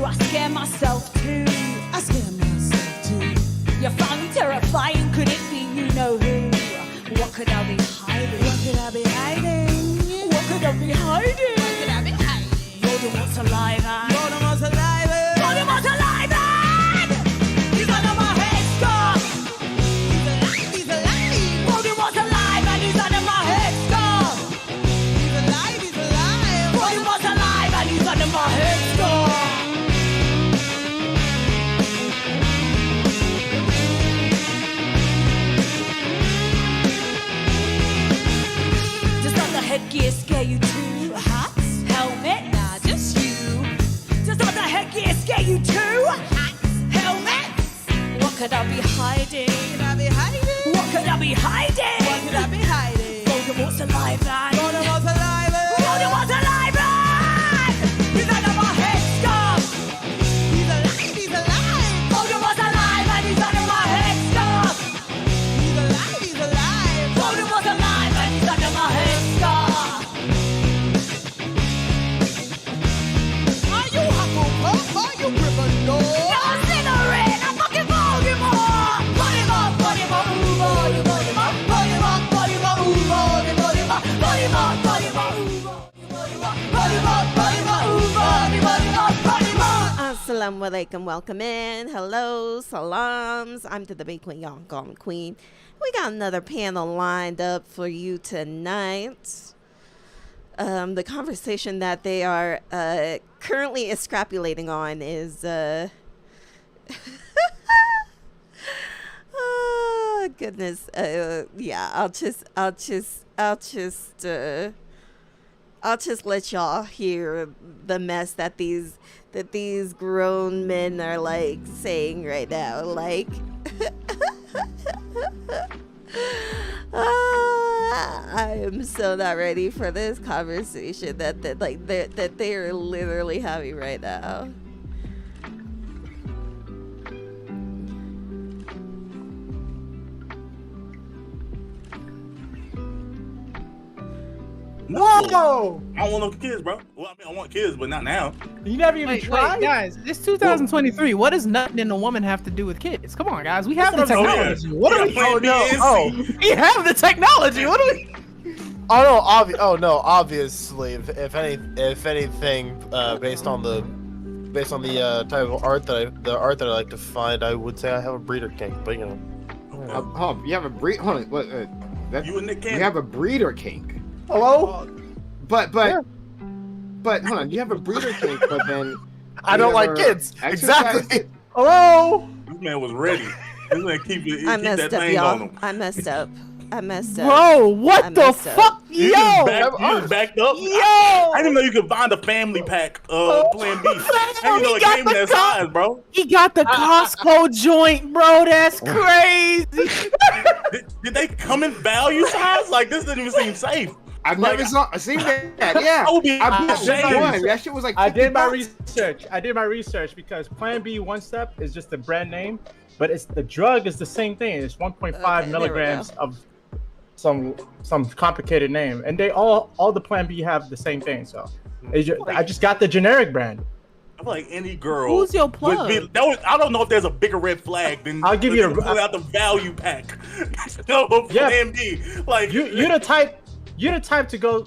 I scare myself too. I scare myself too. You found me terrifying, could it be you know who? What could I be hiding? What could I be hiding? What could I be hiding? What could I be hiding? Voldemort's alive and Voldemort's alive. Voldemort's alive and he's under my headscarf. He's alive. Voldemort's alive and he's under my headscarf. He's alive. He's alive. Voldemort's alive and he's under my headscarf. Does not the headgear scare you too? Hats, helmet, nah, just you. Does not the headgear scare you too? Hats, helmet. What could I be hiding? What could I be hiding? What could I be hiding? What could I be hiding? Voldemort's alive and Voldemort's alive. Voldemort's alive and he's under my headscarf. He's alive. He's alive. Voldemort's alive and he's under my headscarf. He's alive. He's alive. Voldemort's alive and he's under my headscarf. Are you Hufflepuff? Are you Gryffindor? No, I'm Slytherin. I'm fucking Voldemort. Voldemort, Voldemort, ooh, Voldemort, Voldemort, Voldemort, ooh, Voldemort, Voldemort, Voldemort, ooh, Voldemort, Voldemort, ooh, Voldemort, Voldemort. Assalamu alaikum, welcome in. Hello, salams. I'm to the big queen, y'all call me queen. We got another panel lined up for you tonight. The conversation that they are currently extrapolating on is oh goodness. Yeah, I'll just let y'all hear the mess that these grown men are like saying right now. Like, I am so not ready for this conversation that they are literally having right now. Whoa! I don't want no kids, bro. Well, I mean, I want kids, but not now. You never even Wait, tried? guys, it's 2023. What does nothing in a woman have to do with kids? Come on, guys. We have the That's what I'm technology. saying. What are we? Plan B and C. We have the technology. What are we? Oh no! Obviously, if anything, based on the type of art that I like to find, I would say I have a breeder kink. But you know, You have a breed. Hold on. What? You and Nick You Cannon. have a breeder kink. hello. But hold on. You have a breeder kink, but then I you don't like never kids. exercise- Exactly. Hello. This man was ready. This man keep I that messed up, thing on y'all. him. I messed up. Bro, I what the messed up. fuck? You Yo! just backed up. Yo! I didn't know you could find a family pack Plan B. I didn't know it He got came in the that size, bro. He got the Costco joint, bro. That's crazy. Did they come in value size? Like, this didn't even seem safe. I've Like, never seen that. Yeah. I would be I bought ashamed. one. That shit was like. I did my 50 bucks. research. I did my research because Plan B One Step is just a brand name, but it's the drug is the same thing. It's 1.5 Okay, there we milligrams go. of some complicated name, and they all the Plan B have the same thing. So I just got the generic brand. I feel like any girl. Who's your would plug? be- I don't know if there's a bigger red flag than I'll give you a- pull out the value pack. No, Yeah. Plan B. Like You're the type to go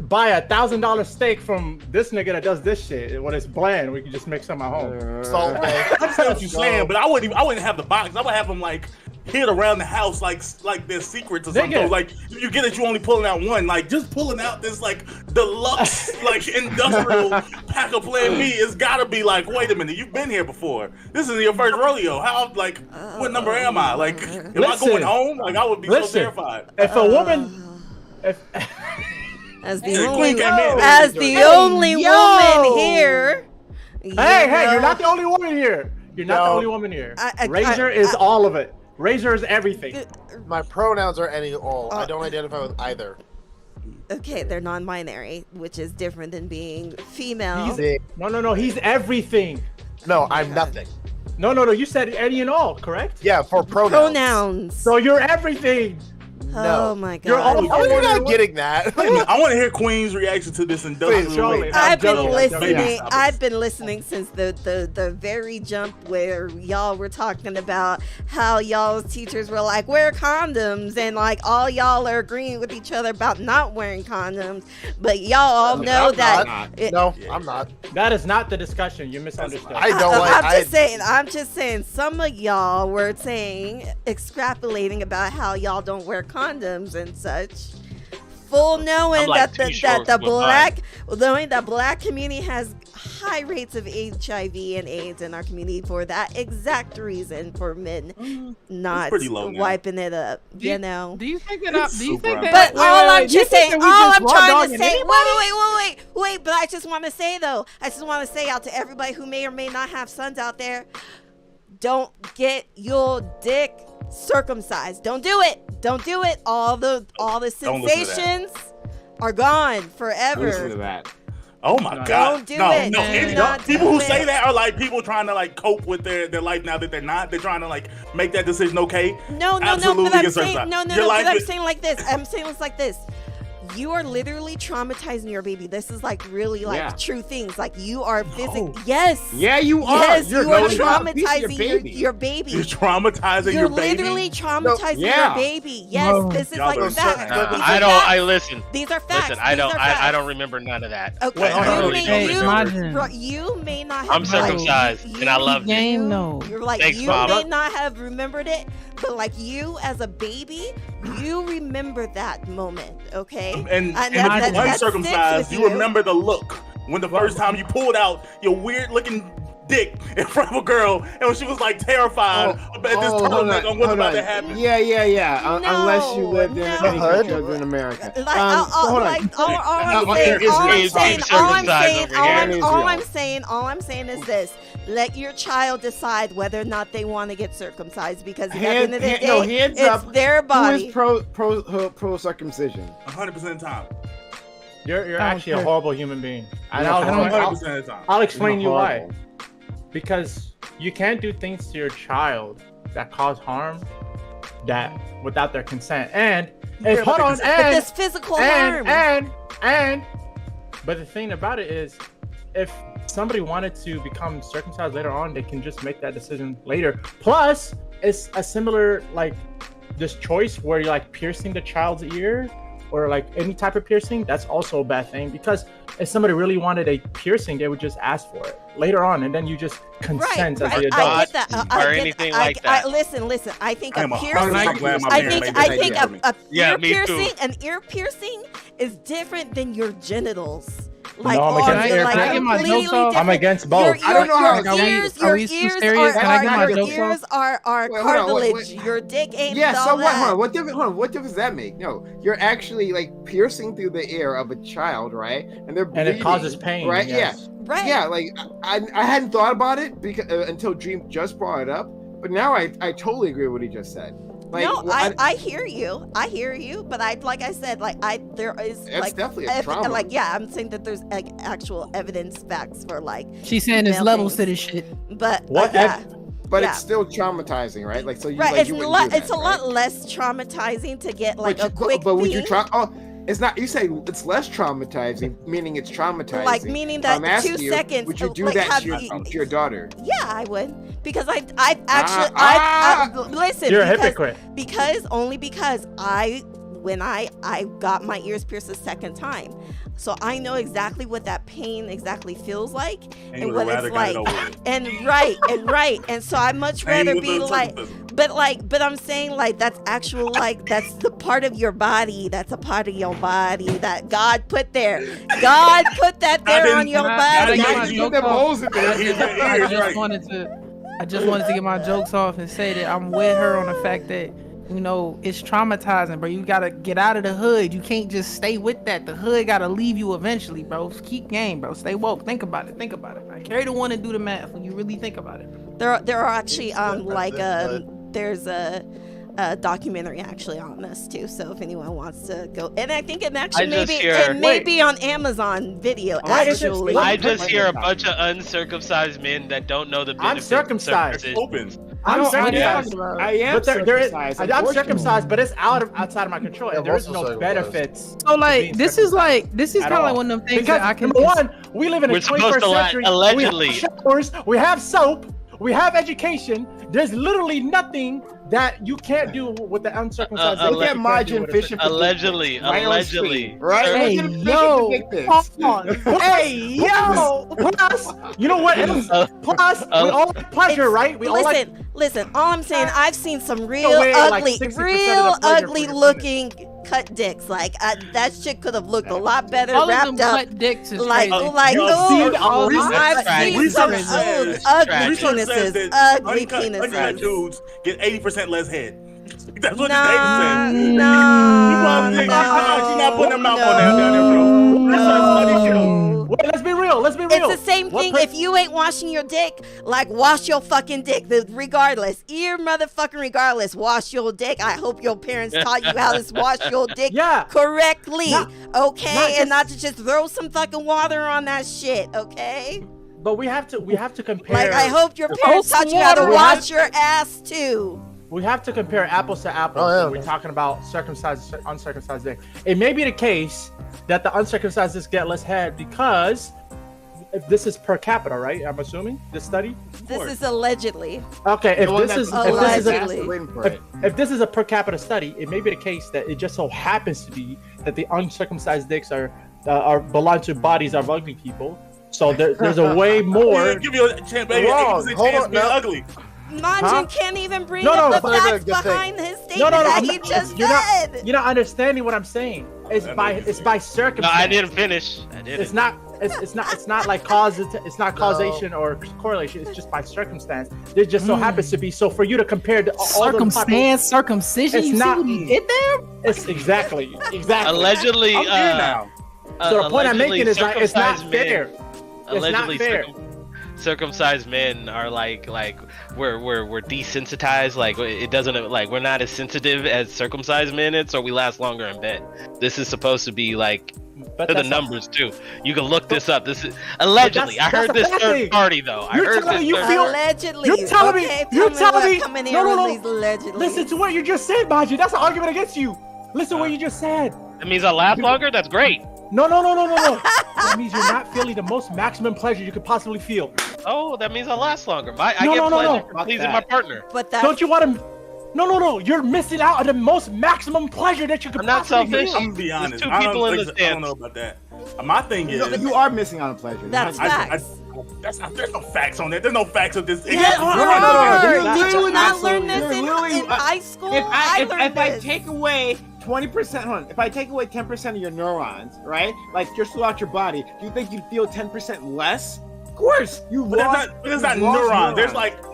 buy $1,000 steak from this nigga that does this shit when it's bland. We can just make some at home. Salt Bay. I understand what you're saying, but I wouldn't have the box. I would have them like hid around the house like there's secrets or something. Nigga. Like you get it, you only pulling out one. Like just pulling out this like deluxe like industrial pack of Plan B. It's gotta be like, wait a minute, you've been here before. This is your first rodeo. How like what number am I? Like am I Listen. going home? Like I would be so Listen. terrified. If a woman, if As the Hey, only, Queen came in. as the Hey, only yo. woman here. hey, you're not the only woman here. You're not the No. only woman here. I- Razor is all of it. Razor is everything. My pronouns are any all. I Oh. don't identify with either. Okay, they're non-binary, which is different than being female. He's no. He's everything. No, I'm nothing. No. You said any and all, correct? Yeah, for pronouns. Pronouns. So you're everything. Oh my You're all god. How are you wondering not what- getting that? I want to hear Queen's reaction to this industrial Surely. rape. I've been joking, I'm listening. joking. I've been listening since the very jump where y'all were talking about how y'all's teachers were like, wear condoms, and like all y'all are agreeing with each other about not wearing condoms. But y'all all know I'm that. not. it- No, I'm not. That is not the discussion. You misunderstood. I don't like. I'm just saying. Some of y'all were saying, extrapolating about how y'all don't wear condoms and such. Full knowing I'm like that too short the for mine. black community has high rates of HIV and AIDS in our community for that exact reason, for men not pretty low now. wiping it up. Do You know. Do you think that? Do you Super think high. that? But all I'm you just think saying, that we all just I'm raw trying to dogging say, anybody? wait, but I just want to say though, I just want to say out to everybody who may or may not have sons out there, don't get your dick circumcised. Don't do it. Don't do it. All the Don't listen to that. sensations are gone Listen to forever. that. Oh my No. God! Don't do no, it. no. Do Any- not people do who it. say that are like people trying to like cope with their life now that they're not. They're trying to like make that decision okay. No, Absolutely but I'm get saying, circumcised. no, Your but life I'm is- saying like this. I'm saying it's like this. You are literally traumatizing your baby. This is like really like Yeah. true things. Like you are physically, yes. Yeah, you are. Yes, You're you are going to abuse traumatizing baby. your baby. You're traumatizing You're your baby. literally traumatizing yeah. your baby. Yes, No. this is Y'all like are facts. sick. These are I don't. facts. I listen. These are facts. Listen. I These don't. are I facts. don't remember none of that. Okay, Wait, hold on. Hey, you may not have. I'm circumcised, and I love you. Game, no. You're like Thanks, you Mom. may not have remembered it, but like you as a baby, you remember that moment, okay? And that if you're sticks uncircumcised, with you remember the look when the first time you pulled out your weird looking dick in front of a girl, and when she was like terrified about this hold turtleneck on what's hold about on. to happen. Yeah. Unless you lived in No. any The country hood? other than America. Like, Hold on. all I'm saying is this: let your child decide whether or not they want to get circumcised, because at the end of the day, hands it's up. their Who body. is pro circumcision? 100% of the time. You're I don't actually a care. horrible human being. And Yeah, I'll, I don't- 100% of the time. I'll explain you why. Horrible. Because you can't do things to your child that cause harm that without their consent. And if, hold on, But and this physical harm. but the thing about it is, if somebody wanted to become circumcised later on, they can just make that decision later. Plus, it's a similar like this choice where you're like piercing the child's ear or like any type of piercing. That's also a bad thing, because if somebody really wanted a piercing, they would just ask for it later on, and then you just consent as the I adult. get that. or anything like that. Listen. I think I a am 100% piercing. glad my I parents think made this happen. a Yeah, ear me too. piercing, an ear piercing is different than your genitals. Like, No, I'm all against your- ear like, piercing. Can I get my completely jokes off? I'm different. against both. I don't know how- Your Are we- ears, are your we too ears serious? are, Can I get my your jokes ears are Wait, hold on, wait, cartilage. wait. Your dick ain't Yeah, all so what? that. Hold on, what difference does that make? No, you're actually like piercing through the ear of a child, right? And they're And bleeding, it causes pain, right? yes. Right. Yeah, like I hadn't thought about it because until Dream just brought it up, but now I totally agree with what he just said. Like, No, well, I hear you. I hear you, but like I said, there is It's like definitely a trauma. like I'm saying that there's like actual evidence facts for like, She's saying there's male levels things. to this shit. but What yeah. but yeah. it's still traumatizing, right? Like so you Right, like it's you a wouldn't lot. do It's a that, lot right? less traumatizing to get like a quick but would you thing. try? Oh, it's not. You say it's less traumatizing, meaning it's traumatizing. Like, meaning that I'm asking 2 you, seconds, Would you do like, that have to your, you- to your daughter? Yeah, I would, because I actually listen. You're a because, hypocrite. because when I got my ears pierced the second time, so I know exactly what that pain exactly feels like And you what would rather it's got it like, over with. and so I much Same rather with be the like. circumcision. But I'm saying like that's actual like that's the part of your body, that's a part of your body that God put there. God put that there didn't- on your I body. didn't get Guys, my you joke them off. holes in there. I Right. just wanted to get my jokes off and say that I'm with her on the fact that, you know, it's traumatizing, bro. You gotta get out of the hood. You can't just stay with that. The hood gotta leave you eventually, bro. Keep game, bro. Stay woke. Think about it. Like, carry the one and do the math when you really think about it. There are actually That's it, there's a documentary actually on this too. So if anyone wants to go, and I think it actually I just maybe hear- it may be on Amazon Video actually. I just hear a bunch of uncircumcised men that don't know the I'm benefits of circumcised. circumcision. Open. I'm No, circumcised. I am But there is, circumcised. I'm unfortunately. circumcised, but it's outside of my control. Yeah, And there is I'm also no circumcised. benefits. So like being this is circumcised kind at of like all. one of them things Because that I can number just- one, we live in the We're supposed 21st to century. allegedly. We have showers, we have soap, we have education. There's literally nothing that you can't do with the uncircumcised. Uh, that Look you at can't Margin do with a fishing for Allegedly, dick pics, right on allegedly. screen, right? Hey, Look at him fishing yo, for dick pics. Hey, yo! Plus, you know what else? Plus, we all like pleasure, right? We all like. Listen. All I'm saying, I've seen some real away, like, ugly, 60% of the real pleasure ugly for your looking cut dicks. Like that shit could have looked a lot better all of them wrapped up. cut dicks is Like, crazy. I've seen Research some says- ugly Research says penises, that ugly uncut penises. dudes get 80% less head. That's what Nah, the data says. nah, You're not putting a mouth on that down there, bro. That's a funny show. Wait, let's be real. Let's be real. It's the same thing. If you ain't washing your dick, like wash your fucking dick. Regardless, motherfucking regardless, wash your dick. I hope your parents taught you how to wash your dick Yeah. correctly, not and not to just throw some fucking water on that shit, okay? But we have to compare. Like I hope your parents taught you how to wash your ass too. We have to compare apples to apples Oh, yeah. when we're talking about circumcised, uncircumcised dick. It may be the case that the uncircumcised just get less head because if this is per capita, right? I'm assuming this study. This is allegedly. Okay, if this is Allegedly. if this is a per capita study, it may be the case that it just so happens to be that the uncircumcised dicks are belong to bodies of ugly people. So there's a way more. Give you a chance, baby. Wrong. 80% Hold chance on, being no. ugly. Majin can't even bring No, up no, the that's not facts a good thing. behind his statement No, that I'm he not- just you're said. not. You're not understanding what I'm saying. It's by No, circumstance. I didn't finish. I didn't. It's not like it's not causation or correlation. It's just by circumstance. It just so happens to be. So for you to compare all the Circumcision. It's You not- see what he did there? it's exactly. Allegedly, I'm here now. So the point I'm allegedly making is like it's not circumcised men- fair. Allegedly, fair. circumcised men are like we're desensitized. Like it doesn't like we're not as sensitive as circumcised men, so we last longer in bed. This is supposed to be like. But For the that's not- numbers too. You can look this up. This is allegedly. I that's heard the this bad third thing. party though. I You're heard telling this me you third feel- Allegedly. You're telling me- Okay, you're tell telling what me- coming no, here no, with no. these allegedly. Listen to what you just said, Baji. That's an argument against you. Listen to what you just said. That means I last longer. That's great. No. That means you're not feeling the most maximum pleasure you could possibly feel. Oh, that means I last longer. I No, get no, no, pleasure no. from pleasing my partner. But that's Don't you want to? No. You're missing out on the most maximum pleasure that you could I'm not possibly selfish. feel. I'm gonna be There's honest. two I don't people in think the so- I don't stands. know about that. My thing is, You are missing out on pleasure. That's facts. there's no facts on that. There's no facts of this. Yes, no, no, there no, no, are. no, Did no, you no, not no, learn no, this in literally, high school? If I learned this. take away 20%, hold on, if I take away 10% of your neurons, right? Like just throughout your body, do you think you'd feel 10% less? Of course, you But lost. that's not you lost neurons.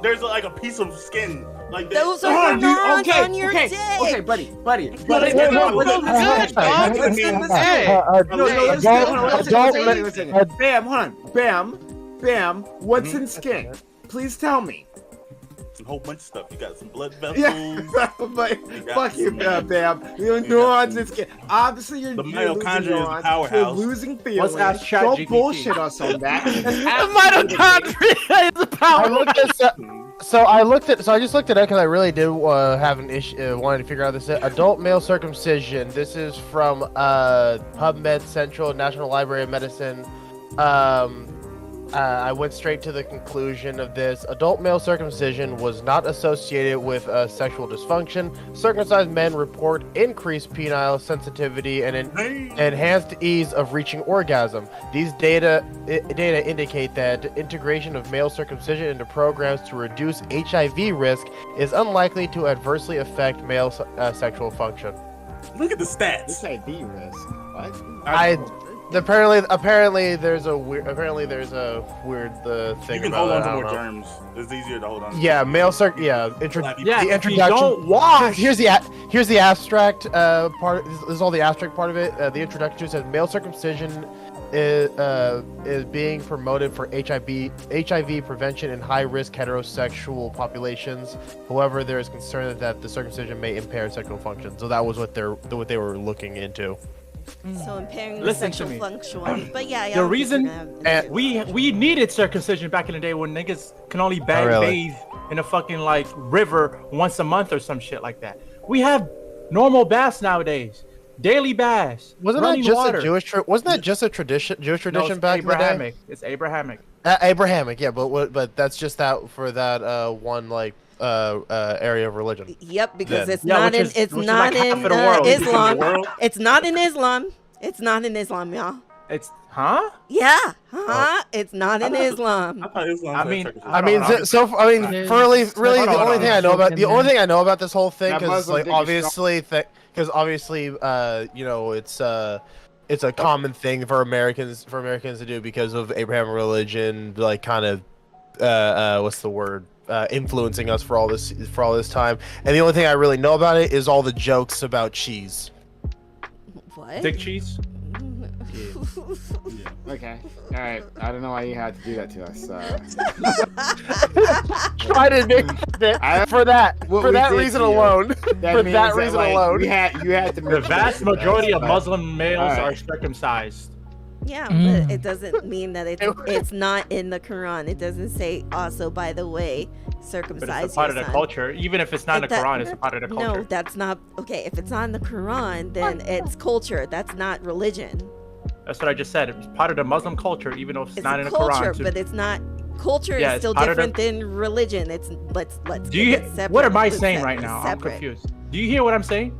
There's like a piece of skin. Like that. Those are your neurons okay, on your okay, dick. okay, buddy. That's not what it Good, dog. Hey. Bam, hold on. Bam, what's in skin? Please tell me. a whole bunch of stuff. You got some blood vessels. Yeah, but fuck you, Bam. Your neurons in skin. Obviously, you're The losing mitochondria is the neurons. powerhouse. You're losing feelings. Let's ask Don't ChatGPT. bullshit us on that. Mitochondria is a power. I looked at so I just looked it up because I really did have an issue wanted to figure out this adult male circumcision. This is from PubMed Central National Library of Medicine. I went straight to the conclusion of this. Adult male circumcision was not associated with sexual dysfunction. Circumcised men report increased penile sensitivity and enhanced ease of reaching orgasm. These data indicate that integration of male circumcision into programs to reduce HIV risk is unlikely to adversely affect male sexual function. Look at the stats. HIV risk. What? Apparently there's a weird thing You can about hold it. on I to don't more know. germs. It's easier to hold on. Yeah, male circ. Yeah, Yeah, the if you introduction. don't wash. Here's the abstract part. This is all the abstract part of it. The introduction says male circumcision is being promoted for HIV prevention in high-risk heterosexual populations. However, there is concern that the circumcision may impair sexual function. So that was what they were looking into. So impairing the Listen to sexual me. function. But yeah, The reason we needed circumcision back in the day when niggas can only bathe in a fucking like river once a month or some shit like that. We have normal baths nowadays, daily baths. Wasn't that running just water. a Wasn't that just a tradition? Jewish No, tradition it's back in the day. Abrahamic. It's Abrahamic. Abrahamic, yeah, but that's just that for that one like area of religion. Yep, because Yeah. it's Yeah, not which in is- it's which is not like half in of the world. Islam. The world? It's not in Islam. It's not in Islam, y'all. It's huh? Yeah, Oh. It's not in Islam. I thought Islam I said mean, circumcision. I mean, There's- for really, Hold the on, only thing I know about this whole thing, That because Muslim like dick is obviously, you know, it's a common thing for Americans to do because of Abraham religion, like kind of what's the word? Influencing us for all this time. And the only thing I really know about it is all the jokes about cheese. What? Dick cheese. Okay. All right. I don't know why you had to do that to us. I didn't make I- for that What for we that did reason to you. alone. That For means that reason like, alone. you had to. The vast majority of Muslim males Alright. are circumcised. Yeah, Mm. but it doesn't mean that it's not in the Quran. It doesn't say also, by the way, But circumcise it's a part of your the son. culture. Even if it's not in the That- Quran, it's a part of the culture. No, that's not okay. If it's not in the Quran, then it's culture. That's not religion. That's what I just said. It's part of the Muslim culture, even though it's, It's not a in the culture, Quran. too. but it's not. Culture Yeah, is it's still part of the- different than religion. It's let's Do you? keep it separate. What am I It's saying se- right it's now? I'm separate. confused. Do you hear what I'm saying?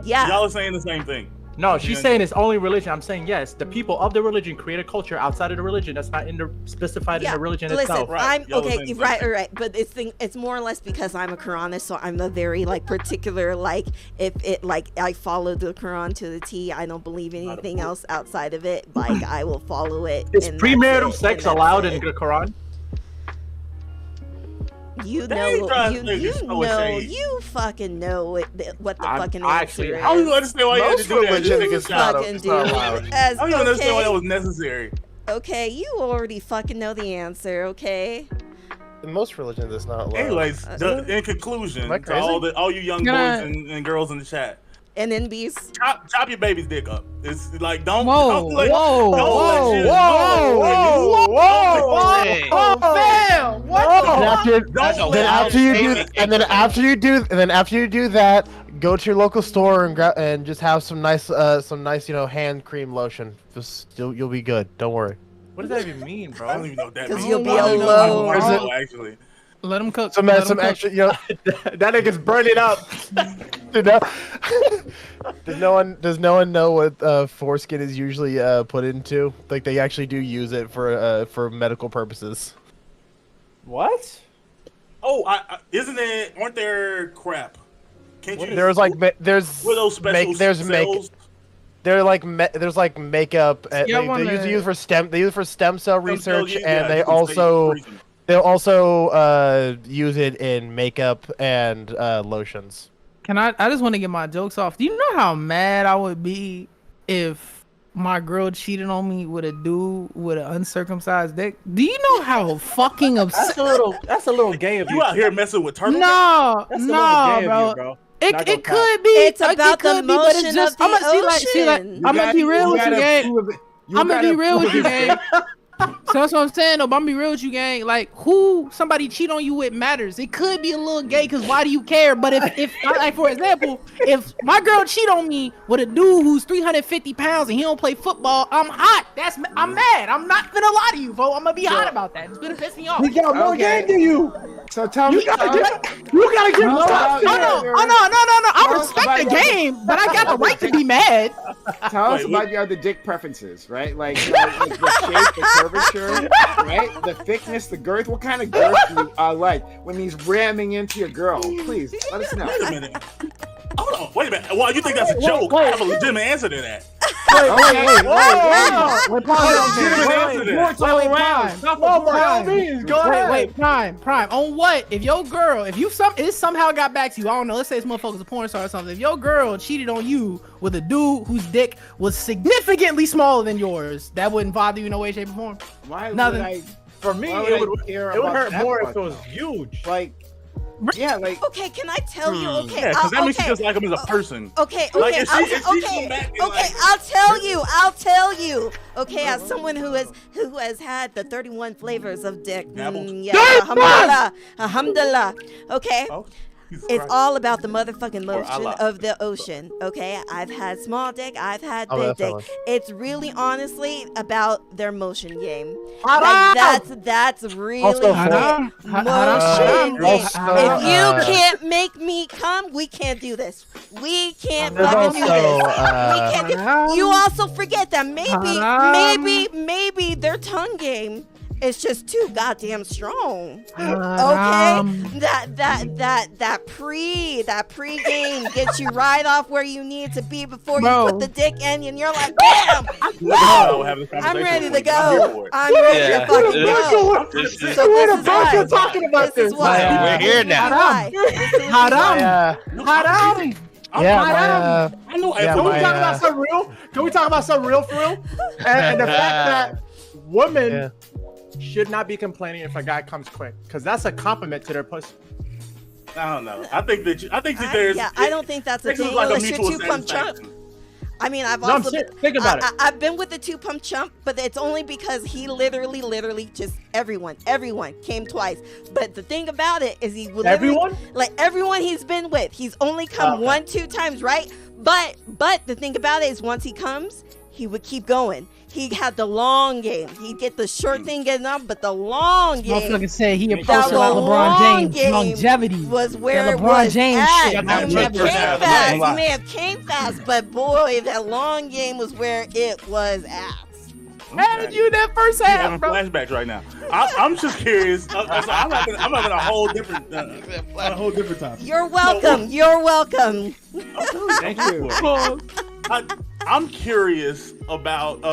Yeah. Y'all are saying the same thing. No, she's Yeah. saying it's only religion. I'm saying yes. The people of the religion create a culture outside of the religion that's not specified in the religion Listen, itself. Right. I'm Y'all are okay, saying the right, same right. But it's more or less because I'm a Quranist, so I'm a very like particular. Like if it like I follow the Quran to the T. I don't believe anything else outside of it. Like I will follow it. Is and premarital that's it, sex and that's allowed it. in the Quran? You They know, ain't trying you to niggas throw a know, shade. you fucking know what the I'm fucking actually- answer I don't even is. understand why you had to Most do that. religion Just niggas a shout out. Fucking it's not do. allowed. As I don't even understand why that okay, was necessary. okay, you already fucking know the answer. Okay. In most religions, it's not allowed. Anyways, in conclusion, Am I to all you young Can I- boys and girls in the chat, And then beast. chop your baby's dick up. It's like don't Whoa, don't let, whoa, don't whoa, let your, whoa, whoa, Hey. Fam, what And after, Don't then let after you do, and then after you do that, go to your local store and grab and just have some nice, hand cream lotion. Just you'll be good. Don't worry. What does that even mean, bro? I don't even know what that 'Cause means. you'll be I don't even know alone. what Is I it- know, actually. Let him cook. Some Let him some cook. extra, that nigga's burning up. Does no one know what foreskin is usually put into? Like they actually do use it for medical purposes. What? Oh, aren't there crap? Can't you? There's like there's What are those special cells? there's like makeup. Yeah, I They wanna- use it for stem. They use it for stem cell research, Yeah, and they you can also say freezing. they'll also use it in makeup and lotions. Can I just want to get my jokes off. Do you know how mad I would be if my girl cheated on me with a dude with an uncircumcised dick? Do you know how fucking upset? That's a little gay of you. You out here messing with turtles? No, That's a little no, gay bro. of you, bro. It, Not gonna it cap. could be. It's like, about it could the be, but it's motion just. of the I'm gonna see like. ocean. I'm gonna be real with you, gang. I'm gonna be real with you, gang. So that's what I'm saying, though. But I'm gonna be real with you, gang. Like, who somebody cheat on you with matters. It could be a little gay, cause why do you care? But if like for example, if my girl cheat on me with a dude who's 350 pounds and he don't play football, I'm hot. I'm mad. I'm not gonna lie to you, bro. I'm gonna be hot about that. It's gonna piss me off. We got more game than you. So tell me. You gotta give No, No. I Tell us respect about the your- game, but I got the right to be mad. Tell us Wait, about your other dick preferences, right? Like the shape, the curvature, right? The thickness, the girth. What kind of girth do you like when he's ramming into your girl? Please let us know. Wait a minute. Hold on. Wait a minute. Well, you think that's a joke? I have a legitimate answer to that. Wait, pause. You didn't answer that. More time around. Stop by all means. Go ahead. Wait, Prime. On what? If your girl, it somehow got back to you, I don't know, let's say this motherfucker's a porn star or something. If your girl cheated on you with a dude whose dick was significantly smaller than yours, that wouldn't bother you in no way, shape, or form? Why Nothing. would I For me, Why it would would I care hurt about that more part, if it was though? huge. like? Yeah, like Okay, can I tell you? Okay, Yeah, because that means she okay. just like him as a person. Okay, Like, okay, if she come back and, okay. like- I'll tell you. Okay, as someone who has had the 31 flavors of dick. Dabbled. Yeah, alhamdulillah. Okay. Oh, Jesus It's Christ. all about the motherfucking Or motion Allah. of the ocean, okay? I've had small dick, I've had Oh, big dick. definitely. It's really honestly about their motion game. Haram! That's really Also, it. Haram. Motion Haram. game. Also, If you can't make me come, we can't do this. We can't fucking do this. We can't do. You also forget that Haram. maybe their tongue game is just too goddamn strong. Haram. Okay, that pre game gets you right off where you need to be before Bro. you put the dick in, and you're like, damn, We'll have this I'm conversation ready with to you. I'm here go. for it. I'm ready Yeah. to fucking go. This is- So We're this the is bunch why. of talking about This is this. why. We're here This is now. why. This is Haram. Yeah, Haram. yeah, I know. Yeah, Can we my, talk about some real? Can we talk about some real for real? And the fact that women Yeah. should not be complaining if a guy comes quick, because that's a compliment to their pussy. I don't know. I think that there's. I don't think that's a This is thing like a unless you're mutual two pump chump. satisfaction. I mean, I've No, I'm also serious. Think about it. I've been with the 2-pump chump, but it's only because he literally just everyone came twice. But the thing about it is he will literally- Everyone? like everyone he's been with, he's only come Okay. 1-2 times, right? But the thing about it is once he comes, he would keep going. He had the long game. He'd get the short thing getting up, but the long game Motherfucker said he the approached like long LeBron James. game Longevity. was where That it LeBron was James at. shit. He may have First came half, fast. I'm not He may have came fast, but boy, that long game was where it was at. How did you that first I'm half, having bro? flashbacks right now. I'm just curious. So I'm having a whole different topic. You're welcome. You're welcome. thank you. I'm curious about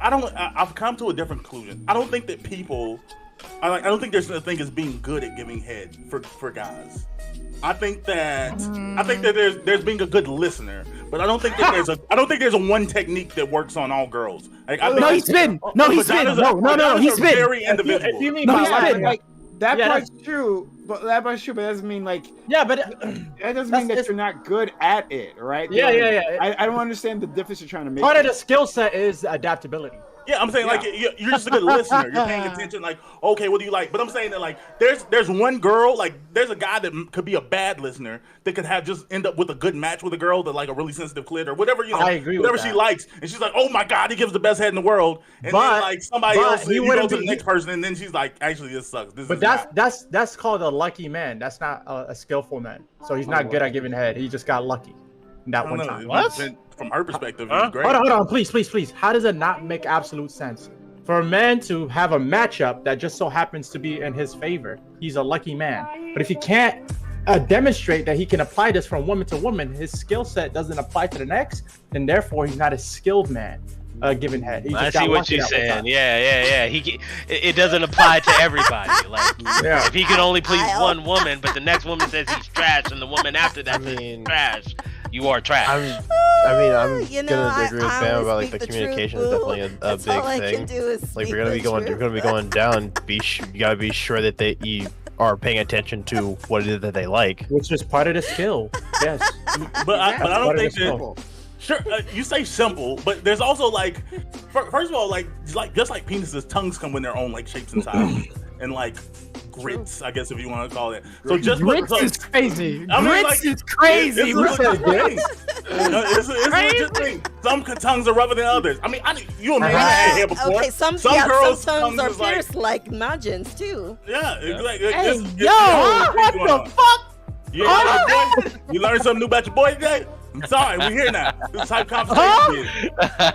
I've come to a different conclusion. I don't think that people I don't think there's a thing as being good at giving head for guys. I think that there's being a good listener, but I don't think that there's a one technique that works on all girls. Like, I think No, he's spitting. No, he's spitting. No, he's spitting. Very individual. If you mean No, by he's like, spitting. Like that Yeah, part's true, but that doesn't mean like yeah, but that doesn't mean that it's- you're not good at it, right? Yeah, Like, yeah. I don't understand the difference you're trying to make. part of the skill set is adaptability. Yeah, I'm saying like you're just a good listener. You're paying attention. Like, okay, what do you like? But I'm saying that like there's one girl, like there's a guy that could be a bad listener that could have just end up with a good match with a girl that like a really sensitive clit or whatever I agree with whatever she that. likes, and she's like, oh my god, he gives the best head in the world, and But- then like somebody but else, he you go wouldn't to the be- next person, and then she's like, actually this sucks. This But is that's called a lucky man. That's not a skillful man. So he's not good at giving head. He just got lucky that one time. From her perspective, it's great. Hold on, please. How does it not make absolute sense? For a man to have a matchup that just so happens to be in his favor, he's a lucky man. But if he can't demonstrate that he can apply this from woman to woman, his skill set doesn't apply to the next, then therefore he's not a skilled man giving head. He I just got see what lucky you're that one saying. time. Yeah. It doesn't apply to everybody. Like, Yeah. if he can only please I- one woman, but the next woman says he's trash, and the woman after that says he's trash, you are trash. I'm You know, gonna agree with I Bam only about like speak the the communication truth, is definitely a That's big all I thing. can do is Like speak we're gonna the be going, truth. you're gonna be going down. You gotta be sure that you are paying attention to what it is that they like. Which is part of the skill. Yes. But I Part don't of think the that. skill. Sure, you say simple, but there's also like, first of all, like just like penises, tongues come with their own like shapes and sizes, and like grits, I guess if you want to call it. So just Grits so, is crazy. I mean, Grits like, is crazy. It's a legit thing. It's a legit thing. Some tongues are rougher than others. I mean, you and me had hair before. Okay, some girls' tongues are is like, pierced like Majins too. yeah, it's Hey, it's yo, what what the fuck? You, you learned something new about your boy today? I'm sorry, we're here now. This type of conversation.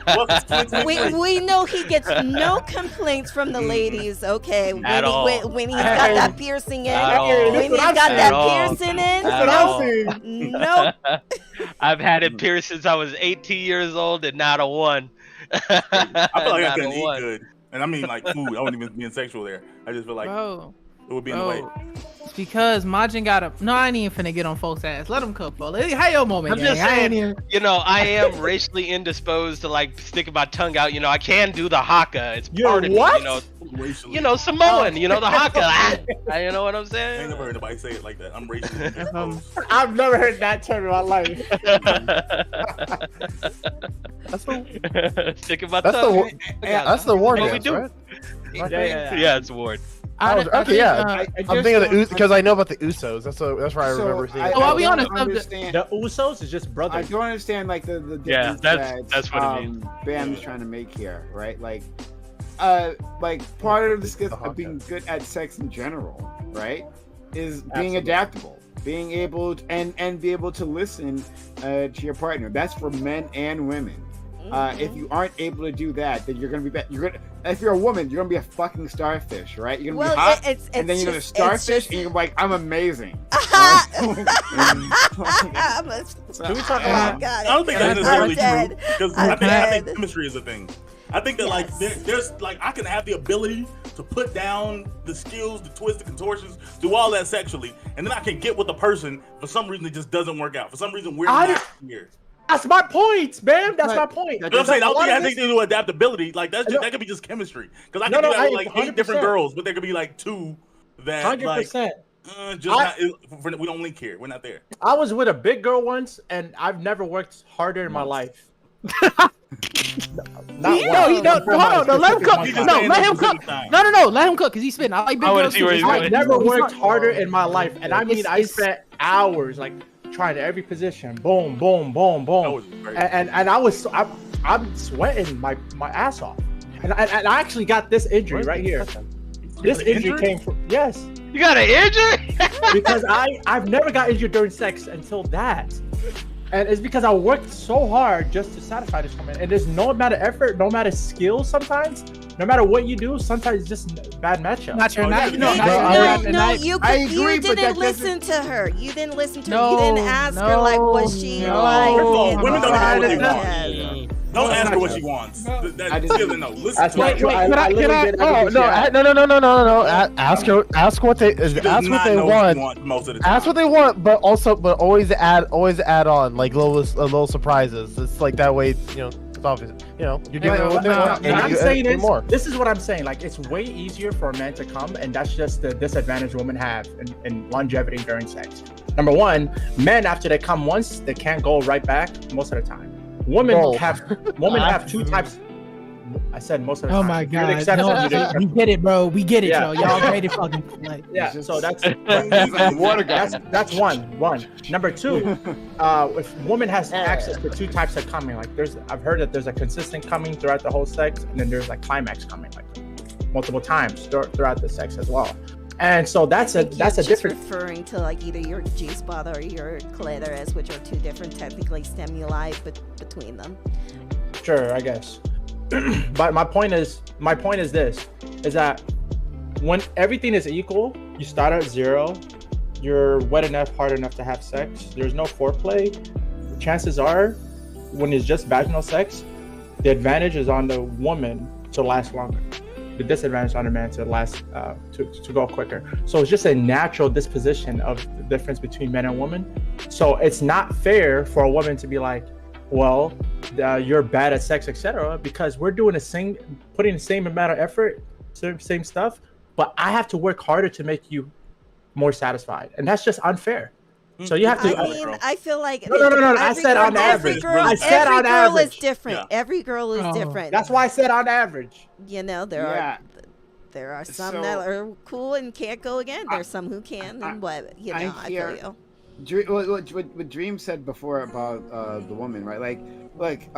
Welcome to 2023. We know he gets no complaints from the ladies, okay? At all. When he's got that piercing in, At all. when he's got At that all. piercing in, At all. no. I've had it pierced since I was 18 years old, and not a one. I feel like I Not a couldn't eat one. good, and I mean like food. I wasn't even being sexual there. I just feel like Bro, it would be in the way. it's because Majin got a. No, I ain't even finna get on folks' ass. Let them cook, bro. How your moment, I'm gang? just I ain't saying, even. you know, I am racially indisposed to like sticking my tongue out. You know, I can do the haka. It's You're part of what? me. Racially. You know, Samoan. You know, the haka. You know what I'm I ain't saying? never heard nobody say it like that. I'm racially indisposed. I've never heard that term in my life. That's the Sticking my that's the tongue. war- that's the war What we dance, do. right? Yeah, it's Ward. Okay, yeah. I I'm just thinking of the don't because I know about the Usos. That's where I So, remember seeing. it. Oh, are we on the don't subject? understand- The Usos is just I brothers. don't understand like the Yeah, difference that's what it means. Bam's trying to make here, right? Like part of the skill of being good at sex in general, right, is being Absolutely. adaptable, being able to, and be able to listen to your partner. That's for men and women. If you aren't able to do that, then you're gonna be if you're a woman, you're gonna be a fucking starfish, right? You're gonna Well, be hot, it's and then you're gonna just- starfish, it's just- and you're like, I'm amazing. I'm a- Can we talk Oh, about? God. I don't think that's I'm necessarily dead. true because I'm I think dead. chemistry is a thing. I think that like Yes. there's like I can have the ability to put down the skills, the twists, the contortions, do all that sexually, and then I can get with the person. For some reason, it just doesn't work out. For some reason, we're I not here. That's my point, man. That's my point. You know what I'm saying? I don't A lot think it of has this- anything to do with adaptability. Like that's No. just, that could be just chemistry. Because I No, can do no, that with like 8 100%. different girls, but there could be like 2 that 100%. like just not, we don't link here. We're not there. I was with a big girl once, and I've never worked harder in my life. Not Hold on, no, let him cook. He's just No, saying let that him cook. specific time. No, let him cook, cause he's spitting. I like big I wanna girls see where too. he's He's going. I've like- never he's worked not- harder in my life, and I mean, I It's- spent hours like trying to every position, boom, boom, boom, That boom, was great. and I'm sweating my ass off, and I actually got this injury right here. This injury came from You got an injury? because I've never got injured during sex until that. And it's because I worked so hard just to satisfy this woman. And there's no amount of effort, no matter skill sometimes, no matter what you do, sometimes it's just a bad matchup. Not your Oh, night. yeah, No, no, not your night. No, Night. you I could, agree, you but didn't that doesn't- listen to her. You didn't listen to her. No, You didn't ask her like, was she no. like? First of all, in women don't love? know what they Yes. want. Don't ask her what she wants. I That didn't- still no. Listen That's to not her. true. I literally did Oh everything she asked. no. Ask her. Ask what they. She does Ask what not they know what she want. wants most of the time. Ask what they want, but always add on like little surprises. It's like that way, you know. It's obvious. You know, you're giving them what they want, What and I'm you saying add is, more. this is what I'm saying. Like, it's way easier for a man to come, and that's just the disadvantage women have in longevity during sex. Number one, men after they come once, they can't go right back most of the time. Women No. have 2 types. I said most of the Oh time. my You're the god. exception, No, you're the we exception. get it, bro. We get it, Yeah. yo. Y'all great at fucking like. Yeah, It's so just- that's Water gun. that's one. Number two, if woman has access to 2 types of coming, like I've heard that there's a consistent coming throughout the whole sex, and then there's like climax coming, like multiple times throughout the sex as well. And so that's a You're different. just referring to like either your G spot or your clitoris, which are 2 different technically stimuli between them. Sure, I guess. But my point is this: is that when everything is equal, you start at 0. You're wet enough, hard enough to have sex. There's no foreplay. Chances are, when it's just vaginal sex, the advantage is on the woman to last longer. The disadvantage on the man to last to go quicker. So it's just a natural disposition of the difference between men and women. So it's not fair for a woman to be like, well, you're bad at sex, etc., because we're doing putting the same amount of effort, same stuff, but I have to work harder to make you more satisfied, and that's just unfair. So you have to. I mean, I feel like No. I every said girl- on average. Every girl, I said every on girl average. is different. Yeah. Every girl is Oh. different. That's why I said on average. You know, there are some So- that are cool and can't go again. There's some who can, and what you know. I hear- feel you. What Dream said before about the woman, right? Like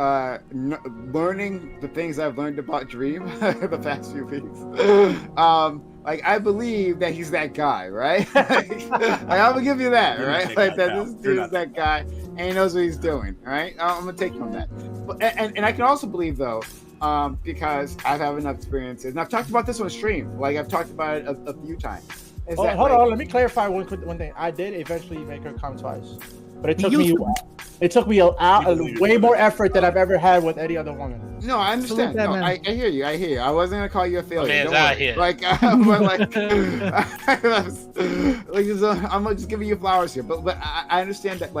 learning the things I've learned about Dream the past few weeks. Like I believe that he's that guy, right? like I'm gonna give you that, You're right? not Like that taking this that down. You're dude's not that guy, and he knows what he's doing, right? I'm gonna take you on that. But, and I can also believe though, because I've had enough experiences, and I've talked about this on stream. Like I've talked about it a few times. Hold on, let me clarify one thing. I did eventually make her come twice, but it took me. It took me way more effort than I've ever had with any other woman. No, I understand. Salute that No, man. I hear you. I hear you. I wasn't gonna call you a failure. man's Don't out worry. here. Like, but like, I'm just giving you flowers here. But I understand that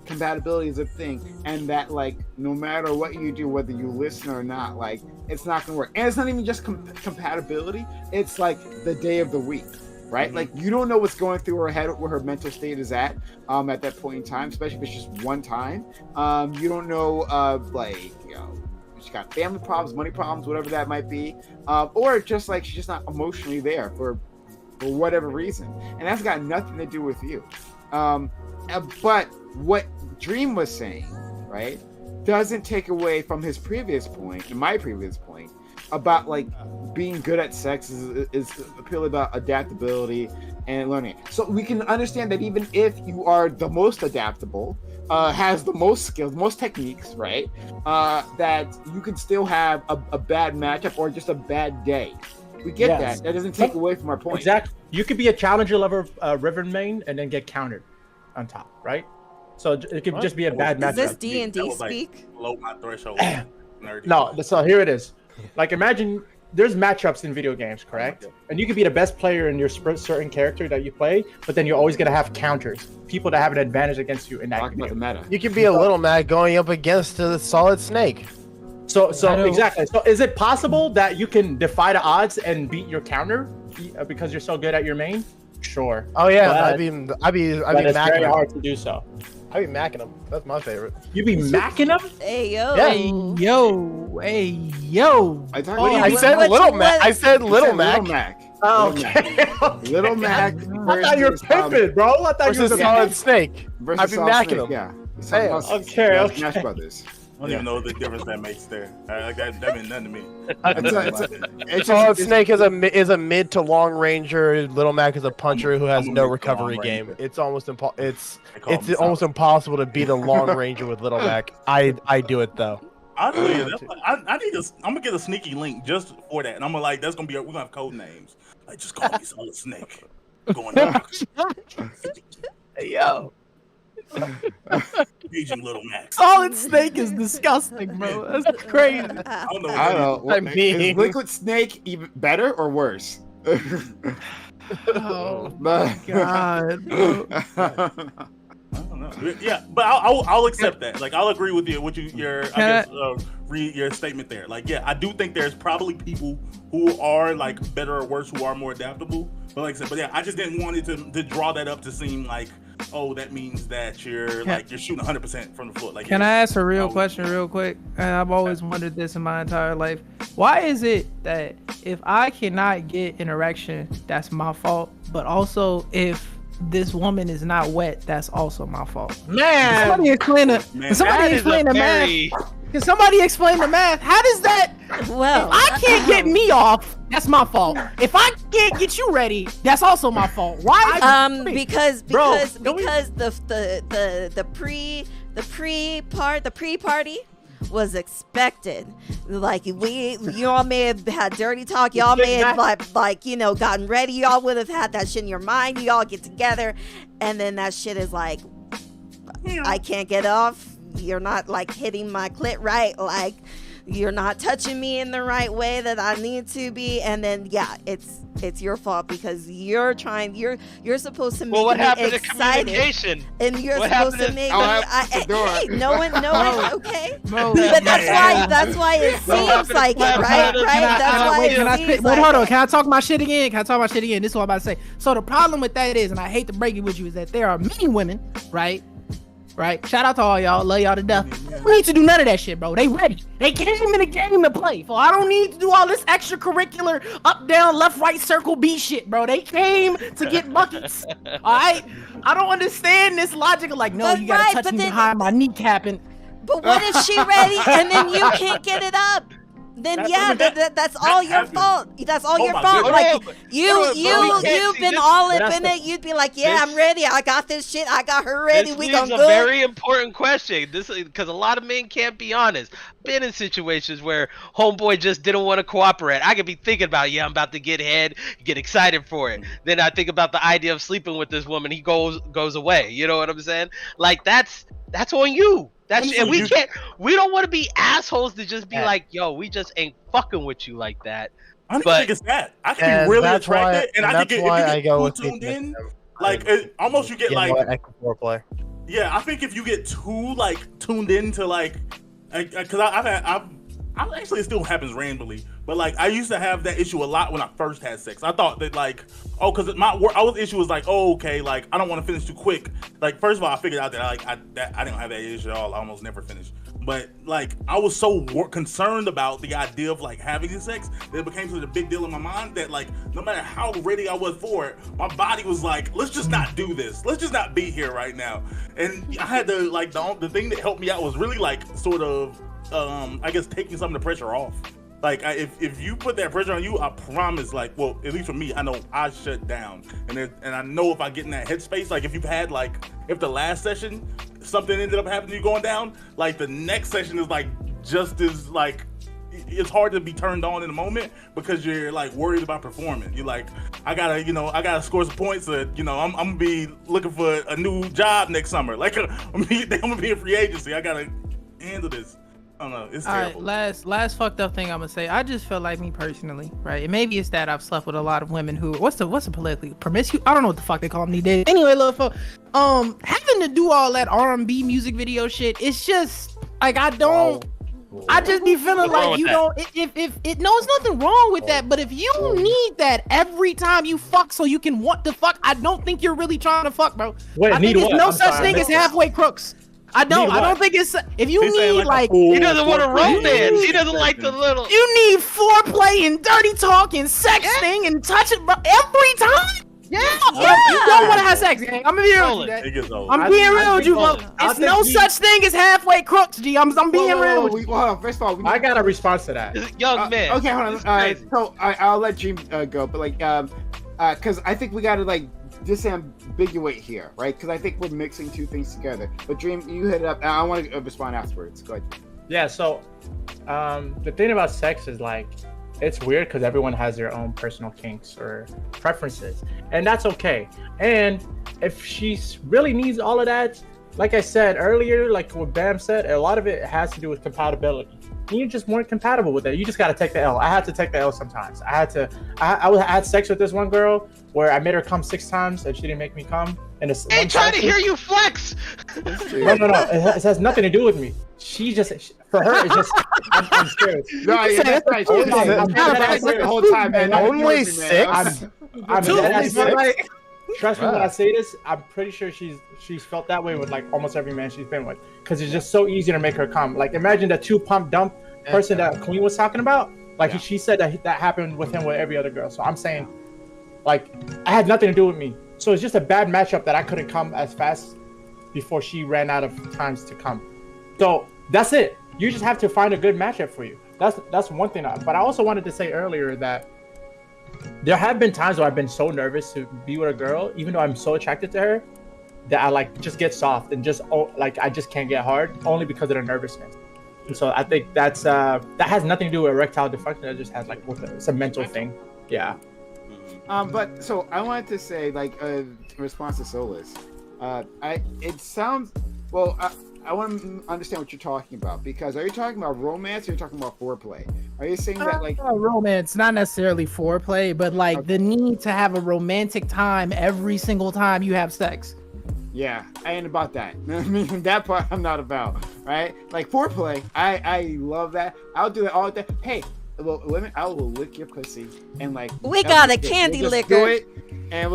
compatibility is a thing, and that like no matter what you do, whether you listen or not, like it's not gonna work. And it's not even just compatibility. It's like the day of the week. Right, like you don't know what's going through her head, where her mental state is at that point in time, especially if it's just one time. You don't know, she's got family problems, money problems, whatever that might be, or just like she's just not emotionally there for whatever reason, and that's got nothing to do with you. But what Dream was saying, right, doesn't take away from his previous point, and my previous point, about like being good at sex is purely about adaptability and learning. So we can understand that even if you are the most adaptable, has the most skills, most techniques, right, that you could still have a bad matchup or just a bad day. We get that. That doesn't take away from our point. Exactly. You could be a challenger level Rivermane and then get countered on top, right? So it could just be a bad matchup. Is this D&D That was, like, speak? Below my threshold. Nerdy. No, so here it is. Like imagine there's matchups in video games, correct? And you could be the best player in your certain character that you play, but then you're always gonna have counters, people that have an advantage against you in that Talk about the meta. You could be a Little Mac going up against a Solid Snake. So exactly. So is it possible that you can defy the odds and beat your counter because you're so good at your main? Sure. Oh yeah, But- I'd be but it's macking very him. hard to do so. I'd be macking him. That's my favorite. You be macking them? Hey yo. Hey yo, hey yo. I talked Oh, about I what- said what- Little what- Mac. I said Little Little Mac Mac. Oh, Little okay. Mac. Little Mac. I thought you were pimping, bro. I thought you versus were Solid Snake. Versus I'd be Solid macking Snake, him. Yeah. Hey, okay. Smash Brothers. I don't even know the difference that makes there. Like that meant nothing to me. It's Solid just- Snake is a mid to long ranger. Little Mac is a puncher who has I'm a no mid to recovery long game. ranger. It's almost They call it's him almost Solid. impossible to beat a long ranger with Little Mac. I do it though. I tell you, I'm gonna get a sneaky link just for that, and I'm gonna like we're gonna have code names. Like just call me Solid Snake. Going up. Hey, yo. Aging Little Max. Solid Snake is disgusting, bro. That's crazy. I don't know. I don't know. I mean- Is Liquid Snake even better or worse? Oh But- God, bro. I don't know. Yeah, but I'll accept that. Like I'll agree with you. Read your statement there. Like yeah, I do think there's probably people who are like better or worse, who are more adaptable. But like I said, I just didn't want it to draw that up to seem like, oh, that means that you're shooting 100% from the floor. Like, Can I ask a real question real quick? And I've always wondered this in my entire life. Why is it that if I cannot get an erection, that's my fault, but also if this woman is not wet, that's also my fault? Man, Somebody explain the Man, can somebody That is explain a the math? very Can somebody explain the math? How does that? Well, If I can't get me off, that's my fault. If I can't get you ready, that's also my fault. Why? because Bro, the pre-party was expected. Like you all may have had dirty talk. Y'all may have gotten ready. Y'all would have had that shit in your mind. You all get together, and then that shit is like, I can't get off. You're not like hitting my clit right. Like you're not touching me in the right way that I need to be. And then it's your fault because you're supposed to make Well, what me happened to excited. communication? And you're What supposed happened to make to- hey, no one, okay. Bro, But that's why it seems like it, right? That's why it seems like hold on. it. Can I talk my shit again? This is what I'm about to say. So the problem with that is, and I hate to break it with you, is that there are many women, right? Shout out to all y'all. Love y'all to death. I don't need to do none of that shit, bro. They ready. They came in the game to play. So I don't need to do all this extracurricular up, down, left, right, circle, B shit, bro. They came to get buckets. All right? I don't understand this logic of like, no, But you gotta right, touch but me then- behind my kneecap and But what if she ready and then you can't get it up? then That- yeah, I mean, that- that's that all your happened. fault. That's all Oh your my fault. goodness. Like you've been this- all up that's in the- it. You'd be like, yeah, I'm ready. I got this shit. I got her ready. This We leaves gonna a go. very important question. This because a lot of men can't be honest. Been in situations where homeboy just didn't want to cooperate. I could be thinking about, yeah, I'm about to get head, get excited for it. Then I think about the idea of sleeping with this woman. He goes away. You know what I'm saying? Like that's on you. That's and we can't. We don't want to be assholes to just be like, yo, we just ain't fucking with you like that. I don't But- think it's that. I can And be really that's why- attracted, and I that's can get why if I you go get with too tuned in. Ethan. Like almost you get Yeah, like extra foreplay. yeah. I think if you get too like tuned into like, because I've actually it still happens randomly, but like I used to have that issue a lot when I first had sex. I thought that like, oh, because I was issue was like, oh, okay, like I don't want to finish too quick. Like first of all, I figured out that I didn't have that issue at all. I almost never finished. But like I was so concerned about the idea of like having sex that it became such a big deal in my mind that like no matter how ready I was for it, my body was like, let's just not do this. Let's just not be here right now. And I had to like the thing that helped me out was really like sort of I guess taking some of the pressure off. Like if you put that pressure on you, I promise. Like, well, at least for me, I know I shut down, and I know if I get in that headspace, like if you've had like if the last session something ended up happening to you going down, like the next session is like just as like it's hard to be turned on in the moment because you're like worried about performing. You're like, I gotta score some points. So, I'm gonna be looking for a new job next summer. Like I'm gonna be a free agency. I gotta handle this. I don't know. It's terrible. All right, last fucked up thing I'm gonna say. I just feel like me personally, right? And maybe it's that I've slept with a lot of women who what's the politically promiscuous? I don't know what the fuck they call them these days. Anyway, little folk, having to do all that R&B music video shit, it's just like I just be feeling like if no, it's nothing wrong with that. But if you need that every time you fuck so you can want to fuck, I don't think you're really trying to fuck, bro. Wait, I need think there's what? no I'm such sorry, I thing as missed that. halfway crooks. I don't think it's if you He's saying need like He doesn't want to romance. He doesn't like the little. you need foreplay and dirty talk and sexting and touching every time. Yeah, you don't want to have sex, gang. I'm gonna be real with you. It gets old. I'm being real with you, bro. I'll It's no think such thing as halfway crooks, G. I'm being real with you. Well, first of all, I got a response to that. This young man. Okay, hold on. This is crazy. So I'll let Dream go, but like, because I think we gotta like disambiguate here, right? Because I think we're mixing two things together. But Dream, you hit it up. I want to respond afterwards. Go ahead. Yeah, so the thing about sex is like it's weird because everyone has their own personal kinks or preferences, and that's okay. And if she really needs all of that, like I said earlier, like what Bam said, a lot of it has to do with compatibility. You just weren't compatible with it. You just got to take the L. I had to take the L sometimes. I had sex with this one girl where I made her come 6 times and she didn't make me come. And it's Hey, trying to hear you flex. No. It has nothing to do with me. For her, it's just I'm serious. No, yeah, that's right. She was I'm like the whole time, man. Only 6? I'm dead ass. Trust me when Wow. I say this. I'm pretty sure she's felt that way with like almost every man she's been with, because it's just so easy to make her come. Like imagine the 2 pump dump person that Queen was talking about. Like she said that happened with him with every other girl. So I'm saying, like, I had nothing to do with me. So it's just a bad matchup that I couldn't come as fast before she ran out of times to come. So that's it. You just have to find a good matchup for you. That's one thing. But I also wanted to say earlier that there have been times where I've been so nervous to be with a girl, even though I'm so attracted to her, that I like just get soft and just like I just can't get hard only because of the nervousness. And so I think that has nothing to do with erectile dysfunction. It just has like it's a mental thing. Yeah. But so I wanted to say, like, in response to Solus, it sounds well. I want to understand what you're talking about, because are you talking about romance or are you talking about foreplay? Are you saying that like romance, not necessarily foreplay, but like the need to have a romantic time every single time you have sex? Yeah, I ain't about that. I mean, that part I'm not about, right? Like foreplay, I love that. I'll do it all day. Hey, well, women, I will lick your pussy and like We got a we'll candy just licker. Do it, and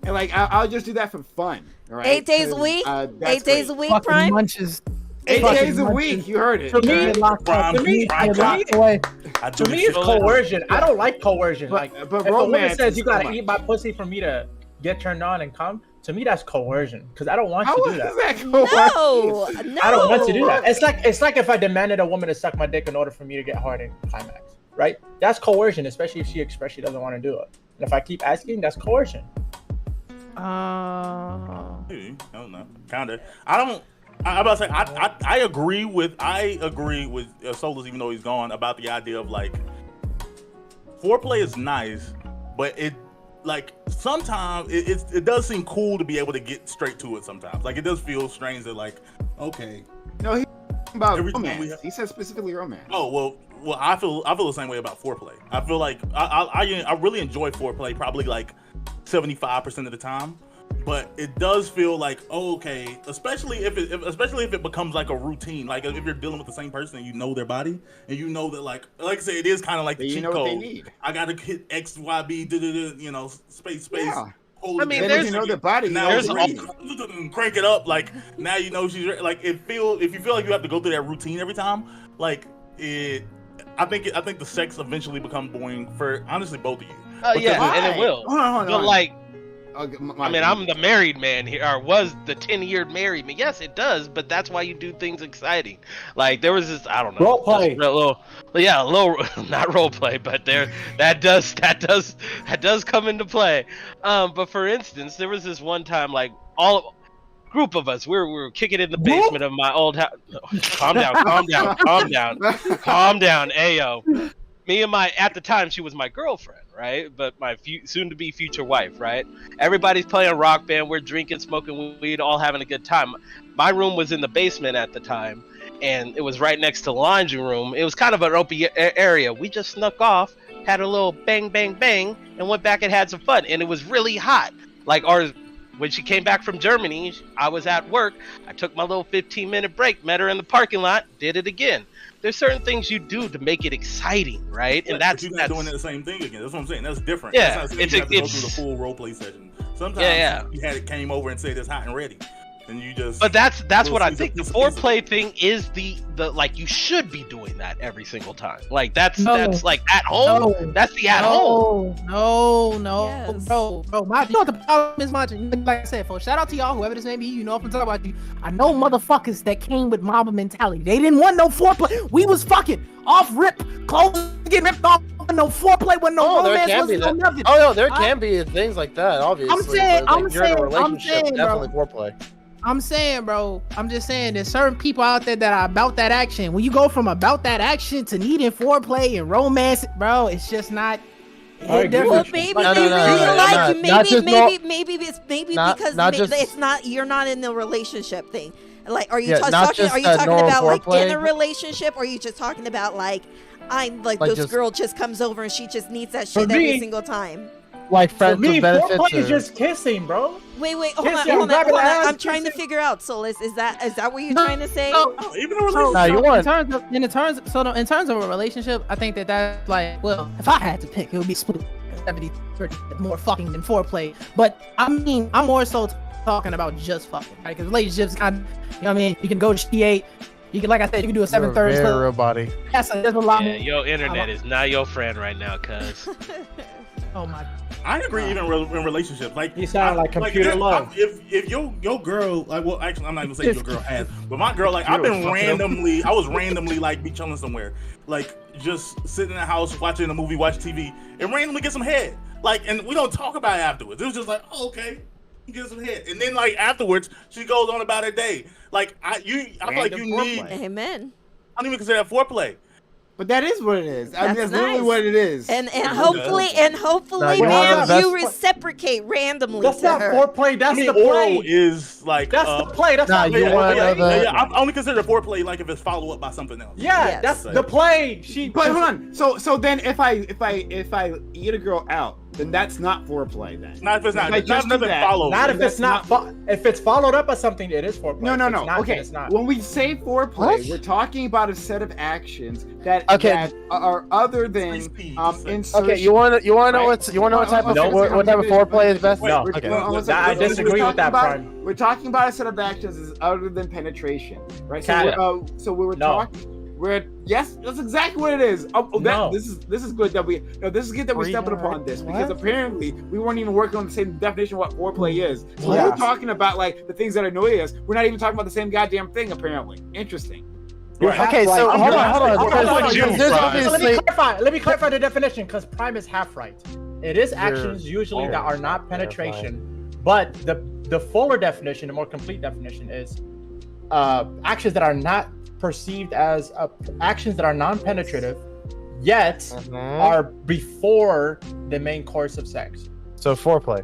and like I'll just do that for fun, right? 8 days a 'Cause, week. that's 8 days a great. week, Fucking Prime. munches. 8 Fucking days a munches. week. You heard it. To me, right? to me, I do to me, this it's shit. coercion. I don't like coercion. But Like, but if a woman romance says is you gotta come on. eat my pussy for me to get turned on and come, to me that's coercion because I don't want How to is do that. that coercion? No, no. I don't want to do that. It's like if I demanded a woman to suck my dick in order for me to get hard in climax, right? That's coercion, especially if she expresses she doesn't want to do it. And if I keep asking, that's coercion. I don't know. Kinda. I'm about to say I agree with Solus, even though he's gone, about the idea of like foreplay is nice, but it like sometimes it does seem cool to be able to get straight to it sometimes. Like it does feel strange that like, okay. No, he's about Everything romance. He said specifically romance. Oh well I feel the same way about foreplay. I feel like I really enjoy foreplay probably like 75% of the time. But it does feel like okay, especially if it becomes like a routine. Like if you're dealing with the same person and you know their body and you know that like I say, it is kind of like the cheat what they code. need. I gotta hit X, Y, B, you know, space. Yeah. hold I it mean, down. Then if you know the body, Now there's crank it up. Like now you know she's like if you feel like you have to go through that routine every time, like it. I think the sex eventually becomes boring for honestly both of you. Yeah, Why? and it will. Hold on. But like, My I mean, I'm the married man here, or was the 10-year married man. Yes, it does, but that's why you do things exciting. Like there was this, I don't know, Role play. a little, not role play, but that does come into play. But for instance, there was this one time, like group of us, we were kicking in the basement of my old house. Calm down, ayo. Me and at the time she was my girlfriend, right? But my soon-to-be future wife, right? Everybody's playing Rock Band, we're drinking, smoking weed, all having a good time. My room was in the basement at the time, and it was right next to the laundry room. It was kind of an open area. We just snuck off, had a little bang, bang, bang, and went back and had some fun. And it was really hot. Like when she came back from Germany, I was at work. I took my little 15-minute break, met her in the parking lot, did it again. There's certain things you do to make it exciting, right? And but you're not doing the same thing again. That's what I'm saying. That's different. Yeah, That's not saying you have to go through the full role play session. Sometimes you had it came over and said it's hot and ready, and you just. But that's what I think. The foreplay thing is the like you should be doing that every single time. Like that's like at home. No. That's the at home. No, Yes. bro. You know what the problem is, Monty? Like I said, folks, shout out to y'all, whoever this may be. You know, if I'm talking about you, I know motherfuckers that came with mama mentality. They didn't want no foreplay. We was fucking off rip, clothes getting ripped off, no foreplay, with no romance, wasn't no nothing. Oh no, there can be things like that. Obviously, I'm you're in a saying, relationship, bro. definitely foreplay. I'm saying, bro. I'm just saying, there's certain people out there that are about that action. When you go from about that action to needing foreplay and romance, bro, it's just not. I agree. Well, No, maybe no, they no, really no, like no, you. not just Maybe it's not- because not just- it's not. You're not in the relationship thing. Like, are you Yeah, not talking? just, Are you talking normal about like foreplay. in a relationship, or are you just talking about like I'm like Like this just- girl just comes over and she just needs that For shit every me- single time? Like For friends me, with benefits. foreplay is or- just kissing, bro. Wait, hold Kissing, on. grabbing the ass, I'm trying to kissing. figure out, Solus. Is that what you're No, trying to say? no. Even a relationship. Nah, you want- in terms of a relationship, I think that's like, well, if I had to pick, it would be split 70-30, more fucking than foreplay. But I mean, I'm more so talking about just fucking, right? Because relationships kind of, you know what I mean? You can go to T8. You can, like I said, you can do a 7/3. Very real body. That's there's a lot Yeah, more. your internet is not your friend right now, cuz. Oh my. I agree. Even in relationships, like You sound like computer love. If your girl, like, well, actually, I'm not even saying your girl has, but my girl, like, I was randomly like be chilling somewhere, like just sitting in the house watching a movie, watch TV, and randomly get some head, like, and we don't talk about it afterwards. It was just like, oh, okay, you get some head, and then like afterwards, she goes on about her day. Like I feel like you need. foreplay. Amen. I don't even consider that foreplay. But that is what it is. I mean, That's that's literally nice. what it is. And Nah, hopefully, you man, know, you that's- reciprocate randomly That's to not her. foreplay. I That's mean, the oral play. is like. That's the play. That's Nah, not you the wanna play. know the- I only consider foreplay like if it's followed up by something else. Yeah, Yes. that's the play. She. But hold on. So then if I eat a girl out, then that's not foreplay then. Not if it's not. If I Not just nothing do that, follows. Not if That's it's not. If it's followed up by something, it is foreplay. No. If it's not, then Okay. it's not. When we say foreplay, What? we're talking about a set of actions that Okay. that are other than Free speech. insertion. Okay, you want to know Right. what type of No. what type of foreplay is best? No. Okay. Well, Let's- I disagree with that, Prime. We're talking about a set of actions as other than penetration, right? Cat. So we were No. talking. Where yes, that's exactly what it is. No. This is good that we stumbled upon this because apparently we weren't even working on the same definition of what foreplay is. So Yeah. we're talking about like the things that annoy us. We're not even talking about the same goddamn thing. Apparently, interesting. Okay, so hold on. Let me clarify the definition because prime is half right. It is actions usually that are not penetration, but the fuller definition, the more complete definition is actions that are not perceived as actions that are non-penetrative, yet are before the main course of sex. So foreplay.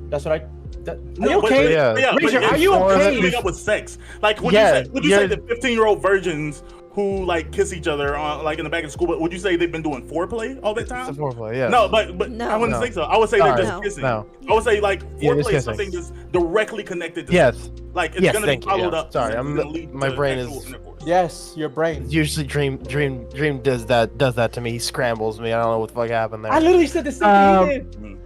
That's what I. Are No, you but- okay? Yeah, Richard, but are you it's okay? coming up with sex? Like, would Yeah, you say the 15-year-old virgins who like kiss each other on like in the back of school? But would you say they've been doing foreplay all that It's a time? foreplay, yeah. No, but No. I wouldn't No. think so. I would say they're just No. kissing. No. I would say like Yeah, foreplay just is something that's directly connected to Yes. sex. Like it's Yes, gonna be thank you, followed yeah. up. Sorry, it's I'm- gonna lead my to brain actual is- intercourse. Yes, your brain. Usually Dream does that to me. He scrambles me. I don't know what the fuck happened there. I literally said the same thing.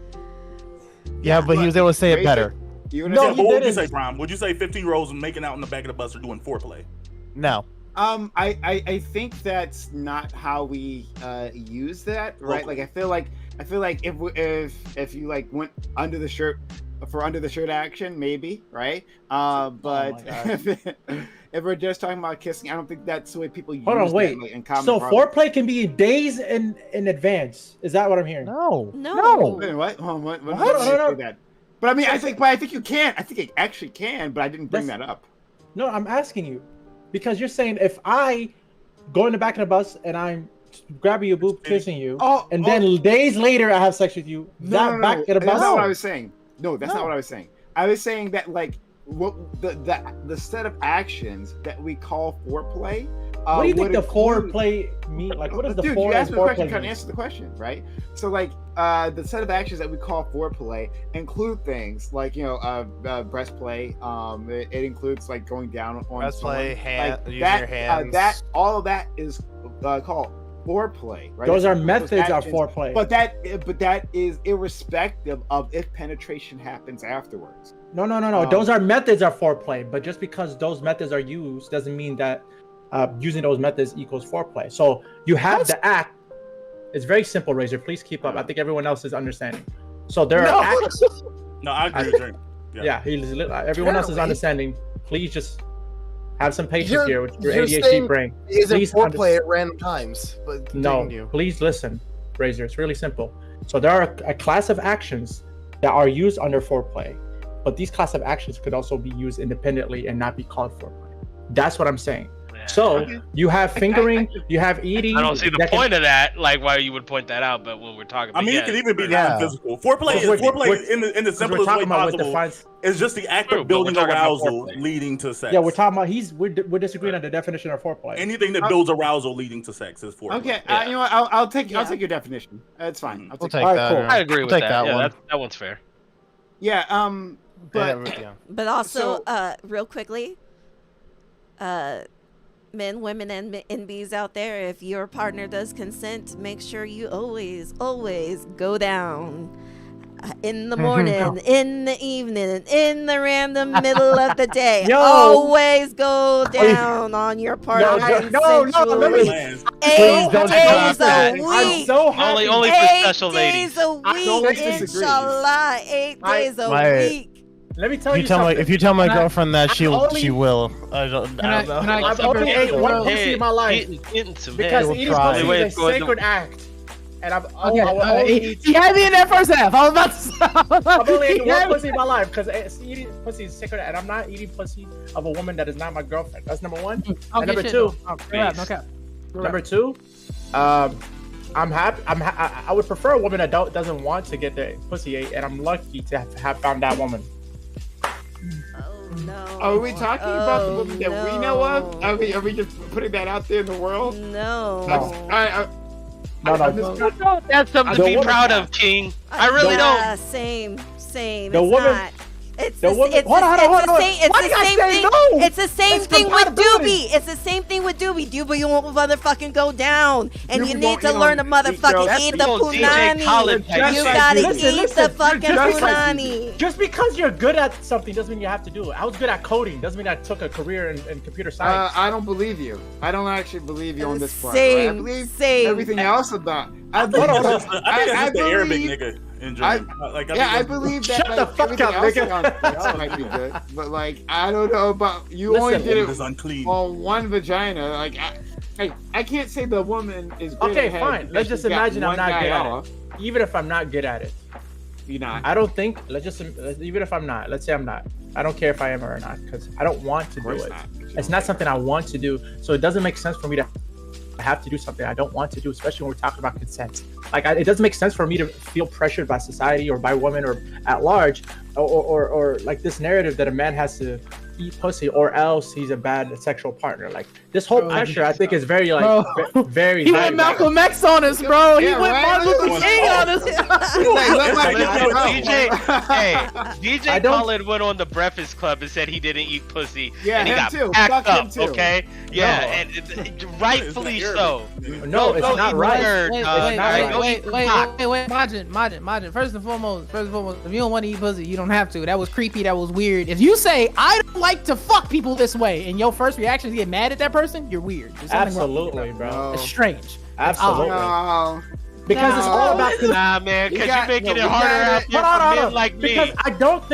Yeah, but he was able to say it better. You No, Yeah, he but what would you didn't. say, Prime? Would you say 15-year-olds making out in the back of the bus are doing foreplay? No. I think that's not how we use that, right? Like I feel like if you like went under the shirt for under the shirt action, maybe, right? But if we're just talking about kissing, I don't think that's the way people use Hold on, that, wait. like, in common So parlance. foreplay can be days in advance. Is that what I'm hearing? No. No. Wait, what? Hold on, what? What? What? No. Say that. But I mean, I think you can. I think it actually can, but I didn't bring that up. No, I'm asking you because you're saying if I go in the back of the bus and I'm grabbing your boob, kissing you, and then days later I have sex with you, that back of the bus. That's not what I was saying. No, that's not what I was saying. I was saying that like what the set of actions that we call foreplay. What do you think would the include- foreplay mean? Like, what is the Dude, fore you asked and me a question, foreplay kind of mean? answer the question, right? So, like, the set of actions that we call foreplay include things like, breast play. It includes like going down on Breast play, someone. Like, using that, your hands. that all of that is called foreplay, right? Those are Those methods of actions. foreplay. But that is irrespective of if penetration happens afterwards. No. Those are methods of foreplay, but just because those methods are used doesn't mean that using those methods equals foreplay. So you have the act. It's very simple, Razor. Please keep up. I think everyone else is understanding. So there are acts. No, I agree with Drake. Yeah, everyone else is understanding. Please just have some patience You're- here with your you're ADHD saying brain. Is it Please foreplay at random times? But No, continue. please listen, Razor. It's really simple. So there are a class of actions that are used under foreplay, but these class of actions could also be used independently and not be called foreplay. That's what I'm saying. So you have fingering, you have eating. I don't see the that can- point of that, like why you would point that out. But when we're talking, I mean, yeah, it could even be Yeah. non-physical. Foreplay is We're- in the Because we're simplest way talking about what possible. defines. It's just the act True, of but we're building talking about arousal foreplay. leading to sex. Yeah, we're talking about. We're disagreeing on the definition of foreplay. anything that builds arousal leading to sex is foreplay. Okay, Yeah. you know what? I'll take your definition. That's fine. I'll We'll take. take All right, that. cool. I agree We'll with take that. that Yeah, one. that one's fair. Yeah. But Yeah. But also, So- real quickly, men, women, and NBs out there, if your partner does consent, make sure you always go down in the morning, in the evening, in the random middle of the day. Yo. Always go down on your partner. No, let me- Man, Eight don't days do that. a I'm week. so happy. Only for 8 special ladies. days a I week, don't disagree. inshallah. 8 days a My- week. Let me tell If you you tell something. my if you tell my girlfirlfriend that she only- she will. I don't know. I've only ate one pussy in my life Into because We'll eating try. pussy Wait, is a go ahead. sacred act, and I Okay, will only eat. he had me in that first half. I was about to stop. I've only eaten He had one me- pussy in my life because eating pussy is sacred, and I'm not eating pussy of a woman that is not my girlfriend. That's number one. Okay, And number shit, two, no cap, no cap. number two, I'm happy. I would prefer a woman that doesn't want to get their pussy ate, and I'm lucky to have found that woman. Oh no. are we talking about the Oh, woman that we know of? Are we just putting that out there in the world? No. No. That's something to The be woman- proud of, King. I really don't. Same. The It's woman- not. It's The the, woman- it's hold on, the, hold on, it's hold the on. same, it's Why the do you guys same say thing. no? It's the same It's thing with compatibility. Doobie. It's the same thing with Doobie. Doobie won't motherfucking go down, and Doobie you need won't to eat learn to on- motherfucking eat the Yo, DJ Khaled punani. type You shit. gotta Listen, eat listen, the fucking just like- punani. Just because you're good at something doesn't mean you have to do it. I was good at coding. Doesn't mean I took a career in computer science. I don't believe you. I don't actually believe you on this part. Right? I Same, believe same. everything else about. I I think believe, that's just the Arabic believe- nigga in Dream. Like, yeah, I think believe that. Shut like, the fuck everything up, else nigga. on Netflix might be good, but like I don't know about you. Listen, only did that's it unclean. on one vagina. Like, I can't say the woman is good Okay, at head fine. because Let's just she's got imagine I'm one not guy good at it. off. Even if I'm not good at it, You're not. I don't think. Even if I'm not. Let's say I'm not. I don't care if I am or not because I don't want to Of do course it. not. It's not something I want to do, so it doesn't make sense for me to have to do something I don't want to do, especially when we're talking about consent. Like, it doesn't make sense for me to feel pressured by society or by women or at large, or like this narrative that a man has to eat pussy or else he's a bad sexual partner. Like this whole Bro, pressure, I think is very like Bro. very. He very went Malcolm X on us, bro. He Yeah, went right? Martin Luther Look, King on us. Like, look like Listen, it's DJ, wrong. hey, I DJ don't- Khaled went on the Breakfast Club and said he didn't eat pussy, Yeah, and he him got too. packed Fuck him up. too. Okay, yeah, No. and rightfully so. No, Go it's not eat right. bird, Wait, dog. wait, not wait, right. Go wait, eat some wait, cock. wait, Majin. First and foremost, if you don't want to eat pussy, you don't have to. That was creepy. That was weird. If you say I don't like to fuck people this way, and your first reaction is to get mad at that person, you're weird. There's something wrong. Absolutely, bro. No. It's strange. Absolutely. No. Because it's all about Nah, man, You because got- you're making no, it we harder got out it. there Hold for on, men hold on. like me. Because I don't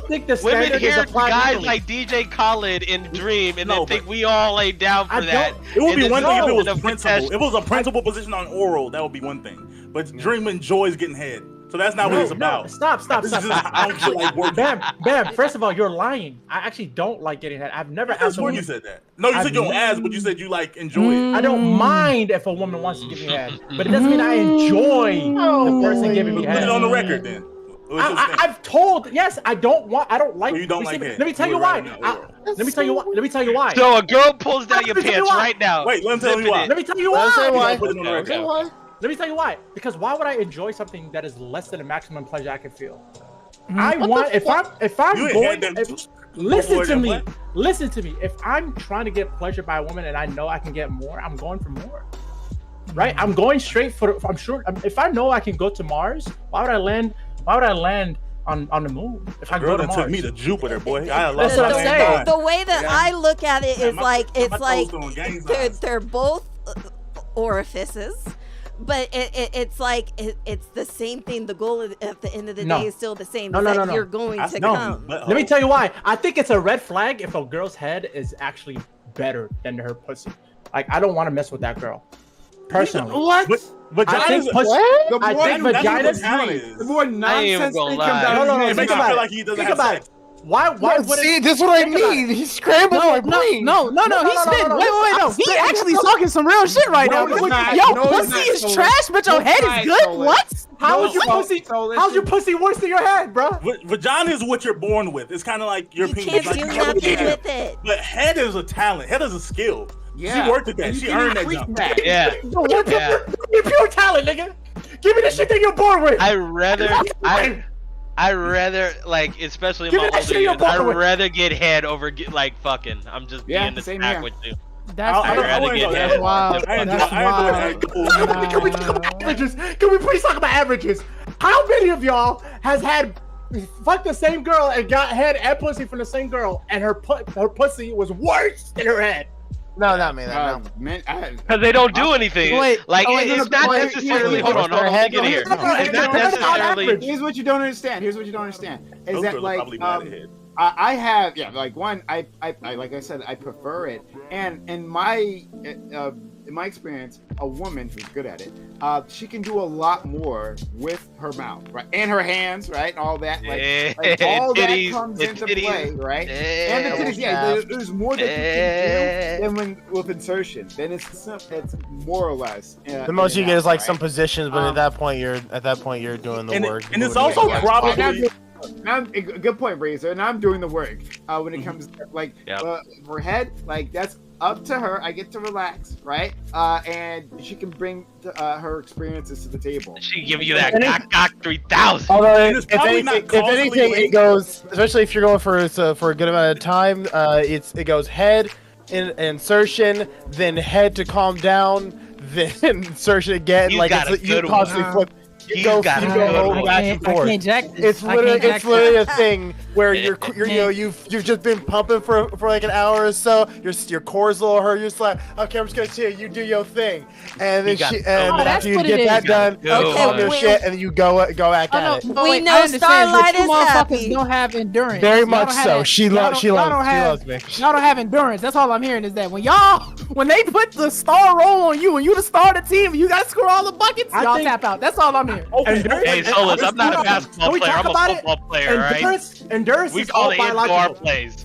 think the Women standard hear is applied guys equally. like DJ Khaled in Dream and No, then think we all lay down I for that. It would And be then one thing if it no, was the principal. contest- If it was a principal position on oral, that would be one thing. But Dream enjoys getting head, so that's not what it's about. Stop. This is just, I don't feel like working. Bam. First of all, you're lying. I actually don't like getting head. I've never I asked a swear you woman. said that. No, you I've said you don't never- ask, but you said you like enjoy it. I don't mind if a woman wants to give me head, but it doesn't mean I enjoy the person giving me Put head. it on the record then. I've told yes. I don't like. So you don't like see, head. Let me tell You you would why. rather not oral. Let me tell you why. Let me tell you why. So a girl pulls down your Let me tell you pants why. right now. Wait, let me tell you zipping why. it. Let me tell you Let me tell you why. why. Put it on the record. Okay. Why? Let me tell you why. Because why would I enjoy something that is less than the maximum pleasure I can feel? I want if I'm You ain't going. had that if- listen before to me. your butt? Listen to me. If I'm trying to get pleasure by a woman and I know I can get more, I'm going for more. Right? I'm going straight for. I'm sure. If I know I can go to Mars, why would I land? Why would I land on the moon? If I Girl go to that Mars. took me to Jupiter, boy. I love That's what I'm that saying. man. The way that Yeah. I look at it Yeah, is my- like my it's toes like doing gang they're signs. they're both orifices, but it's like it's the same thing. The goal at the end of the No. day is still the same. No, is no, that no, no. You're going to no. come. But, Let me tell you why. I think it's a red flag if a girl's head is actually better than her pussy. Like I don't want to mess with that girl. Personally. What? But I think vaginas- pussy. The I more- think that's what vaginas. vagina is. The more I ain't nonsense gonna they lie. come down. No, no, no. It Think makes me about feel it. like he doesn't Think have about sex. it. Why would See, it? this is what I Think about mean. He scrambled my brain. No. He's spitting. Wait. No. He actually talking some real shit right No, now. he's not. Yo, No, he's pussy not, is Solis. trash, but your No, head try is it, good. Solis. What? How No, is your so- pussy? so How's your listen. pussy worse than your head, bro? Vagina is what you're born with. It's kind of like your You penis. can't Like, do you never nothing get it. with it. But head is a talent. Head is a skill. Yeah. She worked at that. And She you can earned that increase jump. that. Yeah. You're pure talent, nigga. Give me the shit that you're born with. I rather like, especially in Give me my that older shit you're years, I'd born with. rather get head over like fucking. I'm just Yeah, being the same stack here. with you. That's I I'd rather wouldn't get go head. that wild. I enjoy That's that. Cool. Can we talk about averages? Can we please talk about averages? How many of y'all has had fucked the same girl and got head and pussy from the same girl, and her pussy was worse than her head? No, not me. No. Man, Because they don't do anything. Wait, Like wait, it's no, not wait, necessarily. wait, Hold on, let me get here. no, no, It's not no, no, no, necessarily. Here's what you don't understand. Is Those that girls are like probably mad at head. I have like one I like I said I prefer it, and in my experience, a woman who's good at it, she can do a lot more with her mouth, right, and her hands, right, and all that, like all Titties, that comes the into titties. play, right? And the titties, yeah, there's more that you can do than with insertion. Then it's more or less. The most you get is like some right? positions, but at that point you're doing the work. And it's Doing also the work. probably Now, good point, Razor. And I'm doing the work when it comes to like for head. Like that's up to her. I get to relax, right? And she can bring her experiences to the table. She give you that cock 3000. Although, And it's if probably anything, not if causally anything, it linked. goes. Especially if you're going for a good amount of time, it goes head, insertion, then head to calm down, then insertion again. He's like got it's, a you good constantly one. flip. He's got a good one. back and I forth. can't jack this. It's I literally, can't it's jack literally this. a thing where you're you've just been pumping for like an hour or so. Your core's a little hurt. You're just like, okay, I'm just gonna chill. You do your thing, and then got and good then one. after you That's get what that it done, is. you Okay, calm your wait. shit, and then you go back at it. We I know understand, Starlight but you is motherfuckers happy. don't have endurance. Very Y'all much don't have so. that- She y'all loves don't have- me. Y'all don't have endurance. That's all I'm hearing is that when they put the star roll on you and you the star of the team, you gotta score all the buckets. I Y'all think- tap out. That's all I'm hearing. Okay. Hey, Solus, I'm not a basketball Can we player. talk I'm a about it? football player, right? Endurance We is call all it into our biological. plays.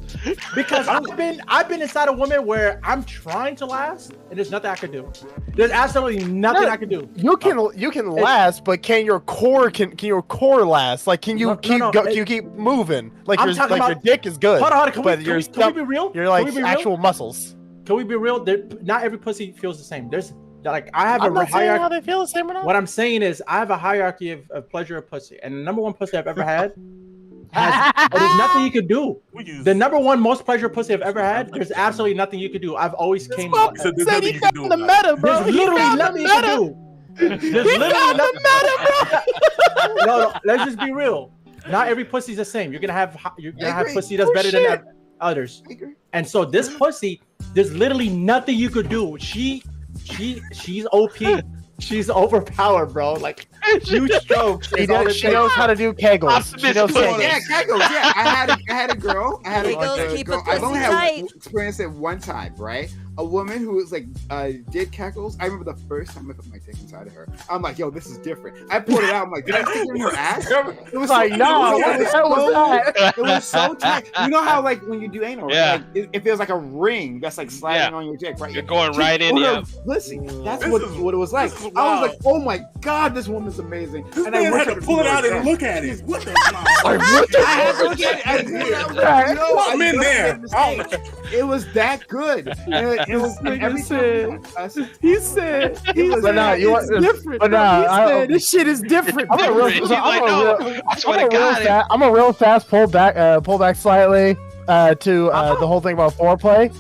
Because I've been inside a woman where I'm trying to last and there's nothing I can do. There's absolutely nothing I can do. You can last, but can your core last? Like, can you No, keep no, can you keep moving? Like I'm your talking your about- dick is good, Hold on, can but we your be real? you're Can like we be real? actual muscles. Can we be real? Not every pussy feels the same. There's like I have I'm a not saying how hierarchy. they feel the same or not. What I'm saying is I have a hierarchy of pleasure of pussy, and the number one pussy I've ever had there's nothing you could do. The number one most pleasure pussy I've ever had, there's absolutely nothing you could do. I've always came. So there's Said nothing he you can found do the about meta, bro. There's He literally found the nothing you can meta. do. There's literally nothing. No, let's just be real. Not every pussy's the same. You're gonna have pussy that's better than others. And so this pussy, there's literally nothing you could do. She's OP. She's overpowered, bro. Like huge strokes. She knows how to do kegels. She Optimus knows Prime. kegels. Yeah, Kegels. Yeah, I had a girl. Kegels keep a I've only pussy had tight. experienced it one time, right? A woman who was like did Kegels. I remember the first time I put my dick inside of her. I'm like, yo, this is different. I pulled it out. I'm like, did I stick it in her ass? It was Like, no, what the hell was that? It was so tight. You know how like when you do anal, Yeah. like, it feels like a ring that's like sliding Yeah. on your dick, right? You're going She right in, put her yeah. pussy. That's This what is- it was like. this is I was wild. like, oh my god, this woman's amazing. This And I man wish had I to could pull do it out like and that. look at it. What the? I had to look at it. I pulled it out. Right. No, I I'm in just there. made a mistake. It was that good. It was and every time. He said, But no, you want- different. but bro. no, He I- said, this shit is different. I'm a real, He's like, no, I swear to God, I'm a real fast pull back slightly to the whole thing about foreplay.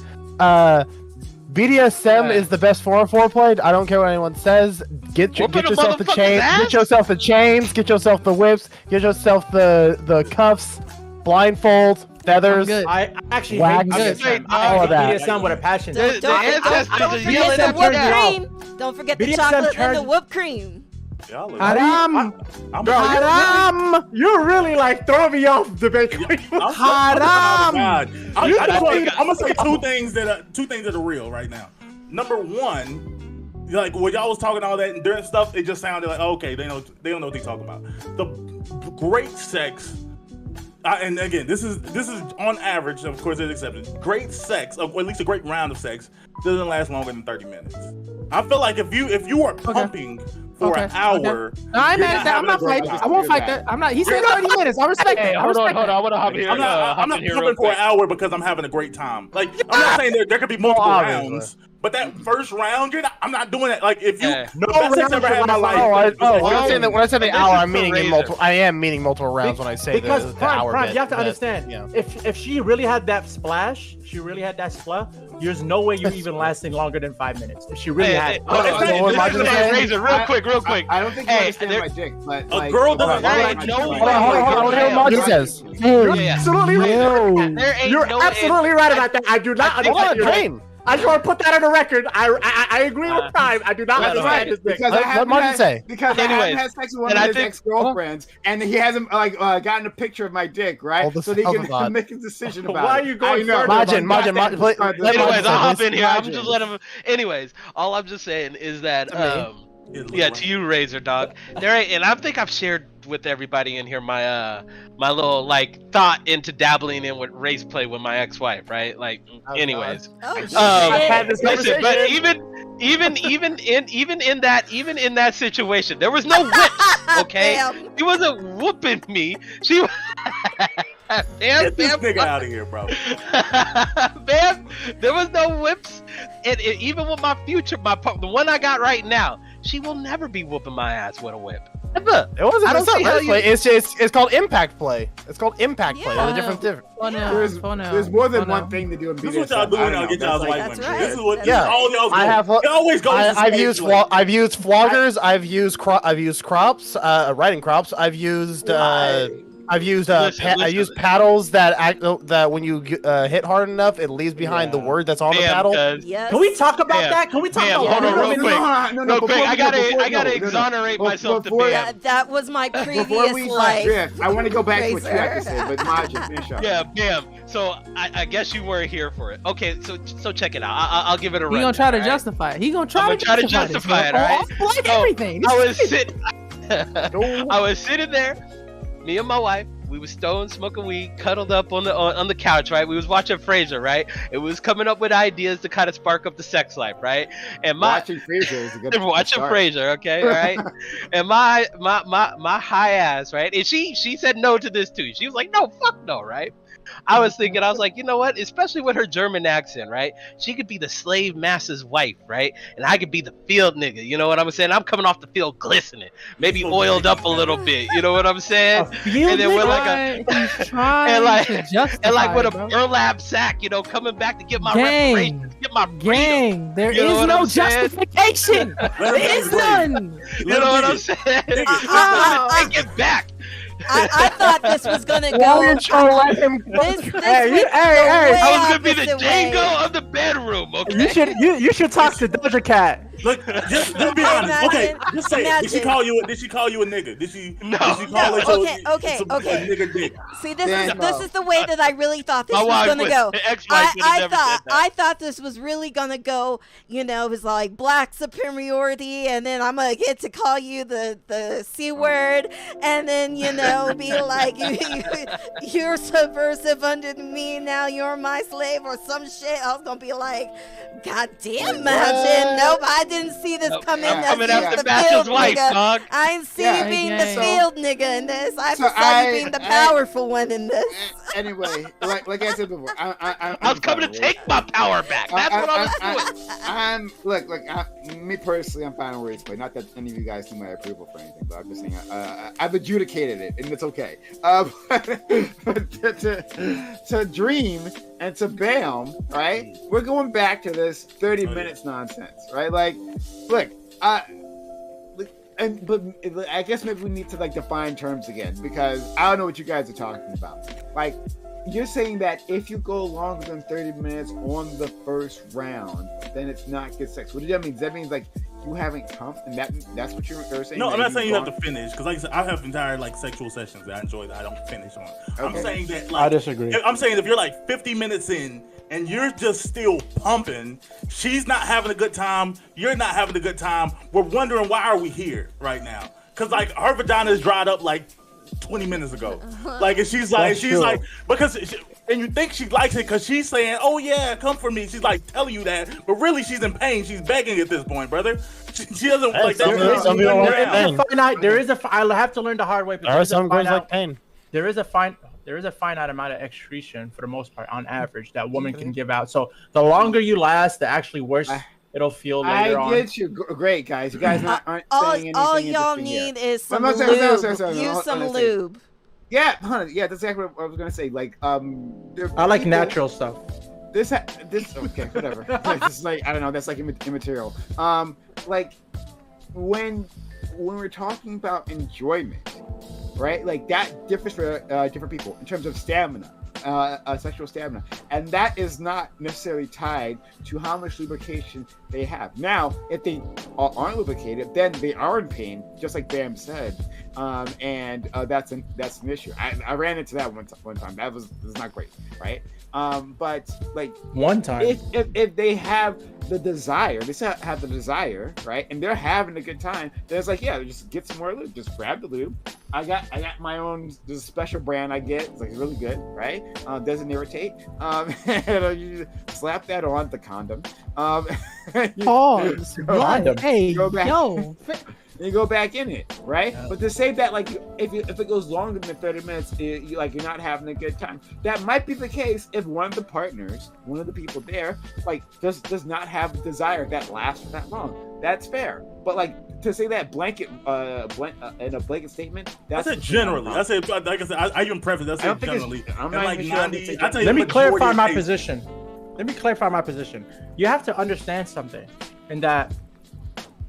BDSM is the best form of foreplay. I don't care what anyone says. Get Whooping a yourself the motherfucker's chains. ass? Get yourself the chains. Get yourself the whips. Get yourself the cuffs, blindfold, feathers. I'm good. I actually Whack. hate I'm BDSM. good. I All hate of that. BDSM with a passion. The ancestors Don't are forget yelling the at whipped me now. cream. Don't forget the BDSM chocolate and turns- the whipped cream. Y'all are- Haram. I'm Haram. You're really like throwing me off, debate queen. Haram. I'm gonna say two things that are real right now. Number one, like when y'all was talking all that endurance stuff, it just sounded like okay, they don't know what they talking about. The great sex, and again, this is on average, of course, there's exceptions. Great sex, or at least a great round of sex, doesn't last longer than 30 minutes. I feel like if you are pumping for an hour, No, I ain't you're mad at that. I'm having a not great fighting. time. I won't fight that. I'm not. He said 30 minutes. I respect Hey, that. I hold on, respect hold on. that. I want to hop here. I'm not hop in here real pumping for quick. an hour because I'm having a great time. Like I'm not saying there could be multiple obviously. rounds, but that first round, I'm not doing that. Like if you Yeah. the best sex I ever had in my life. When I say the This hour, is I'm meaning for in Razor. multiple. I am meaning multiple rounds when I say Because the hour Prime, bit. you have to but, understand. yeah. If she really had that splash, she really had that splat, there's no way you're even lasting longer than 5 minutes. If she really had it. hold on, It's not- hold on, Imagine this is that. Razor, real quick. I don't think you Hey, understand there- my dick, but A like, girl doesn't There like ain't no Hold on, hold on, hold on. What Damn. Maji says. You're Yeah. absolutely right. There ain't You're no absolutely right about that. I do not Hold understand on, your Dream. I just want to put that on the record. I agree with Prime. I do not That's understand right, this thing. because Let I haven't Martin had, say. because I Anyways, haven't had sex with one and of I his think- ex-girlfriends, and he hasn't like gotten a picture of my dick, right? Hold the So they fuck can about. make a decision about Why it. are you going I know. further? Majin, Got Majin, that Majin, let start this- Majin Anyways, I'll hop say in here. I'm just Imagine. letting him. Anyways, all I'm just saying is that, It yeah, look to you, Razor Dog. There ain't, and I think I've shared with everybody in here my my little like thought into dabbling in with race play with my ex-wife, right? Like, anyways. Oh, I've had shit. this Listen, but conversation. even in that situation, there was no whip. Okay, Damn. she wasn't whooping me. She Get this nigga out of here, bro. Man, there was no whips, and even with my future, the one I got right now, she will never be whooping my ass with a whip. Never. It wasn't. I don't It's not see how whip play. It's called impact play. It's called impact play. Yeah. There's different. There's more than one thing to do in This BDSM. is what y'all doing I now. don't Get know. y'all's That's white like- women. That's right. This is what Yeah. all y'all. I have. It always goes. I've used floggers. I've used crops, riding crops. I've used Listen. paddles that when you hit hard enough, it leaves behind the word that's on the paddle. Yes. Can we talk about Bam. that? Can we talk Bam, about hold on that? real quick. Real quick, I gotta exonerate myself to Bam. That was my Before previous we life. drift, I want to go back to what you had to Razor. say, but Maj, finish up. Yeah, Bam. So I guess you weren't here for it. Okay, so check it out. I'll give it a run. He gonna try to justify it. He gonna try I'ma to try to justify justify it, this, alright? bro. Like So, everything. I was sitting there, me and my wife. We was stoned, smoking weed, cuddled up on the couch, right? We was watching Frasier, right? It was coming up with ideas to kind of spark up the sex life, right? And Watching Frasier is a good watching start. Frasier, okay, all right. And my high ass, right? And she said no to this too. She was like, no, fuck no, right? I was thinking, I was like, you know what? Especially with her German accent, right? She could be the slave master's wife, right? And I could be the field nigga. You know what I'm saying? I'm coming off the field glistening, maybe oiled up a little bit. You know what I'm saying? And then with like He's trying and like to justify and like with a it, bro. burlap sack, you know, coming back to get my Gang. reparations, get my freedom. Gang, there You know is what no I'm saying? justification. There is none. You know what I'm saying? Take it back. I thought this was gonna Why are go. you trying to let him? This Hey, went hey, the hey, way I was gonna be the opposite way. Django of the bedroom, okay? You should talk to Doja Cat. Look, just be honest. Okay, just say it. Did she Imagine. call you? Did she call you a nigga? Did she? No. Did she call it? Okay. A nigga dick. See, this Django. is the way that I really thought this My was wife gonna go. the ex-wife would have never said that. I thought this was really gonna go. You know, it was like black superiority, and then I'm gonna get to call you the c word, and then you know be like you're subversive under me. Now you're my slave or some shit. I was gonna be like, God damn, Majin. Nope, I didn't see this coming. I'm coming As after the Bastion's field wife, nigga. dog. I ain't see Yeah. you being Okay. the field nigga in this. I So saw you being the powerful one in this. Anyway, like I said before, I was coming to take my power back. That's what I was doing. I'm me personally, I'm fine with race play. Not that any of you guys need my approval for anything, but I'm just saying I've adjudicated it, and it's okay. But to Dream and to Bam, right? We're going back to this 30 minutes nonsense, right? Like, look, but I guess maybe we need to like define terms again, because I don't know what you guys are talking about. Like, you're saying that if you go longer than 30 minutes on the first round, then it's not good sex. What does that mean? Does that mean like you haven't come, and that's what you're saying? No, that I'm not saying you have gone- to finish, because like I said, I have entire like sexual sessions that I enjoy that I don't finish on. I'm Okay. saying that I like disagree. I'm saying if you're like 50 minutes in and you're just still pumping, she's not having a good time, you're not having a good time. We're wondering why are we here right now? Because like her vagina is dried up like 20 minutes ago. Like, and she's like, That's true. because and you think she likes it because she's saying, oh yeah, come for me. She's like telling you that, but really she's in pain. She's begging at this point, brother. She doesn't like that. some people like pain. I'll have to learn the hard way. but There are there's a some girls finite- like pain. there is a finite amount of excretion for the most part on average that women can give out. So the longer you last, the actually worse it'll feel later I on. get you. Great, guys. You guys aren't saying anything All y'all interesting here. need is some But no, lube. sorry, no, Use hold some on a second. lube. Yeah, yeah, that's exactly what I was gonna say. Like, there are I like people- natural stuff. This okay, whatever. This is like, I don't know. That's like immaterial. Like when we're talking about enjoyment, right? Like that differs for different people in terms of stamina, sexual stamina, and that is not necessarily tied to how much lubrication they have. Now, if they aren't lubricated, then they are in pain, just like Bam said, and that's an issue. I ran into that one time. That was not great, right? But like One time. if they have the desire, they still have the desire, right? And they're having a good time. Then it's like, yeah, just get some more lube. Just grab the lube. I got my own. There's a special brand I get. It's like really good, right? Doesn't irritate. And you slap that on the condom. Pause. Go Hey, go back. yo. then you go back in it, right? But to say that like if it goes longer than 30 minutes, you're not having a good time. That might be the case if one of the partners, one of the people there, like does not have the desire that lasts for that long. That's fair. But like to say that blanket in a blanket statement, I said generally. I said, like I said, I even preface. I said generally. I'm not like even sure 90. I tell you, Let me clarify my cases. position. Let me clarify my position. You have to understand something, in that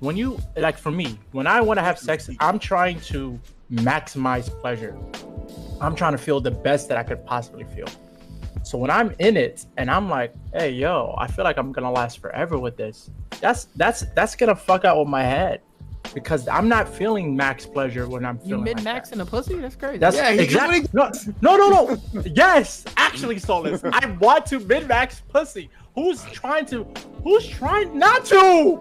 when you like, for me, when I want to have sex, I'm trying to maximize pleasure. I'm trying to feel the best that I could possibly feel. So when I'm in it and I'm like, hey, yo, I feel like I'm gonna last forever with this. That's gonna fuck out with my head, because I'm not feeling max pleasure when I'm You feeling mid like max that. in a pussy? That's crazy. That's Yeah, exactly no. Yes, actually, Solus, I want to mid max pussy. Who's trying not to?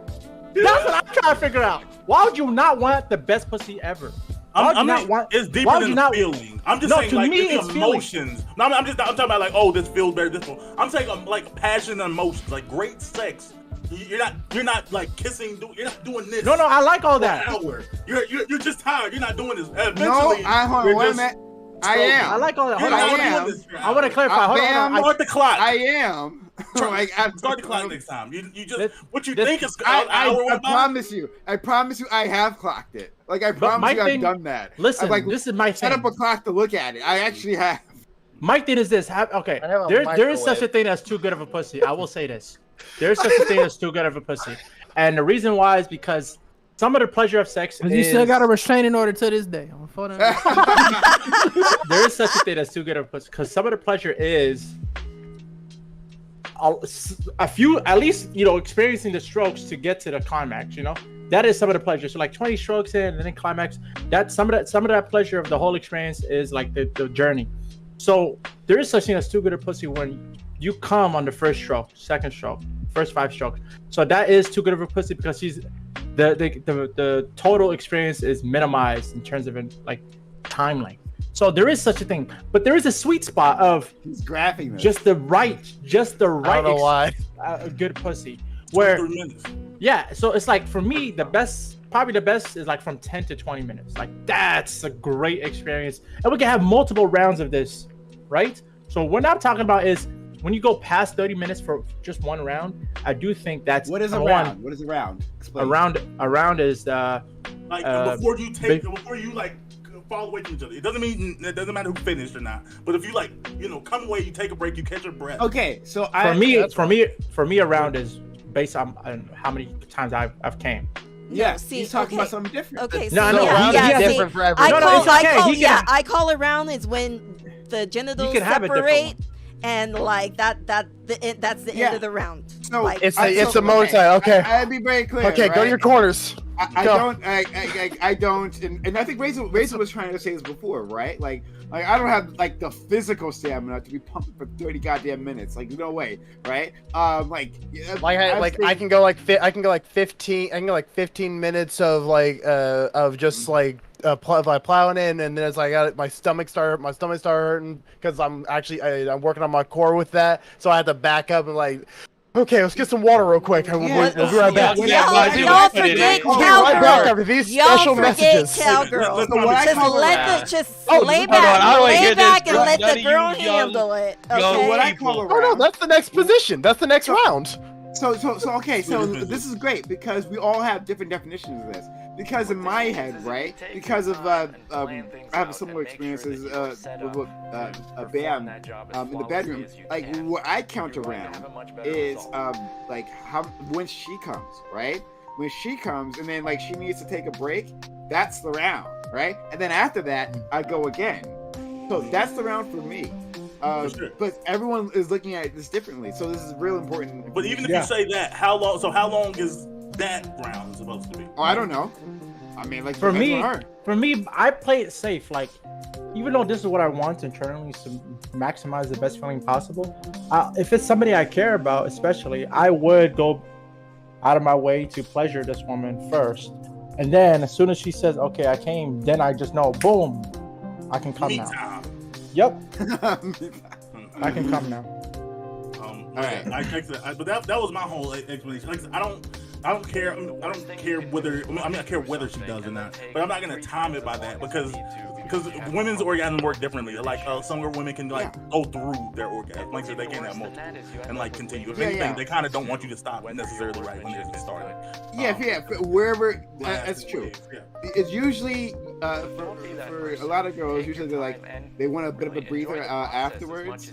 That's what I'm trying to figure out. Why would you not want the best pussy ever? It's deeper than the feeling. I'm just saying, to like, me, it's it's emotions. No, I'm talking about like, oh, this feels better. This one. I'm saying like passion and emotions, like great sex. You're not like kissing. You're not doing this. No, I like all for an that. hour. You're just tired. You're not doing this. No, Eventually, hold you're on, wait a just minute. I am. I like all that. You're Hold on, not I am. doing this for an I want to hour. clarify. Hold on. Start the clock. I am. Start the clock next time. You just This- what you this- think is an hour I went by? promise you, I have clocked it. Like I promise my you, thing- I've done that. Listen, I've, like, this is my set thing. up a clock to look at it. I actually have. My thing is this. Okay, I have a there is such a microwave. thing as too good of a pussy. I will say this. There is such a thing as too good of a pussy, and the reason why is because some of the pleasure of sex is You still got a restraining order to this day. there is such a thing as too good of a pussy, because some of the pleasure is a few, at least, experiencing the strokes to get to the climax. That is some of the pleasure. So like 20 strokes in and then climax. That some of that pleasure of the whole experience is like the journey. So there is such thing as too good a pussy when you come on the first stroke, second stroke, first 5 strokes. So that is too good of a pussy, because the total experience is minimized in terms of like time length. So there is such a thing, but there is a sweet spot of He's graphing this. just the right I don't know why. good pussy. Where 3 minutes. yeah, so it's like, for me, probably the best is like from 10 to 20 minutes. Like, that's a great experience, and we can have multiple rounds of this, right? So what I'm talking about is when you go past 30 minutes for just one round, I do think that's What is a number round? one. What is a round? Explain. A round is Like before you like fall away from each other. It doesn't matter who finished or not. But if you like, come away, you take a break, you catch your breath. Okay, so for me, a round is based on how many times I've came. yeah, see, he's talking okay. about something different. Okay, No, so no, yeah, round is see, different for everyone. I call a round is when the genitals can have a different separate, and like that's the end Yeah. of the round. So Like, It's I- a so- Muay Thai. Okay. I'd be very clear. Okay, go to right? your corners. I Go. don't, and I think Rachel was trying to say this before, right? Like I don't have like the physical stamina to be pumping for 30 goddamn minutes. Like, no way, right? I can go like 15. I can go like 15 minutes of just like plowing in, and then it's like my stomach started hurting because I'm working on my core with that, so I had to back up and like. Okay, let's get some water real quick. We'll be right back. Y'all forget I'll be right back cowgirl. after these Y'all special forget messages. cowgirl. So what I Just call lay hold on, I don't wanna hear back, this. and let None the of girl you young- handle it. young Okay. what I call a Oh no, round. that's the next position. That's the next round. So okay, so this is great because we all have different definitions of this. Because in my head, right? Because of I have a similar experience as with a band in the bedroom. Like what I count around is like how when she comes, right? When she comes and then like she needs to take a break, that's the round, right? And then after that, I go again. So that's the round for me. sure. But everyone is looking at this differently, so this is real important. But even if you say that, how long? So how long is that round supposed to be? Oh, I don't know. I mean, like For depends on me, her. I play it safe. Like, even though this is what I want internally to maximize the best feeling possible, if it's somebody I care about, especially, I would go out of my way to pleasure this woman first, and then as soon as she says, "Okay, I came," then I just know, boom, I can come Me now. time. Yep, I can come now. All right. but that was my whole explanation. Like, I don't. I don't care. I don't care whether. I mean, I care whether she does or not. But I'm not gonna time it by that because women's orgasm work differently. Like some women can like go through their orgasm, like so they can have multiple and like continue. If anything, they kind of don't want you to stop necessarily right when they're starting. Wherever that's true. It's usually for a lot of girls. Usually they're like they want a bit of a breather afterwards.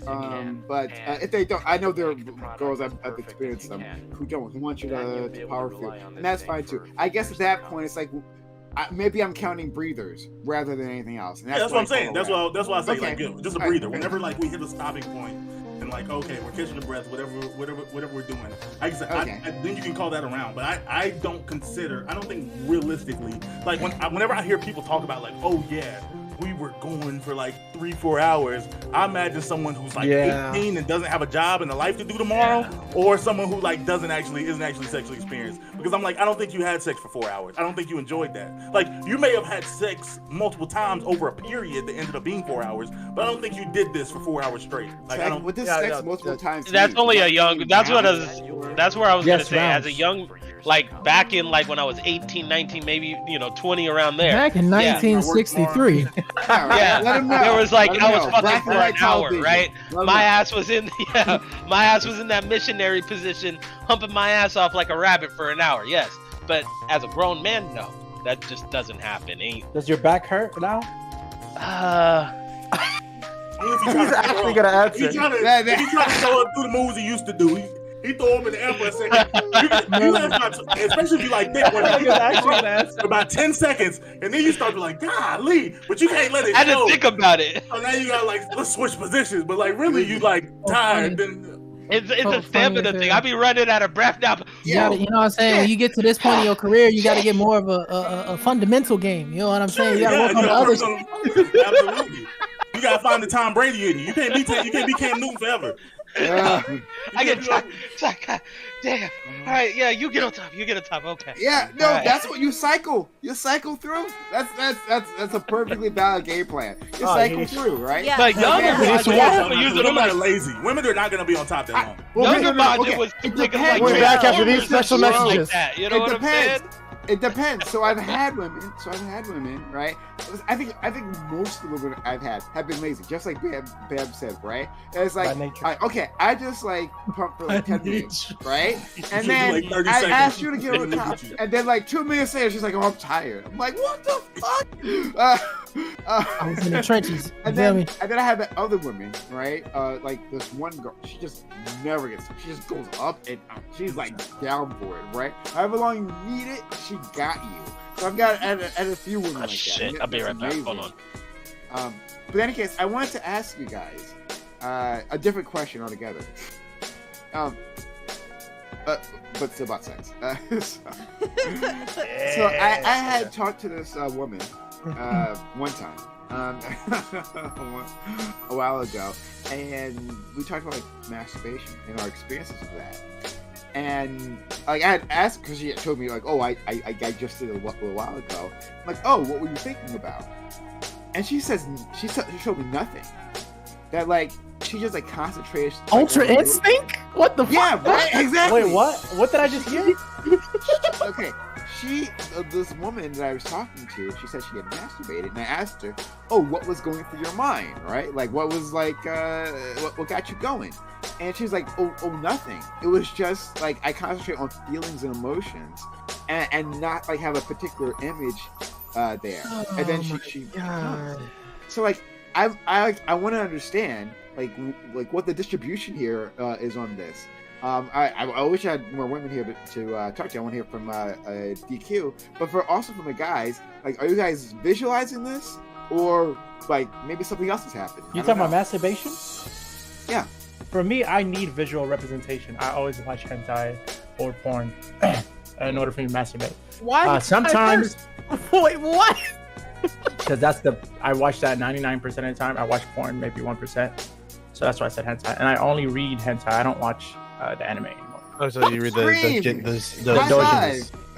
But if they don't, I know there are girls I've experienced them who don't want you to power through, and that's fine too. I guess at that point it's like. Maybe I'm counting breathers rather than anything else. And that's what I'm saying. That's why I say like just a breather. Okay. Whenever like we hit a stopping point and like okay, we're catching the breath, whatever we're doing. Like I said, then you can call that around. But I don't think realistically like whenever I hear people talk about like oh yeah. We were going for like 3-4 hours. I imagine someone who's like 18 and doesn't have a job and a life to do tomorrow, or someone who like isn't actually sexually experienced. Because I'm like, I don't think you had sex for 4 hours. I don't think you enjoyed that. Like you may have had sex multiple times over a period that ended up being 4 hours, but I don't think you did this for 4 hours straight. Like I don't. With this sex multiple times. That's only a young. That's where I was gonna say as a young. Like back in like when I was 18, 19, maybe 20 around there. Back in 1963. There was like I was fucking for an hour, right? My ass was in that missionary position, humping my ass off like a rabbit for an hour. Yes, but as a grown man, no, that just doesn't happen. Does your back hurt now? He's actually gonna answer. He's trying to show up through the moves he used to do. He threw him in the air for a second. Especially if you like thick one. For about 10 seconds, and then you start to like, golly, but you can't let it I didn't think about it. So now you got like, let's switch positions, but like really you like tired. Then it's a stamina thing. I be running out of breath now. You know what I'm saying? When you get to this point in your career, you got to get more of a fundamental game. You know what I'm saying? You got to work on the other shit. Absolutely. You got to find the Tom Brady in you. You can't be Cam Newton forever. I get tired. Damn. All right, yeah, you get on top. Okay. Yeah, no, that's what you cycle. You cycle through. That's a perfectly valid game plan. You cycle through, right? Yeah. But women are lazy. Women are not gonna be on top that long. Younger Bajit was taking like We're back after these special messages. Like you know what I'm saying? It depends. So I've had women, right? I think most of the women I've had have been lazy, just like Bam said, right? And it's like, okay, I just like pump for like 10 minutes, right? And then like I asked you to get on top, and then like 2 minutes later, she's like, oh, I'm tired. I'm like, what the fuck? I was in the trenches. And then I had the other women, right? Like this one girl, she just never gets. She just goes up and up. She's like down for it, right? However long you need it, she got you. So I've got at a few women like shit. that. I'll be right back. Hold on. But in any case, I wanted to ask you guys a different question altogether. But still about sex. So I had talked to this woman one time a while ago, and we talked about like masturbation and our experiences with that. And like I had asked because she had told me like, oh, I just did it a while ago. I'm like, oh, what were you thinking about? And she says she showed me nothing. That like she just like concentrated. Like, Ultra Instinct? What the fuck? Yeah, right. Exactly. Wait, what? What did I just hear? Okay. This woman that I was talking to, she said she had masturbated, and I asked her, "Oh, what was going through your mind, right? Like, what was like, what got you going?" And she's like, "Oh, nothing. It was just like I concentrate on feelings and emotions, and not like have a particular image there." Oh, and then she so like I want to understand like what the distribution here is on this. I wish I had more women here to talk to. I want to hear from DQ, but also from the guys. Like, are you guys visualizing this, or like maybe something else is happening? You talking about masturbation? Yeah. For me, I need visual representation. I always watch hentai or porn in order for me to masturbate. Why? Sometimes. Wait, what? Because I watch that 99% of the time. I watch porn maybe 1%. So that's why I said hentai. And I only read hentai. I don't watch the anime anymore. Oh, so you read the doujins.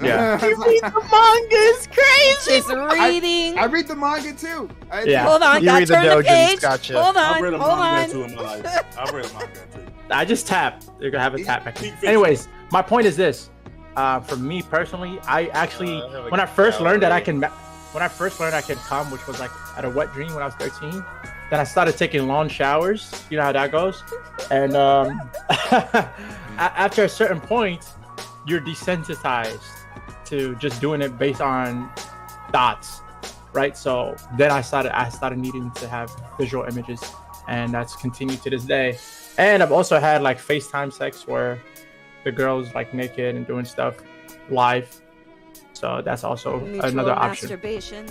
Yeah. You read the manga is crazy. She's reading. I read the manga too. Yeah. Hold on, You gotta read the turn the doujins, page. gotcha. Hold on, I've read a hold manga on. too in my life. I've read a manga too. I just tap. They're gonna have a tap back. Anyways, my point is this: For me personally, I actually I have a when I first learned that I gallery. can come, which was like at a wet dream when I was 13, then I started taking long showers. You know how that goes. And after a certain point, you're desensitized to just doing it based on thoughts, right? So then I started needing to have visual images, and that's continued to this day. And I've also had like FaceTime sex where the girl's like naked and doing stuff live. So that's also Mutual another option. masturbation.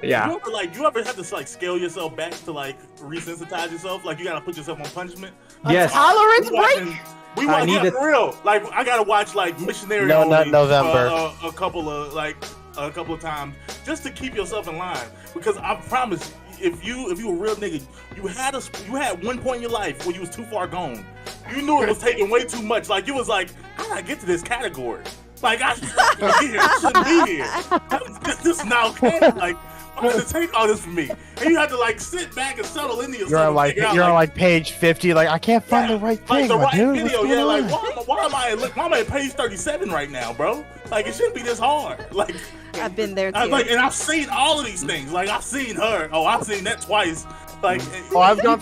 Yeah. You ever have to like scale yourself back to like resensitize yourself? Like you gotta put yourself on punishment. Yes. Tolerance We break. watching- We watch need it. for real. Like I gotta watch like Missionary No, Only, not November. a couple of times just to keep yourself in line. Because I promise, if you a real nigga, you had one point in your life where you was too far gone. You knew it was taking way too much. Like you was like, I gotta get to this category. Like I shouldn't be here. This is not okay. Like why does it take all this from me? And you have to like sit back and settle into yourself. You're on and like figure out, you're on like page 50. Like I can't find the right like thing. the my right dude. video, What's yeah. going Like on? why am I at page 37 right now, bro? Like it shouldn't be this hard. Like I've been there too. and I've seen all of these things. Like I've seen her. Oh, I've seen that twice. Like Oh, I've gone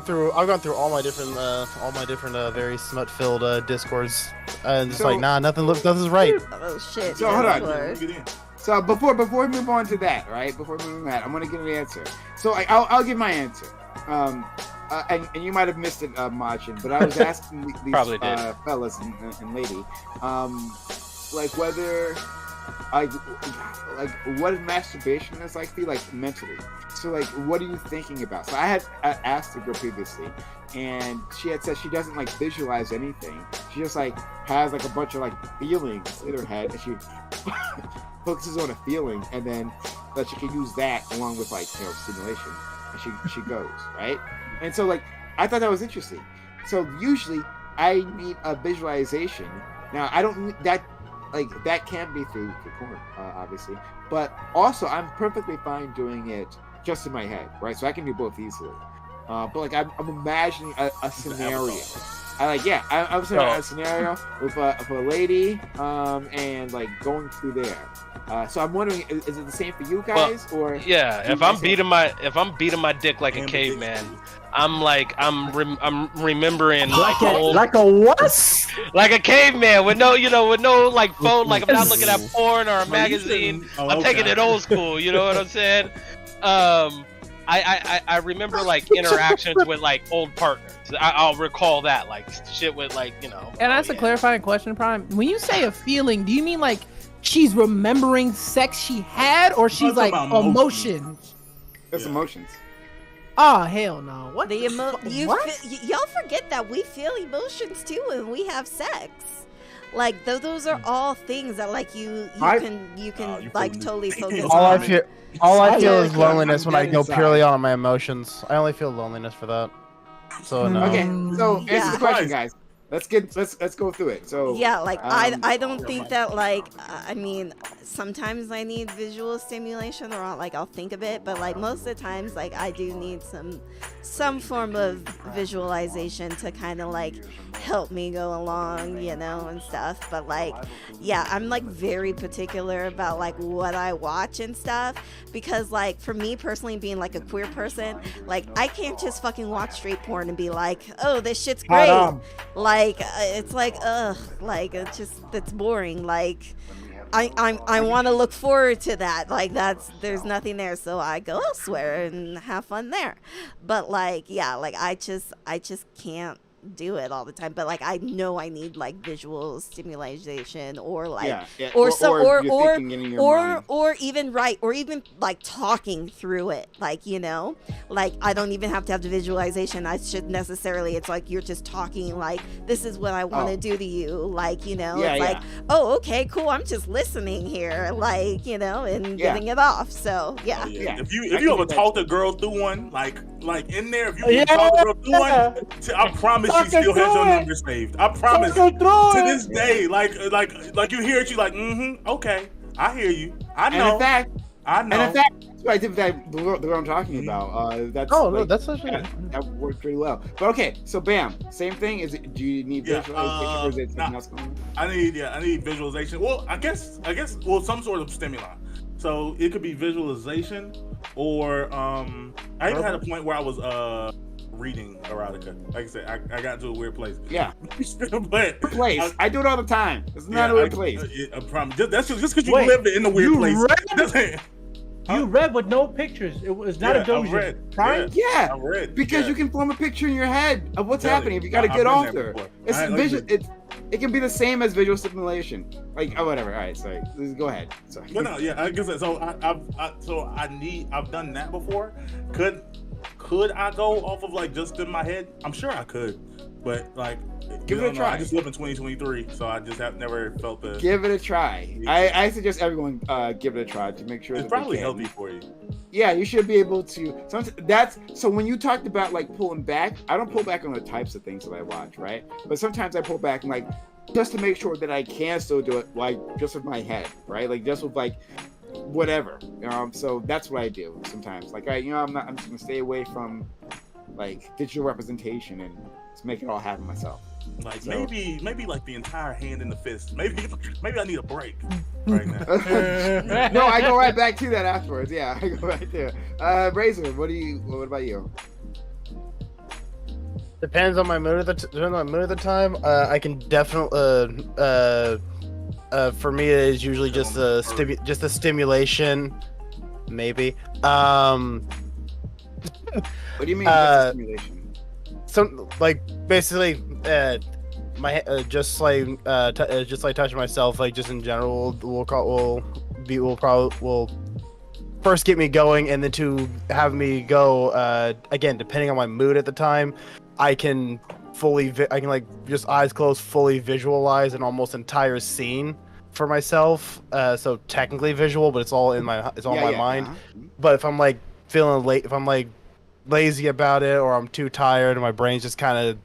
through all my different very smut filled discords, and it's So- like nothing is right. Oh shit. So, hold on. Discord. Get in. So before we move on to that, right? Before we move on to that, I'm gonna give an answer. So I'll give my answer. And you might have missed it, Machin, but I was asking these Probably did. Fellas and lady, like whether like what masturbation is like for you, like mentally. So like, what are you thinking about? So I asked the girl previously, and she had said she doesn't like visualize anything. She just like has like a bunch of like feelings in her head, and she focuses on a feeling, and then that she can use that along with like stimulation, and she goes right. And so like I thought that was interesting. So usually I need a visualization. Now I don't need that. Like that can be through porn, obviously, but also I'm perfectly fine doing it just in my head, right? So I can do both easily. But like I'm imagining a scenario. I'm saying a scenario with a lady, and like going through there. So I'm wondering, is it the same for you guys, or? Yeah, if I'm beating my dick like a caveman, I'm remembering like old, Like a what? like a caveman with no like phone, like I'm not looking at porn or a magazine. I'm taking it old school, you know what I'm saying? I remember like interactions with like old partners. I'll recall that like shit with like And that's a clarifying question, Prime. When you say a feeling, do you mean like she's remembering sex she had, or she's like talking about emotions? It's emotions. Oh hell no! What? Y'all forget that we feel emotions too when we have sex. Like those are all things that like you can you like feel totally focus All I on. feel is I'm loneliness when I dead go inside. purely on my emotions. I only feel loneliness for that. So no. Okay, so answer Yeah. the question, guys. Let's go through it. So Yeah, like um, I don't think that like I mean sometimes I need visual stimulation or I'll think of it, but like most of the times like I do need some form of visualization to kind of like help me go along, and stuff. But like yeah, I'm like very particular about like what I watch and stuff, because like for me personally, being like a queer person, like I can't just fucking watch straight porn and be like, oh, this shit's great. Like it's like like it's boring. Like I want to look forward to that. Like there's nothing there, so I go elsewhere and have fun there. But like yeah, like I just can't do it all the time. But like I know I need like visual stimulation or like yeah. or some you're thinking in your mind. or even like talking through it, like like I don't even have to have the visualization. I should necessarily, it's like you're just talking like, this is what I want to do to you, like it's like, oh okay, cool, I'm just listening here, like and getting it off. So yeah. If you ever talk a girl through one, like in there, if you talk a girl through one, I promise she still has your number saved. I promise. To this day, like you hear it, you like, okay, I hear you. I know. And in fact, I know. And in fact, that's what I did with that the girl I'm talking about. That's Oh no, like, that's actually. that worked pretty well. But okay, so bam, same thing. Do you need Yeah, visualization or is it something nah. else going on? I need visualization. Well, I guess well, some sort of stimuli. So it could be visualization or I even had a point where I was reading erotica. Like I said, I got to a weird place. Yeah, But place. I do it all the time. It's not a weird place. I promise. That's just because you Wait, live in a weird you place. read? You read with no pictures. It was not a I delusion. read. Prime? Yeah, I read. because yeah. you can form a picture in your head of what's Yeah, happening if you got a I've good been there author. before. It's I like visual. it. It can be the same as visual stimulation. Like, oh, whatever. All right, sorry. Please go ahead. Sorry. But no, yeah, I guess so. I've done that before. Could I go off of like just in my head? I'm sure I could, but like, Give it a try. I just live in 2023, so I just have never felt the. Give it a try. I suggest everyone give it a try to make sure It's that they probably can. healthy for you. Yeah, you should be able to. So when you talked about like pulling back, I don't pull back on the types of things that I watch, right? But sometimes I pull back and like just to make sure that I can still do it, like just with my head, right? Like just with like whatever. So that's what I do sometimes. Like I'm just gonna stay away from like digital representation and just make it all happen myself. Like So- maybe like the entire hand in the fist. Maybe I need a break right now. No, I go right back to that afterwards. Yeah, I go right there. Razor, what about you? Depends on my mood at the time. I can definitely. For me, it is usually just a stimulation, maybe. What do you mean stimulation? Some like basically, my just like touching myself, like just in general, will first get me going, and then to have me go again, depending on my mood at the time, I can like just eyes closed, fully visualize an almost entire scene for myself. So technically visual, but it's all in my mind. Uh-huh. But if I'm like feeling late, if I'm like lazy about it, or I'm too tired and my brain's just kind of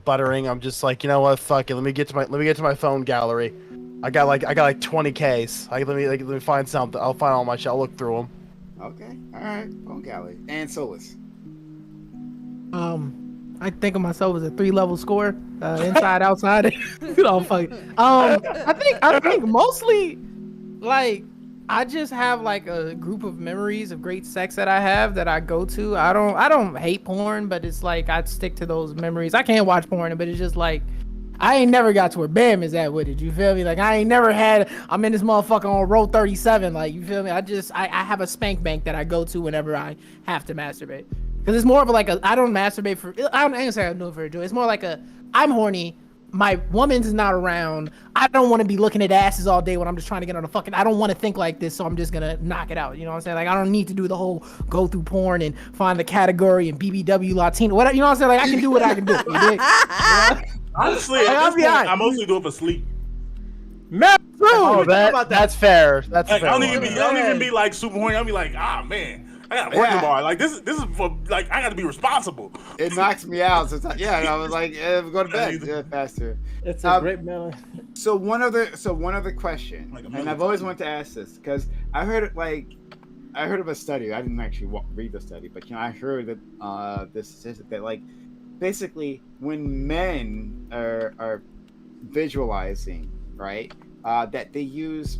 buttering, I'm just like, you know what, fuck it. Let me get to my phone gallery. I got like 20Ks. Let me find something. I'll find all my shit. I'll look through them. Okay, all right, phone gallery and Solus. I think of myself as a 3-level score, inside, outside. Fuck. I think mostly, like, I just have like a group of memories of great sex that I have that I go to. I don't hate porn, but it's like I stick to those memories. I can't watch porn, but it's just like I ain't never got to where Bam is at with it. You feel me? Like I ain't never had. I'm in this motherfucker on row 37. Like you feel me? I have a spank bank that I go to whenever I have to masturbate. Because it's more of like I don't masturbate for. I ain't gonna say I do it for joy. It's more like I'm horny. My woman's not around. I don't want to be looking at asses all day when I'm just trying to get on a fucking. I don't want to think like this, so I'm just gonna knock it out. You know what I'm saying? Like I don't need to do the whole go through porn and find the category and BBW Latino. Whatever. You know what I'm saying? Like I can do what I can do. You dig? Yeah. Honestly, Like, at I'll this be point, honest. I mostly do it for sleep. Man, Oh, that's fair. That's Like, fair. I don't even be like super horny. I'll be like, man, I gotta work tomorrow. Like this is for like I gotta be responsible. It knocks me out sometimes. Yeah, and I was like, go to bed faster. It's a great melon. So one other question, Like a and I've always wanted to ask this because I heard of a study. I didn't actually read the study, but I heard that this statistic that like basically when men are visualizing, right, that they use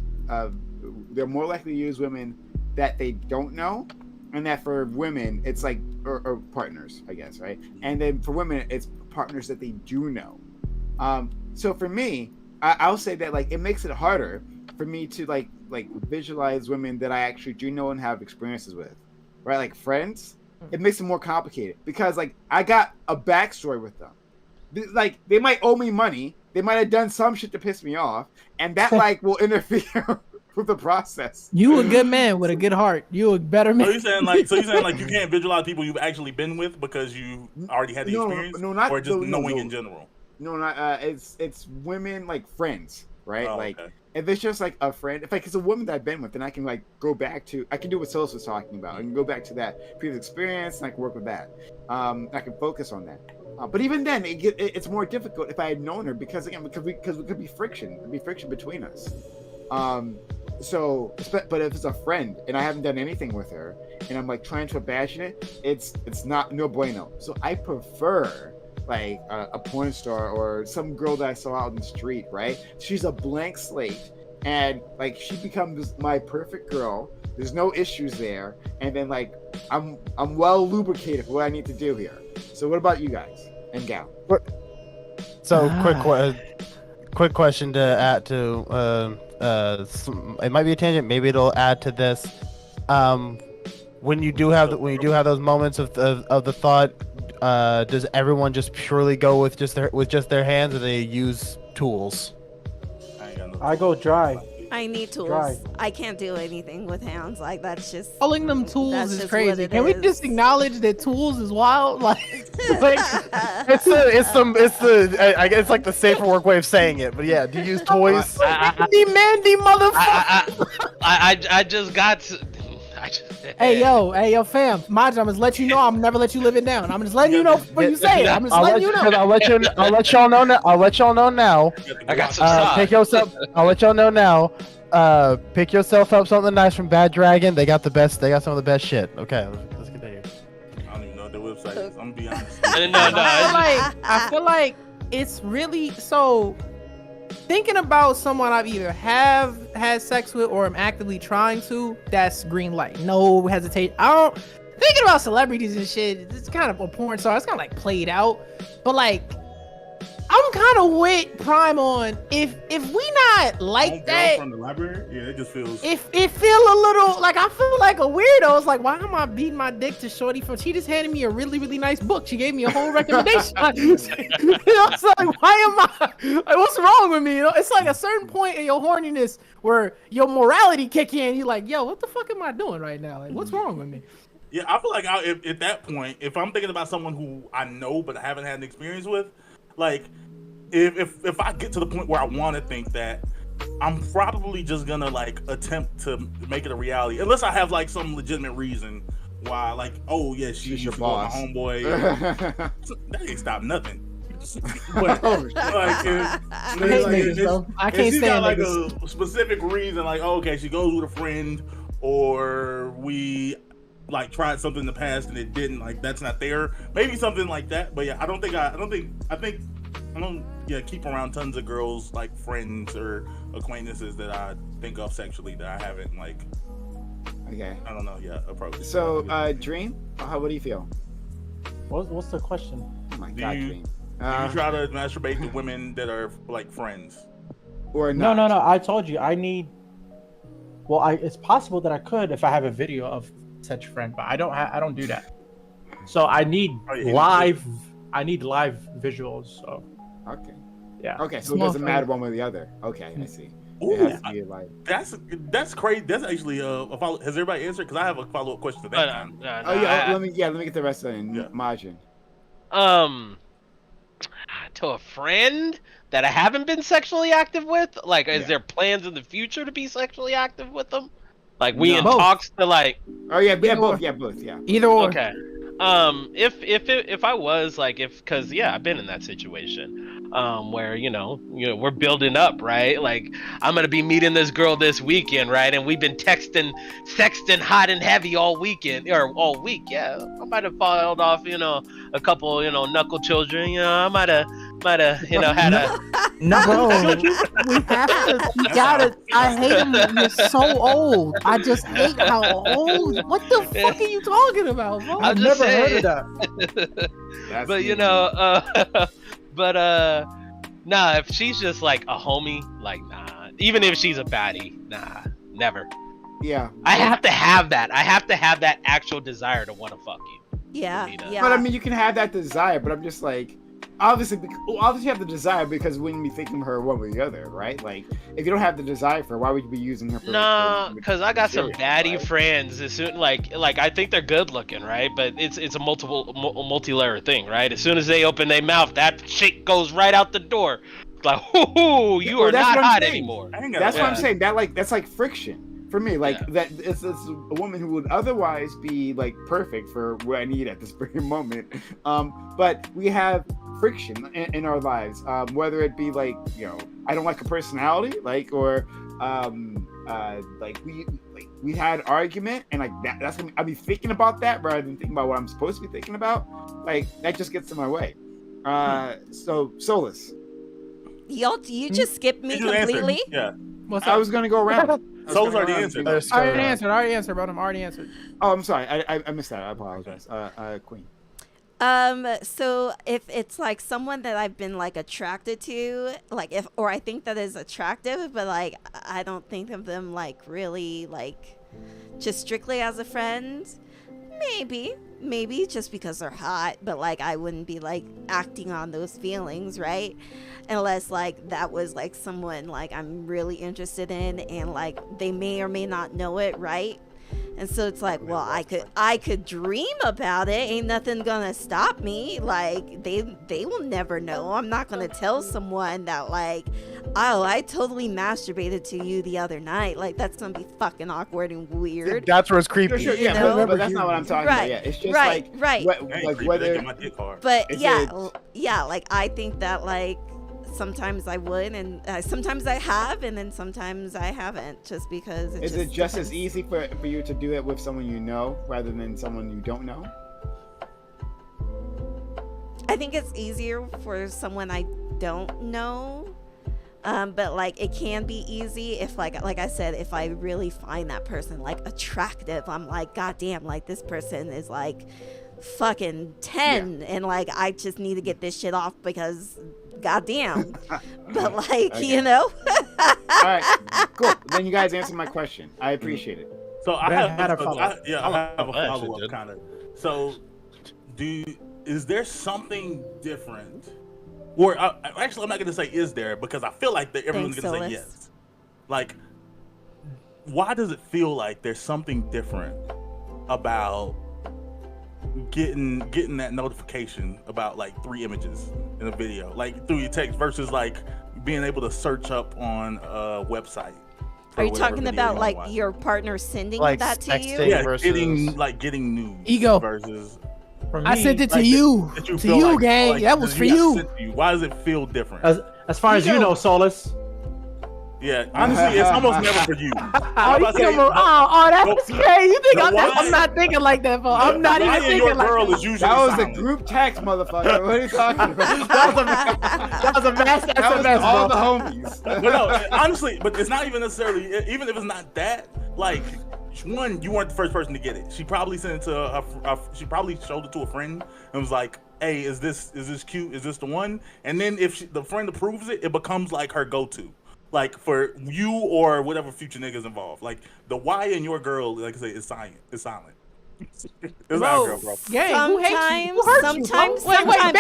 they're more likely to use women that they don't know, and that for women it's like or partners, I guess, right, and then for women it's partners that they do know. So for me, I'll say that like it makes it harder for me to like visualize women that I actually do know and have experiences with, right? Like friends, it makes it more complicated because like I got a backstory with them. Like they might owe me money, they might have done some shit to piss me off, and that like will interfere with the process. you a good man with a good heart. You a better man. So you saying like you can't visualize people you've actually been with because you already had the experience, or just knowing in general. No, not it's women like friends, right? Oh, like okay. if it's just like a friend, if like it's a woman that I've been with, then I can like go back to I can do what Solis was talking about. I can go back to that previous experience and I can work with that. I can focus on that. But even then, it's more difficult if I had known her because we could be friction. There'd be friction between us. So, but if it's a friend and I haven't done anything with her, and I'm like trying to imagine it, it's not no bueno. So I prefer like a porn star or some girl that I saw out in the street, right? She's a blank slate, and like she becomes my perfect girl. There's no issues there, and then like I'm well lubricated for what I need to do here. So what about you guys and gal? So quick question to add to it might be a tangent, maybe it'll add to this. When you do have those moments of the thought, does everyone just purely go with just their hands, or they use tools? I go dry. I need tools. Dry. I can't do anything with hands. Like that's just Calling them tools That's is just crazy. what it Can we is. just acknowledge that tools is wild? Like, It's like the safer work way of saying it, but yeah, do you use toys? Mandy motherfucker. I just got. Hey yo, fam. Majin, I'm just let you know. I'm never let you live it down. I'm just letting you know before you say it. I'm just letting you know. I'll let y'all know now. I'll let y'all know now. I got some sauce. Pick yourself. I'll let y'all know now. Pick yourself up something nice from Bad Dragon. They got some of the best shit. Okay, let's continue. I don't even know what their website is. I'm gonna be honest. I feel like it's really so. Thinking about someone I've either have had sex with or am actively trying to, that's green light. No hesitation. Thinking about celebrities and shit, it's kind of a porn star. It's kind of like played out. But like, I'm kind of with Prime on if we not like that. From the library, yeah, it just feels. If it feel a little like I feel like a weirdo. It's like, why am I beating my dick to shorty for? She just handed me a really, really nice book. She gave me a whole recommendation. It's like, why am I? Like, what's wrong with me? You know, it's like a certain point in your horniness where your morality kick in. You're like, yo, what the fuck am I doing right now? Like, what's wrong with me? Yeah, I feel like at that point, if I'm thinking about someone who I know but I haven't had an experience with, like, if I get to the point where I want to think that, I'm probably just gonna like attempt to make it a reality, unless I have like some legitimate reason why, like, oh yeah, she's your boss, my homeboy. That ain't stop nothing. But I can't stand stand like niggas. a specific reason, like, oh, okay, she goes with a friend, or we like tried something in the past and it didn't, like, that's not there. Maybe something like that. But yeah, I don't keep around tons of girls, like friends or acquaintances that I think of sexually that I haven't, like, Okay. I don't know, approached. So, Dream, what do you feel? What's the question? Oh my Do God, you- Dream. Do you try to masturbate to women that are like friends? Or No, not? no. I told you I need. Well, it's possible that I could if I have a video of such friend, but I don't do that. So I need live. I need live visuals. So Okay. yeah. Okay, so it doesn't matter one way or the other. Okay, I see. Ooh, It has to be like. that's crazy. That's actually a follow. Has everybody answered? Because I have a follow up question to that. Oh yeah, let me get the rest of it. Yeah. Majin. To a friend that I haven't been sexually active with? Like, is there plans in the future to be sexually active with them? Like, we in Both. talks to like. Oh yeah, both. Yeah, both. Yeah. Either or. Okay. If I was like, cause yeah, I've been in that situation, where you know we're building up, right? Like, I'm gonna be meeting this girl this weekend, right? And we've been sexting hot and heavy all weekend or all week. Yeah, I might have filed off, a couple, knuckle children. I might have, had a. No, bro. We have to. You gotta. I hate him. You're so old. I just hate how old. What the fuck are you talking about, bro? I'm I've just never heard saying. of that. That's But nah, if she's just like a homie, like, nah. Even if she's a baddie, nah, never. Yeah. I have to have that. I have to have that actual desire to want to fuck you. Yeah, You know. yeah. But I mean, you can have that desire, but I'm just like, obviously you have the desire because when you think of her one way or the other, right? Like, if you don't have the desire for her, why would you be using her for? Nah, because I got some material, baddie right? friends. As soon like I think they're good looking, right? But it's a multi-layer thing, right? As soon as they open their mouth, that shit goes right out the door. It's like, whoo, you are that's not what I'm hot saying. anymore. That's what I'm saying. That's like friction for me. Like that it's a woman who would otherwise be like perfect for what I need at this very moment. But we have friction in our lives, whether it be like, you know, I don't like a personality, like, or like we had argument, and like that's gonna, I'll be thinking about that rather than thinking about what I'm supposed to be thinking about. Like that just gets in my way. So Solus, You just skipped me You just answered. completely. Yeah. What's I up? was gonna go around. Souls already answered. I already answered, bro. I'm already answered. Oh, I'm sorry. I missed that. I apologize. Queen. So if it's like someone that I've been like attracted to, like or I think that is attractive, but like I don't think of them like really like just strictly as a friend, maybe just because they're hot, but like I wouldn't be like acting on those feelings, right? Unless like that was like someone like I'm really interested in, and like they may or may not know it, right? And so it's like, well, I could dream about it. Ain't nothing gonna stop me. Like they will never know. I'm not gonna tell someone that like, oh, I totally masturbated to you the other night. Like that's gonna be fucking awkward and weird. That's where it's creepy. Sure, You yeah, know? but that's not what I'm talking about. Yeah, it's just right. like whether. But It's yeah, like I think that like sometimes I would, and sometimes I have, and then sometimes I haven't, just because Is it just as easy for you to do it with someone you know rather than someone you don't know? I think it's easier for someone I don't know, but like it can be easy if like I said, if I really find that person like attractive. I'm like, goddamn, like this person is like fucking 10, and like I just need to get this shit off because goddamn. But like, Okay. you know. All right, cool. Then you guys answered my question. I appreciate it. So I had a have, follow-up. I have a I actually follow-up did. kind of. So, is there something different? Or actually, I'm not gonna say is there, because I feel like that everyone's Thanks, gonna say Solus. yes. Like, why does it feel like there's something different about getting that notification about like 3 images in a video, like through your text, versus like being able to search up on a website? for Are you whatever talking video about wanna like watch? your partner sending Like that to you? texting. Yeah, versus- getting news. Ego. Versus For me, I sent it to like, you. that To feel you, like- gang. like That was for got you. sent to you. Why does it feel different? as far as you know, Solus. Yeah, honestly, it's almost never for you. Oh, I'm about to say, that's the- crazy. You think the I'm why- not thinking like that, bro. I'm not even Why in thinking your like girl that. is usually That was silent. a group text, motherfucker. What are you talking about? That was a mass That was SMS, all bro. the homies. But no, honestly, but it's not even necessarily. Even if it's not that, like, one, you weren't the first person to get it. She probably sent it to she probably showed it to a friend and was like, "Hey, is this cute? Is this the one?" And then if the friend approves it, it becomes like her go-to, like for you or whatever future niggas involved. Like the why in your girl, like I say, is silent. It's silent. It's not a girl, bro. Gang, who hates you? Who hurt you, bro? Sometimes, Wait, bam, Wait, I'm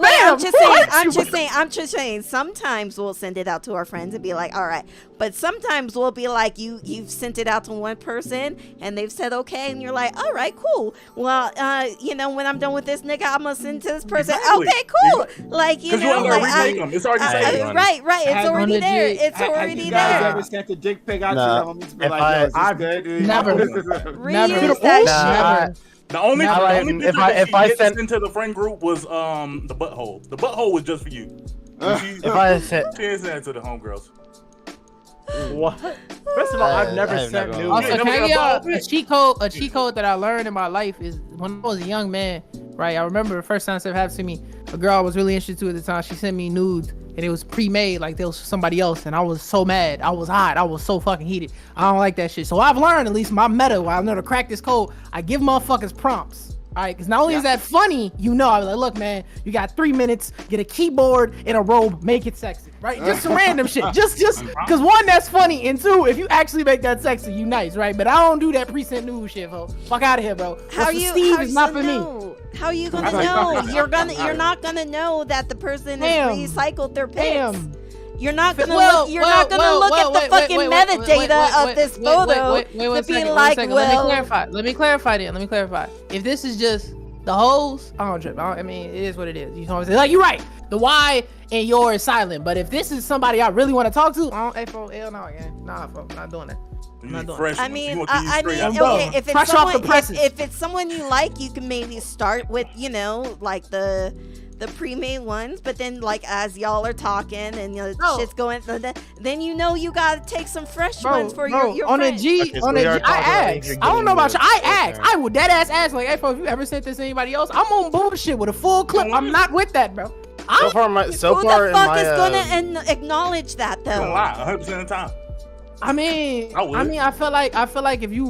bam. just Who saying. hurt I'm you, just bro? saying. I'm just saying. Sometimes we'll send it out to our friends and be like, "All right," but sometimes we'll be like, "You've sent it out to one person and they've said okay," and you're like, "All right, cool. Well, you know, when I'm done with this nigga, I'm gonna send to this person." Exactly. Okay, cool. Like you Because you know, ain't gonna like remake them. It's already I- saved. right. It's Has already one there. legit- It's Have already you guys there. ever sent a dick pic out Nah. to your homies? Be If like, I- yo, is this I've good? never- Reuse that Nah, shit. The only If picture I- that if I she did sent- send to the friend group was the butthole. The butthole was just for you. She if I said, didn't send it to the homegirls. What? First of all, I've never I have sent never- news. Also, Yeah, can I never give got y'all a cheat code? A cheat code that I learned in my life is when I was a young man, right? I remember the first time it happened to me. A girl I was really interested to at the time, she sent me nudes, and it was pre-made, like there was somebody else, and I was so mad. I was hot. I was so fucking heated. I don't like that shit. So I've learned, at least my meta, while I know to crack this code, I give motherfuckers prompts. All right, because not only is that funny, you know, I was like, look, man, you got 3 minutes, get a keyboard and a robe, make it sexy, right? Just some random shit. Just, because one, that's funny, and two, if you actually make that sexy, you nice, right? But I don't do that pre-sent news shit, bro. Fuck out of here, bro. How What's for you? Steve how is you not for me. know? How you gonna I'm like, know? okay. You're not gonna know that the person Damn. has recycled their pics. Damn. You're not gonna Well, look. You're not gonna look at the fucking metadata of this photo to be like, well. Let me clarify then. Let me clarify. If this is just the hoes, I don't trip. I mean, it is what it is. You know what I'm saying? Like, you're right. The Y and your is silent. But if this is somebody I really want to talk to, I don't. Hey, bro, hell no, again. Nah, bro, I'm not doing that. You not need doing fresh I ones. mean, You want these I straight mean, out. I'm done. okay. If it's Fresh off the someone, presses. if it's someone you like, you can maybe start with, you know, like the the pre-made ones, but then like as y'all are talking and No. shit's going, then you gotta take some fresh Bro, ones for bro, your on a friends. G, Okay, so on we a G, are I talking about asked. Adrian I don't know about you. getting I the asked. okay. I would dead ass like, hey, if you ever sent this to anybody else, I'm on bullshit with a full clip. I'm not with that, bro. So far, Who in the fuck my is gonna acknowledge that You don't though? lie 100% of the time. I mean, I would. I feel like if you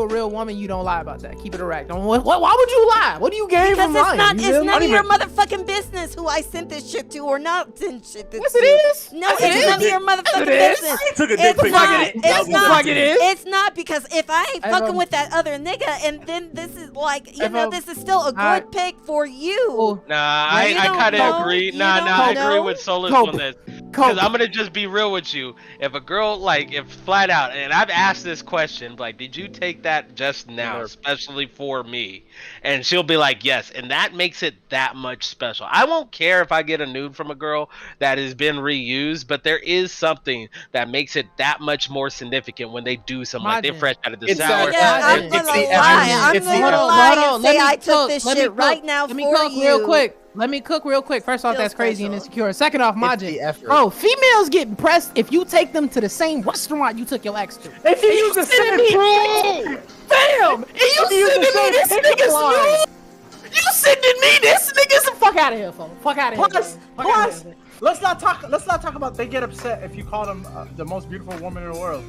a real woman, you don't lie about that. Keep it erect. Why would you lie? What do you gain Because from it's lying? not, You it's feel me? none of your motherfucking business who I sent this shit to or not sent shit to. Yes, it is. No, Yes, it it's is. none of your motherfucking It is. business. He took a dick It's pic. not. He It's was not. Fuck it is. It's not because if I ain't Hey, fucking bro. with that other nigga, and then this is like, you Hey, know, bro. this is still a good I- pick for you. Oh, Nah, You I don't kind know. of agree. You Nah, don't I agree know. with Solus Cope. on this. Because Cope. I'm gonna just be real with you. If a girl like, if flat out, and I've asked this question, like, did you take that just now, Never. especially for me? And she'll be like, yes, and that makes it that much special. I won't care if I get a nude from a girl that has been reused, but there is something that makes it that much more significant when they do something like they're Majin. fresh out of the It's shower. Yeah, I'm it's gonna the lie. effort. I'm It's the gonna effort. lie and say I took cook. this Let me shit right cook. now Let me for cook you. real quick. Let me cook real quick. First off, Feel that's crazy and special. insecure. Second off, It's Majin. the effort. Bro, females get impressed if you take them to the same restaurant you took your ex to. If you use the sending same me, proof, Fam, and you If you use the sending me same this pickup nigga's line. nude? You sending me this nigga's? Fuck out of here, folks. Fuck out of here. plus, Fuck outta plus, here. let's not talk about they get upset if you call them the most beautiful woman in the world.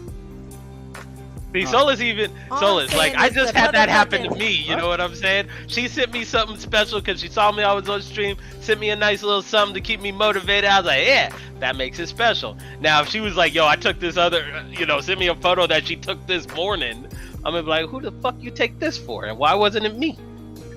See, Solus even All I'm Solus, like, saying I is just the had that happen to motherfucking- me. You know what I'm saying? She sent me something special because she saw me. I was on stream. Sent me a nice little something to keep me motivated. I was like, yeah, that makes it special. Now, if she was like, yo, I took this other, send me a photo that she took this morning, I'm gonna be like, who the fuck you take this for, and why wasn't it me?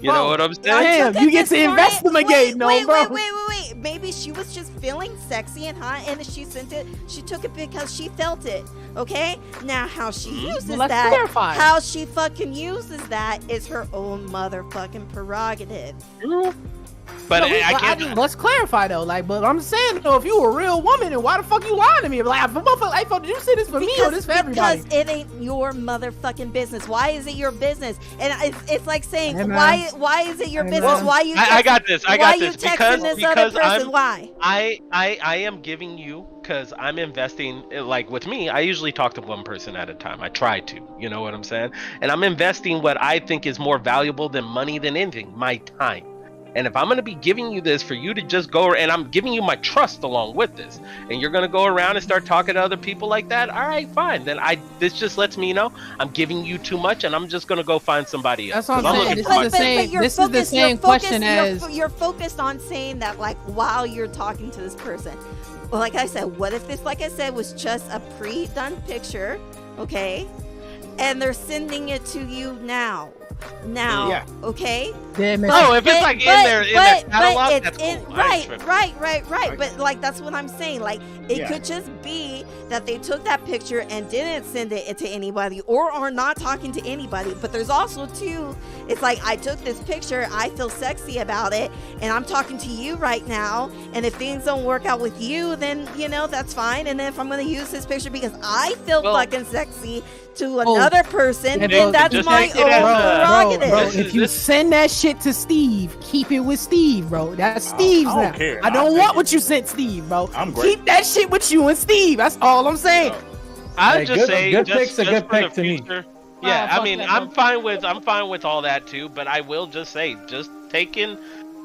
You know Bro, what I'm saying? Damn, took you it get this to morning. investigate, no, wait, bro. Wait. Maybe she was just feeling sexy and hot, and she sent it. She took it because she felt it. Okay. Now, how she uses Well, let's that, clarify. how she fucking uses that, is her own motherfucking prerogative. But No, I can't. let's clarify though. Like, but I'm saying though, if you a real woman, then why the fuck you lying to me? Like, motherfucker, did you say this for me or this for everybody? Because it ain't your motherfucking business. Why is it your business? And it's like saying, Hey, man. why is it your Hey, business? man. Why you? I got this. I why got you this texting this other person? I'm. Why? I am giving you, because I'm investing, like with me, I usually talk to one person at a time. I try to, you know what I'm saying? And I'm investing what I think is more valuable than money, than anything, my time. And if I'm going to be giving you this for you to just go, and I'm giving you my trust along with this, and you're going to go around and start talking to other people like that, all right, fine. Then this just lets me know I'm giving you too much, and I'm just going to go find somebody else. That's what 'Cause I'm I'm saying. looking This for is my- the same- you're this is the focused- same you're question focused- as- you're focused on saying that, like, while you're talking to this person. Well, like I said, what if this, like I said, was just a pre-done picture, okay? And they're sending it to you now. Yeah. Okay? Damn, man. Oh, if it's like in their catalog, it's that's in, cool. I ain't tripping. right. But like that's what I'm saying. Like it Yeah. could just be that they took that picture and didn't send it to anybody, or are not talking to anybody. But there's also too, it's like I took this picture, I feel sexy about it, and I'm talking to you right now. And if things don't work out with you, then that's fine. And then if I'm gonna use this picture because I feel Well- fucking sexy to another person, Hey, then bro, that's just my take it own as prerogative. Bro, This if is- you this- send that shit to Steve, keep it with Steve, bro. That's Steve's I don't now. care. I I'll don't take want it. what you sent Steve, bro. I'm great. Keep that shit with you and Steve. That's all I'm saying. I'd Hey, just good- say good just, pick's a just good for the pick to me. future. Yeah, fuck I mean, that, I'm bro. fine with all that too, but I will just say, just taking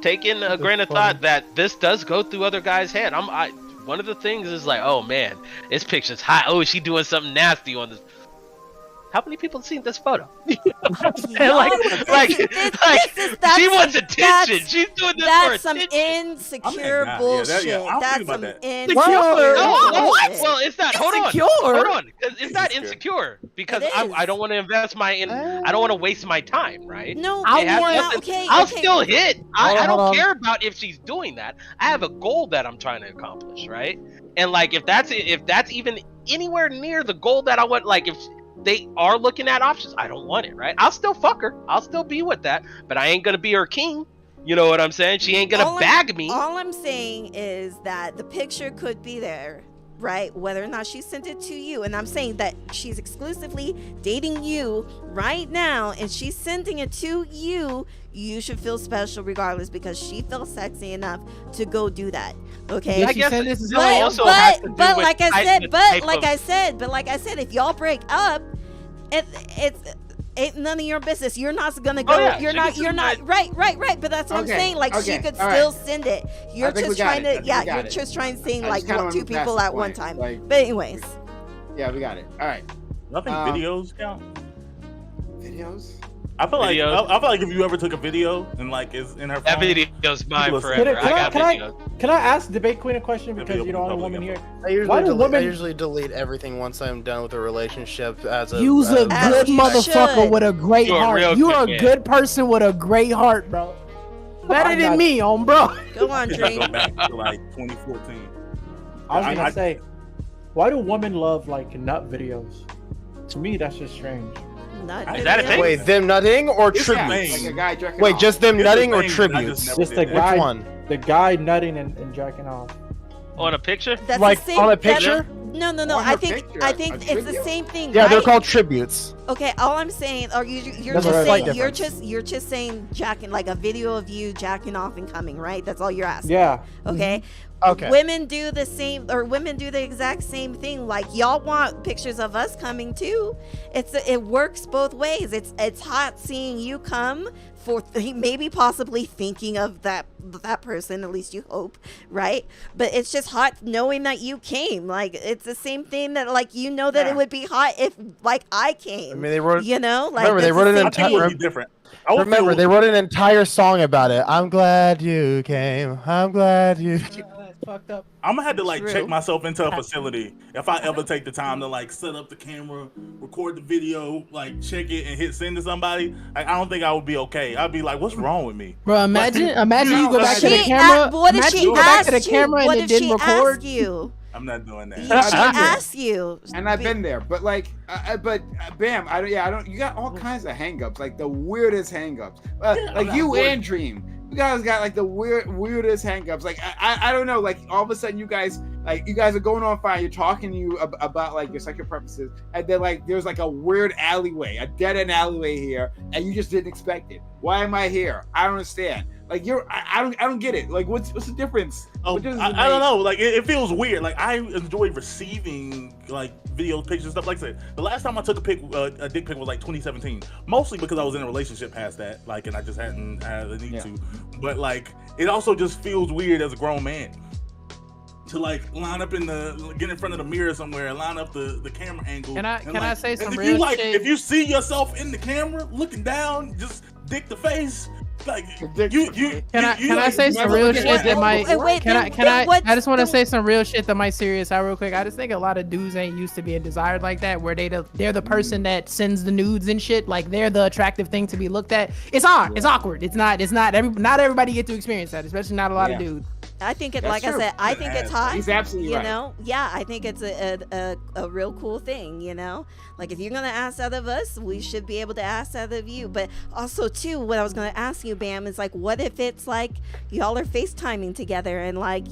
a grain of thought that this does go through other guys' head. One of the things is like, oh man, this picture's hot. Oh, is she doing something nasty on this? How many people have seen this photo? That's she wants some- attention. She's doing this for That's some attention. insecure Yeah, bullshit. I'm That's thinking about some that. insecure Oh, bullshit. well, it's not. Hold Insecure? on. It's not insecure because It is. I don't want to invest I don't want to waste my time, right? No, I but It has want- nothing- okay. I'll okay. still hit. I Hold don't on. care about if she's doing that. I have a goal that I'm trying to accomplish, right? And like if that's even anywhere near the goal that I want, like if they are looking at options, I don't want it, right? I'll still fuck her. I'll still be with that, but I ain't gonna be her king. You know what I'm saying? She ain't gonna All I'm- bag me. All I'm saying is that the picture could be there, right? Whether or not she sent it to you, and I'm saying that she's exclusively dating you right now, and she's sending it to you, you should feel special regardless because she felt sexy enough to go do that. Okay. Did I she guess send this as it well? also has to do with like I type- said, the but type like of- I said, if y'all break up, it's ain't none of your business. You're not gonna go. yeah, you're she not. can You're send not. Right. But that's what Okay, I'm saying. Like she okay, could all still right. send it. You're I think we just got trying it. I to. think Yeah, we got you're it. just trying to say I like just kinda what wanna two move past people the at one point, time. like- But anyways, Yeah, we got it. All right. I think videos count. Videos. I feel like Videos. I feel like if you ever took a video and like is in her phone, That video's mine People forever. listen. I got videos. Can I ask Debate Queen a question because Video you're the only public woman here? info. Why do I women- usually delete everything once I'm done with a relationship. As a You's a As good you motherfucker should. with a great You're a heart. real You're good a man. good person with a great heart, bro. Better I'm than not- me, on bro. go on, go Dream. back to like 2014. I was gonna I- say, why do women love like nut videos? To me, that's just strange. Not Is that a videos. thing? Wait, them nutting or It's tributes? thing. Like a guy jerking Wait, off. just them It's nutting a or thing, I just tributes? never Just did the that. guy, Which one? the guy nutting and jacking off. On a picture? That's Like the same, on a that's- picture? No. On I her think picture, I a think it's the tribute? same thing. Yeah, they're right? called tributes. Okay, all I'm saying, or you're That's just what I saying, like you're just saying jacking, like a video of you jacking off and coming, right? That's all you're asking. Yeah. Okay. Okay. Women do the same, or women do the exact same thing. Like y'all want pictures of us coming too. It works both ways. It's hot seeing you come for maybe possibly thinking of that person. At least you hope, right? But it's just hot knowing that you came. Like it's the same thing that like you know that Yeah. it would be hot if like I came. I mean, they wrote. You know, like remember, they that's wrote the an same I think it thing. would be different. I would Remember, feel- they wrote an entire song about it. I'm glad you came. I'm glad you. That's fucked up. I'm gonna have to like True. check myself into a facility if I ever take the time to like set up the camera, record the video, like check it and hit send to somebody. Like, I don't think I would be okay. I'd be like, what's wrong with me? Bro, imagine you go She back to the She camera. what if Imagine she you go back to the asked you? camera What and if it she didn't record. asked you? I'm not doing that. She asked you. And I've been there, but like, Bam, I don't. You got all kinds of hangups, like the weirdest hangups. I'm Like not you bored. and Dream, you guys got like the weirdest hangups. Like I don't know. Like all of a sudden, you guys are going on fine. You're talking to you about like your sexual preferences, and then like there's like a weird alleyway, a dead end alleyway here, and you just didn't expect it. Why am I here? I don't understand. Like I don't get it. Like what's the difference? Oh, What difference I does it don't make? know. Like it feels weird. Like I enjoy receiving like videos, pictures, stuff like that. The last time I took a dick pic was like 2017, mostly because I was in a relationship past that, like, and I just hadn't had the need to. But like, it also just feels weird as a grown man to like line up get in front of the mirror somewhere, line up the camera angle. Can I say some and if real you like, shit? if you see yourself in the camera looking down, just dick the face. Like you Can I say some real shit that might? Wait, Can then I? what's I just want to the- say some real shit that might serious out real quick. I just think a lot of dudes ain't used to being desired like that, where they're the person that sends the nudes and shit. Like they're the attractive thing to be looked at. It's odd. It's awkward. It's not. Not everybody get to experience that, especially not a lot of Yeah. dudes. I think it, That's like true. I said, I think it's hot. He's absolutely you right. know, yeah, I think it's a real cool thing. You know, like if you're gonna ask that of us, we should be able to ask that of you. But also too, what I was gonna ask you, Bam, is like, what if it's like y'all are FaceTiming together and like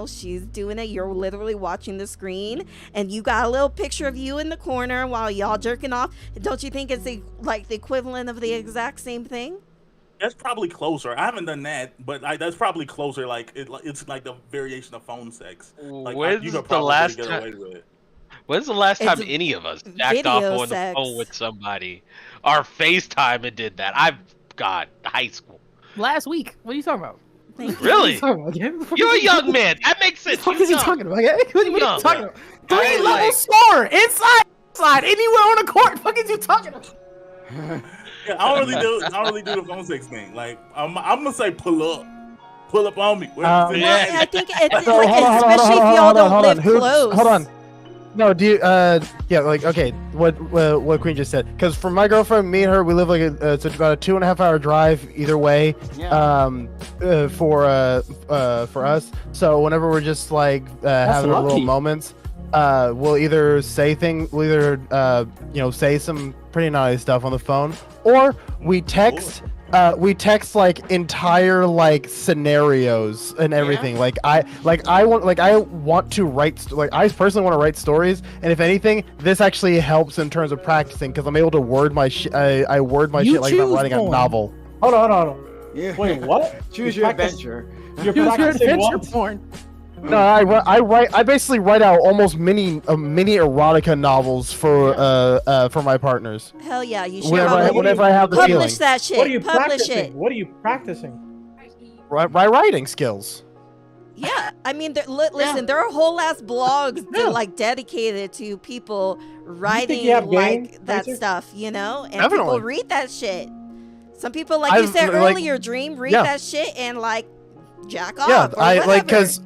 she's doing it, you're literally watching the screen, and you got a little picture of you in the corner while y'all jerking off. Don't you think it's like the equivalent of the exact same thing? That's probably closer. I haven't done that, but that's probably closer. Like it's like the variation of phone sex. Like When's you could the probably last get time? away with it. When's the last time It's any of us jacked off video on sex. the phone with somebody, or FaceTime and did that? High school. Last week. What are you talking about? Thank Really? What are you talking about? You're a young man. That makes sense. What the fuck is he Young. talking about? What are you Young. talking about? I 3 was level like- score inside, anywhere on the court. Fuck is you talking about? Yeah, I don't really do the phone sex thing. Like I'm gonna say pull up on me. Where Um, you Well, at? I think it's So, like, hold on, especially if y'all don't live Who- close. Hold on. No, do you, yeah, like, okay, what Queen just said. Because for my girlfriend, me and her, we live like it's about a 2.5 hour drive either way. Yeah. For us. So whenever we're just like having our little lucky. moments, will either say say some pretty naughty stuff on the phone, or we text. We text like entire like scenarios and everything. I want to write I personally want to write stories, and if anything, this actually helps in terms of practicing because I'm able to word my I word my shit like I'm writing a novel. Hold on. Yeah. Wait, what? Choose your adventure. You're Use your practicing adventure what? porn. No, I basically write out almost mini erotica novels for my partners. Hell yeah, you should Whenever I have the feeling. publish that shit. What are you Publish practicing? it. What are you practicing? Writing skills. Yeah, I mean, listen, there are whole ass blogs that like dedicated to people writing you have game, like that Spencer? stuff, you know, and Definitely. people read that shit. Some people, like you said like- earlier, Dream, read Yeah. that shit and like jack off. Yeah, or I whatever. like because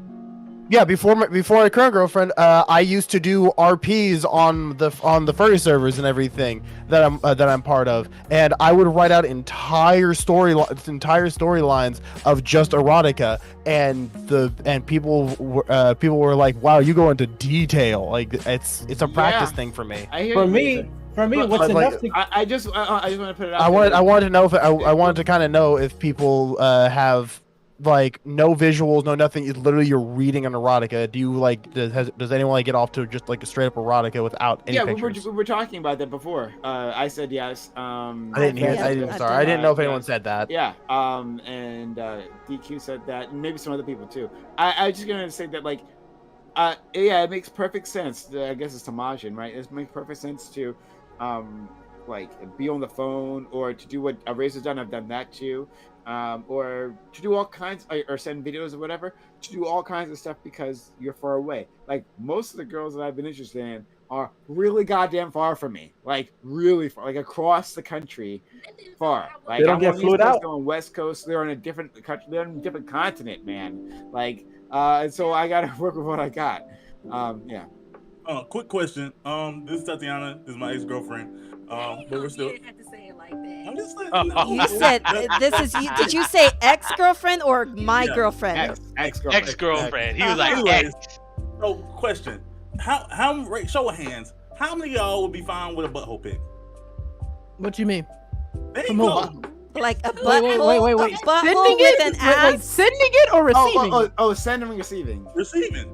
before my current girlfriend, I used to do RPs on the furry servers and everything that I'm part of, and I would write out entire storylines of just erotica, and people were like, wow, you go into detail. Like it's a practice Yeah. thing for me. I hear For you, me, Nathan. what's like- enough to I just want to put it out. I wanted to know if I wanted to kind of know if people have like no visuals, no nothing. It's literally you're reading an erotica. Do you like does anyone like get off to just like a straight up erotica without any Yeah, pictures? we were talking about that before. I said yes. I didn't hear. Yeah, I didn't. I've Sorry, done I didn't know if that. anyone said that. Yeah. And DQ said that, and maybe some other people too. I was just gonna say that like, yeah, it makes perfect sense. I guess it's Tamajin, right? It makes perfect sense to, like be on the phone or to do what Razor's done. I've done that too. Or to do all kinds, or send videos or whatever, to do all kinds of stuff because you're far away. Like most of the girls that I've been interested in are really goddamn far from me, like really far, like across the country, far. Like They don't I'm get on the East flued Coast, out? they're on West Coast, they're on a different country, they're on a different continent, man. Like, and so I gotta work with what I got. Yeah. Quick question. This is Tatiana. This is my ex-girlfriend. But we're still. have to say it like that. I'm just letting You said this is you. Did you say ex-girlfriend or my Yeah, girlfriend? Ex-girlfriend. Ex-girlfriend. He was like, Anyways, ex. so question: How show of hands? How many of y'all would be fine with a butthole pic? What you mean? There you From go. who? Like a Wait, butthole, wait. a butthole Sending with it? an Wait, ass. sending it or receiving? Oh, sending and receiving. Receiving.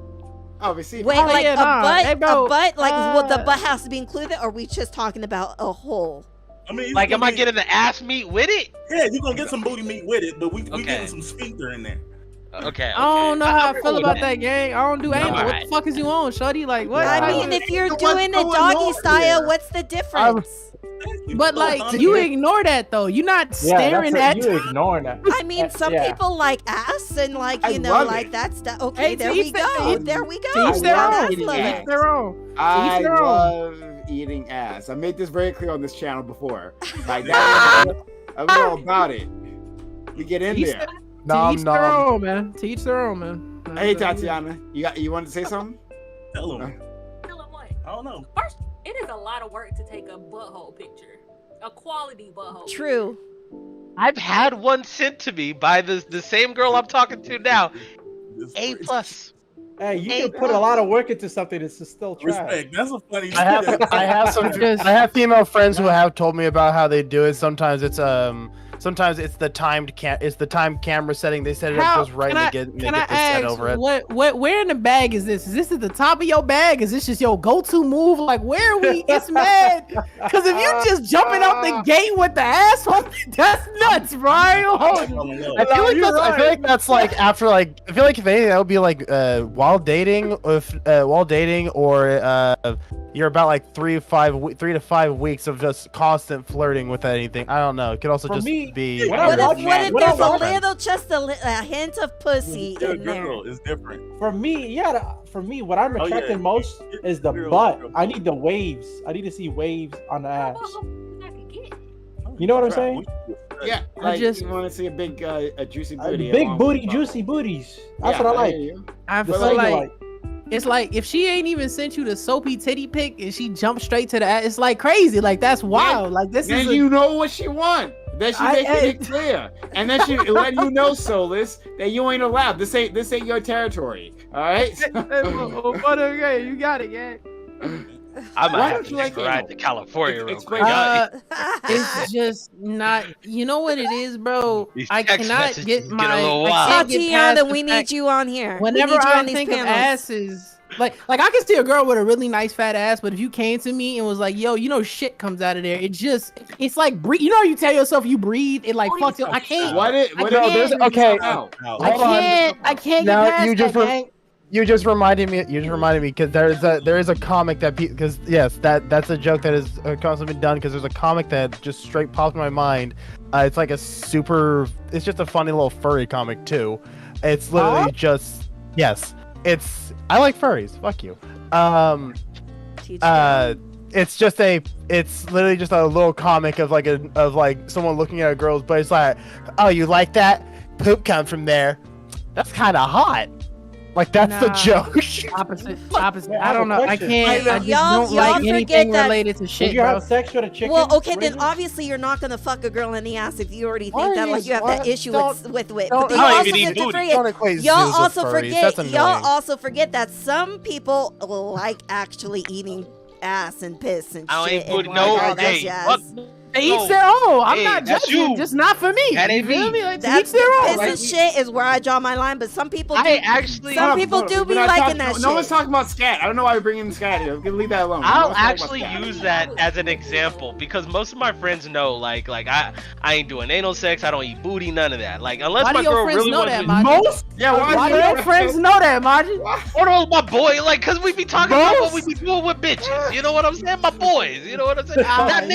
Oh, receiving. Wait, Oh, like yeah, a nah. butt, Hey, bro, a butt, like what the uh, butt has to be included, or are we just talking about a hole? I mean, Like, am I getting? getting the ass meat with it? Yeah, you're gonna get some booty meat with it, but we Okay. getting some sphincter in there. Okay. I don't know how I feel with about that, gang. I don't do anal. What Alright. the fuck is you on, shorty? Like, what? I Wow. mean, if you're What's doing it going doggy on style, here? what's the difference? But like, you ignore that though. You're not staring at. you ignoring that. I mean, some Yeah. people like ass and like I you know, love like it. that's the okay. Hey, There to we each their- go. to There we To go. each their Now own. that's eating To loving. each their own. I each their own. love eating ass. I made this very clear on this channel before. Like that. I'm all about it. We get in Each there. To Nom each their nom. own, man. To each their own, man. Hey Tatiana, you wanted to say something? Tell them. Tell them what? I don't know. First, it is a lot of work to take a butthole picture, a quality butthole. True. I've had one sent to me by the same girl I'm talking to now. It's- A it's- plus. Hey, you Hey, can put a lot of work into something that's still trash. Respect. That's a funny. I have female friends who have told me about how they do it. Sometimes it's the timed camera setting. They set it up just right and they get can the I set ask, over it. where in the bag is this? Is this at the top of your bag? Is this just your go-to move? Like, where are we? It's mad. Because if you just jumping out the gate with the asshole, that's nuts, bro. I feel like that's like after like I feel like if anything that would be like while dating or you're about like 3 to 5 weeks of just constant flirting with anything. I don't know. It could also For just me, be what What I'm if, watching- what if what there's I'm a watching- little, just a hint of pussy You're a in there? girl. It's different. For me, for me, what I'm Oh, yeah. attracted most is the Girl, butt. girl. I need the waves. I need to see waves on the ass. Butthole I could get. You know what I'm saying? Yeah, I like just- you want to see a big, a juicy booty. Big along booty, with the juicy booties. That's Yeah, what I like. hear you. I But feel like- like it's like if she ain't even sent you the soapy titty pic and she jumped straight to the ass, it's like crazy. Like that's wild. Like this Then is you know what she want. Then she making it clear, and then she letting you know, Solus, that you ain't allowed. This ain't your territory. All right. But okay, you got it, yeah. I might Why have don't to you take like a ride anal? to California real Explain quick. It's just not. You know what it is, bro? These I text cannot messages get get my. a little I wild. can't get past Tatiana, the we fact- need you on here. Whenever we need you I on these think of panels. asses, like I can see a girl with a really nice fat ass, but if you came to me and was like, "Yo, you know, shit comes out of there," it's like breathe. You know, you tell yourself you breathe, it like fucks you. I can't. What it? I What can't. there's Okay. I can't Now, get past you just that, re- gang. You just reminded me because there is a comic that because yes that's a joke that is constantly been done because there's a comic that just straight popped in my mind. It's like it's just a funny little furry comic too. It's literally just yes. I like furries. Fuck you. It's literally just a little comic of like someone looking at a girl's butt. It's like, oh, you like that? Poop comes from there. That's kind of hot. Like that's the Nah. joke. Opposite. Yeah, I don't know. I question. can't. I just Y'all don't like forget anything that- related to Would shit, you bro. have sex with a chicken? Well, okay, then Rachel? obviously you're not gonna fuck a girl in the ass if you already Why think are that you- like you have why- that issue don't- with. don't- But then I you don't also even eat get to booty. forget. Don't equate Y'all zoos with also furries. forget. That's Y'all annoying. also forget that some people like actually eating ass and piss and I don't shit eat booty. and No, like all that hey, jazz. fuck. They each No. their own. I'm Hey, not that's judging. you. Just not for me. That You ain't feel me. me? Like, That's each their own. piss Like, and shit is where I draw my line. But some people do. I actually, Some people do be We're not liking talking- that No one's shit. talking about scat. I don't know why we're bringing scat here. We can leave that alone. No I'll one's talking actually about scat. use that as an example because most of my friends know, like I ain't doing anal sex. I don't eat booty, none of that. Like unless Why my do your girl friends really know wants that, to. Maji? Most? Yeah, Why do your friends know that, Maji? Oh no, my boy, like, cause we be talking about what we be doing with bitches. You know what I'm saying? My boys. You know what I'm saying? That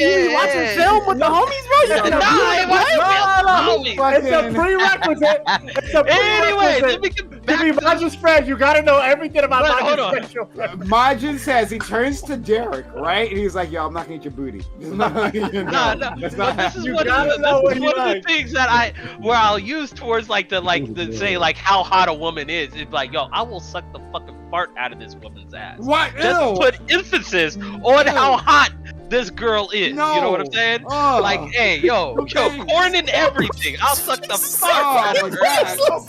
You be watching yeah. film with the homies, bro. You Nah, I ain't watching film with the homies. It's a prerequisite. It's a Anyway, let prerequisite. me get To back be to Maji's friend, you gotta know everything about But hold Maji's on. sexual friend. Majin says he turns to Derek, right? And he's like, "Yo, I'm not gonna eat your booty." Nah, That's but not this is happening. one gotta of know the, what this is you one of the like. things that where I'll use towards the say like how hot a woman is. It's like, yo, I will suck the fucking fart out of this woman's ass. What? Just Ew. to put emphasis on how hot this girl is. No. You know what I'm saying? Ugh. Like, hey, yo, Okay. corn and everything. I'll suck the fart out Oh of my her ass. god.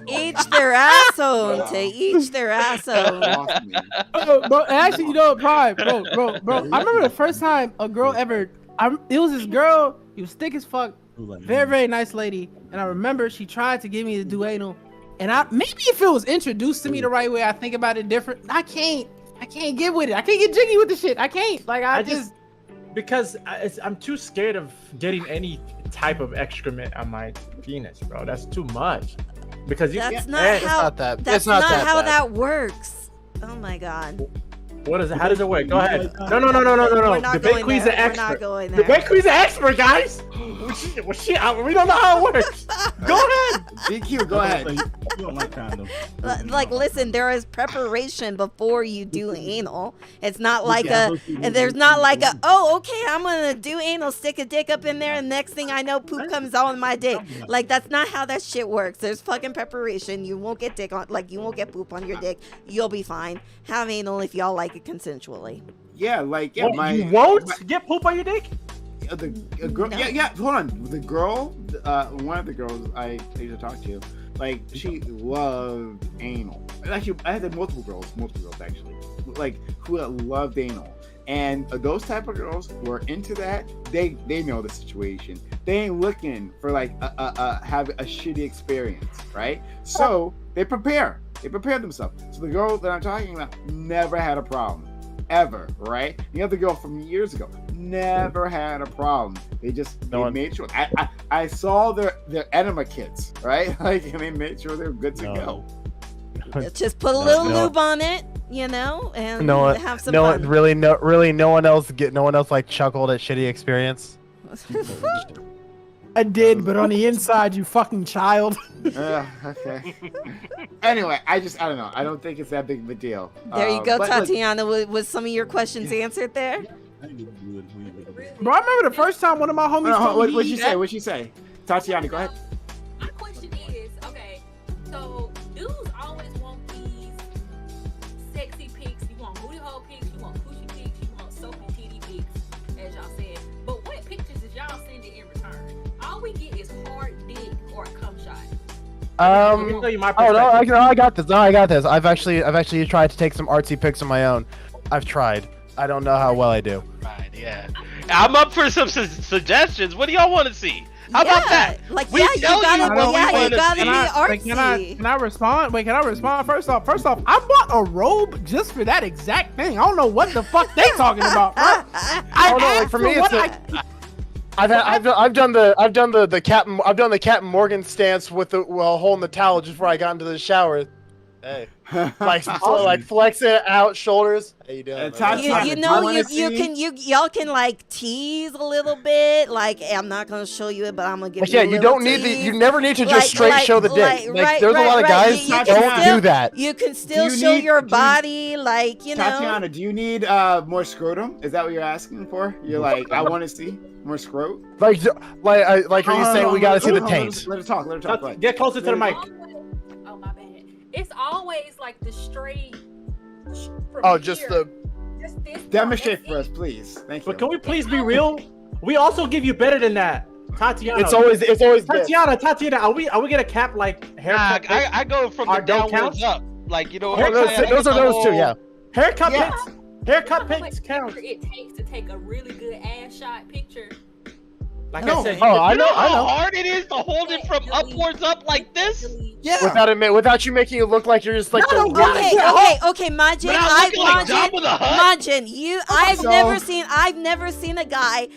To each their ass own. To each their ass own. Lost me. Bro, actually, you know, Prime, bro. I remember the first time a girl ever. It was this girl. She was thick as fuck. Very, very nice lady. And I remember she tried to get me to do anal. And maybe if it was introduced to me the right way, I think about it different. I can't get with it. I can't get jiggy with the shit. I can't. Like I just because I'm too scared of getting any type of excrement on my penis, bro. That's too much. Because That's not and- how. not that- That's it's not that how bad. that works. Oh my god. What is it? How does it work? Go ahead. No. We're not Debate going queen's there. an We're expert. not going there. Debate queen's an expert, guys. We don't know how it works. Go ahead. DQ, go ahead. Like, listen, there is preparation before you do anal. It's not like there's not like oh, okay, I'm gonna do anal, stick a dick up in there, and next thing I know, poop comes out on my dick. Like, that's not how that shit works. There's fucking preparation. You won't get dick on, like, you won't get poop on your dick. You'll be fine. Have anal if y'all like it consensually. Yeah, like You won't get poop on your dick? the girl. No. Yeah. Hold on. The girl. One of the girls I used to talk to, like she loved anal. Actually, I had multiple girls actually, like who loved anal. And those type of girls who are into that, they know the situation. They ain't looking for like have a shitty experience, right? So they prepare themselves. So the girl that I'm talking about never had a problem, ever, right? The other girl from years ago never had a problem. They made sure. I saw their enema kits, right? Like, and they made sure they're good to go. Just put a little lube on it, you know, and have some fun. No one else like chuckled at shitty experience. I did, but on the inside, you fucking child. Okay. Anyway, I don't know. I don't think it's that big of a deal. There you go, but look, Tatiana. Was some of your questions answered there? Bro, I remember the first time one of my homies told me what'd she say? Tatiana, go ahead. My question is, okay, so dudes always want these sexy pics. You want booty hole pics, you want coochie pics, you want soapy titty pics, as y'all said. But what pictures is y'all I can tell you my Oh no, perspective. I got this. No, I got this. I've actually tried to take some artsy pics of my own. I've tried. I don't know how well I do. Right, yeah. I'm up for some suggestions. What do y'all want to see? How about that? Like, We yeah, you tell you gotta, what we yeah, you wanna gotta see. be Wait, artsy. can I respond? Wait, can I respond? First off, I bought a robe just for that exact thing. I don't know what the fuck they talking about, bro. Oh no, like for me, it's I've done the Captain Morgan stance with the holding the towel just before I got into the shower. Hey, like flex it out, shoulders. How you doing? Tati, man? You Do know, you wanna y'all can like tease a little bit. Like, I'm not gonna show you it, but I'm gonna give you. Yeah, a you little don't need tease. you never need to just straight show the dick. Like, there's a lot of guys You who can don't still- do that. You can still you show need- your do you- body, like, you know. Tatiana, do you need more scrotum? Is that what you're asking for? You're like, I want to see more scrot. Like are you saying we gotta see the taint? Let her talk. Let her talk. Right. Get closer to the mic. Oh my bad. It's always like the straight. From Oh, just here. the. Just this part. Demonstrate That's for us, it. please. Thank you. But can we please be real? We also give you better than that. Tatiana. It's always this. Tatiana, are we gonna cap like Nah, haircut? pics? I go from the Or don't downwards count? up. Like, you know, Oh, what I'm saying? those are those two, yeah. Haircut Yeah. pics. Haircut You know how pics much count. effort it takes to take a really good ass shot picture. Like No. I said, Oh, I You know know. how hard it is to hold it from Delete. upwards up like this? Delete. Yeah. Without you making it look like you're just like the Okay, Majin, But I'm looking like Jabba the Hutt. Majin, I've never seen a guy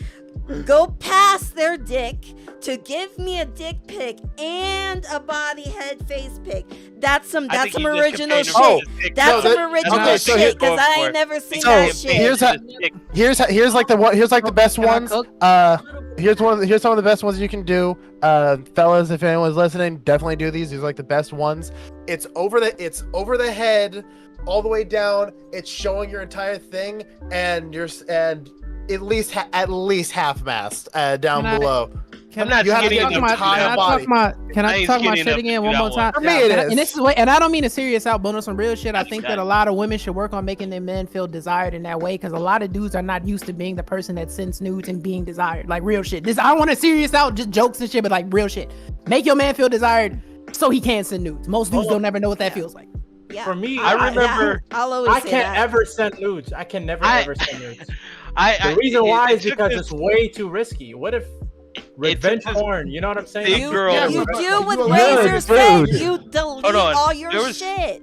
go past their dick to give me a dick pic and a body head face pic. That's some I think you just original compared shit. him to his dick. That's No, some original okay, so shit because I here- ain't never seen So, that shit. here's like the best Can I ones. cook? Here's some of the best ones you can do. Fellas, if anyone's listening, definitely do these. These are like the best ones. It's over the head, all the way down. It's showing your entire thing, and at least half mast down Can I- below. Can I'm not you have to skinny talk enough my, to can hide I a body. talk my can I I ain't talk my skinny shit enough again to one do more that time? For me, it and, is. and this is what, and I don't mean to serious out, but on some real shit. I That's think that. that a lot of women should work on making their men feel desired in that way because a lot of dudes are not used to being the person that sends nudes and being desired. Like real shit. This I don't want to serious out just jokes and shit, but like real shit. Make your man feel desired so he can send nudes. Most dudes don't ever know what that feels like. Yeah. For me, I remember- I'll always I say can't that. ever send nudes. I can never ever send nudes. The reason it- why it is took because this- it's way too risky. What if revenge this porn? You know what I'm saying? big girl- You but do what you Razor allow- said. Dude. You delete Hold on. all your There was- shit.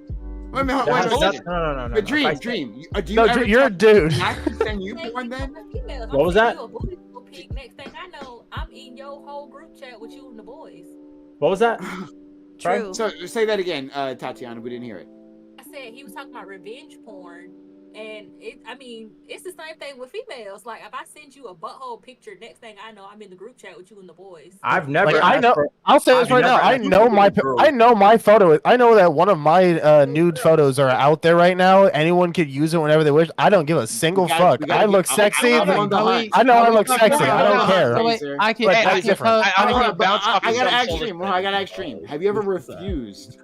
Wait a minute. That Wait has a nothing- second. no. But Dream, If I- Dream. Do you No, ever you're a dude. I can send you Hey, porn then? females, What was that? I'm sending you a booty pic. Next thing I know, I'm in your whole group chat with you and the boys. What was that? True. So say that again, Tatiana. We didn't hear it. I said he was talking about revenge porn, and it's the same thing with females. Like if I send you a butthole picture, next thing I know, I'm in the group chat with you and the boys. I've never. Like, I asked know. for- I'll say this I've right now. never I asked know my for- I know my photo. I know that one of my nude photos are out there right now. Anyone could use it whenever they wish. I don't give a single We gotta- fuck. we gotta I get- look sexy. I'm on the hunt. I know I I'm look on the sexy. I don't hunt. care. So wait, Razor. I can. But I that's can different. hug- I Hold wanna on, but bounce off I his gotta ask shoulders. Dream. I gotta ask Dream. Have you ever refused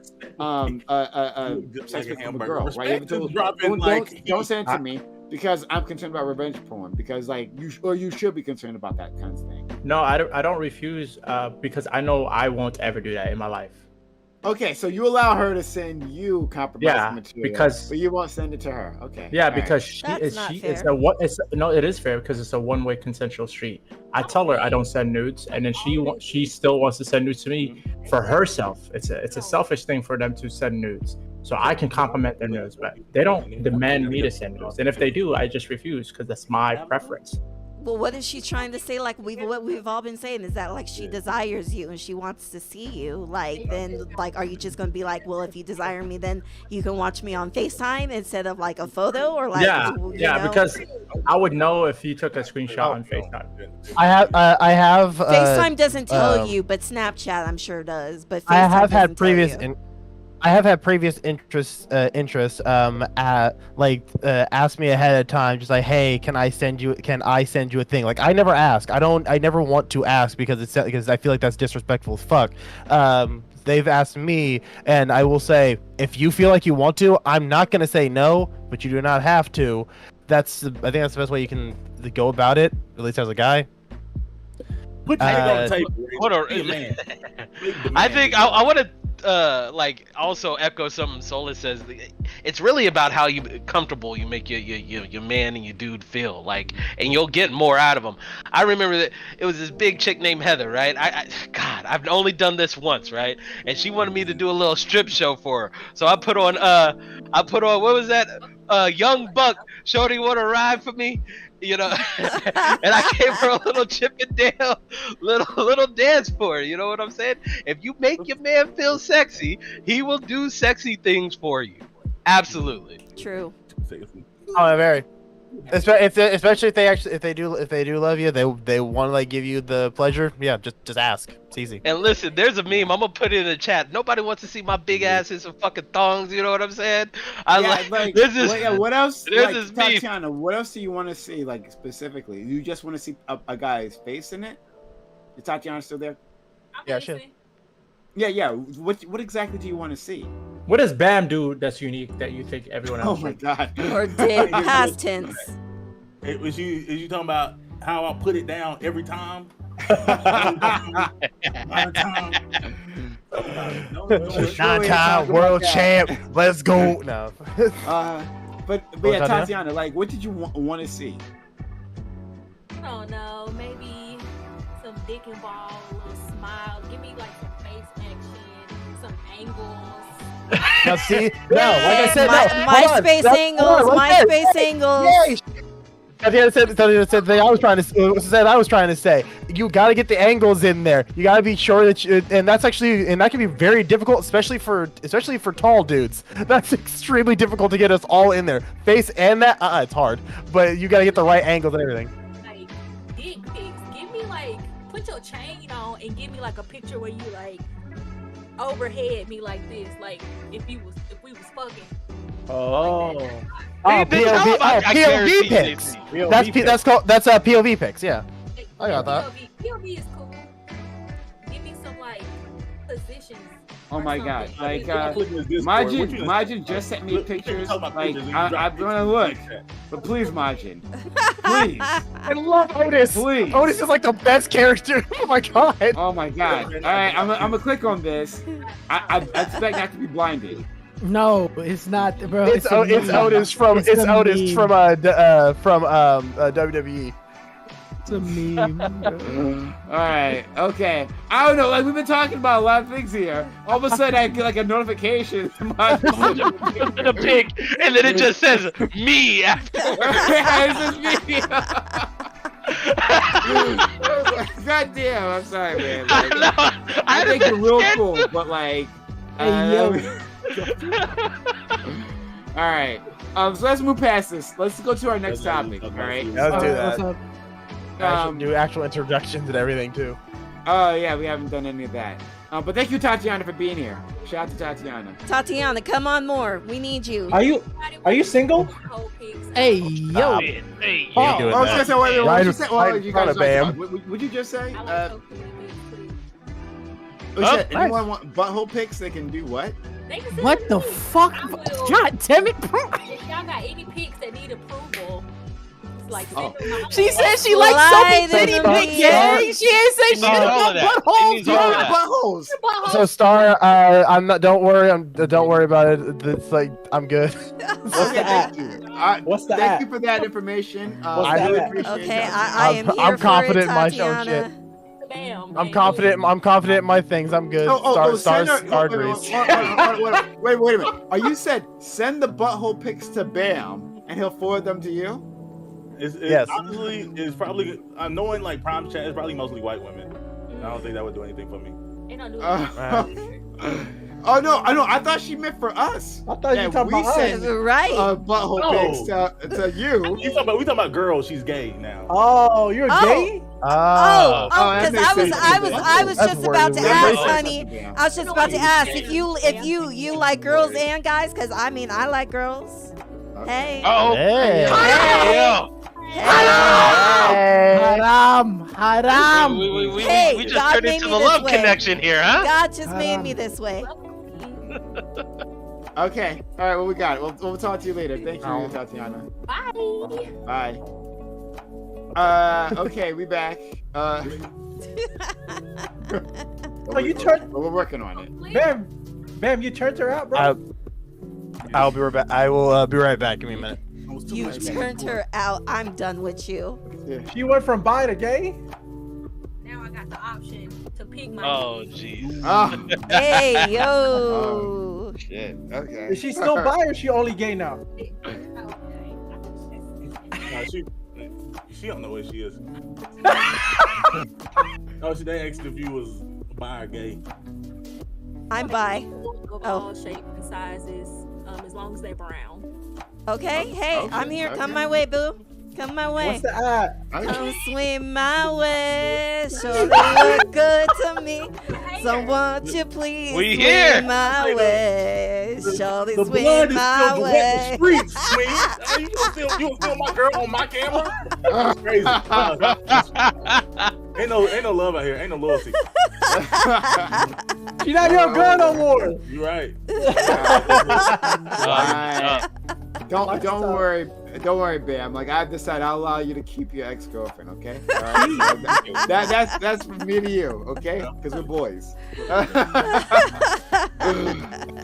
sex with a girl? Right? You ever told- don't send it to me because I'm concerned about revenge porn. Because like you should be concerned about that kind of thing. No, I don't refuse because I know I won't ever do that in my life. Okay, so you allow her to send you compromising Yeah, material, because- but you won't send it to her. Okay. Yeah, all right. because she That's is not it's fair. a what it's no, it is fair because it's a one-way consensual street. I tell her I don't send nudes, and then she still wants to send nudes to me for herself. It's a selfish thing for them to send nudes, so I can compliment their nudes, but they don't demand me to send nudes. And if they do, I just refuse because that's my preference. Well, what is she trying to say? Like what we've all been saying is that like she desires you and she wants to see you. Like then like are you just gonna be like, well, if you desire me, then you can watch me on FaceTime instead of like a photo or like Yeah, you yeah, know? because I would know if you took a screenshot on FaceTime. I have. FaceTime doesn't tell um, you, but Snapchat I'm sure does. But FaceTime I have had doesn't tell previous. you. I have had previous interests. Ask me ahead of time, just like, hey, can I send you a thing? Like, I never ask. I never want to ask because I feel like that's disrespectful as fuck. They've asked me, and I will say, if you feel like you want to, I'm not gonna say no, but you do not have to. I think that's the best way you can go about it, at least as a guy. Put your nigga on the Uh, table. Hold on. Be a man. I think I want to like also echo something Solus says. It's really about how comfortable you make your man and your dude feel, like, and you'll get more out of them. I remember that it was this big chick named Heather, right? God, I've only done this once, right? And she wanted me to do a little strip show for her, so I put on what was that? Young Buck, Shorty wanna ride for me? You know, and I gave her a little Chippendale, little dance for her. You know what I'm saying? If you make your man feel sexy, he will do sexy things for you. Absolutely. True. Oh, very. Especially if they do love you, they want to like give you the pleasure. Yeah, just ask. It's easy. And listen, there's a meme. I'm gonna put it in the chat. Nobody wants to see my big ass in some fucking thongs. You know what I'm saying? What else? There's Like, this meme. Tatiana, what else do you want to see? Like specifically, you just want to see a guy's face in it? Is Tatiana still there? Yeah, sure. Yeah. What exactly do you want to see? What does Bam do that's unique that you think everyone else? Oh my god. Or did past tense. Is you talking about how I put it down every time? Nine-time world champ. Let's go. No. But Oh, yeah, Tatiana? Tatiana, like, what did you want to see? I don't know, maybe some dick and ball, a little smile. Give me like some face action, some angles. Now see, no, like I said, My, no. hold on. MySpace That's- angles, hold on, one second. MySpace angles. Yay! Tatiana said the thing I was trying to say. You got to get the angles in there. You got to be sure that and that can be very difficult, especially for tall dudes. That's extremely difficult to get us all in there. Face and that, it's hard, but you got to get the right angles and everything. Like dick pics. Give me like, put your chain on and give me like a picture where you like overhead me like this, like if we was fucking. Oh. Oh, They tell POV, them I POV guarantee pics. they- That's POV pics. Yeah. Like, I got that. POV is cool. Give me some like positions. Oh or my god. something. Like, Majin just sent me pictures. Like, I'm gonna look. But please, Majin. Please. I love Otis. Please. Otis is like the best character. Oh my god. Oh my god. Alright, I'm gonna click on this. I expect not to be blinded. No, it's not, bro. It's a meme. Otis from It's a Otis meme. from WWE. It's a meme. bro. Alright, okay. I don't know, like we've been talking about a lot of things here. All of a sudden I get like a notification. The pig, and then it just says me afterwards. It's just me. God damn, I'm sorry, man. Like, I think you're real cool, but like, Hey, yo. all right. So let's move past this. Let's go to our next topic. All right. Let's do What's that. up? Do actual introductions and everything too. Oh yeah, we haven't done any of that. But thank you, Tatiana, for being here. Shout out to Tatiana. Tatiana, come on more. We need you. Are you single? Whole pics. Hey, yo. Hey, Oh, doing that. So wait, what Right- did you say? right What in did you front guys of Bam. What'd you just say? I like whole pics, please. You said nice. anyone want butthole pics? They can do what? They can send What it the to me. fuck? I will. God damn it. If y'all got any pics that need approval, it's like Oh. send them my She way. said she likes Lie so many to titty me. pics. Yeah, she ain't say She shit needs all about of that. She buttholes. needs all of that. Buttholes. Buttholes. So Star, I'm not. Don't worry. Don't worry about it. It's like I'm good. Okay, thank you. What's the Thank app? you for that information. What's I the really app? appreciate Okay, it. I am I'm here confident for it, in my own Tatiana. Bam. I'm baby. confident. I'm confident in my things. I'm good. Star agrees. Wait a minute. Are you said send the butthole pics to Bam and he'll forward them to you? Yes. Honestly, it's probably knowing like Prime Chat is probably mostly white women. I don't think that would do anything for me. They don't do it. Oh no! I thought she meant for us. I thought you were talking about send us. Right. butthole No. pics to you. We talking about girls. She's gay now. Oh, you're Oh. gay? Oh, that because makes I was sense. just about to That's ask, wordy. honey. I was just about to ask if you like girls and guys, because I mean I like girls. Hey. Oh, Hey. yeah. Hey. Haram. We Hey, just God turned made into me the this love way. connection here, huh? God just made me this way. Okay. All right. What we got? We'll talk to you later. Thank you, Oh. Tatiana. Bye. Bye. Okay, we back. Oh, you turned. But we're working on it. Bam, Bam, you turned her out, bro. I'll be right back. I will be right back. Give me a minute. I was too You late. turned her out. I'm done with you. She went from bi to gay. Now I got the option to pick my. Oh jeez. Oh, Hey, yo. Oh. shit. Okay. Is she still bi or is she only gay now? Nah, she don't know where she is. No, they asked if you was bi or gay. I'm bi. Of all shapes and sizes, as long as they're brown. Okay, hey, Okay, I'm here. Come okay. my way, boo. Come my way. What's the ad? Come swim my way. Sure look good to me. So won't you please We swim here. my way? Surely The swim blood is my still wet in way. the streets, man. You gonna steal my girl on my camera? That's crazy. Ain't no love out here. Ain't no loyalty. She's not your girl no more. You right. Alright. Don't worry, Bam. Like I've decided I'll allow you to keep your ex-girlfriend, okay? All right? So that's from me to you, okay? Because we're boys.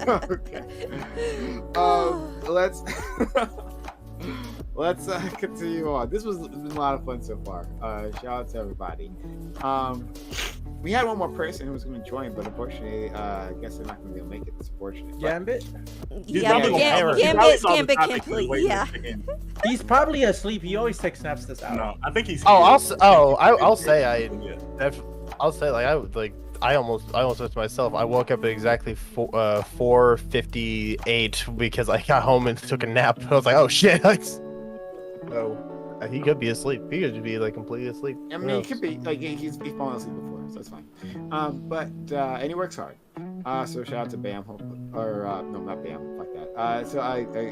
Okay. Let's continue on. This was been a lot of fun so far. Shout out to everybody. We had one more person who was going to join, but unfortunately, I guess they're not going to be able to make it. It's unfortunate. But- Gambit? Gambit can't play. Yeah. He's probably asleep. He always takes snaps this out. No, I think he's. I'll say Yeah. I'll say I almost said to myself, I woke up at exactly 4:58 because I got home and took a nap. I was like, oh shit. So he could be asleep. He could be like completely asleep. I mean, he could be like he's fallen asleep before, so that's fine. And he works hard. So shout out to Bam, no, not Bam, fuck that. So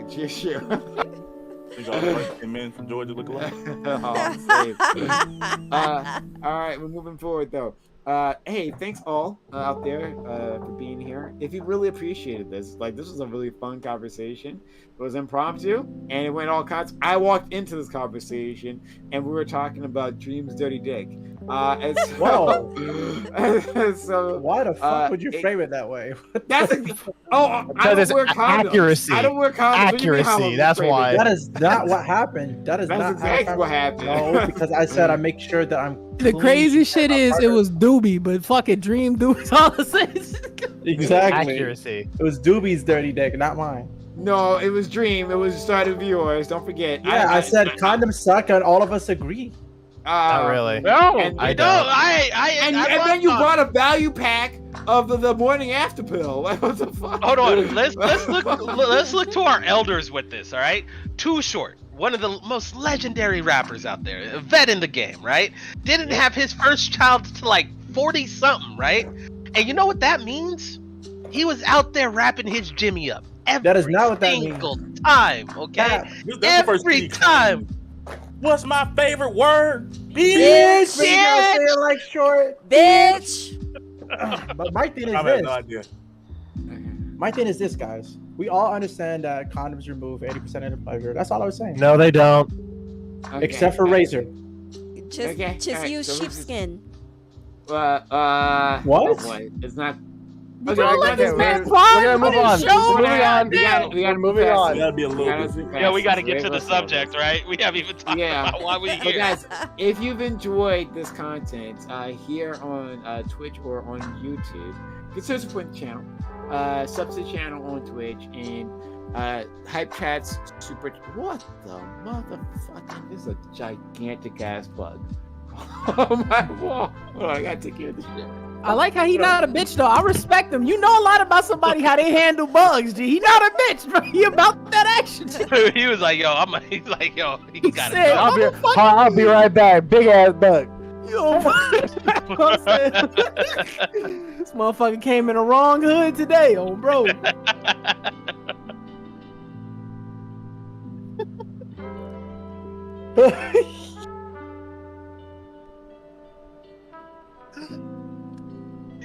cheers you. These all the first men from Georgia look alike. All right, we're moving forward though. Hey, thanks all out there for being here. If you really appreciated this, this was a really fun conversation. It was impromptu and it went all kinds. I walked into this conversation and we were talking about Dream's dirty dick. And so, Whoa. so Why the fuck would you frame it that way? that's I don't wear condoms. Accuracy. I don't wear condoms. What do you mean, how Accuracy. would you That's frame it? why. That is not what happened. That's not exactly what happened. No, because I said I make sure that I'm. The crazy shit is it was Doobie, but fucking Dream Doobie's all the same. Exactly. Accuracy. It was Doobie's dirty dick, not mine. No, it was Dream. It was started with yours. Don't forget. Yeah, I said condoms suck, and all of us agree. Not really. No, And- I I don't. don't. And then you bought a value pack of the morning after pill. Like, what the fuck? Hold on. Let's look to our elders with this. All right. Too Short, one of the most legendary rappers out there, a vet in the game, right? Didn't have his first child to like 40 something, right? And you know what that means? He was out there rapping his Jimmy up every That is not what that single time. Okay. That's the first Every thing. time. What's my favorite word? Bitch, Bitch. you gotta say it like short. Bitch. But my thing is I have this. no idea. My thing is this, guys. We all understand that condoms remove 80% of the pleasure. That's all I was saying. No, they don't. Okay. Except for Razor. Just alright, use so sheepskin. What? Oh boy, it's not. You don't let this man we're prime gonna on move his on. show. We're moving on. We gotta move Moving past on. it. Gotta be a little gotta bit. move Yeah, we past got to it. get to the Let's- subject, right? We haven't even talked Yeah. about why we But here. guys, if you've enjoyed this content here on Twitch or on YouTube, consider supporting the channel. Sub to the channel on Twitch and Hype Chat's super. What the motherfucking? This is a gigantic ass bug. Oh my wall! Hold on, I gotta take care of this shit. I like how he not a bitch though. I respect him. You know a lot about somebody how they handle bugs, G. He not a bitch, bro. He about that action. He was like, yo, he's like, yo, he got said, it. I'll be right back. Big ass bug. Yo, I'm saying, this motherfucker came in the wrong hood today, oh bro.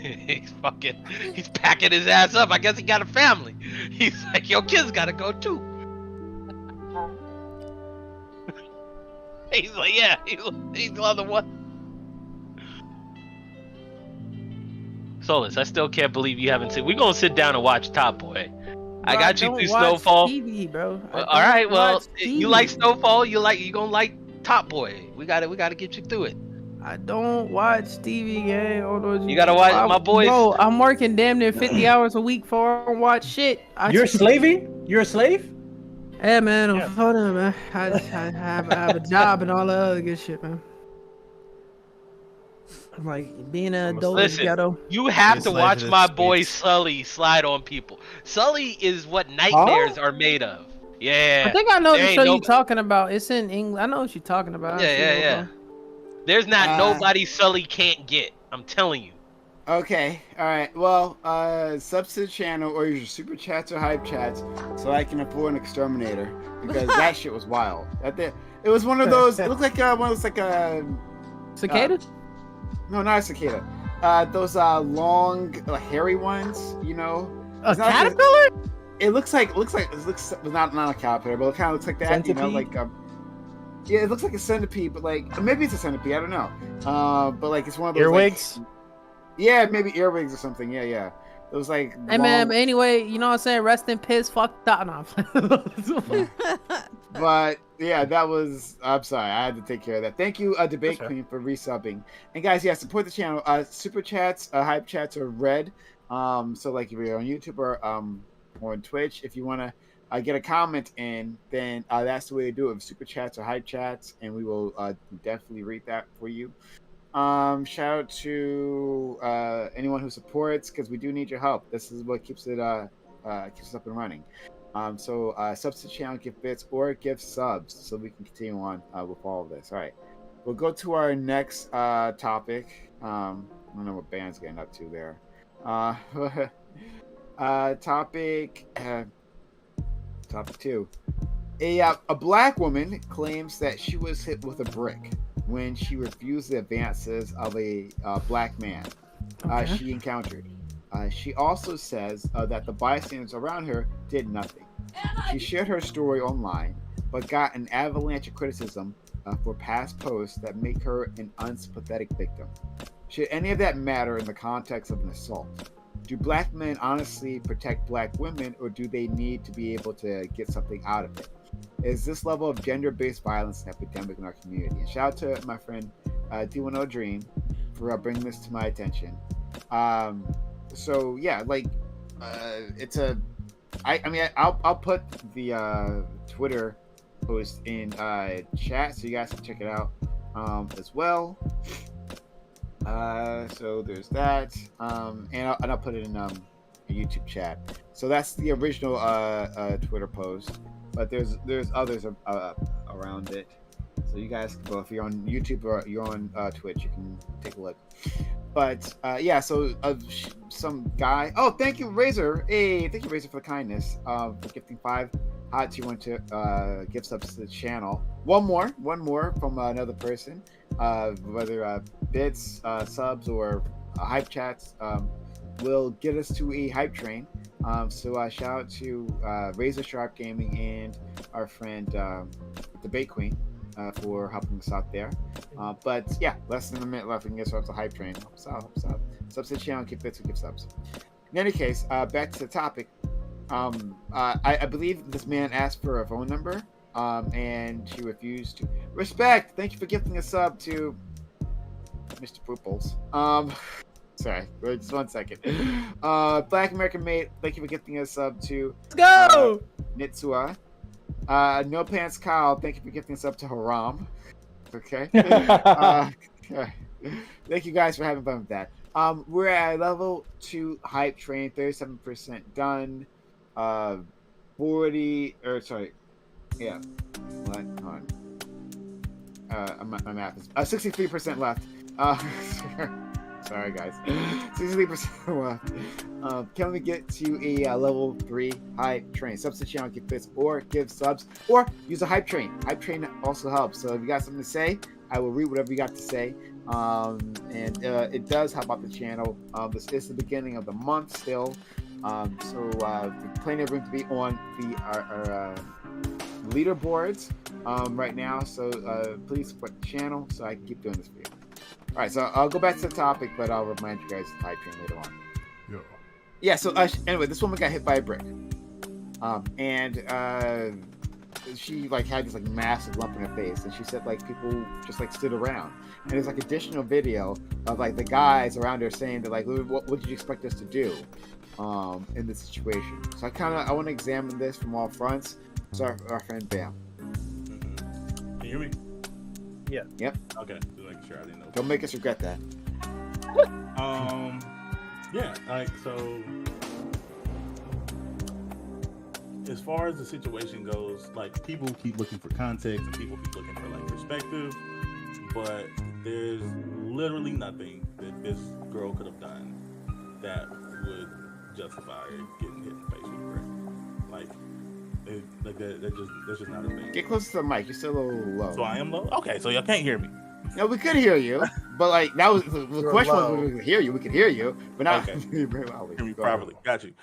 He's packing his ass up. I guess he got a family. He's like, yo, kids gotta go too. He's like, yeah, he's the other one. Solus, I still can't believe you haven't seen. We're gonna sit down and watch Top Boy. I Bro, got you don't through watch Snowfall. TV, bro. I All right, don't well, watch you TV. like Snowfall, you gonna like Top Boy. We gotta get you through it. I don't watch TV, gang. Although You gotta watch my boys. Bro, I'm working damn near 50 hours a week for I don't watch shit. You're slaving? You're a slave? Hey, man, Yeah. hold on, man. I have a job and all that other good shit, man. Like, being an adult is Listen, ghetto. you have Yes, to life watch is my sweet. boy Sully slide on people. Sully is what nightmares are made of. Yeah. I think I know there the ain't show no- you're talking about. It's in English. I know what you're talking about. Yeah. There's not Uh, nobody Sully can't get. I'm telling you. Okay, all right. Well, subs to the channel or use your super chats or hype chats so I can afford an exterminator because that shit was wild. It was one of those. It looked like one of those like Cicada? no, not a cicada. Those long hairy ones. You know, A it's not like a- caterpillar? it looks not a caterpillar, but it kind of looks like that. You know, Centipede? like yeah, it looks like a centipede, but like maybe it's a centipede. I don't know. But like it's one of those Earwigs? Like, yeah, maybe earwigs or something. Yeah. It was like Hey, man, long- but anyway, you know what I'm saying? Rest in piss. Fuck that. No. But yeah, that was. I'm sorry, I had to take care of that. Thank you, Debate That's Queen, for resubbing. And guys, yeah, support the channel. Super chats, hype chats are red. So like if you're on YouTube or on Twitch, if you wanna get a comment in, then that's the way to do it. With super chats or hype chats, and we will definitely read that for you. Shout out to anyone who supports because we do need your help. This is what keeps it keeps us up and running. So subs to the channel, give bits or give subs so we can continue on with all of this. All right, we'll go to our next topic. I don't know what band's getting up to there. Topic 2. A black woman claims that she was hit with a brick when she refused the advances of a black man she encountered. She also says that the bystanders around her did nothing. She shared her story online, but got an avalanche of criticism for past posts that make her an unsympathetic victim. Should any of that matter in the context of an assault? Do black men honestly protect black women, or do they need to be able to get something out of it? Is this level of gender-based violence an epidemic in our community? And shout out to my friend D10 Dream for bringing this to my attention. So yeah, like it's a. I mean, I'll put the Twitter post in chat so you guys can check it out as well. So there's that, and I'll put it in a YouTube chat. So that's the original Twitter post, but there's others around it. So you guys can go if you're on YouTube or you're on Twitch, you can take a look. But yeah, so some guy. Oh, thank you, Razor. Hey, thank you, Razor, for the kindness for gifting 5 hot tier 1 to gift subs to the channel. One more from another person. Whether bits, subs, or hype chats will get us to a hype train. So shout out to Razor Sharp Gaming and our friend Debate Queen for helping us out there. But yeah, less than a minute left. We can get started with the hype train. Helps out. Subs to the channel, give bits, or give subs. In any case, back to the topic. I believe this man asked for a phone number, and she refused to. Respect. Thank you for gifting a sub to Mr. Pooples. Sorry, wait just 1 second. Black American Mate, thank you for gifting a sub to Let's go! Nitsua. No Pants Kyle, thank you for gifting a sub to Haram. Okay. Okay. Thank you guys for having fun with that. We're at level 2 hype train, 37% done. 40 or sorry, yeah. What? Hold on. My math is 63% left. Sorry guys, 63% left. Can we get to a level 3 hype train? Subs to the channel, give bits or give subs, or use a hype train. Hype train also helps. So if you got something to say, I will read whatever you got to say. And it does help out the channel. This is the beginning of the month still. So plenty of room to be on our leaderboards right now. So please support the channel so I can keep doing this for you. right, so I'll go back to the topic, but I'll remind you guys of the hype train later on. Yeah. Yeah. So anyway, this woman got hit by a brick, and she like had this like massive lump in her face, and she said like people just like stood around, and there's like additional video of like the guys around her saying that like what did you expect us to do in this situation. So I want to examine this from all fronts. So our friend Bam. Can you hear me? Yeah. Yep. Okay, just making sure I didn't know. Don't make us regret that. Yeah, like so. As far as the situation goes, like people keep looking for context and people keep looking for like perspective, but there's literally nothing that this girl could have done that would justify getting hit in the face with a brick. Like that's just not a thing. Get closer to the mic. You're still a little low. So I am low. Okay, so y'all can't hear me. No, we could hear you, but like that was the question low. was we could hear you. We could hear you, but not Okay. very loudly. Hear me Go ahead. properly. Got you.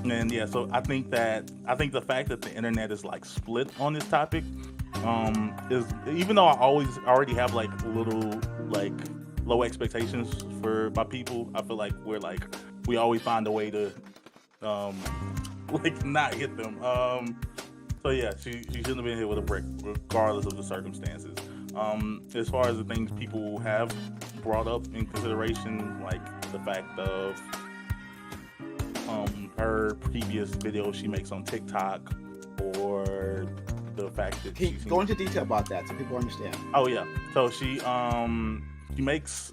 And yeah, so I think the fact that the internet is like split on this topic, is even though I already have like little like low expectations for my people, I feel like we always find a way to like not hit them. So yeah, she shouldn't have been hit with a brick, regardless of the circumstances. As far as the things people have brought up in consideration, like the fact of her previous videos she makes on TikTok, or the fact that Can you go into detail about that so people understand? Oh yeah, so she makes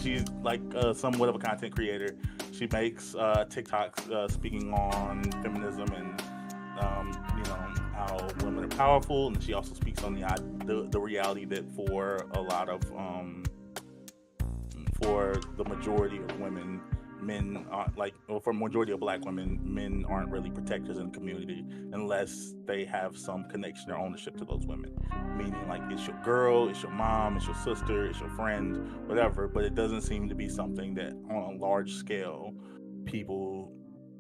she's like somewhat of a content creator. She makes TikToks speaking on feminism and how women are powerful, and she also speaks on the reality that for a lot of for the majority of women, men aren't for a majority of Black women, men aren't really protectors in the community unless they have some connection or ownership to those women. Meaning, like, it's your girl, it's your mom, it's your sister, it's your friend, whatever. But it doesn't seem to be something that, on a large scale, people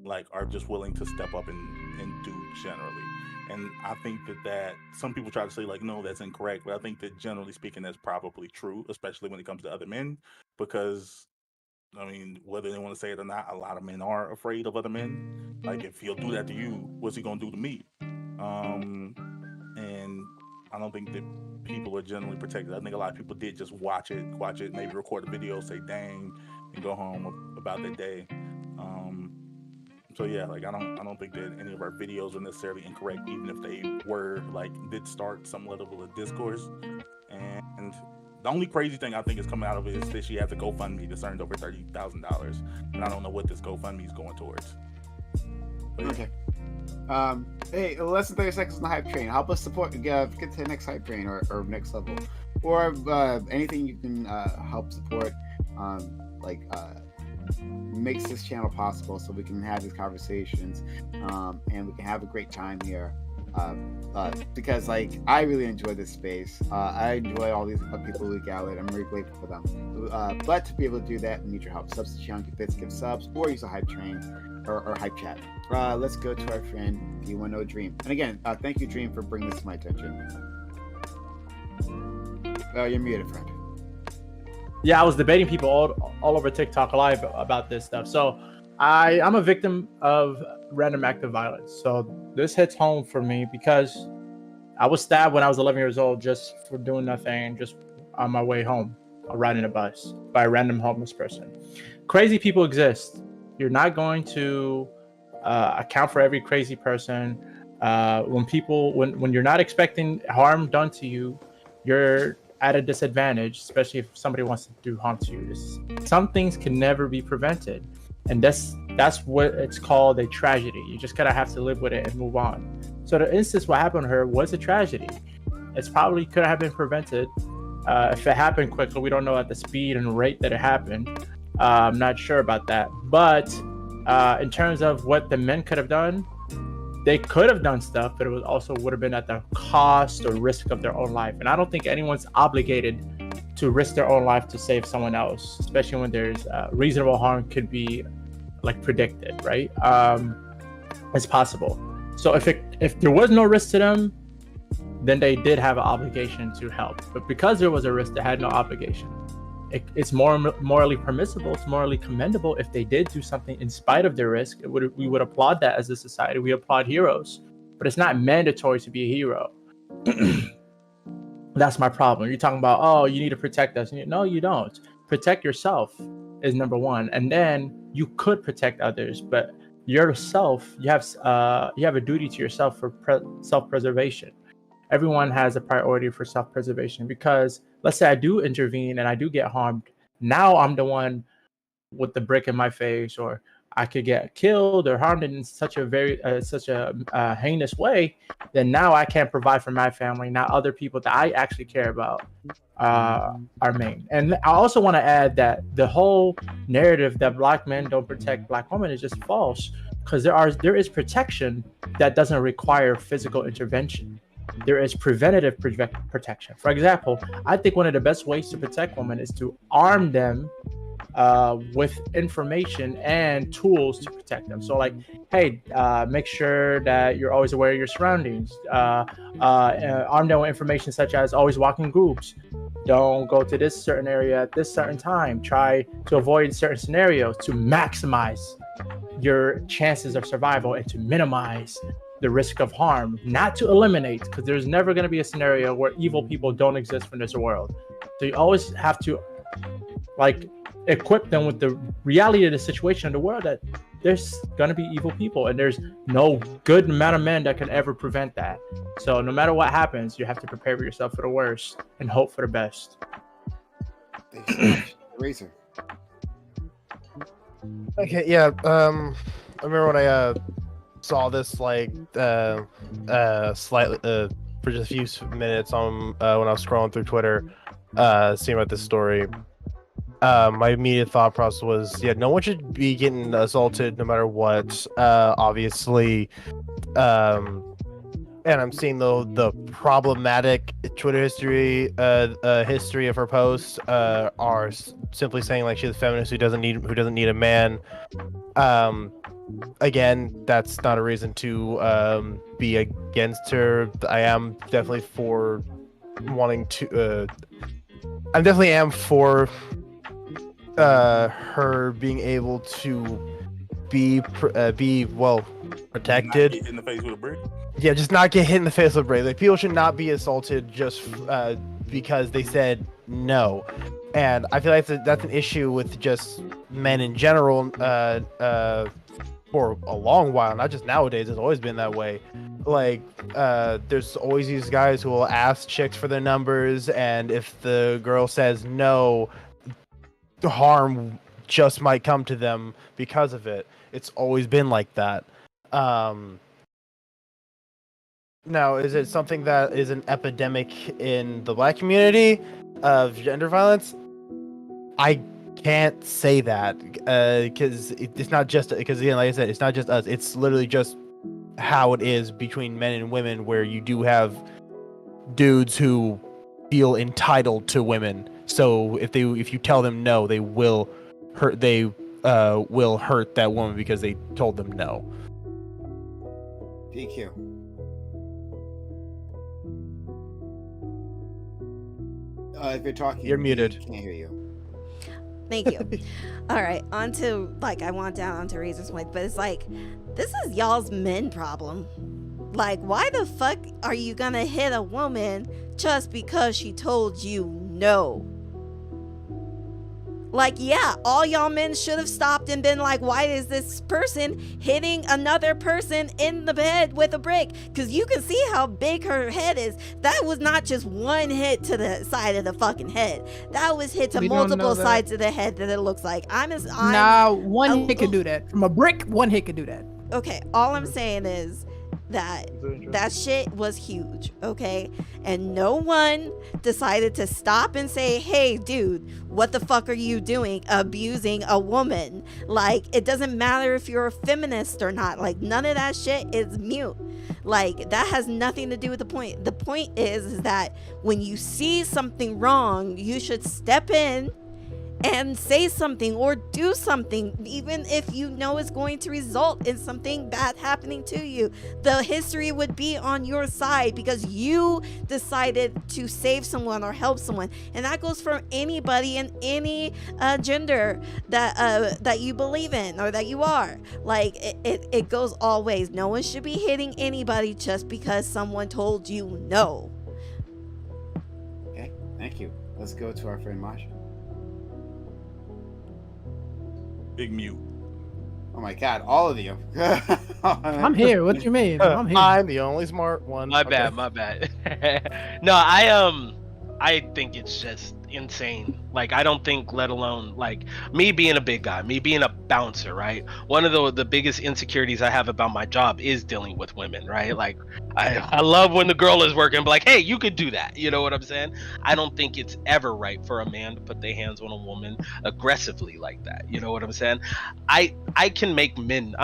like are just willing to step up and do generally. And I think that some people try to say like, no, that's incorrect. But I think that generally speaking, that's probably true, especially when it comes to other men, because I mean, whether they want to say it or not, a lot of men are afraid of other men. Like, if he'll do that to you, what's he gonna do to me? And I don't think that people are generally protected. I think a lot of people did just watch it, maybe record a video, say dang, and go home about their day. So yeah, like I don't think that any of our videos are necessarily incorrect, even if they were did start some level of discourse. And the only crazy thing I think is coming out of it is that she has a GoFundMe that's earned over $30,000, and I don't know what this GoFundMe is going towards. But, yeah. Okay. Hey, less than 30 seconds on the hype train. Help us support, get to the next hype train or next level, or anything you can help support. Makes this channel possible, so we can have these conversations, and we can have a great time here. Because I really enjoy this space. I enjoy all these people who gathered. I'm really grateful for them. But to be able to do that, we need your help. Substitute Chunky Bits, give subs, or use a hype train or hype chat. Let's go to our friend D10 Dream. And again, thank you, Dream, for bringing this to my attention. You're muted, friend. Yeah, I was debating people all over TikTok Live about this stuff. So I'm a victim of random act of violence. So this hits home for me because I was stabbed when I was 11 years old just for doing nothing, just on my way home, riding a bus by a random homeless person. Crazy people exist. You're not going to account for every crazy person. When you're not expecting harm done to you, you're at a disadvantage, especially if somebody wants to do harm to you. Some things can never be prevented. And that's what it's called, a tragedy. You just gotta have to live with it and move on. So the instance what happened to her was a tragedy. It's probably could have been prevented if it happened quickly. We don't know at the speed and rate that it happened. I'm not sure about that. But in terms of what the men could have done, they could have done stuff, but it would have been at the cost or risk of their own life. And I don't think anyone's obligated to risk their own life to save someone else, especially when there's reasonable harm could be predicted, right? It's possible. So if there was no risk to them, then they did have an obligation to help. But because there was a risk, they had no obligation. It's morally permissible, it's morally commendable if they did do something in spite of their risk. We would applaud that as a society. We applaud heroes, but it's not mandatory to be a hero. That's my problem. You're talking about, oh, you need to protect us. No, you don't. Protect yourself is number one, and then you could protect others. But yourself, you have a duty to yourself for self-preservation. Everyone has a priority for self-preservation, because let's say I do intervene and I do get harmed. Now I'm the one with the brick in my face, or I could get killed or harmed in such a heinous way. Then now I can't provide for my family. Now other people that I actually care about are main. And I also want to add that the whole narrative that Black men don't protect Black women is just false, because there is protection that doesn't require physical intervention. There is preventative protection. For example, I think one of the best ways to protect women is to arm them with information and tools to protect them. So like, hey, make sure that you're always aware of your surroundings. Arm them with information such as always walk in groups. Don't go to this certain area at this certain time. Try to avoid certain scenarios to maximize your chances of survival and to minimize the risk of harm, not to eliminate, because there's never going to be a scenario where evil people don't exist in this world. So you always have to like equip them with the reality of the situation in the world, that there's going to be evil people, and there's no good amount of men that can ever prevent that. So no matter what happens, you have to prepare yourself for the worst and hope for the best. Razor. Okay, yeah. I remember when I saw this like slightly for just a few minutes on when I was scrolling through Twitter, seeing about this story. My immediate thought process was, yeah, no one should be getting assaulted no matter what. Obviously, and I'm seeing the problematic Twitter history of her posts are simply saying like she's a feminist who doesn't need a man. Again, that's not a reason to be against her. I am definitely for wanting to. I definitely am for her being able to be well protected. Not get hit in the face with a brick. Yeah, just not get hit in the face with a brick. Like, people should not be assaulted just because they said no. And I feel like that's an issue with just men in general. For a long while, not just nowadays. It's always been that way. Like, there's always these guys who will ask chicks for their numbers, and if the girl says no, harm just might come to them because of it. It's always been like that. Now, is it something that is an epidemic in the Black community of gender violence? I can't say that because it's not just because, again, like I said, it's not just us. It's literally just how it is between men and women, where you do have dudes who feel entitled to women. So if you tell them no, they will hurt that woman because they told them no. PQ. If you're talking, You're muted. Can't hear you. Thank you. All right, on to, like, I want down onto Razor's point, but it's like, this is y'all's men problem. Like, why the fuck are you gonna hit a woman just because she told you no? Like, yeah, all y'all men should have stopped and been like, why is this person hitting another person in the head with a brick? Because you can see how big her head is. That was not just one hit to the side of the fucking head. That was hit to multiple sides of the head that it looks like. One hit could do that. From a brick, one hit could do that. Okay, all I'm saying is that shit was huge, okay? And no one decided to stop and say, hey, dude, what the fuck are you doing abusing a woman? Like, it doesn't matter if you're a feminist or not. Like, none of that shit is mute. Like, that has nothing to do with the point. The point is that when you see something wrong, you should step in and say something or do something, even if you know it's going to result in something bad happening to you. The history would be on your side because you decided to save someone or help someone, and that goes for anybody in any gender that you believe in or that you are. Like it goes all ways. No one should be hitting anybody just because someone told you no. Okay, thank you. Let's go to our friend Masha. Big mute. Oh my God, all of you. I'm here. What do you mean? I'm here. I'm the only smart one. My Okay. bad, my bad. No, I think it's just insane. Like, I don't think, let alone like me being a big guy, me being a bouncer, right? One of the biggest insecurities I have about my job is dealing with women, right? Like, I love when the girl is working, but like, hey, you could do that. You know what I'm saying? I don't think it's ever right for a man to put their hands on a woman aggressively like that. You know what I'm saying? I can make men,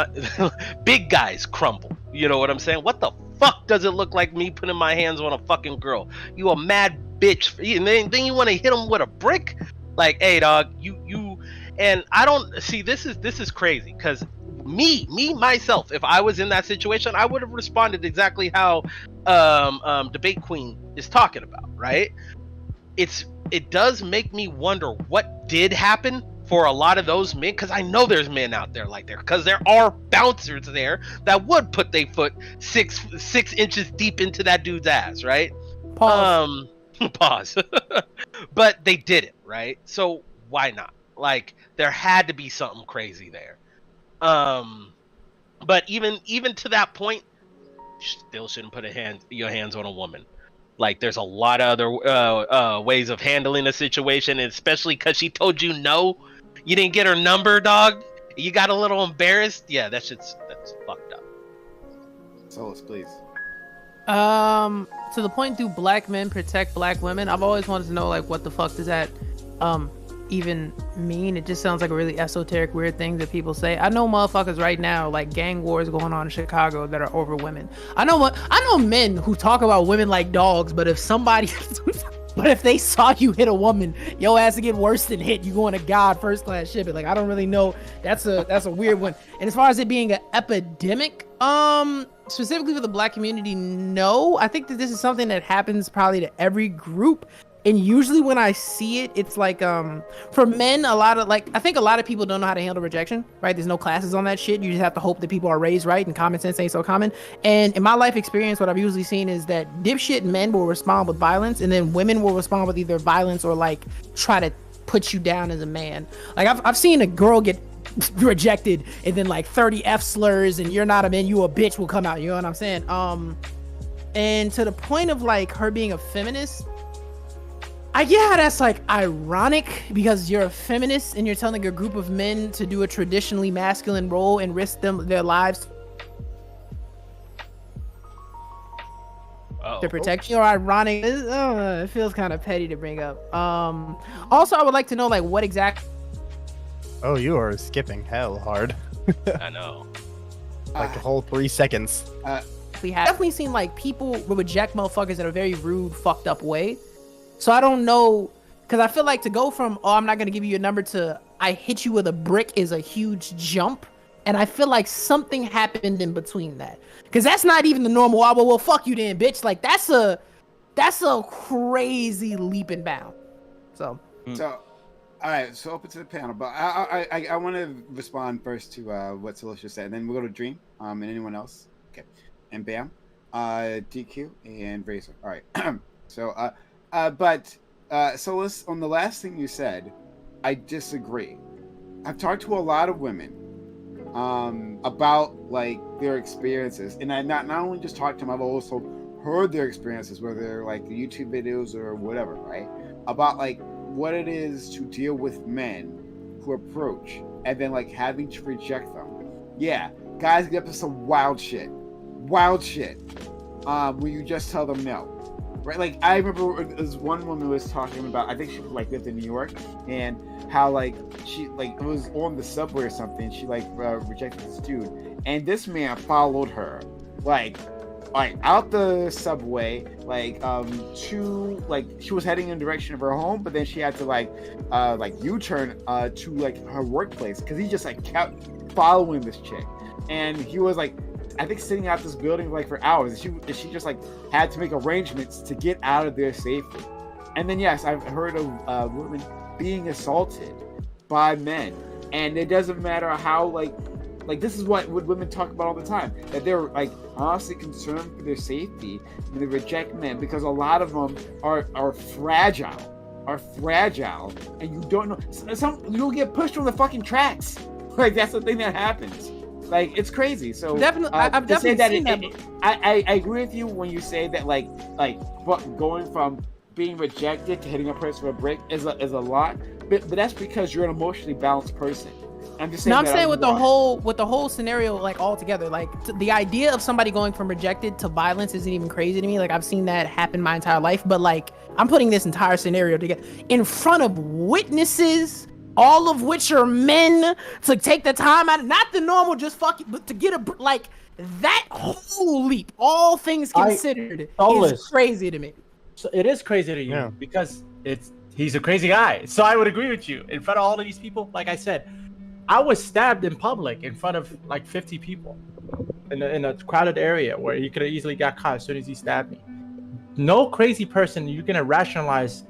big guys, crumble. You know what I'm saying? What the fuck does it look like me putting my hands on a fucking girl? You a mad bitch, and then you want to hit him with a brick? Like, hey dog, you and I don't see, this is crazy, because me myself, if I was in that situation, I would have responded exactly how Debate Queen is talking about, right? It does make me wonder what did happen for a lot of those men, because I know there's men out there like there, because there are bouncers there that would put their foot six inches deep into that dude's ass, right? Pause. Pause. But they did it, right? So why not? Like, there had to be something crazy there. But even to that point, you still shouldn't put your hands on a woman. Like, there's a lot of other ways of handling a situation, and especially because she told you no. You didn't get her number, dog. You got a little embarrassed. Yeah, that's fucked up. Solus, please. To the point, do black men protect black women? I've always wanted to know, like, what the fuck does that even mean? It just sounds like a really esoteric, weird thing that people say. I know motherfuckers right now, like, gang wars going on in Chicago that are over women. I know men who talk about women like dogs, but if they saw you hit a woman, your ass would get worse than hit. You going to God first class shipping. Like, I don't really know. That's a weird one. And as far as it being an epidemic, specifically for the black community, no. I think that this is something that happens probably to every group. And usually when I see it, it's like, for men, I think a lot of people don't know how to handle rejection, right? There's no classes on that shit. You just have to hope that people are raised right, and common sense ain't so common. And in my life experience, what I've usually seen is that dipshit men will respond with violence, and then women will respond with either violence or like try to put you down as a man. Like, I've seen a girl get rejected and then like 30 F slurs and you're not a man, you a bitch will come out. You know what I'm saying? And to the point of like her being a feminist, I get how that's like ironic, because you're a feminist and you're telling a group of men to do a traditionally masculine role and risk their lives to protect you. Or ironic, it feels kind of petty to bring up. Also, I would like to know, like, what exactly. Oh, you are skipping hell hard. I know. Like the whole 3 seconds. We have definitely seen like people reject motherfuckers in a very rude, fucked up way. So I don't know, because I feel like to go from, oh, I'm not going to give you a number, to I hit you with a brick is a huge jump. And I feel like something happened in between that. Because that's not even the normal, oh, well, fuck you then, bitch. Like, that's a crazy leap and bound. So, all right, so open to the panel. But I want to respond first to what Celestia said. And then we'll go to Dream and anyone else. Okay. And Bam, DQ, and Razor. All right. So, Solus, on the last thing you said, I disagree. I've talked to a lot of women about like their experiences, and I not only just talked to them, I've also heard their experiences, whether they're like the YouTube videos or whatever, right? About like what it is to deal with men who approach and then like having to reject them. Yeah, guys get up to some wild shit, where you just tell them no. Right, like I remember this one woman was talking about, I think she like lived in New York, and how like she like it was on the subway or something. She like rejected this dude, and this man followed her like like out the subway, like to like she was heading in the direction of her home, but then she had to like U-turn to like her workplace because he just like kept following this chick, and he was like, I think sitting out this building like for hours. She just like had to make arrangements to get out of there safely. And then yes, I've heard of women being assaulted by men, and it doesn't matter how like this is what women talk about all the time, that they're like honestly concerned for their safety and they reject men because a lot of them are fragile, and you don't know. Some you'll get pushed from the fucking tracks. Like that's the thing that happens. Like it's crazy. So Definitely, I've definitely seen that. I agree with you when you say that like going from being rejected to hitting a person with a brick is a lot, but that's because you're an emotionally balanced person. I'm just saying. No, I'm saying with the whole scenario, like all together, like the idea of somebody going from rejected to violence isn't even crazy to me. Like I've seen that happen my entire life, but like I'm putting this entire scenario together in front of witnesses, all of which are men, to take the time out, not the normal just fuck you, but to get like that whole leap, all things considered, is crazy to me. So it is crazy to you because he's a crazy guy. So I would agree with you. In front of all of these people, like I said, I was stabbed in public in front of like 50 people in a crowded area where he could have easily got caught as soon as he stabbed me. No crazy person, you're gonna rationalize.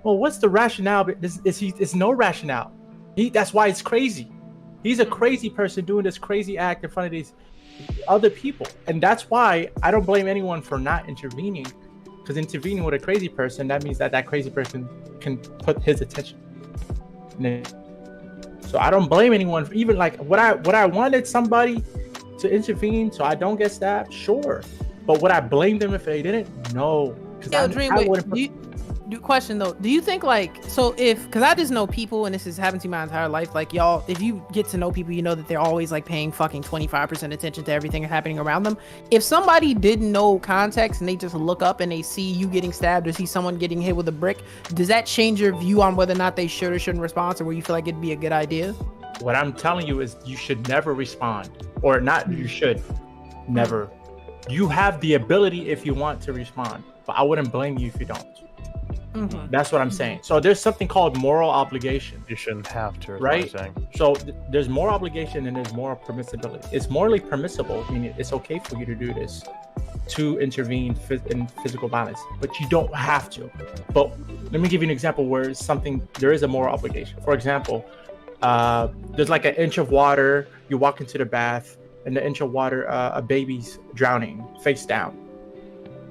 What's the rationale? It's no rationale. That's why it's crazy. He's a crazy person doing this crazy act in front of these other people, and that's why I don't blame anyone for not intervening. Because intervening with a crazy person, that means that crazy person can put his attention. So I don't blame anyone for even like what I wanted somebody to intervene so I don't get stabbed. Sure. But would I blame them if they didn't? No. Question though, do you think like, so because I just know people, and this has happened to my entire life, like y'all, if you get to know people, you know that they're always like paying fucking 25% attention to everything happening around them. If somebody didn't know context and they just look up and they see you getting stabbed or see someone getting hit with a brick, does that change your view on whether or not they should or shouldn't respond, or where you feel like it'd be a good idea? What I'm telling you is you should never respond, or not you should never. You have the ability if you want to respond, but I wouldn't blame you if you don't. Mm-hmm. That's what I'm saying. So there's something called moral obligation. You shouldn't have to, right? So there's moral obligation and there's moral permissibility. It's morally permissible, meaning it's okay for you to do this, to intervene in physical violence, but you don't have to. But let me give you an example where there is a moral obligation. For example, there's like an inch of water, you walk into the bath, and the inch of water, a baby's drowning, face down.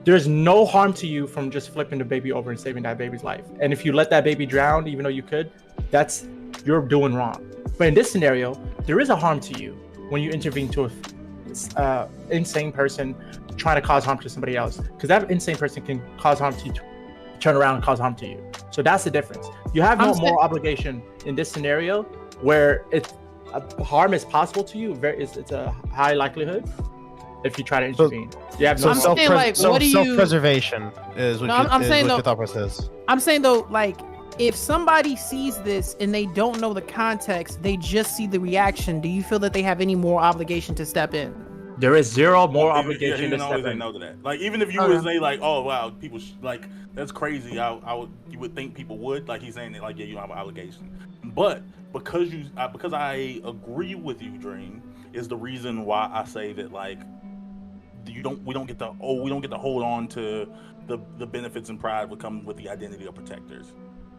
There's no harm to you from just flipping the baby over and saving that baby's life. And if you let that baby drown, even though you could, you're doing wrong. But in this scenario, there is a harm to you when you intervene to a insane person trying to cause harm to somebody else, because that insane person can cause harm to you, turn around and cause harm to you. So that's the difference. You have no moral obligation in this scenario where harm is possible to you. It's a high likelihood. If you try to intervene, self-preservation is what your thought process is. I'm saying though, like if somebody sees this and they don't know the context, they just see the reaction. Do you feel that they have any more obligation to step in? There is zero more obligation to step in. Know that. Like even if you would say like, oh wow, people like that's crazy. You would think people would, like he's saying that like, yeah, you have an obligation. But because I agree with you, Dream, is the reason why I say that like we don't get to hold on to the benefits and pride that come with the identity of protectors.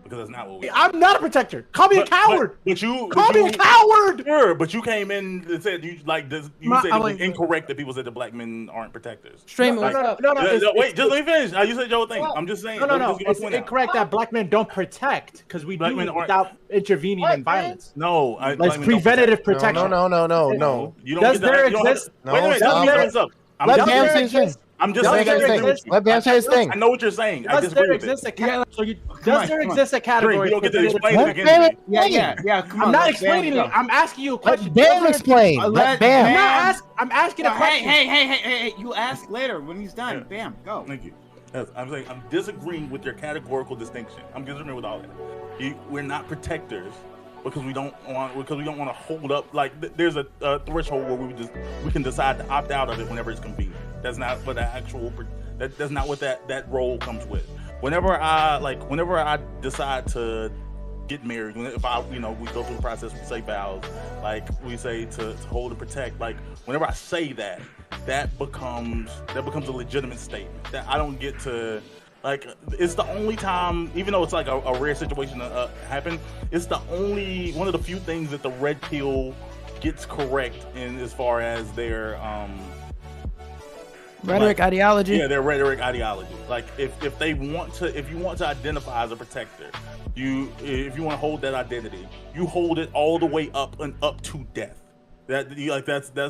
Because that's not what we. I'm not a protector. Call me a coward. Call me a coward. Sure, but you came in and said you like this. You said it was incorrect that people said the black men aren't protectors. No. Wait, just let me finish. You said your thing. I'm just saying. No. It's incorrect that black men don't protect, because we do it without intervening in violence. No, it's preventative protection. No. You don't. Does there exist? Wait a minute. Let Bam say his thing. I'm just saying. Let Bam say his thing. I know what you're saying. I disagree with it. Does there exist a category? You don't get to explain it again. Yeah. Come on. I'm not explaining it. I'm asking you a question. Bam explain. Let Bam. I'm asking a question. Hey! You ask later when he's done. Bam, go. Thank you. I'm saying I'm disagreeing with your categorical distinction. I'm disagreeing with all that. We're not protectors because we don't want to hold up. Like there's a threshold where we can decide to opt out of it whenever it's convenient. That's not what the actual. That's not what that role comes with. Whenever I decide to get married, if we go through the process, we say vows, like we say to hold and protect. Like whenever I say that becomes a legitimate statement. That I don't get to. Like, it's the only time, even though it's like a rare situation to happen, it's the only one of the few things that the red pill gets correct in as far as their Rhetoric, ideology. Yeah, their rhetoric, ideology. Like, if you want to identify as a protector, if you want to hold that identity, you hold it all the way up to death. That's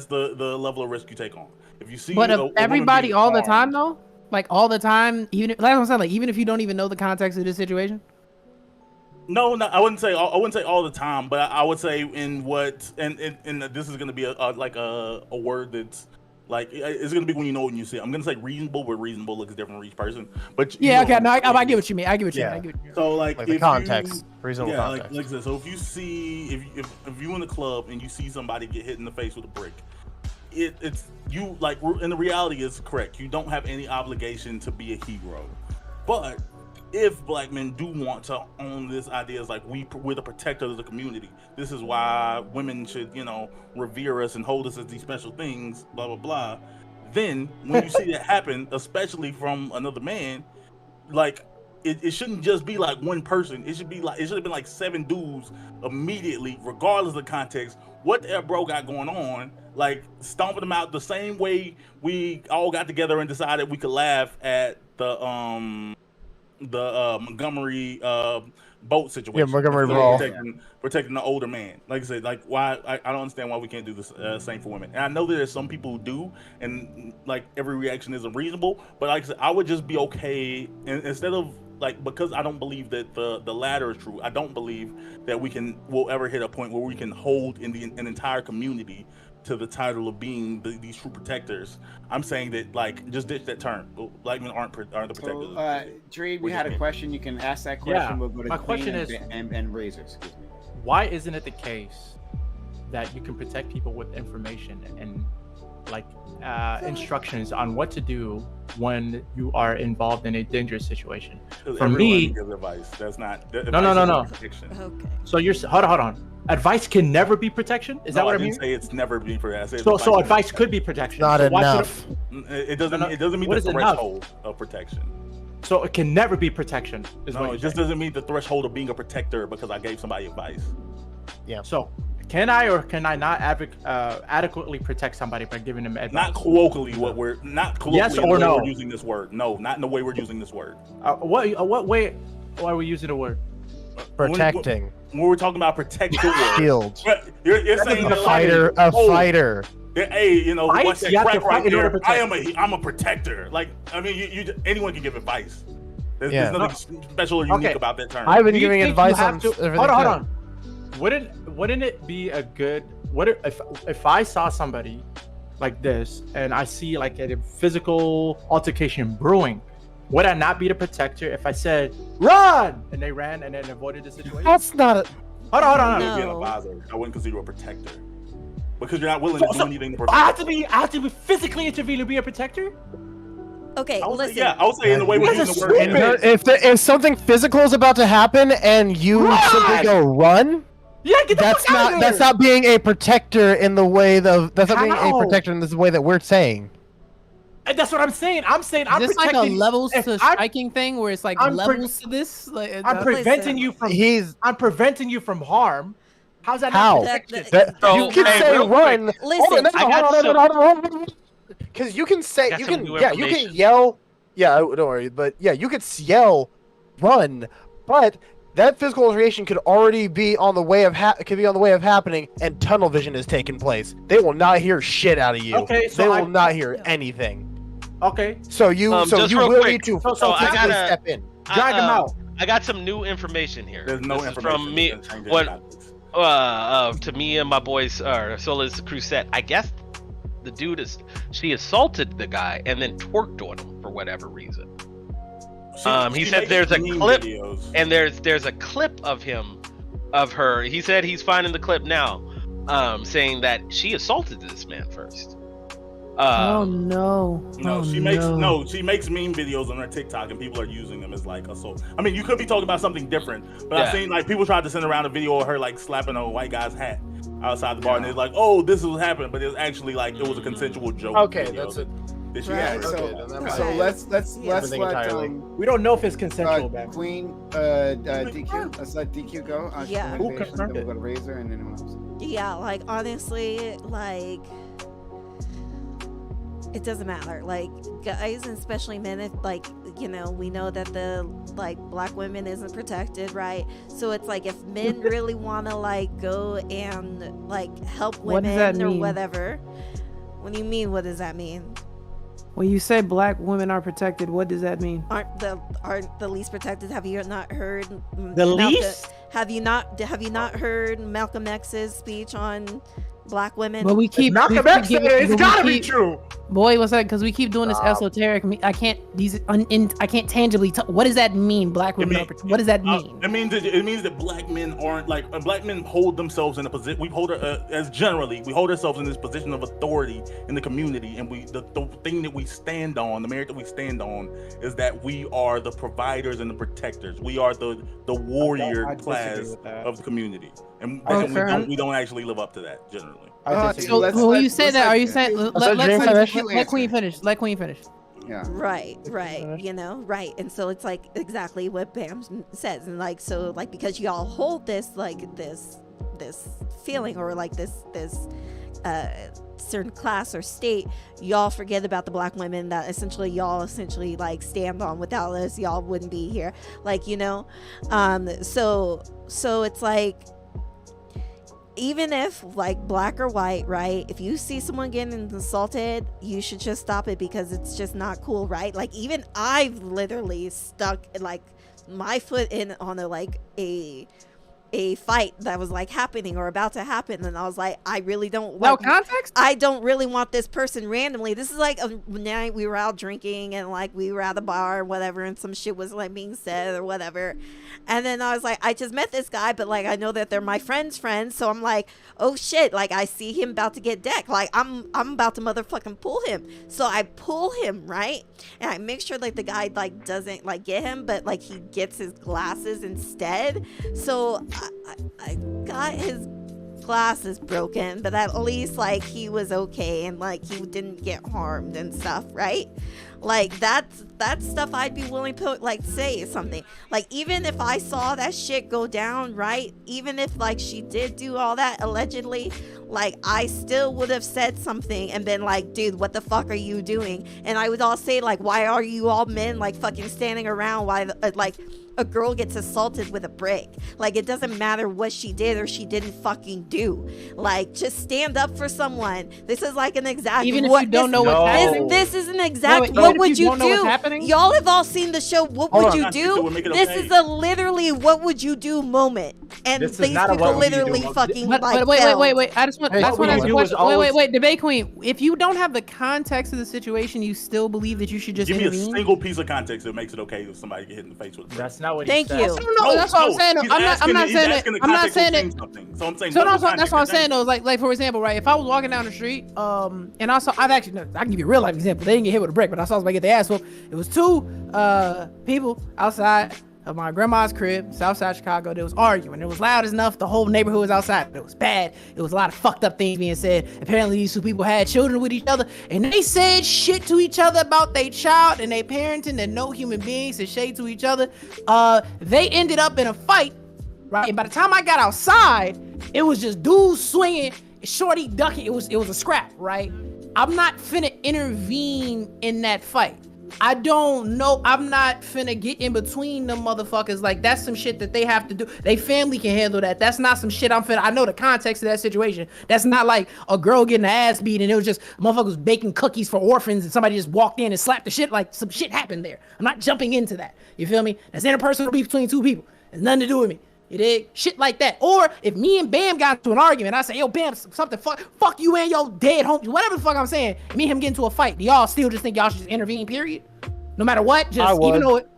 the level of risk you take on. If you see, But everybody all the time harmed, though. Like all the time, even if you don't even know the context of this situation. No, I wouldn't say all the time, but I would say in what and this is gonna be a word that's like it's gonna be when you know when you see it. I'm gonna say reasonable, but reasonable looks different for each person. But Yeah, okay, no, I get what you mean. I get what you mean. So like the context, reasonable context. Like this. So if you see if you in the club and you see somebody get hit in the face with a brick. It's you like, and the reality is correct. You don't have any obligation to be a hero, but if black men do want to own this idea as like we're the protector of the community, this is why women should revere us and hold us as these special things, blah blah blah. Then when you see that happen, especially from another man, like it shouldn't just be like one person. It should have been like 7 dudes immediately, regardless of the context. What that bro got going on? Like stomping them out the same way we all got together and decided we could laugh at the Montgomery boat situation. Yeah, Montgomery Brawl. Protecting the older man. Like I said, like why I don't understand why we can't do this same for women. And I know that there's some people who do, and like every reaction isn't reasonable. But like I said, I would just be okay, and instead of like, because I don't believe that the latter is true. I don't believe that we'll ever hit a point where we can hold an entire community to the title of being these true protectors. I'm saying that like just ditch that term. Black men aren't the protectors. So, Dream, we had a question. You can ask that question. Yeah. We'll go to My Queen question is, and Razor. Excuse me. why isn't it the case that you can protect people with information and like instructions on what to do when you are involved in a dangerous situation? For me, gives advice. That's not no. Protection. Okay. So you're hold on. Advice can never be protection. Is that what I mean? I didn't say it's never been protection. So advice could be protection. Not so why enough. It doesn't meet What the is enough? threshold of protection. So it can never be protection. No, it just doesn't meet the threshold of being a protector because I gave somebody advice. So can I or can I not adequately protect somebody by giving them advice? Not colloquially Yes or no? We're using this word. No, not in the way we're using this word. What way are we using the word? Protecting. When we're talking about protect the word. Shield. You're saying A that, like, fighter. A fighter. hey, Fights? what's that You have to crack fight right in order there? to protect. I'm a protector. Like, I mean, anyone can give advice. There's Yeah. nothing special or unique Okay. about that term. I've been Do you giving think advice you have on to- everything. Hold too. on. Wouldn't it be a good? If I saw somebody like this and I see like a physical altercation brewing? Would I not be the protector if I said run and they ran and then avoided the situation? That's not a. Hold on. No. Be an advisor. I wouldn't consider you a protector because you're not willing to do anything to protect. I have to be physically intervene to be a protector. Okay, I would say, listen. yeah, I would say in the way we're You guys using are the word. stupid. If something physical is about to happen and you Run! simply go run, Yeah, get the that's fuck out of not there. that's not being a protector in the way that's not being How? a protector in this way that we're saying. And that's what I'm saying. I'm saying I'm Is this like a protecting. levels if to I'm- striking thing where it's like I'm pre- levels to this? Like, I'm preventing you from. He's I'm preventing you from harm. How's that How? not protection? that, So, you can hey, say real run. quick, Listen, I got Because you can say got you some can new you can information. yell. Yeah, don't worry, but yeah, you could yell, run, but that physical altercation could already be on the way of happening, and tunnel vision is taking place. They will not hear shit out of you. Okay, so they I- will not hear anything. Okay, So you just you real will quick. need to So I physically gotta- step in. drag him out. I got some new information here. There's no This is information from me. that changes What? topics. To me and my boys, Solis Crusette. I guess the dude she assaulted the guy and then twerked on him for whatever reason. He said makes there's a meme clip, videos. and there's a clip of her. He said he's finding the clip now, saying that she assaulted this man first. Oh no. No, Oh, she makes meme videos on her TikTok, and people are using them as like assault. I mean, you could be talking about something different, but I've seen like people tried to send around a video of her like slapping a white guy's hat outside the bar, and it's like, oh, this is what happened, but it's actually like it was a consensual joke. Okay, video that's it. that she Right. had. So, Okay, then that might- so let's Everything let entirely. We don't know if it's consensual, man. Queen DQ. Let's let DQ go. Yeah. Who Then confirmed we'll it? go to Razor and then who else? Yeah, like honestly, like it doesn't matter. Like guys and especially men, if like we know that the like black women isn't protected, right? So it's like if men really want to like go and like help What does that women or mean? whatever. What do you mean? What does that mean? When you say black women are protected, what does that mean? Aren't the least protected? Have you not heard The least? Have you not heard Malcolm X's speech on black women? But we keep Malcolm we X keep said it. It's but we gotta be keep- true. Boy, what's that? Because we keep doing this esoteric. I can't I can't tangibly. What does that mean? Black women are protected. What does that mean? It means that black men aren't like black men hold themselves in a position. We hold as generally we hold ourselves in this position of authority in the community, and the thing that we stand on, the merit that we stand on, is that we are the providers and the protectors. We are the warrior I disagree class with that. of the community, and Okay. we don't actually live up to that generally. I disagree. So when you say that, are you saying let Dream finish? let Queen finish? Let Queen finish. Yeah. Right, right. And so it's like exactly what Bam says, and like so like because y'all hold this like this feeling or like this certain class or state, y'all forget about the black women that y'all essentially like stand on. Without us, y'all wouldn't be here, like so it's like, even if like black or white, right, if you see someone getting assaulted, you should just stop it because it's just not cool, right? Like even I've literally stuck like my foot in on a fight that was like happening or about to happen, and I was like, I really don't No like context. I don't really want this person randomly. This is like a night we were out drinking and like we were at the bar or whatever, and some shit was like being said or whatever. And then I was like, I just met this guy, but like I know that they're my friend's friends, so I'm like, oh shit, like I see him about to get decked. Like I'm about to motherfucking pull him. So I pull him, right? And I make sure like the guy like doesn't like get him, but like he gets his glasses instead. So I got his glasses broken, but at least like he was okay and like he didn't get harmed and stuff, right? Like that's stuff I'd be willing to like say something. Like even if I saw that shit go down, right? Even if like she did do all that allegedly, like I still would have said something and been like, dude, what the fuck are you doing? And I would all say like, why are you all men like fucking standing around while like a girl gets assaulted with a brick? Like it doesn't matter what she did or she didn't fucking do. Like just stand up for someone. This is like an exact Even if you don't know what's happening. this is an exact Wait, what even if would you you don't know what's do? happening? Y'all have all seen the show What Hold Would on. You Not Do? to make it This okay. is a literally what would you do moment. And This is these not a people what would you do literally moment. fucking But like wait. fell. I just want Hey, to ask what a we do question. is always- Wait, debate queen. If you don't have the context of the situation, you still believe that you should just Give me a intervene? single piece of context that makes it okay if somebody get hit in the face with a brick. That's not what Thank he you. said. No, that's what I'm saying. he's I'm not asking- saying he's it. asking the I'm not context saying of it. something. So I'm saying So what no, the that's what I'm context saying is. though. Like for example, right? If I was walking down the street, and I saw, I can give you a real life example. They didn't get hit with a brick, but I saw somebody get their ass whooped. It was two people outside of my grandma's crib, Southside Chicago. They was arguing. It was loud enough. The whole neighborhood was outside. It was bad. It was a lot of fucked up things being said. Apparently, these two people had children with each other, and they said shit to each other about their child and their parenting that no human beings should say to each other. They ended up in a fight, right? And by the time I got outside, it was just dudes swinging, shorty ducking. It was a scrap, right? I'm not finna intervene in that fight. I don't know. I'm not finna get in between them motherfuckers. Like that's some shit that they have to do. They family can handle that. That's not some shit I'm finna. I know the context of that situation. That's not like a girl getting her ass beat and it was just motherfuckers baking cookies for orphans and somebody just walked in and slapped the shit. Like some shit happened there. I'm not jumping into that. You feel me? That's interpersonal beef between two people. It's nothing to do with me. You dig? Shit like that. Or if me and Bam got into an argument, I say, yo, Bam, something fuck you and your dead home, whatever the fuck I'm saying. Me and him get into a fight. Do y'all still just think y'all should just intervene, period? No matter what? Just even though it.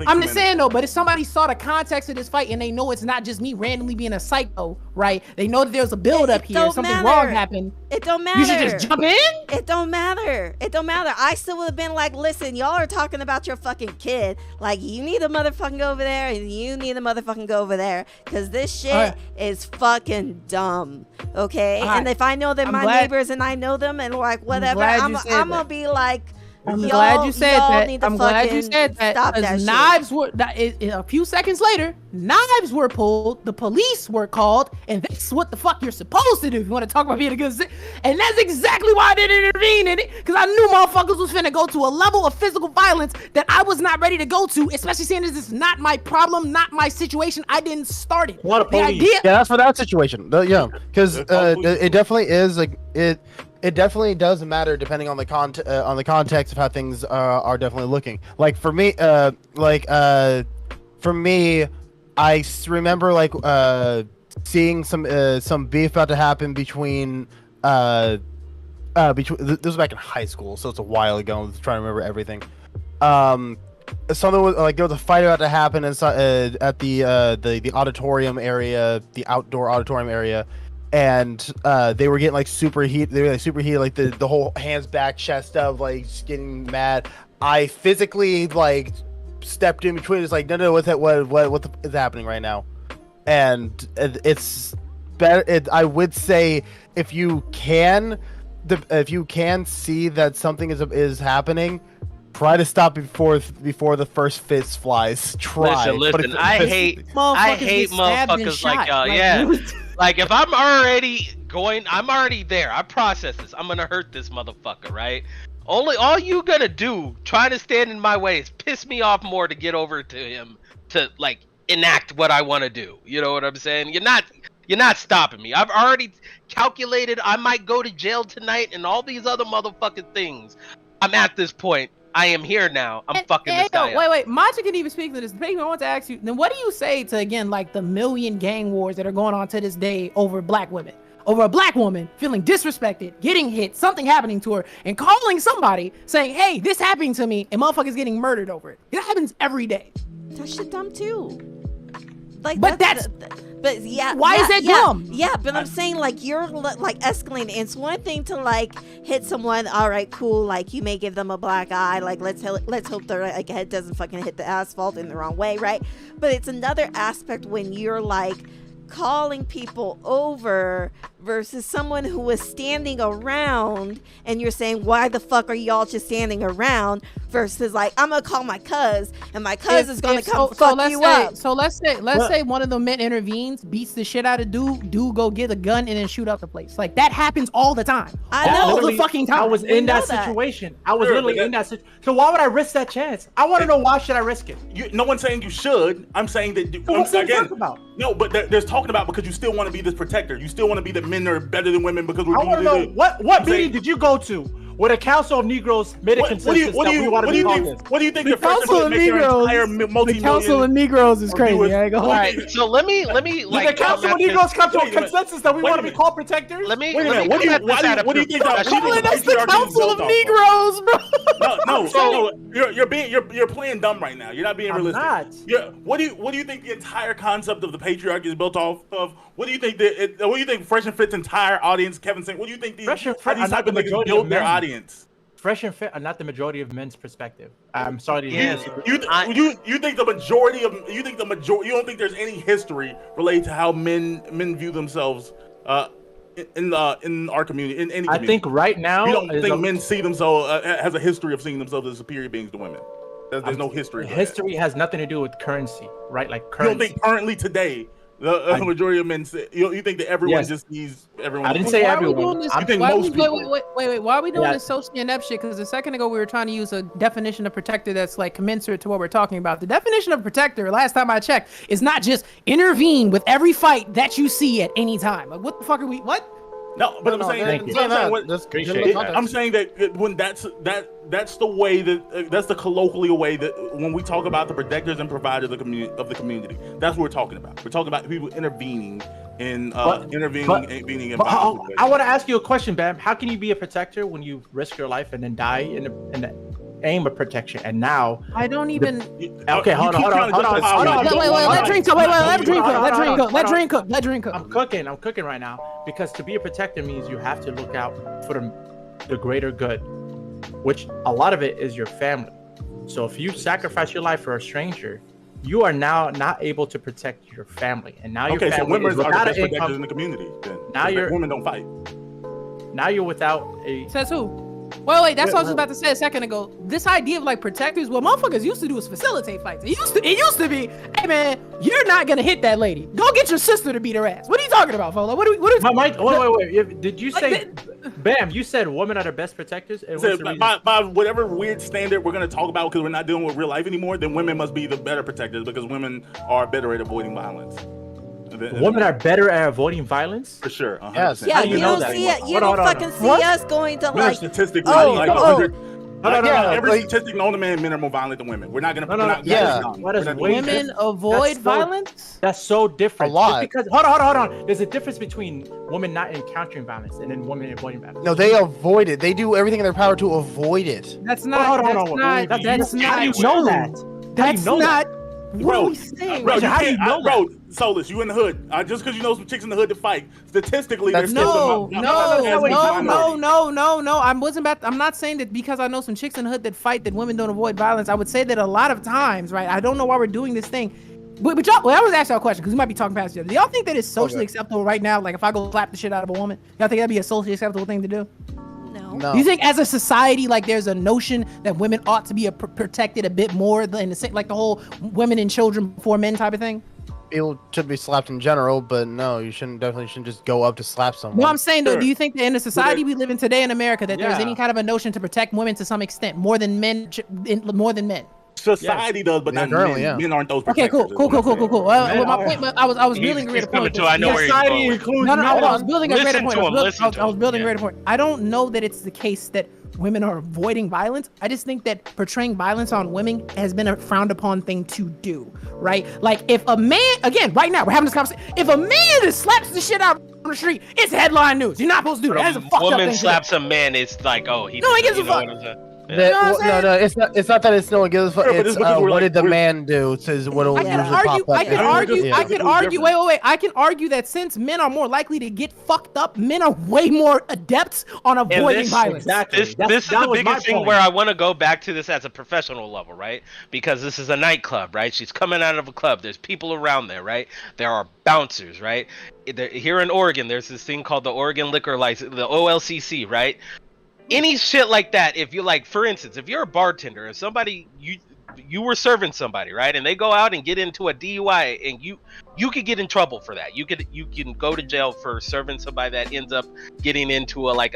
I'm just saying though, but if somebody saw the context of this fight and they know it's not just me randomly being a psycho, right? They know that there's a build up here, something wrong happened. It don't matter. You should just jump in? It don't matter. It don't matter. I still would have been like, listen, y'all are talking about your fucking kid. Like, you need to motherfucking go over there and you need to motherfucking go over there. Because this shit is fucking dumb. Okay? And if I know that my neighbors and I know them and like whatever, I'm going to be like, I'm glad you said that. I'm glad you said that. Because knives were, a few seconds later, knives were pulled, the police were called, and that's what the fuck you're supposed to do if you want to talk about being a good citizen. And that's exactly why I didn't intervene in it, because I knew motherfuckers was finna go to a level of physical violence that I was not ready to go to, especially seeing this is not my problem, not my situation. I didn't start it. What a police. Yeah, that's for that situation. Yeah, because it definitely is like it. It definitely does matter depending on the context of how things are definitely looking. Like for me, I remember like seeing some beef about to happen between this was back in high school, so it's a while ago. I'm trying to remember everything. Something was like there was a fight about to happen inside at the auditorium area, the outdoor auditorium area. And they were getting like super heated. They were like super heated, like the whole hands back, chest up, like just getting mad. I physically like stepped in between. It's like no, what's that? What is happening right now? And it's better. I would say if you can see that something is happening, try to stop before the first fist flies. Try. Listen. I hate motherfuckers like y'all. Yeah. Like, if I'm already there. I process this. I'm gonna hurt this motherfucker, right? All you gonna do, trying to stand in my way, is piss me off more to get over to him to, like, enact what I want to do. You know what I'm saying? You're not stopping me. I've already calculated I might go to jail tonight and all these other motherfucking things. I'm at this point. I am here now. I'm fucking this guy up. Wait. Macha can even speak to this. Baby, I want to ask you, then what do you say to, again, like the million gang wars that are going on to this day over black women? Over a black woman feeling disrespected, getting hit, something happening to her, and calling somebody saying, hey, this happened to me, and motherfuckers getting murdered over it. It happens every day. That shit dumb too. Like, but but yeah, why is that dumb? Yeah, but I'm saying like you're like escalating. It's one thing to like hit someone. All right, cool. Like you may give them a black eye. Like let's hope their like head doesn't fucking hit the asphalt in the wrong way, right? But it's another aspect when you're like calling people over versus someone who was standing around and you're saying, why the fuck are y'all just standing around, versus like, I'm gonna call my cuz and my cuz is gonna come fuck you up. So let's say one of the men intervenes, beats the shit out of dude go get a gun and then shoot up the place. Like that happens all the time. All the fucking time. I was in that situation. I was literally in that situation. So why would I risk that chance? I want to know, why should I risk it? No one's saying you should. I'm saying that no, but there's talking about because you still want to be this protector. You still want to be the men are better than women because we're. I want to know what meeting did you go to where the Council of Negroes made a consensus that we want to be Congress? What do you think the Council of Negroes? The Council of Negroes is crazy. All right, so let me like. The Council of Negroes come to a consensus that we want to be called protectors. Let me. Wait a minute. What do you think? That's the Council of Negroes, bro. So you're playing dumb right now. You're not being realistic. What do you think the entire concept of the patriarchy is built off of? What do you think Fresh and Fit's entire audience, Kevin saying? What do you think these type of niggas build their audience? Fresh and Fit are not the majority of men's perspective. I'm sorry to hear this. You think the majority you don't think there's any history related to how men view themselves in our community, in any community? I think right now you don't think men see themselves has a history of seeing themselves as superior beings to women. There's no history. History has nothing to do with currency, right? Like currency. You don't think currently today the majority of men you think that everyone just sees everyone? I didn't say everyone. I think most people. Wait. Why are we doing this socially inept shit? Because a second ago we were trying to use a definition of protector that's like commensurate to what we're talking about. The definition of protector, last time I checked, is not just intervene with every fight that you see at any time. Like, what the fuck are we? What? No, but I'm saying that when that's the way that's the colloquial way that when we talk about the protectors and providers of the community, that's what we're talking about. We're talking about people intervening in intervening in violence. I want to ask you a question, Bam. How can you be a protector when you risk your life and then die in that? aim of protection, and now I don't even. Okay, hold on. Wait, let Dream cook. Let Dream cook. I'm cooking right now, because to be a protector means you have to look out for the greater good, which a lot of it is your family. So if you sacrifice your life for a stranger, you are now not able to protect your family, and now your family so women is are the without best an protectors in income. the community. Then Now women don't fight. Now you're without a. Says who? Wait, that's what I was about to say a second ago. This idea of like protectors, what motherfuckers used to do is facilitate fights. It used to be, hey man, you're not gonna hit that lady. Go get your sister to beat her ass. What are you talking about, Fola? What are we? Wait. Did you say, Bam? You said women are the best protectors. And So by whatever weird standard we're gonna talk about, because we're not dealing with real life anymore, then women must be the better protectors because women are better at avoiding violence. Women are better at avoiding violence? For sure. 100%. Yes. Yeah, do you you know don't that? see it. You Hold don't on. fucking see us going to We're like. statistically Oh, every statistic known to men are more violent than women. We're not gonna. Women avoid violence. That's so different. A lot. Just because hold on. There's a difference between women not encountering violence and then women avoiding violence. No, they avoid it. They do everything in their power to avoid it. That's not. Hold on. That's How do you know that? That's not. What are Bro, we saying? bro, How do you know bro, Solus, you in the hood. Just because you know some chicks in the hood to fight, statistically, That's there's No. still I'm not saying that because I know some chicks in the hood that fight that women don't avoid violence. I would say that a lot of times, right? I don't know why we're doing this thing. But y'all, I was asking y'all a question because we might be talking past each other. Do y'all think that it's socially acceptable right now? Like if I go slap the shit out of a woman, y'all think that'd be a socially acceptable thing to do? No. Do you think as a society, like there's a notion that women ought to be protected a bit more than like the whole women and children before men type of thing? People should be slapped in general, but no, you definitely shouldn't just go up to slap someone. No, I'm saying though, Sure. do you think that in the society we live in today in America that there's Yeah. any kind of a notion to protect women to some extent more than men? Society does, but Yeah, not currently, men. yeah. Men aren't those. Okay, cool. protectors, is what I'm saying. Well, my point, but I was building a greater point. I know where you're Society going. includes No, I was building a greater Listen point. to I him, was listen to building a him. greater point. I don't know that it's the case that women are avoiding violence. I just think that portraying violence on women has been a frowned upon thing to do, right? Like if a man, again, right now we're having this conversation. If a man just slaps the shit out on the street, it's headline news. You're not supposed to do that. That's a fucked up Woman thing. slaps a man, it's like, oh, he. No one gives a you know fuck. what I'm saying? That- know what I'm no, it's not. It's not that it's no one gives a fuck. Sure, but It's it's because we're what like- did the we're- man do? Is what will I can usually argue. pop up. I can Yeah. argue. I It's can argue. different. Wait. I can argue that since men are more likely to get fucked up, men are way more adept on avoiding this- violence. Exactly. This is the That was my biggest thing point. where I want to go back to this as a professional level, right? Because this is a nightclub, right? She's coming out of a club. There's people around there, right? There are bouncers, right? Here in Oregon, there's this thing called the Oregon Liquor License, the OLCC, right? Any shit like that, if you like, for instance, if you're a bartender, if somebody you were serving somebody, right, and they go out and get into a DUI, and you could get in trouble for that. You can go to jail for serving somebody that ends up getting into a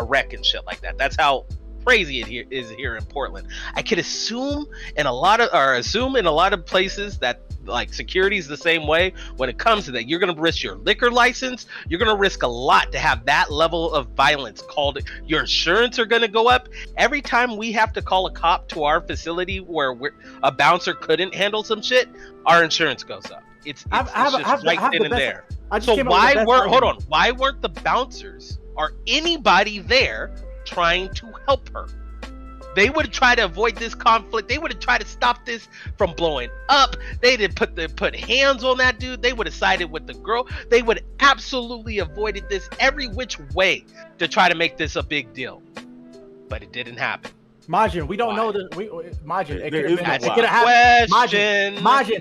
wreck and shit like that. That's how crazy it is here in Portland. I could assume in a lot of places that like security is the same way when it comes to that. You're gonna risk your liquor license. You're gonna risk a lot to have that level of violence called. Your insurance are gonna go up every time we have to call a cop to our facility where a bouncer couldn't handle some shit. Our insurance goes up. It's I have just right the then and best- there. I just So came up with the best argument. why weren't the bouncers or anybody there trying to help her? They would try to avoid this conflict. They would have tried to stop this from blowing up. They didn't put hands on that dude. They would have sided with the girl. They would absolutely avoided this every which way to try to make this a big deal. But it didn't happen. Majin, we don't Why? know that. Majin, it There could is have no been. It why. could have happened. Question.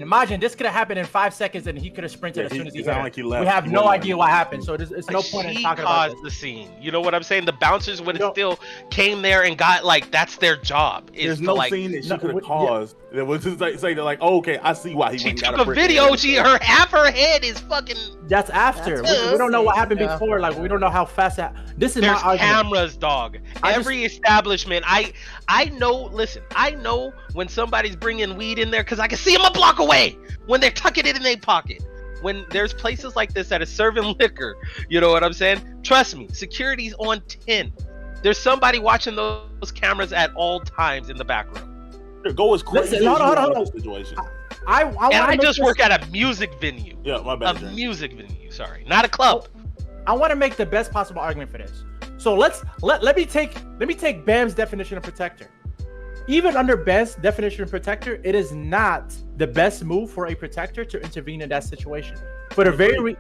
Majin, this could have happened in 5 seconds, and he could have sprinted Yeah, as soon as he he sounded got like he it. left. We have He no wasn't idea like- what happened, so it's no point in She talking about caused this. the scene. You know what I'm saying? The bouncers would No. have still came there and got like that's their job. Is There's to, no like, scene that she no, could have yeah. caused. That was just like say that like, oh, okay, I see why he She went and took got a brick video. and Half her head is fucking. That's after. That's We don't know what happened Yeah. before. Like we don't know how fast that. This is There's my argument. cameras, dog. Every establishment. I know. Listen, I know when somebody's bringing weed in there because I can see them a block away when they're tucking it in their pocket. When there's places like this that are serving liquor, you know what I'm saying? Trust me, security's on 10. There's somebody watching those cameras at all times in the back room. go as crazy Listen, hold as you on, want hold in on. this situation. I And wanna I make just this- work at a music venue. Yeah, my A bad. Jane. music venue, sorry. Not a club. I want to make the best possible argument for this. So let me take Bam's definition of protector. even under best definition of protector, it is not the best move for a protector to intervene in that situation. For the very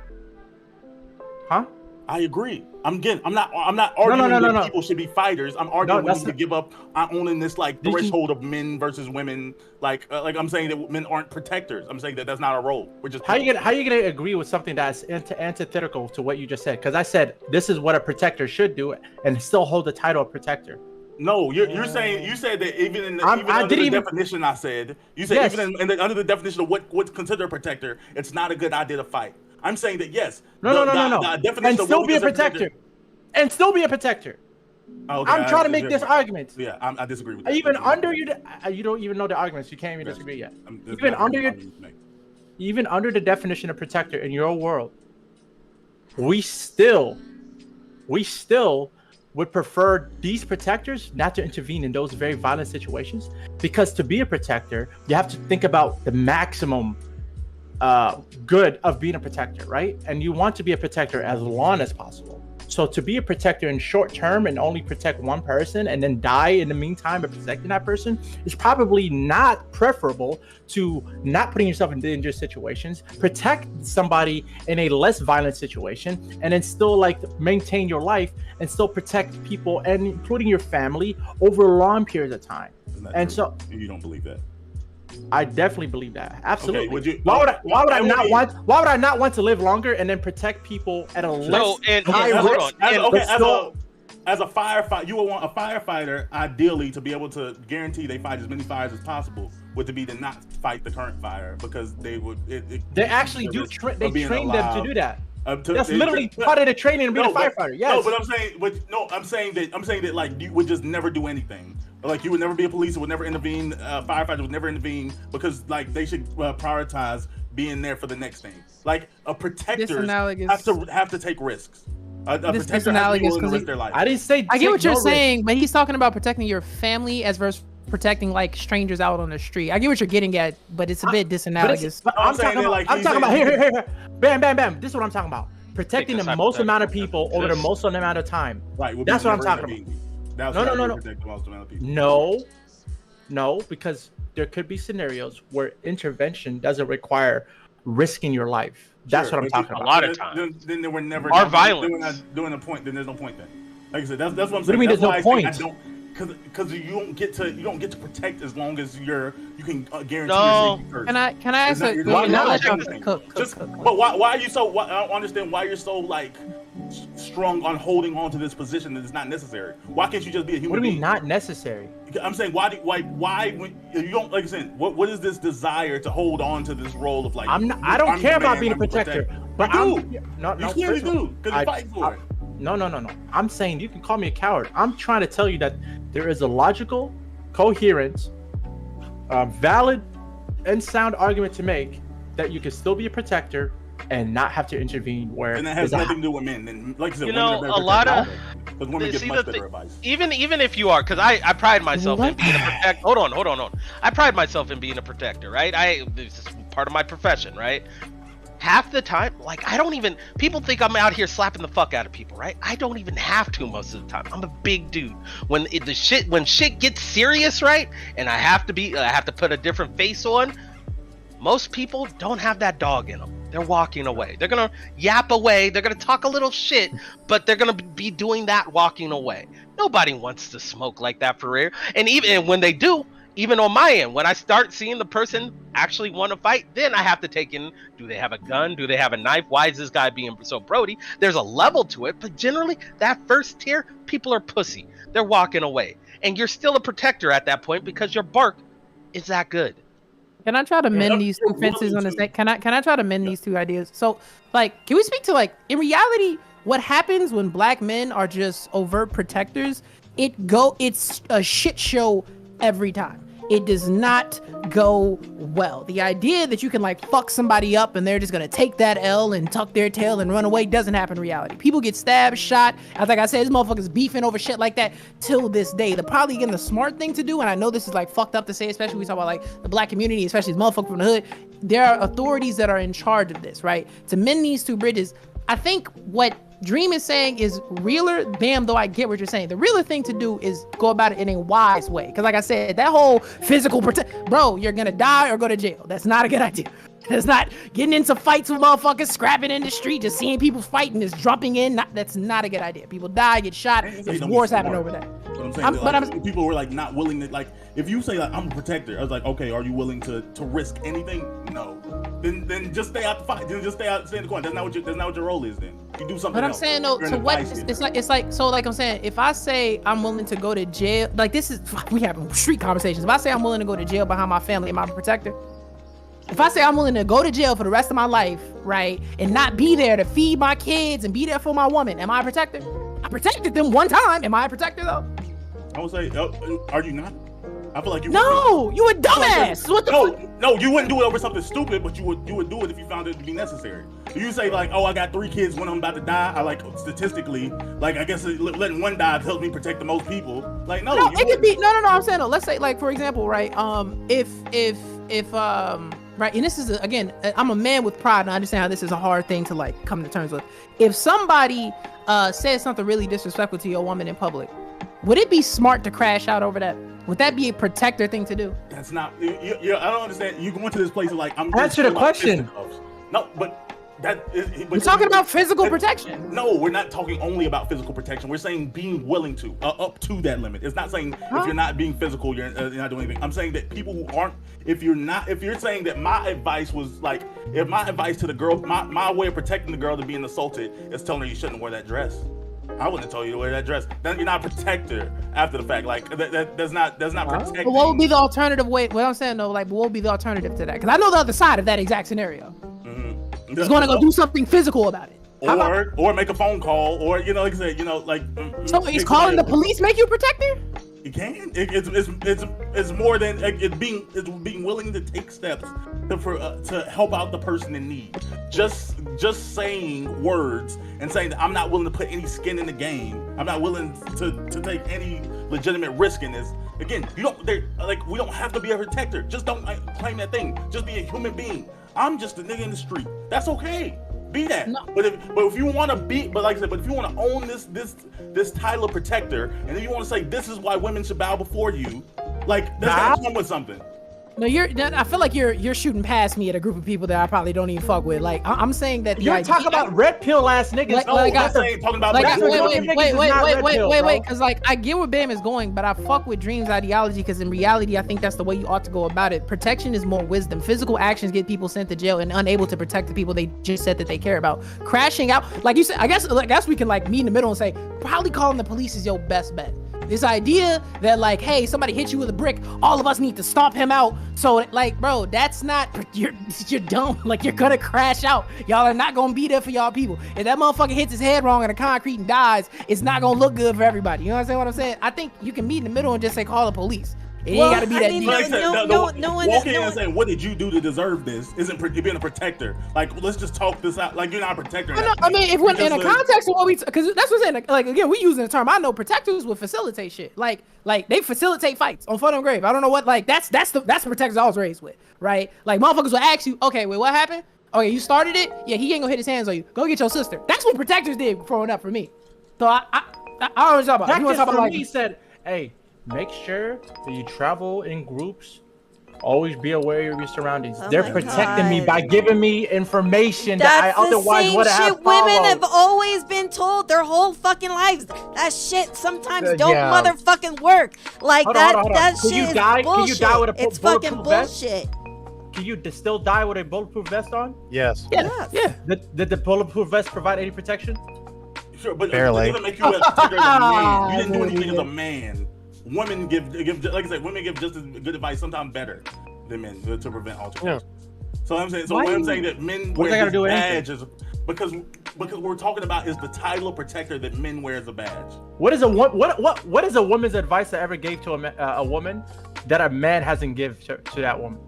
huh? I agree. I'm not arguing that people should be fighters. I'm arguing we need to give up owning this like threshold of men versus women. Like I'm saying that men aren't protectors. I'm saying that that's not a role. We're just how you gonna agree with something that's antithetical to what you just said? Because I said this is what a protector should do and still hold the title of protector. No, you're saying you said that even under the definition I said you said yes. Even under the definition of what's considered a protector, it's not a good idea to fight. I'm saying that yes. No. And still be a protector. And still be a protector. Okay, I'm trying to make this argument. Yeah, I disagree with that. Even under you don't even know the arguments. You can't even disagree yet. Even under the definition of protector in your world, we still would prefer these protectors not to intervene in those very violent situations, because to be a protector, you have to think about the maximum good of being a protector, right? And you want to be a protector as long as possible. So to be a protector in short term and only protect one person and then die in the meantime of protecting that person is probably not preferable to not putting yourself in dangerous situations, protect somebody in a less violent situation, and then still like maintain your life and still protect people and including your family over long periods of time. And so you don't believe that? I definitely believe that. Absolutely. Okay, why would I not want to live longer and then protect people at a less high risk? As a firefighter, you would want a firefighter ideally to be able to guarantee they fight as many fires as possible. Would to be to not fight the current fire because they would. They actually do. They train them to do that. That's literally part of the training to be a firefighter. Yes. No, but I'm saying that like you would just never do anything. Like you would never be a police, would never intervene. Firefighters would never intervene because like they should prioritize being there for the next thing. Like a protector have to take risks. A protector has to be willing to risk their life. I didn't say. I get what you're saying, but he's talking about protecting your family as versus protecting like strangers out on the street. I get what you're getting at, but it's a bit disanalogous. I'm talking about here. Bam. This is what I'm talking about. Protecting the most amount of people over the most amount of time. Right. That's what I'm talking about. No, because there could be scenarios where intervention doesn't require risking your life. That's what I'm talking about. A lot of times. Then they were never violence. doing a point. Then there's no point then. Like I said, that's what I'm saying. What do you mean there's no point? Because you don't get to protect as long as you can guarantee your safety first. Can I ask But why are you so? I don't understand why you're so like strong on holding on to this position that is not necessary. Why can't you just be a human? What do you mean not necessary? I'm saying why when you don't like I said, what is this desire to hold on to this role of like? I don't care about being a protector, but you clearly do because you fight for it. No. I'm saying you can call me a coward. I'm trying to tell you that there is a logical, coherent, valid, and sound argument to make that you can still be a protector and not have to intervene. And that has nothing to do with men. And like I said, a lot of because women get much better advice. Even if you are, because I pride myself in being a protector. Hold on. I pride myself in being a protector, right? This is part of my profession, right? Half the time, like people think I'm out here slapping the fuck out of people, right? I don't even have to most of the time. I'm a big dude. When shit gets serious, right? And I have to put a different face on. Most people don't have that dog in them. They're walking away. They're gonna yap away. They're gonna talk a little shit, but they're gonna be doing that walking away. Nobody wants to smoke like that for real. And even when they do, even on my end, when I start seeing the person actually want to fight, then I have to take in, do they have a gun? Do they have a knife? Why is this guy being so Brody? There's a level to it, but generally that first tier, people are pussy. They're walking away. And you're still a protector at that point because your bark is that good. Can I try to mend these two fences on the same? Can I try to mend these two ideas? So, like, can we speak to like in reality, what happens when black men are just overt protectors? It's a shit show every time. It does not go well. The idea that you can like fuck somebody up and they're just gonna take that L and tuck their tail and run away doesn't happen in reality. People get stabbed, shot. Like I said, this motherfucker's beefing over shit like that till this day. Probably again the smart thing to do, and I know this is like fucked up to say, especially when we talk about like the black community, especially these motherfuckers from the hood. There are authorities that are in charge of this, right? To mend these two bridges, I think what Dream is saying is realer. Damn, though I get what you're saying. The realer thing to do is go about it in a wise way. Because like I said, that whole physical bro, you're gonna die or go to jail. That's not a good idea. That's not getting into fights with motherfuckers, scrapping in the street, just seeing people fighting, just jumping in. That's not a good idea. People die, get shot. There's wars happening over that. But I'm saying people were like not willing to, like, if you say like I'm a protector, I was like, okay, are you willing to risk anything? No. Then just stay out the fight. Then just stay in the corner. That's not what your role is. Then you do something. But I'm else. saying though, so what? It's like so like I'm saying, if I say I'm willing to go to jail, like this is we having street conversations. If I say I'm willing to go to jail behind my family, am I a protector? If I say I'm willing to go to jail for the rest of my life, right, and not be there to feed my kids and be there for my woman, am I a protector? I protected them one time. Am I a protector though? I would say, are you not? I feel like you. No, you a dumbass. What the fuck? No, you wouldn't do it over something stupid, but you would do it if you found it to be necessary. You say like, oh, I got 3 kids, one of them about to die. I like statistically, like I guess letting one die helps me protect the most people. Like no, it could be no. I'm saying no. Let's say like for example, right? If right, and this is again, I'm a man with pride, and I understand how this is a hard thing to like come to terms with. If somebody says something really disrespectful to your woman in public, would it be smart to crash out over that? Would that be a protector thing to do? That's not. I don't understand. You go into this place of like I'm. Answer the question. No, but that is. We're talking about physical protection. No, we're not talking only about physical protection. We're saying being willing to up to that limit. It's not saying if you're not being physical, you're not doing anything. I'm saying that people who aren't. If you're saying that my advice was like, if my advice to the girl, my way of protecting the girl to being assaulted is telling her you shouldn't wear that dress. I wouldn't tell you to wear that dress. Then you're not a protector after the fact. Like that's not protecting. But what would be the alternative way? What I'm saying though, like what would be the alternative to that? Because I know the other side of that exact scenario. Mm-hmm. He's going to go do something physical about it. Or make a phone call, or like I said, like. So is calling the police make you a protector? You can. It's more than it's being willing to take steps to help out the person in need. Just saying words and saying that I'm not willing to put any skin in the game. I'm not willing to take any legitimate risk in this. Again, we don't have to be a protector. Just don't claim that thing. Just be a human being. I'm just a nigga in the street. That's okay. Be that. No. But if you want to be, but like I said, but if you want to own this title of protector, and then you want to say this is why women should bow before you, like that's gotta come with something. No, I feel like you're shooting past me at a group of people that I probably don't even fuck with. Like I'm saying that you're talking about red pill ass niggas. Talking about wait, because like I get where Bam is going, but I fuck with Dream's ideology because in reality I think that's the way you ought to go about it. Protection is more wisdom. Physical actions get people sent to jail and unable to protect the people they just said that they care about. Crashing out, like you said, I guess we can like meet in the middle and say probably calling the police is your best bet. This idea that like, hey, somebody hit you with a brick, all of us need to stomp him out. So like, bro, that's not, you're dumb. Like you're gonna crash out. Y'all are not gonna be there for y'all people. If that motherfucker hits his head wrong on the concrete and dies, it's not gonna look good for everybody. You know what I'm saying? I think you can meet in the middle and just say call the police. It ain't gotta be that deep. Walking in and saying, what did you do to deserve this? Isn't being a protector. Like, let's just talk this out. Like, you're not a protector. I mean, if we're in a context of what because that's what I'm saying. Like, again, we using the term. I know protectors would facilitate shit. Like they facilitate fights on foot and grave. I don't know what. Like, that's the protectors I was raised with, right? Like, motherfuckers will ask you, okay, wait, what happened? Okay, you started it. Yeah, he ain't gonna hit his hands on you. Go get your sister. That's what protectors did growing up for me. So I don't want to talk about. Practice for like, me said, hey. Make sure that you travel in groups. Always be aware of your surroundings. They're protecting me by giving me information that I otherwise would have followed. Women have always been told their whole fucking lives. That shit sometimes don't motherfucking work. Like hold that on. shit is bullshit. Can you die with a it's fucking bullshit? Bullshit. Can you still die with a bulletproof vest on? Yes. Yeah. Did the bulletproof vest provide any protection? Sure, but barely. It doesn't make you a protector as a man. You didn't do anything as a man. Women give like I said, women give just as good advice, sometimes better than men to prevent altercations. Yeah. So I'm saying, I'm saying that men wear this badge is because what we're talking about is the title of protector that men wear as a badge. What is a woman's advice that ever gave to a woman that a man hasn't give to that woman?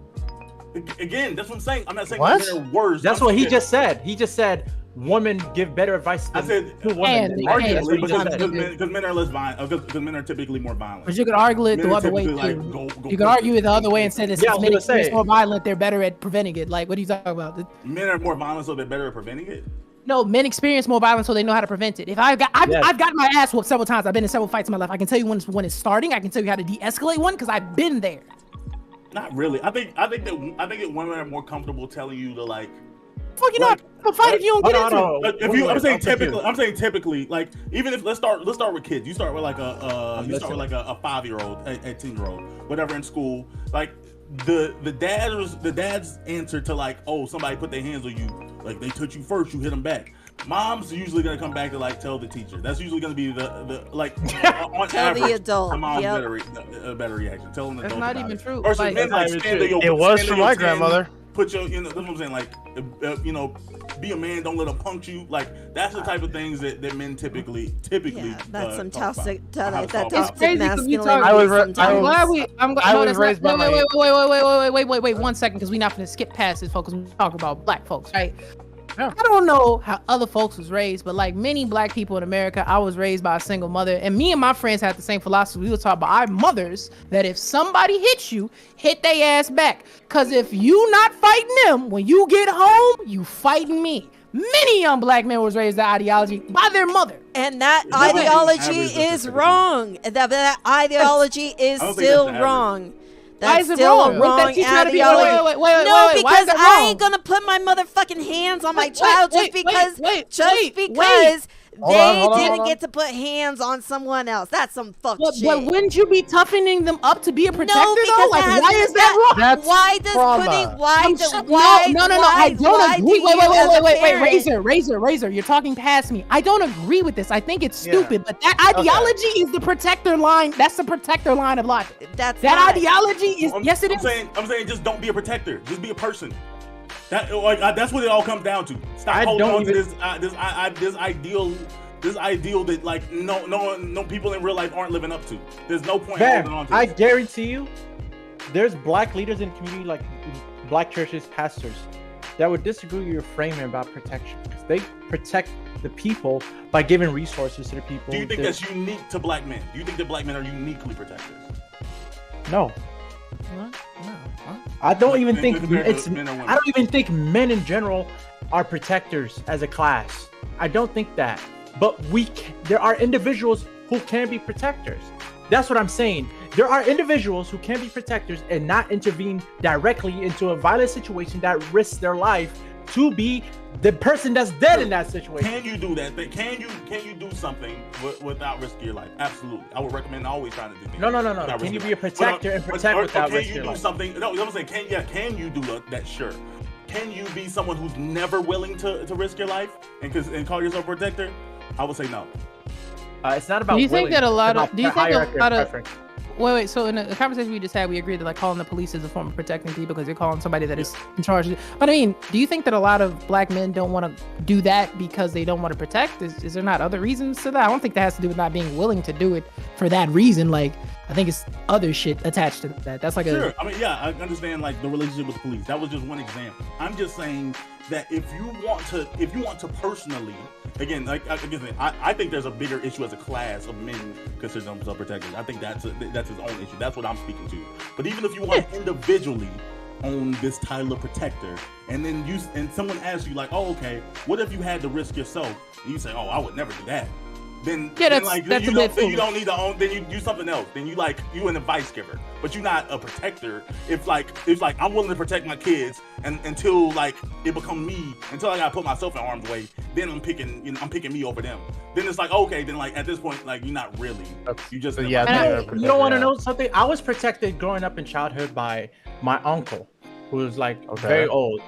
Again, that's what I'm saying. I'm not saying what? they're worse. That's what he just said. He just said women give better advice to women. Arguably, because men are less violent. Because men are typically more violent. But you could argue it the other way too. You could argue it the other way and say that since men are more violent, they're better at preventing it. Like, what are you talking about? Men are more violent, so they're better at preventing it. No, men experience more violence, so they know how to prevent it. If I've gotten my ass whooped several times. I've been in several fights in my life. I can tell you when it's starting. I can tell you how to de-escalate one because I've been there. Not really. I think that women are more comfortable telling you to like. Fuck you not a fight if you don't get into it. If you, I'm saying typically, like even if let's start with kids. You start with like a 5-year-old, a 10-year-old, whatever in school. Like the dad's answer to like, oh, somebody put their hands on you, like they touch you first, you hit them back. Mom's usually gonna come back to like tell the teacher. That's usually gonna be the like on Tell average, the adult. the mom's Yep. better reaction. Tell them the That's adult not about even it. true. Versus Like, men, like, stand to your- It was stand for to your my 10, grandmother. Put your, that's what I'm saying. Like, be a man. Don't let them punk you. Like, that's the type of things that men typically. Yeah, that's some talk about. toxic, How to that talk about It's toxic crazy 'cause we masculinity. talk- I was I'm glad I no, was that's raised not, by wait, 1 second, because we're not gonna skip past this, folks. We talk about black folks, right? Yeah. I don't know how other folks was raised, but like many black people in America, I was raised by a single mother, and me and my friends had the same philosophy. We would talk about our mothers that if somebody hits you, hit they ass back, cause if you not fighting them when you get home, you fighting me. Many young black men was raised that ideology by their mother. And that Average ideology is is specific. wrong. That ideology is I don't think still that's average. wrong. Why That's is it still wrong? a Wouldn't that wrong teach you how to be- ideology. wait, No, why is because that I wrong? ain't gonna put my motherfucking hands on my child just because wait. Hold they on, didn't hold on. get to put hands on someone else. That's some fuck But shit. wouldn't you be toughening them up to be a protector no, though? because Like, that why has- is that wrong? That's why does trauma. putting why I'm do so- why no, I why don't do agree. you as a Wait, parent- Razor, you're talking past me. I don't agree with this. I think it's Yeah. stupid, but that ideology is the protector line. That's the protector line of life. That's That not- ideology is, yes, it is. I'm saying, just don't be a protector. Just be a person. That's what it all comes down to. Stop I holding don't on to even- this ideal that like no people in real life aren't living up to. There's no point in Bam, holding on to I it. guarantee you, there's black leaders in the community, like black churches, pastors, that would disagree with your framing about protection. They protect the people by giving resources to the people. Do you think that's unique to black men? Do you think that black men are uniquely protectors? No. I don't even Men- think men- it's. men or women? I don't even think men in general are protectors as a class. I don't think that. But there are individuals who can be protectors. That's what I'm saying. There are individuals who can be protectors and not intervene directly into a violent situation that risks their life to be the person that's dead in that situation. Can you do that? Can you do something without risking your life? Absolutely. I would recommend always trying to do things. No. without Can risking you be your a life. protector and protect without can risking you your do life? something? No, I'm saying can you do that? Sure. Can you be someone who's never willing to risk your life and call yourself a protector? I would say no. It's not about. Do you think willing, that a lot it's of- about do you think a hierarchy lot of- preference. Wait. So in the conversation we just had, we agreed that like calling the police is a form of protecting people because you're calling somebody that is in charge. But I mean, do you think that a lot of black men don't want to do that because they don't want to protect? Is there not other reasons to that? I don't think that has to do with not being willing to do it for that reason. Like, I think it's other shit attached to that. That's like Sure. I mean, yeah, I understand like the relationship with the police. That was just one example. I'm just saying that if you want to personally, again, I think there's a bigger issue as a class of men considering themselves protectors. I think that's his own issue. That's what I'm speaking to. But even if you want to individually own this title of protector, and then someone asks you like, oh, okay, what if you had to risk yourself? And you say, oh, I would never do that. Then Yeah, then, that's you a bit you don't need to own. Then you do something else. Then you an advice giver, but you're not a protector. If I'm willing to protect my kids and until like it become me, until I gotta put myself in harm's way, then I'm picking me over them. Then it's like okay, then like at this point like you're not really. You just Yeah, You don't want to know something? I was protected growing up in childhood by my uncle, who was like very old.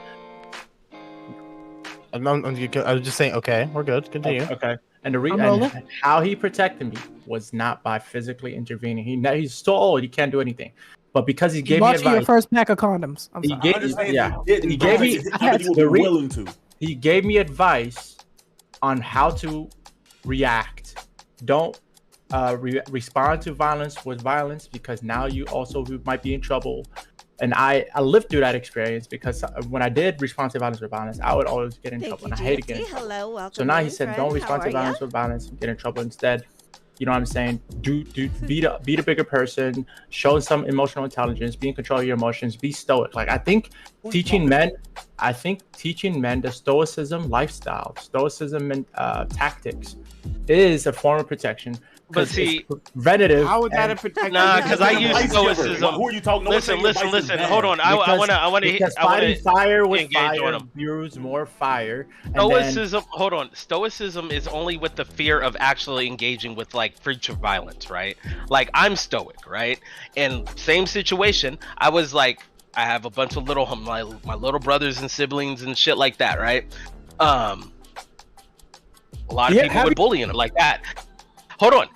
I was just saying, okay, we're good. Continue. Okay. And rolling. how he protected me was not by physically intervening. He's so old, he can't do anything. But because he gave me bought you your advice, first pack of condoms. I'm he sorry. gave, understand yeah, you didn't, he but gave me how many people were willing to. he gave me advice on how to react. Don't respond to violence with violence, because now you also might be in trouble. And I lived through that experience, because when I did respond to violence with violence, I would always get in Thank trouble, you, and I hated getting in GFT. trouble. Hello, welcome. So now he in, said, friend. don't How respond to are violence ya? with violence, get in trouble. Instead, you know what I'm saying? Be the bigger person, show some emotional intelligence, be in control of your emotions, be stoic. Like I think teaching men I think teaching men the stoicism lifestyle, stoicism and tactics is a form of protection. But see, it's preventative. How would that and- protect? Nah, because I use Advice giver. stoicism. Who are you talking? No one's saying Listen, advice is listen. bad. Hold on. I want because to. fighting fire with engage on fire him. brews more fire. And then, Stoicism. Hold on. Stoicism is only with the fear of actually engaging with like future violence, right? Like I'm stoic, right? And same situation. I was like, I have a bunch of my little brothers and siblings and shit like that, right? A lot of people would bully him like that. Hold on.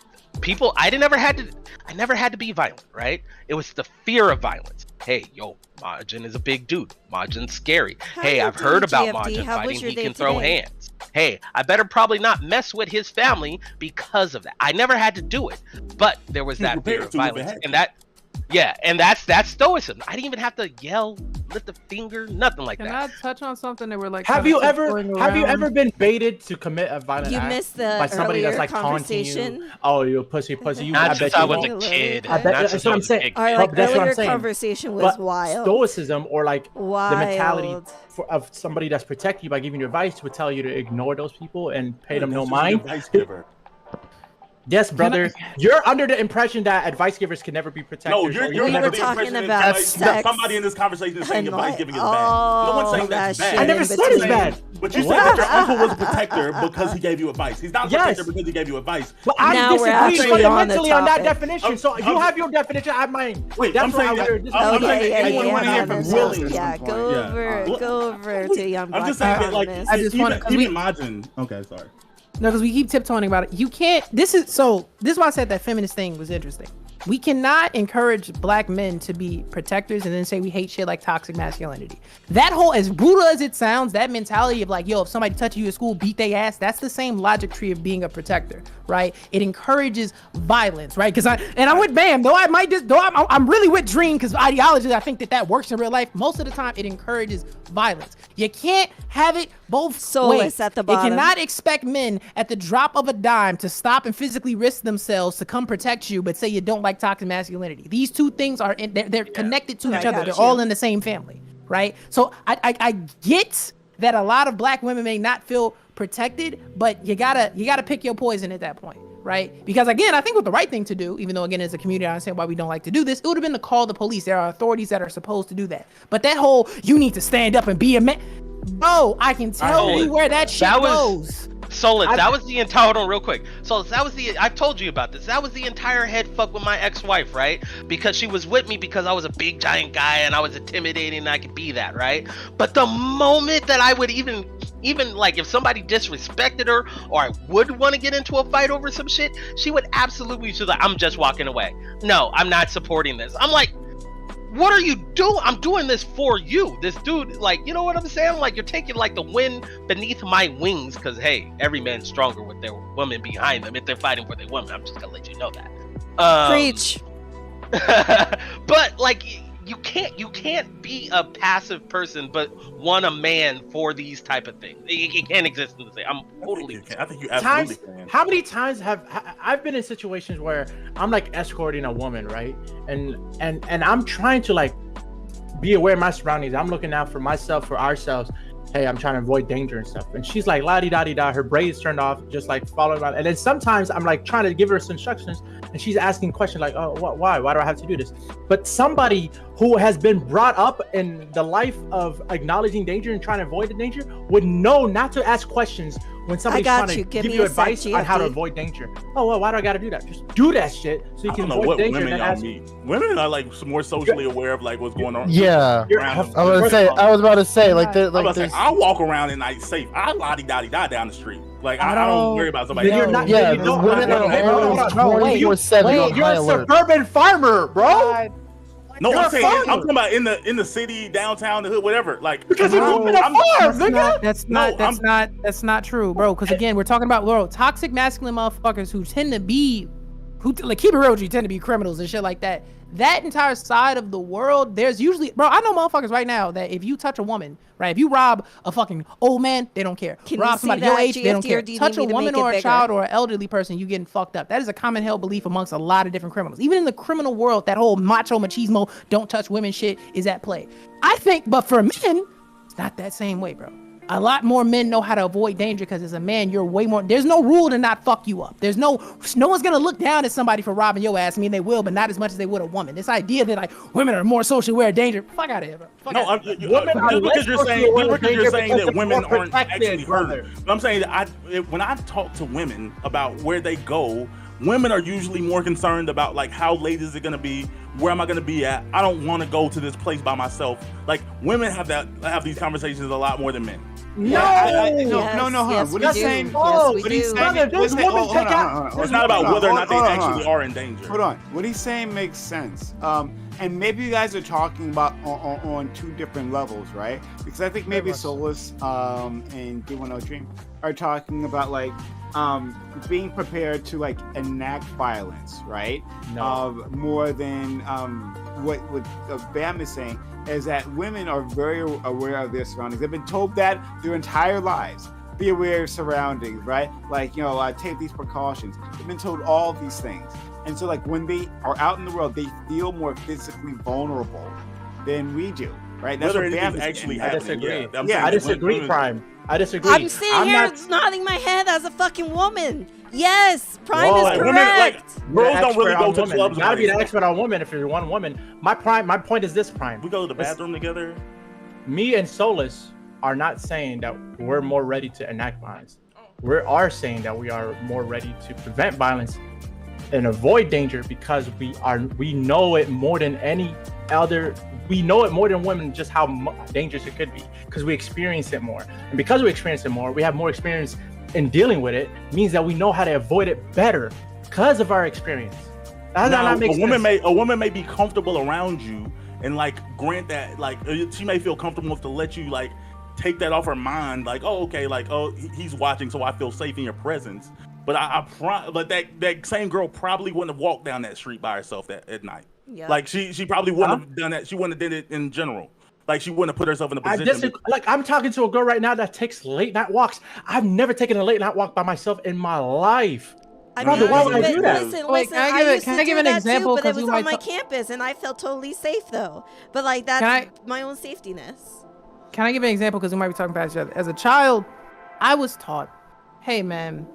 People, I never had to be violent, right? It was the fear of violence. Hey, yo, Majin is a big dude. Majin's scary. Hey, I've heard about Majin fighting. He can throw hands. Hey, I better probably not mess with his family because of that. I never had to do it, but there was that fear of violence, and that's stoicism. I didn't even have to yell, lift a finger, nothing like Can that. I touch on something that we're like? have kinda you tiptoeing ever around? been baited to commit a violent You act missed the by somebody that's earlier like taunting conversation. you? Oh, you a pussy. You, Not I since bet I you was won't. a kid. I bet- Not that's since what I I'm was a saying. big All right, kid. like That's what I'm earlier saying. conversation was But wild. stoicism, or like Wild. the mentality of somebody that's protecting you by giving you advice, would tell you to ignore those people and pay them no That's just mind. advice giver. Yes, brother. You're under the impression that advice givers can never be protectors. No, or you're you can We never were be- talking impression about that sex somebody in this conversation is saying and advice like giving is bad. No one's saying all that's that bad. shit I never in said it's between. bad. But you said that your uncle was a protector because he gave you advice. He's not a Yes. protector because he gave you advice. But I Now we're disagree actually on the fundamentally on that topic. definition. So you have your definition, I have mine. Wait, That's I'm why saying that- we're I'm disagreeing. saying that anyone wanna hear from no, Willing yeah, at some go point. over, Yeah. go over to young black I'm just saying that, like, feminist. I just wanna- 'cause even we- Majin. Okay, sorry. No, because we keep tiptoeing about it. You can't. This is why I said that feminist thing was interesting. We cannot encourage black men to be protectors and then say we hate shit like toxic masculinity. That whole, as brutal as it sounds, that mentality of like, yo, if somebody touches you at school, beat their ass. That's the same logic tree of being a protector, right? It encourages violence, right? Because I'm with Bam, I'm really with Dream because ideology, I think that works in real life. Most of the time, it encourages violence. You can't have it both Soulless ways. at the You bottom. cannot expect men at the drop of a dime to stop and physically risk themselves to come protect you, but say you don't like toxic masculinity. These two things are they're connected to I each other. got They're you. all in the same family, right? So I get that a lot of black women may not feel protected, but you gotta pick your poison at that point, right? Because again, I think what the right thing to do, even though again as a community I understand why we don't like to do this, it would have been to call the police. There are authorities that are supposed to do that. But that whole you need to stand up and be a man, bro, I can tell you where that shit goes. Solid, that was the entire, hold on real quick. So that was I've told you about this. That was the entire head fuck with my ex-wife, right? Because she was with me because I was a big giant guy and I was intimidating and I could be that, right? But the moment that I would even like if somebody disrespected her or I would want to get into a fight over some shit, she would absolutely, she's like, I'm just walking away. No, I'm not supporting this. I'm like, what are you doing? I'm doing this for you. This dude, like, you know what I'm saying? Like, you're taking like the wind beneath my wings because, hey, every man's stronger with their woman behind them if they're fighting for their woman. I'm just gonna let you know that. Preach. But like, you can't be a passive person but want a man for these type of things. It can't exist in the same. I'm totally. I think you absolutely can. How many times I've been in situations where I'm like escorting a woman, right? And I'm trying to like be aware of my surroundings. I'm looking out for myself, for ourselves. Hey, I'm trying to avoid danger and stuff. And she's like la-di-da-di-da, her braids turned off, just like following around. And then sometimes I'm like trying to give her some instructions and she's asking questions like, oh, why do I have to do this? But somebody who has been brought up in the life of acknowledging danger and trying to avoid the danger would know not to ask questions when somebody's got trying you. to Give give me you a sec, advice on how to GFD. avoid danger. Oh, well, why do I got to do that? Just do that shit so you I can don't know avoid what danger. women And y'all ask. meet. Women are like more socially aware of like what's going on. Yeah. around them. I was about to say like I'm about to say, there's I walk around and like safe. I la-di-da-di-da down the street. Like I don't worry about somebody. You're else. not- yeah, you the don't- women hold on, are hold on, always hold on. 24/7 on Wait, you're high a alert. suburban farmer, bro. No, You're I'm a saying farmer. I'm talking about in the city, downtown, the hood, whatever. Like Because you grew up in a farm, nigga. That's not true, bro. Because again, we're talking about toxic masculine motherfuckers who tend to be, like keep it real, you tend to be criminals and shit like that. That entire side of the world, there's usually, bro, I know motherfuckers right now that if you touch a woman, right, if you rob a fucking old man, they don't care. Can Rob you see somebody your that, age, they don't GFD, care. or do you Touch need a me to woman make it or a bigger? child or an elderly person, you getting fucked up. That is a common held belief amongst a lot of different criminals. Even in the criminal world, that whole macho machismo, don't touch women shit is at play. I think, but for men, not that same way, bro. A lot more men know how to avoid danger because as a man, you're way more. There's no rule to not fuck you up. There's no one's gonna look down at somebody for robbing your ass. I mean, they will, but not as much as they would a woman. This idea that like women are more socially aware of danger. Fuck out of here, bro. No, just because you're saying that women aren't actually hurt. But I'm saying that when I talk to women about where they go, women are usually more concerned about like how late is it gonna be, where am I gonna be at? I don't want to go to this place by myself. Like women have these conversations a lot more than men. No, Yes, what we he's do. saying, Yes, what we he's do. saying, It's not about whether or not they actually are in danger. Hold on, what he's saying makes sense. And maybe you guys are talking about on two different levels, right? Because I think maybe Solus and D10 Dream are talking about like being prepared to like enact violence, right? No. More than what Bam is saying is that women are very aware of their surroundings. They've been told that their entire lives. Be aware of surroundings, right? Like, take these precautions. They've been told all these things. And so like when they are out in the world, they feel more physically vulnerable than we do, right? That's what Bam is actually saying. I disagree. Yeah, I disagree, Prime. I disagree. I'm sitting here nodding my head as a fucking woman. Yes, Prime is correct. Girls don't really go to women. clubs. You gotta be the expert on women if you're one woman. My point is this, Prime. We go to the bathroom together. Me and Solus are not saying that we're more ready to enact violence. We are saying that we are more ready to prevent violence and avoid danger because we know it more than any other. We know it more than women just how dangerous it could be because we experience it more. And because we experience it more, we have more experience in dealing with it, means that we know how to avoid it better because of our experience. A woman may be comfortable around you and like grant that, like she may feel comfortable enough to let you like take that off her mind, like, oh, okay, like, oh, he's watching, so I feel safe in your presence. But but that same girl probably wouldn't have walked down that street by herself at night. Yeah. Like she probably wouldn't have done that. She wouldn't have did it in general. Like she wouldn't have put herself in a position. I'm talking to a girl right now that takes late night walks. I've never taken a late night walk by myself in my life. Brother, why would I do that? Listen, Wait, can I give an example? But it Because was you on might my campus, and I felt totally safe though. But like that's my own safetyness. Can I give an example? Because we might be talking about each other. As a child, I was taught, hey man,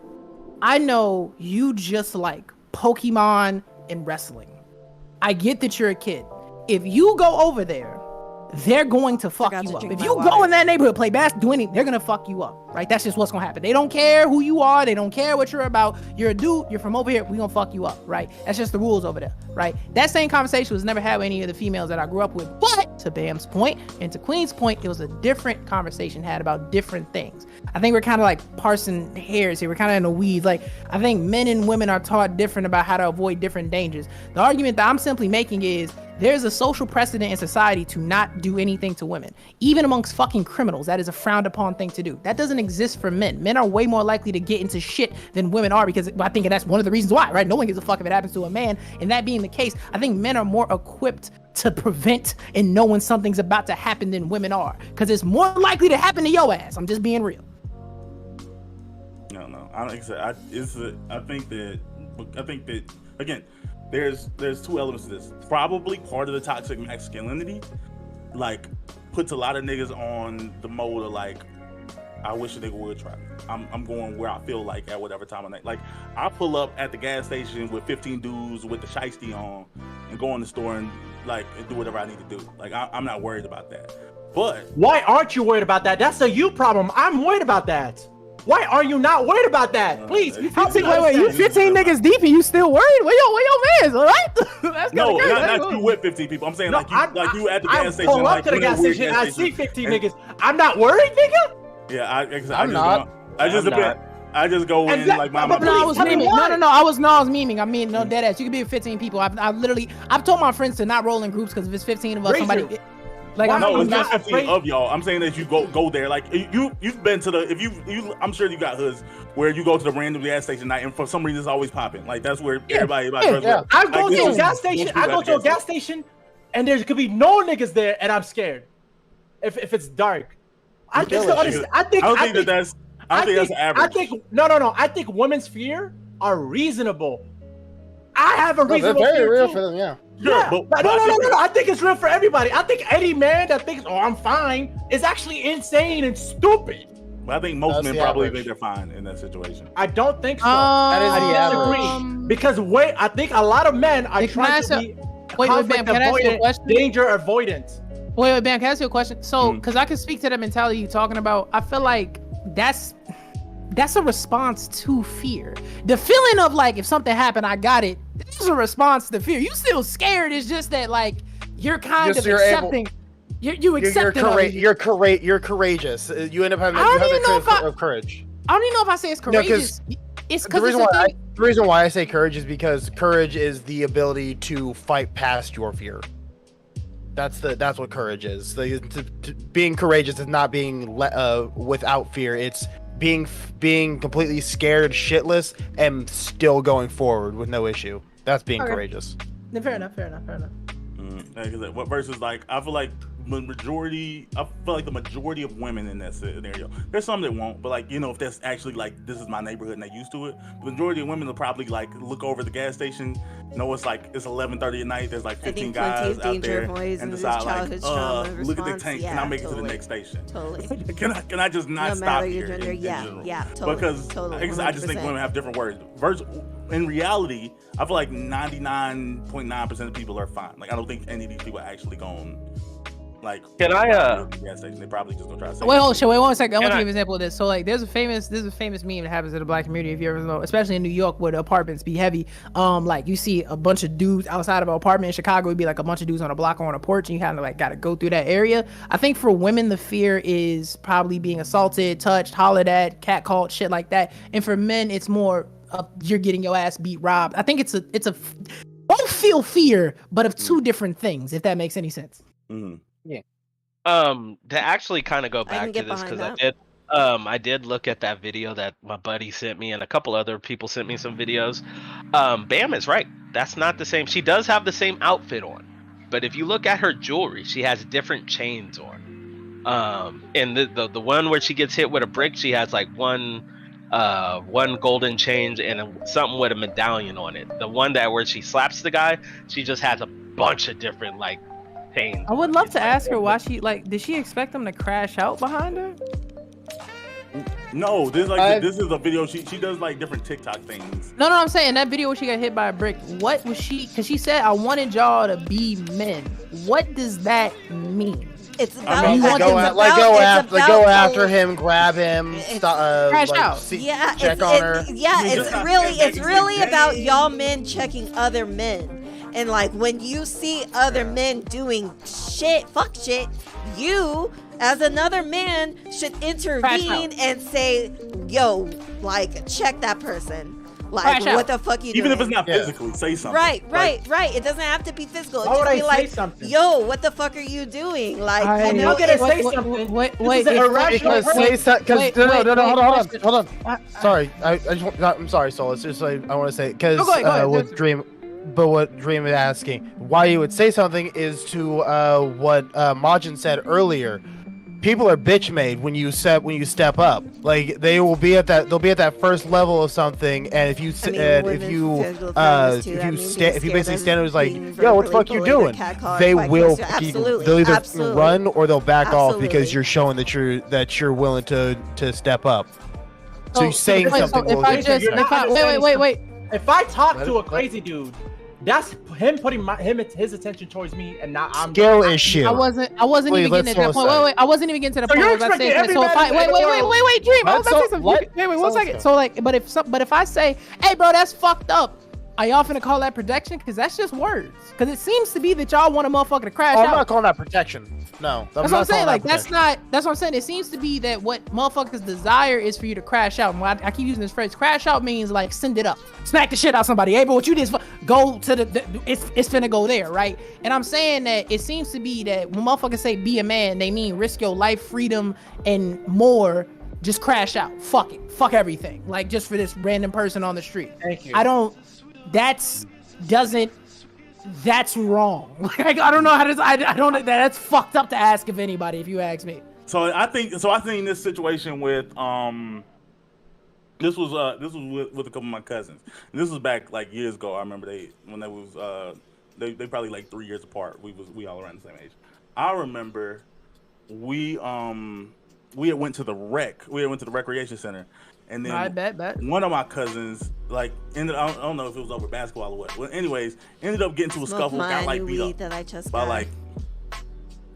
I know you just like Pokemon and wrestling. I get that you're a kid. If you go over there, they're going to fuck you up. If you go in that neighborhood, play basketball, do anything, they're gonna fuck you up, right? That's just what's gonna happen. They don't care who you are. They don't care what you're about. You're a dude. You're from over here. We gonna fuck you up, right? That's just the rules over there, right? That same conversation was never had with any of the females that I grew up with. But to Bam's point and to Queen's point, it was a different conversation had about different things. I think we're kind of like parsing hairs here. We're kind of in the weeds. Like I think men and women are taught different about how to avoid different dangers. The argument that I'm simply making is there's a social precedent in society to not do anything to women. Even amongst fucking criminals, that is a frowned upon thing to do. That doesn't exist for men. Men are way more likely to get into shit than women are because I think that's one of the reasons why, right? No one gives a fuck if it happens to a man. And that being the case, I think men are more equipped to prevent and know when something's about to happen than women are. Because it's more likely to happen to your ass. I'm just being real. No, I don't think so. I think that again, there's two elements to this. Probably part of the toxic masculinity, like, puts a lot of niggas on the mode of like, I wish a nigga would try. I'm going where I feel like at whatever time of night. Like, I pull up at the gas station with 15 dudes with the shiesty on and go in the store and like do whatever I need to do. Like, I'm not worried about that. But why aren't you worried about that? That's a you problem. I'm worried about that. Why are you not worried about that? Please, help me. Wait, you 15 niggas deep and you still worried? Where your man's, all right? That's no, crazy. not you with 15 people. I'm saying you at the gas station. I pull up to the gas station and I see 15 niggas. I'm not worried, nigga. Yeah, I'm not. I just go in like my. No, I was memeing. No, I was memeing. I mean, no, dead ass. You could be with 15 people. I've told my friends to not roll in groups because if it's 15 of us, somebody. Like, no, it's not 15 of y'all. I'm saying that you go there. Like you've been to the I'm sure you got hoods where you go to the random gas station night and for some reason it's always popping. Like that's where everybody. I go to a gas station. I go to a gas station, and there could be no niggas there, and I'm scared. If it's dark, I think that's average. I think women's fear are reasonable. I have a reasonable fear very real too. for them, yeah. Yeah, but no. I think it's real for everybody. I think any man that thinks, "Oh, I'm fine," is actually insane and stupid. But I think most That's men the probably average. think they're fine in that situation. I don't think so. That is the I disagree because I think a lot of men are Hey, can I trying ask to a- be Wait, conflict Bam, can I ask you a avoidant, question? danger avoidance. Wait, Bam, can I ask you a question? So, because I can speak to the mentality you're talking about, I feel like that's a response to fear. The feeling of like, if something happened, I got it. This is a response to fear. You still scared. It's just that like you're kind Just of you're able- accepting. You accept it. already. You're courageous. You end up having I don't you have even that know trait if I- of courage. I don't even know if I say it's No, 'cause courageous. It's The because reason, it's a why thing. the reason why I say courage is because courage is the ability to fight past your fear. That's what courage is. Being courageous is not being without fear. It's being completely scared shitless and still going forward with no issue. That's being Okay. courageous. Fair enough. What versus like I feel like the majority of women in that scenario. There's some that won't, but like if that's actually like this is my neighborhood and they're used to it. The majority of women will probably like look over the gas station, know it's 11:30 at night. There's like 15 guys out there and decide like, look at the tank. Can I make it to the next station? Totally. Can I just not No stop matter your here? gender, in yeah, general? yeah, totally, Because totally, I just think 100%. women have different words. In reality, I feel like 99.9% of people are fine. Like I don't think any of these people are actually going like. Can I, the gas station. They probably just gonna try to say. Wait, wait 1 second. I want to Can give an example of this. So like, there's a famous meme that happens in the black community. If you ever know, especially in New York, where the apartments be heavy. Like you see a bunch of dudes outside of an apartment. In Chicago, it'd be like a bunch of dudes on a block or on a porch, and you kind of like got to go through that area. I think for women, the fear is probably being assaulted, touched, hollered at, catcalled, shit like that. And for men, it's more you're getting your ass beat, robbed. I think it's a both feel fear, but of two different things. If that makes any sense. Mhm. To actually kind of go I back can to get this behind because I did look at that video that my buddy sent me and a couple other people sent me some videos. Bam is right. That's not the same. She does have the same outfit on, but if you look at her jewelry, she has different chains on. And the one where she gets hit with a brick, she has like one golden chain and something with a medallion on it. The one where she slaps the guy, she just has a bunch of different like chains. I would love to ask her why she did she expect them to crash out behind her? No, this is a video. She does like different TikTok things. No, I'm saying that video where she got hit by a brick. What was she? Because she said, "I wanted y'all to be men." What does that mean? It's about. I mean, it's go about after him, grab him, Crash out. Yeah, check on her. it's really about y'all men checking other men. And like when you see other men doing fuck shit, you as another man should intervene and say, yo, like check that person. Like what the fuck you doing? Even if it's not physically, say something. Right. It doesn't have to be physical. Why would Just be I like, say something? yo, what the fuck are you doing? Like, I'm not gonna say something. Wait, This is an irrational wait, hold on. Sorry, I just I'm sorry, Soul. It's just like I want to say because go ahead. with Dream. But what Dream is asking, why you would say something is to what Majin said earlier. People are bitch made when you step up. Like they'll be at that first level of something, and if you basically stand there, like, yo, what the fuck you doing? They will they'll either run or they'll back off because you're showing that you're willing to step up. So you're saying something. Wait. If I talk to a crazy dude, that's him putting his attention towards me, and not I'm. Skill issue. I wasn't even getting to that point. Wait. I wasn't even getting to the So point. you're Where I was about to say expecting that. So if I wait, Dream. I was about to say something. Wait 1 second. So like, but if I say, hey, bro, that's fucked up. Are y'all finna call that protection? Because that's just words. Because it seems to be that y'all want a motherfucker to crash out. I'm not calling that protection. No, that's what I'm saying. Like that's what I'm saying. It seems to be that what motherfuckers desire is for you to crash out. And I keep using this phrase. Crash out means like send it up, smack the shit out somebody. Hey, bro, what you did? Go to it's finna go there, right? And I'm saying that it seems to be that when motherfuckers say be a man, they mean risk your life, freedom, and more. Just crash out. Fuck it. Fuck everything. Like just for this random person on the street. Thank you. That's wrong. Like I don't know how to. I don't. That's fucked up to ask of anybody. If you ask me. So I think this situation with this was with a couple of my cousins. And this was back like years ago. I remember when they was They probably like 3 years apart. We all around the same age. I remember we had went to the rec. We had went to the recreation center, and then I bet. one of my cousins I don't know if it was over basketball or what. Well, anyways, ended up getting to a scuffle, got like beat up that I just by got like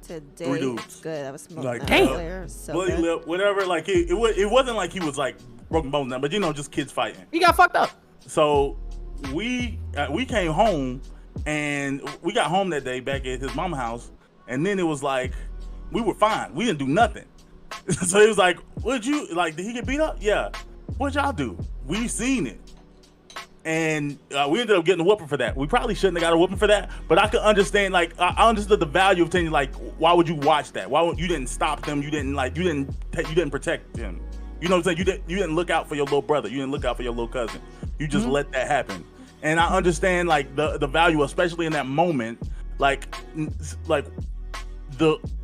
today. 3 dudes. Good. I was smoking Like, that damn. earlier. So bloody good. lip, whatever. Like it wasn't like he was like broken bones, but just kids fighting. He got fucked up. So we came home, and we got home that day back at his mama's house, and then it was like we were fine. We didn't do nothing. So he was like, "Did he get beat up? Yeah. What'd y'all do? We seen it." And we ended up getting a whooping for that. We probably shouldn't have got a whooping for that, but I could understand. Like, I understood the value of telling, like, why would you watch that? You didn't stop them? You didn't protect them. You know what I'm saying? You didn't look out for your little brother. You didn't look out for your little cousin. You just let that happen. And I understand like the value, especially in that moment. Like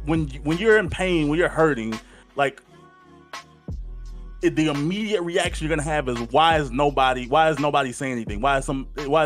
when you're in pain, when you're hurting, like the immediate reaction you're gonna have is why is nobody saying anything? Why is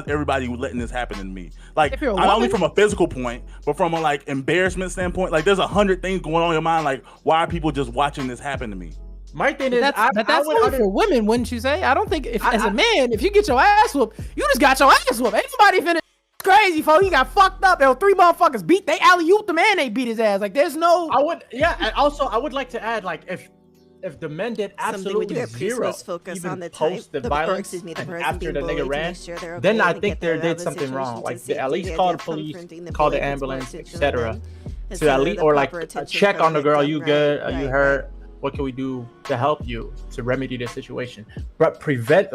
everybody letting this happen to me? Like If you're a not only woman- from a physical point, but from a like embarrassment standpoint. Like there's 100 things going on in your mind. Like why are people just watching this happen to me? My thing is, That's I would only for women, wouldn't you say? I don't think as a man, if you get your ass whooped, you just got your ass whooped. Ain't somebody finna crazy, folks. You got fucked up. There were 3 motherfuckers beat. They alley-ooped the man. They beat his ass. Like there's no. And also I would like to add, like if the men did absolutely zero, Focus even on the post the violence, the and person after the being nigga bullied, ran, to make sure they're then okay I and think get they them out did of the something wrong. situation Like to they at safety. least They're call the police, confronting the call the bully, gets more ambulance, attention etc. than- To instead at of least the or like proper attention check for on the girl. victim. You Right, good? Are you right, hurt? What can we do to help you to remedy the situation? But prevent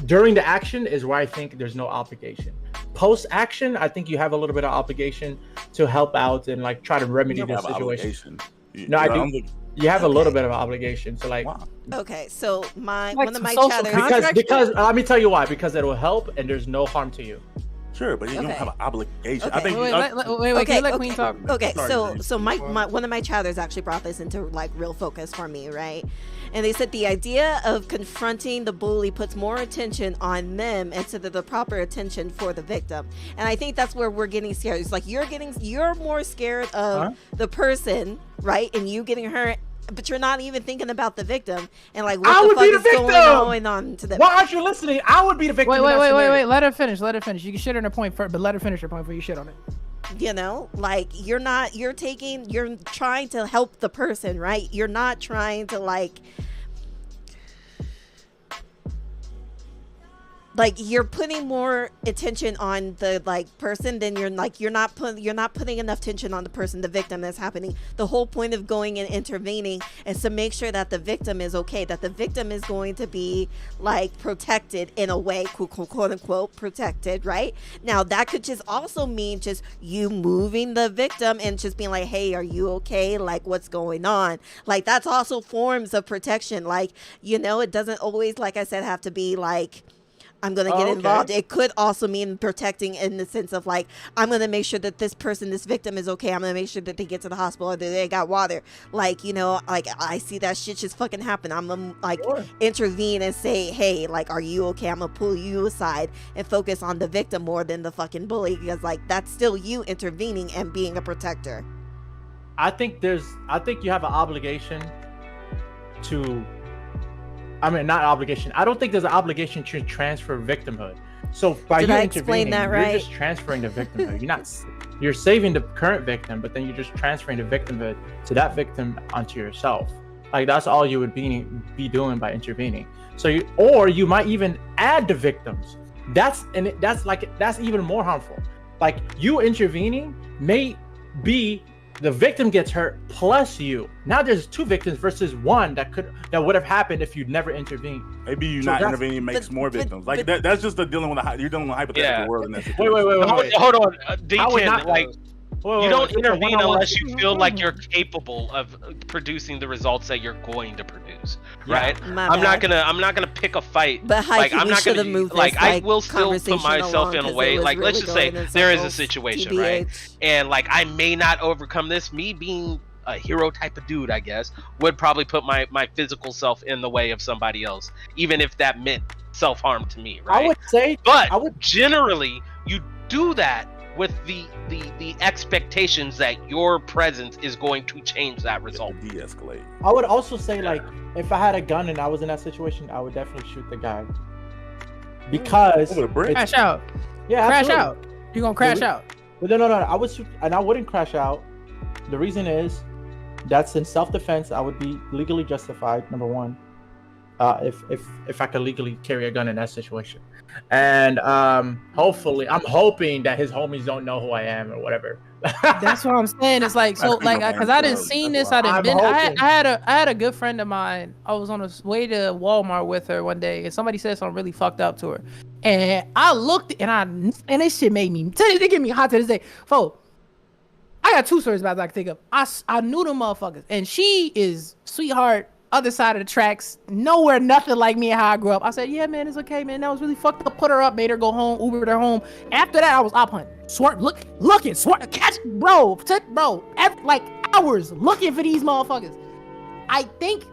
during the action is where I think there's no obligation. Post action, I think you have a little bit of obligation to help out and like try to remedy You the have an situation. obligation. No, I do. You have a little Okay. bit of obligation. So like, Wow. Okay, so one of some my social chatters contract because let me tell you why. Because it will help and there's no harm to you. Sure, but you don't Okay. have an obligation. Okay. I think Wait, can you let Queen talk? Okay, Sorry, so Jane. so my one of my chatters actually brought this into like real focus for me, right? And they said the idea of confronting the bully puts more attention on them instead of the proper attention for the victim. And I think that's where we're getting scared. It's like you're more scared of the person, right? And you getting hurt, but you're not even thinking about the victim and like I what the would fuck be the is going on to them. Why aren't you listening? I would be the victim. Wait, in that scenario. wait. Let her finish. You can shit on her point first, but let her finish her point before you shit on it. You know, like you're trying to help the person, right? You're not trying to like you're putting more attention on the like person than you're not putting enough attention on the person, the victim that's happening. The whole point of going and intervening is to make sure that the victim is okay, that the victim is going to be like protected in a way, quote unquote protected, right? Now that could just also mean just you moving the victim and just being like, hey, are you okay? Like what's going on? Like that's also forms of protection. Like, you know, it doesn't always, like I said, have to be like I'm going to get involved. It could also mean protecting in the sense of like, I'm going to make sure that this victim is okay. I'm going to make sure that they get to the hospital or that they got water. Like, you know, like I see that shit just fucking happen. I'm going to like intervene and say, hey, like, are you okay? I'm going to pull you aside and focus on the victim more than the fucking bully, because like that's still you intervening and being a protector. I think you have an obligation to. I mean, not obligation. I don't think there's an obligation to transfer victimhood. So by Did you I explain intervening, that you're right? just transferring the victimhood. You're saving the current victim, but then you're just transferring the victimhood to that victim onto yourself. Like that's all you would be doing by intervening. So you might even add the victims. That's even more harmful. Like you intervening may be the victim gets hurt plus you. Now there's 2 victims versus 1 that would have happened if you'd never intervened. Maybe you So not that's- intervening makes more but- victims. Like that's just dealing with you're dealing with a hypothetical Yeah. world in that situation. Wait. Hold on, I would Deacon. not- Like Wait, you don't it's a intervene one-on-one unless you feel like situation. you're capable of producing the results that you're going to produce, Yeah. right? My I'm not bad. gonna pick a fight. But Like we I'm not should gonna have moved this, like I will still put conversation myself along, in a 'cause it way. was Like let's really just say going in there is a circles. situation, right? TBH. And like I may not overcome this. Me being a hero type of dude, I guess, would probably put my physical self in the way of somebody else, even if that meant self-harm to me, I right? would say, But I would. generally, you do that with the expectations that your presence is going to change that result. De-escalate. I would also say, like, if I had a gun and I was in that situation, I would definitely shoot the guy. Because Over the brick? Crash out. yeah, Crash absolutely. out. You're gonna crash out. But no, I would shoot, and I wouldn't crash out. The reason is, that's in self-defense. I would be legally justified. Number one, if I could legally carry a gun in that situation, and hopefully, I'm hoping that his homies don't know who I am or whatever. That's what I'm saying. It's like so, like, cause I didn't seen this. I didn't. I'm I hoping. had a good friend of mine. I was on the way to Walmart with her one day, and somebody said something really fucked up to her, and I looked and this shit made me. They get me hot to this day. Folks, I got 2 stories about that I can think of. I knew them motherfuckers, and she is sweetheart. Other side of the tracks, nowhere nothing like me and how I grew up. I said, yeah, man, it's okay, man. That was really fucked up. Put her up, made her go home, Ubered her home. After that, I was op hunting, looking, catch, bro, like hours looking for these motherfuckers. I think,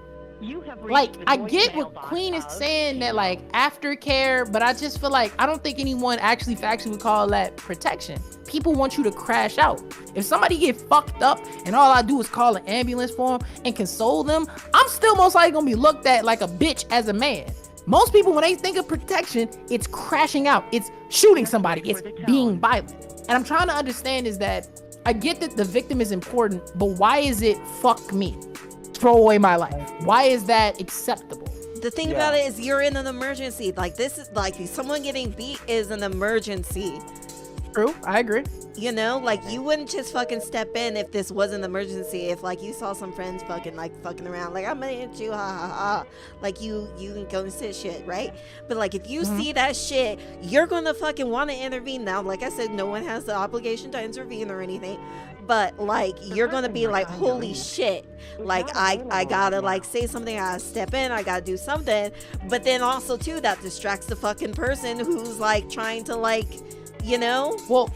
like, I get what Queen is saying that, like, aftercare, but I just feel like I don't think anyone actually factually would call that protection. People want you to crash out. If somebody get fucked up and all I do is call an ambulance for them and console them, I'm still most likely gonna be looked at like a bitch as a man. Most people, when they think of protection, it's crashing out, it's shooting somebody, it's being violent. And I'm trying to understand is that I get that the victim is important, but why is it fuck me? Throw away my life. Why is that acceptable? The thing about it is you're in an emergency. Like, this is like someone getting beat is an emergency. True, I agree. You know, like, you wouldn't just fucking step in if this was an emergency. If, like, you saw some friends fucking around, like, I'm gonna hit you, ha ha ha. Like, you can go and sit shit, right? But, like, if you see that shit, you're gonna fucking want to intervene. Now, like I said, no one has the obligation to intervene or anything. But, like, you're gonna be like, holy shit. Like, I gotta, like, say something, I gotta step in, I gotta do something. But then also, too, that distracts the fucking person who's, like, trying to, like, you know? Well,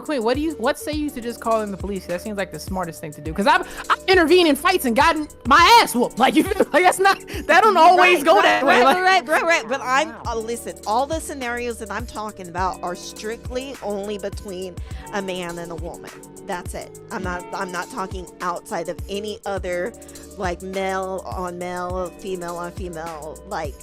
Queen, what say you to just calling the police? That seems like the smartest thing to do. Because I've intervened in fights and gotten my ass whooped. Like, you feel like that don't always go that way. Right. But I'm listen. All the scenarios that I'm talking about are strictly only between a man and a woman. That's it. I'm not talking outside of any other, like, male on male, female on female, like,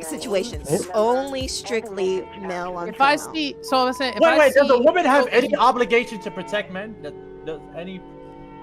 situations. Only strictly male on female. If I see, so I'm saying, Wait, does a woman have any obligation to protect men? Does any?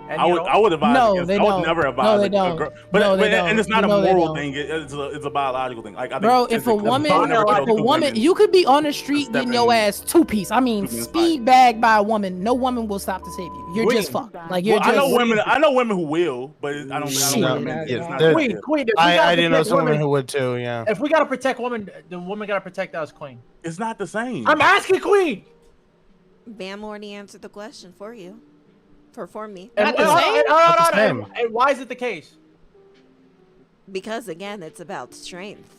I would advise. No, against, they I would don't. never advise. No, they a don't. girl, No, they and it's not don't. a No, they moral don't. thing. It's a biological thing. Like, I think bro, if a woman, you could be on the street getting your ass 2-piece. I mean, speed bagged by a woman. No woman will stop to save you. You're just fucked. Like, you're just. I know women who will, but I don't know women. Yeah, It's not there- that. Queen, I didn't know someone who would too. Yeah. If we gotta protect women, the woman gotta protect us, Queen. It's not the same. I'm asking, Queen. Bam already answered the question for you. For me. Not the same? And why is it the case? Because, again, it's about strength.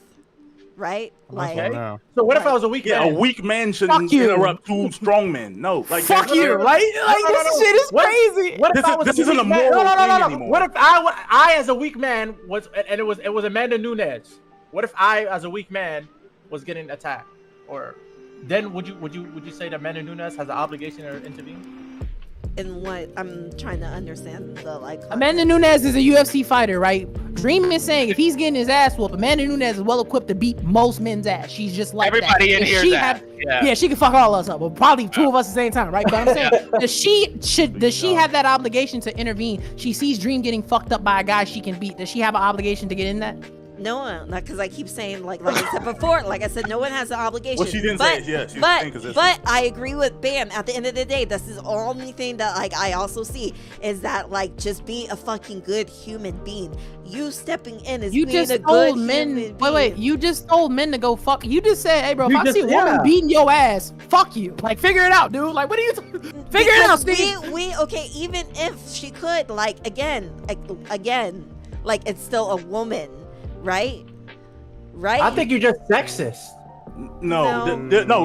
Right? Like, Okay. No. So what if I was a weak Yeah, man? a weak man shouldn't Fuck you. interrupt 2 strong men. No, like, Fuck that's- you, right? Like, this shit is crazy. What if This I is- was this a isn't weak a man? moral No. thing anymore. What if I as a weak man was, and it was Amanda Nunes? What if I as a weak man was getting attacked? Or then would you say that Amanda Nunes has an obligation to intervene? in what I'm trying to understand the, like, Amanda Nunes is a UFC fighter, right? Dream is saying if he's getting his ass whooped, Amanda Nunes is well equipped to beat most men's ass. She's just like Everybody that. in If here she that. have- yeah, she can fuck all us up, but probably 2 of us at the same time, right? But I'm saying, does she have that obligation to intervene? She sees Dream getting fucked up by a guy she can beat. Does she have an obligation to get in that? no one, because I keep saying, like I said before, like I said, no one has the obligation. Well, she didn't say it, yeah, she was but inconsistent. but I agree with Bam. At the end of the day, this is the only thing that, like, I also see is that, like, just be a fucking good human being. You stepping in is You being just a told good men. human Wait. being. You just told men to go fuck. You just said, hey, bro, if You I just- see a woman yeah. beating your ass, fuck you. Like, figure it out, dude. Like, what are you? Figure it out, Because Steve. we okay, even if she could, like, again, like, it's still a woman, right? Right? I think you're just sexist. No, No. you're No.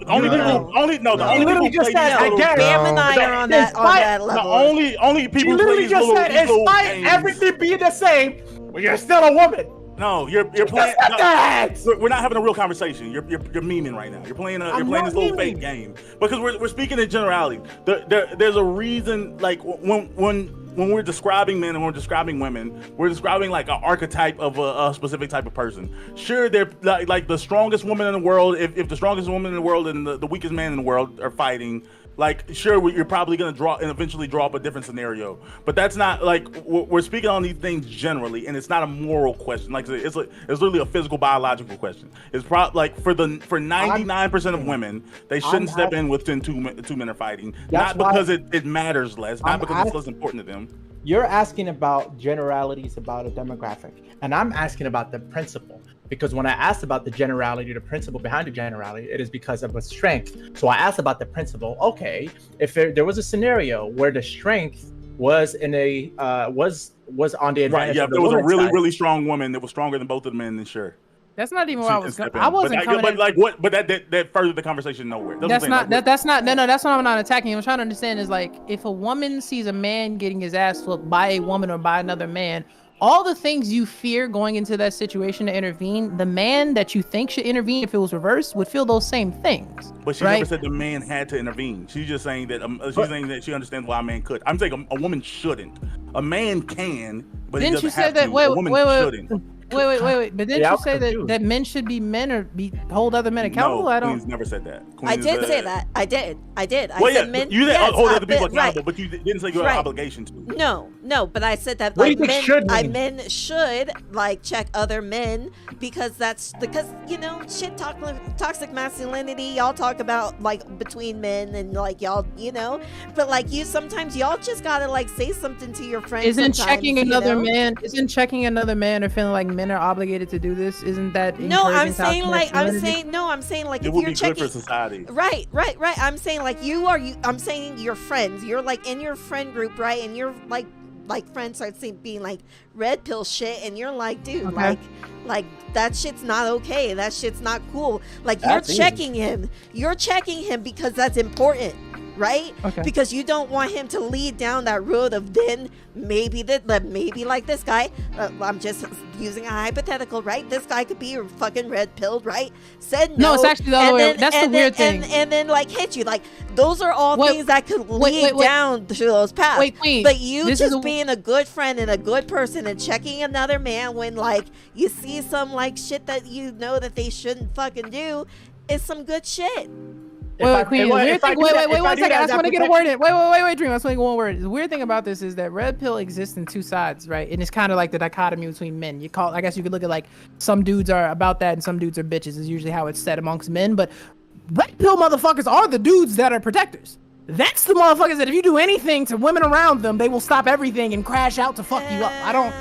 only No. people. Only no, the No. only You literally people just play said, these little- again, Bam and I The- are on that The level. only She people who play literally these just little, said, these little despite games. everything being the same, well, you're still a woman. No, you're playing. Not that. We're not having a real conversation. You're memeing right now. You're playing this little fake game because we're speaking in generality. There's a reason, like when we're describing men and we're describing women, we're describing like an archetype of a specific type of person. Sure, they're like the strongest woman in the world. If the strongest woman in the world and the weakest man in the world are fighting, like, sure, you're probably going to eventually draw up a different scenario. But that's not, like, we're speaking on these things generally, and it's not a moral question. Like, it's literally a physical, biological question. It's probably, like, for 99% of women, they shouldn't step in within two men are fighting. Not because it matters less, not because it's less important to them. You're asking about generalities about a demographic, and I'm asking about the principle. Because when I asked about the generality, the principle behind the generality, it is because of a strength. So I asked about the principle. Okay, if there was a scenario where the strength was in a was on the advantage, right? Yeah, of if there was a really side, really strong woman that was stronger than both of the men, then sure. That's not even where I was. I wasn't coming. But like what? But that furthered the conversation nowhere. That's not. That's not. No. That's what I'm not attacking. I'm trying to understand is like if a woman sees a man getting his ass whooped by a woman or by another man. All the things you fear going into that situation to intervene, the man that you think should intervene if it was reversed would feel those same things. But she never said the man had to intervene. She's just saying that saying that she understands why a man could. I'm saying a woman shouldn't. A man can, but he doesn't have to. A woman shouldn't. Wait. But didn't you say that men should be men or hold other men accountable? No, I don't. Queen's never said that. I did say that. I did. I said men. You did hold other people accountable, right. but you didn't say you had an obligation to. No, but I said that what like do you think should mean? men should like check other men because you know shit toxic masculinity y'all talk about like between men and like y'all but like sometimes y'all just gotta like say something to your friends. Isn't checking another man or feeling like men are obligated to do this? Isn't that I'm saying like if would you're be checking good for society. Right. I'm saying like I'm saying your friends. You're like in your friend group, right? And you're like friends start being like red pill shit, and you're like, dude, okay. like that shit's not okay. That shit's not cool. Like That's you're checking him. You're checking him because that's important. Right? Okay. Because you don't want him to lead down that road of then maybe like this guy. I'm just using a hypothetical, right? This guy could be fucking red pilled, right? Said no. No, it's actually the other way. That's the weird thing. And then like hit you. Like those are all things that could lead down to those paths. Wait, Queen. But you just being a good friend and a good person and checking another man when like you see some like shit that you know that they shouldn't fucking do is some good shit. Wait, Queen. Wait, one second. I just want to get a word in. Wait, Dream. I just want to get one word. The weird thing about this is that red pill exists in two sides, right? And it's kind of like the dichotomy between men. I guess you could look at like some dudes are about that and some dudes are bitches is usually how it's said amongst men. But red pill motherfuckers are the dudes that are protectors. That's the motherfuckers that if you do anything to women around them, they will stop everything and crash out to fuck you up. I don't.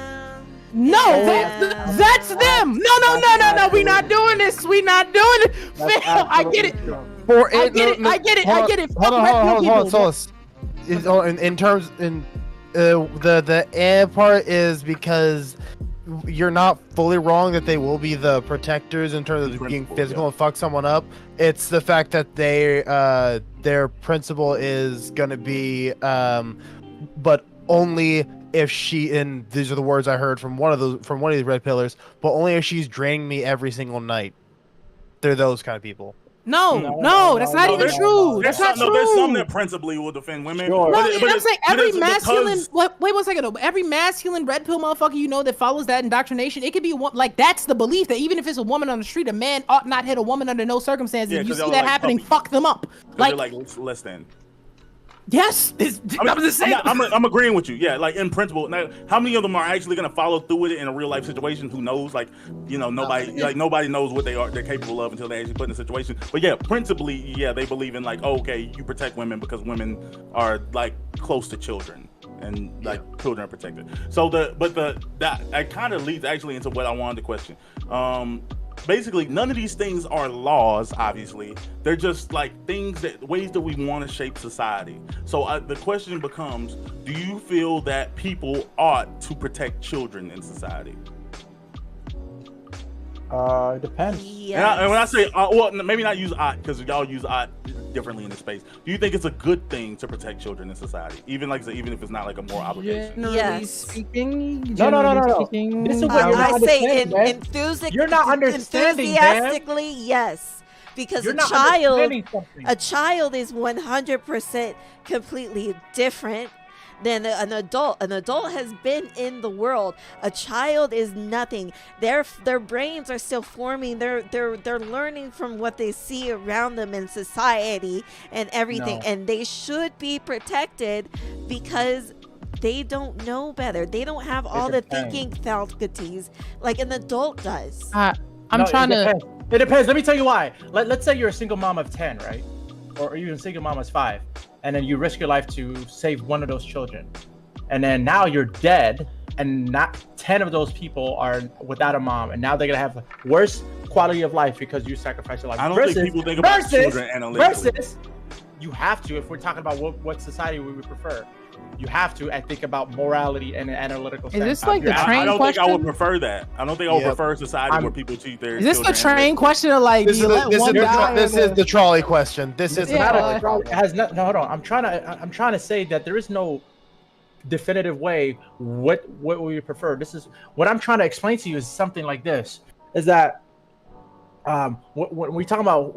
No, that's them. No. We not doing this. We not doing it. I get it. I get it. Hold on. Solus. In terms the part is because you're not fully wrong that they will be the protectors in terms of being physical and fuck someone up. It's the fact that their principle is gonna be, but only if she, and these are the words I heard from one of these red pillars, but only if she's draining me every single night. They're those kind of people. No, that's not even true. That's not true. There's some that principally will defend women. Sure. No, I'm saying every masculine. Wait 1 second. Every masculine red pill motherfucker that follows that indoctrination, it could be like that's the belief that even if it's a woman on the street, a man ought not hit a woman under no circumstances. Yeah, if you see that happening, fuck them up. Like less than. Yes, I'm just saying. I'm agreeing with you. Yeah, like in principle. Now, how many of them are actually going to follow through with it in a real life situation? Who knows? Like, nobody knows what they're capable of until they actually put in a situation. But yeah, principally, they believe in like, okay, you protect women because women are like close to children and like children are protected. So that kind of leads actually into what I wanted to question. Basically, none of these things are laws, obviously. They're just like ways that we want to shape society. So the question becomes, do you feel that people ought to protect children in society? It depends. Yes. And when I say, well, maybe not use ought, because y'all use ought differently in this space. Do you think it's a good thing to protect children in society, even like even if it's not like a moral obligation? Generally Yes. speaking, No. generally speaking, This is what you're I not say understanding, You're not understanding, enthusiastically, yes, because You're a not child, understanding something. a child is 100% completely different than an adult. An adult has been in the world. A child is nothing. Their brains are still forming. They're learning from what they see around them in society and everything, No. and they should be protected because they don't know better. They don't have all the depends. thinking faculties like an adult does. I'm No, trying it to. depends. It depends. Let me tell you why. Let's say you're a single mom of 10, right? Or even single mom of 5, and then you risk your life to save one of those children, and then now you're dead, and not 10 of those people are without a mom, and now they're gonna have worse quality of life because you sacrificed your life. I don't think people think about children analytically. Versus, you have to. If we're talking about what society we would prefer, you have to think about morality and an analytical. Is this sense. like the You're- train I don't think I would question? prefer that. I don't think I would Yep. prefer a society I'm- where people treat their Is this the children train analytically. question of like, This do is you let one die? this is the trolley question. This is It's Yeah. not it has no, hold on. I'm trying to say that there is no definitive way what we prefer. This is what I'm trying to explain to you is something like this: is that when we talk about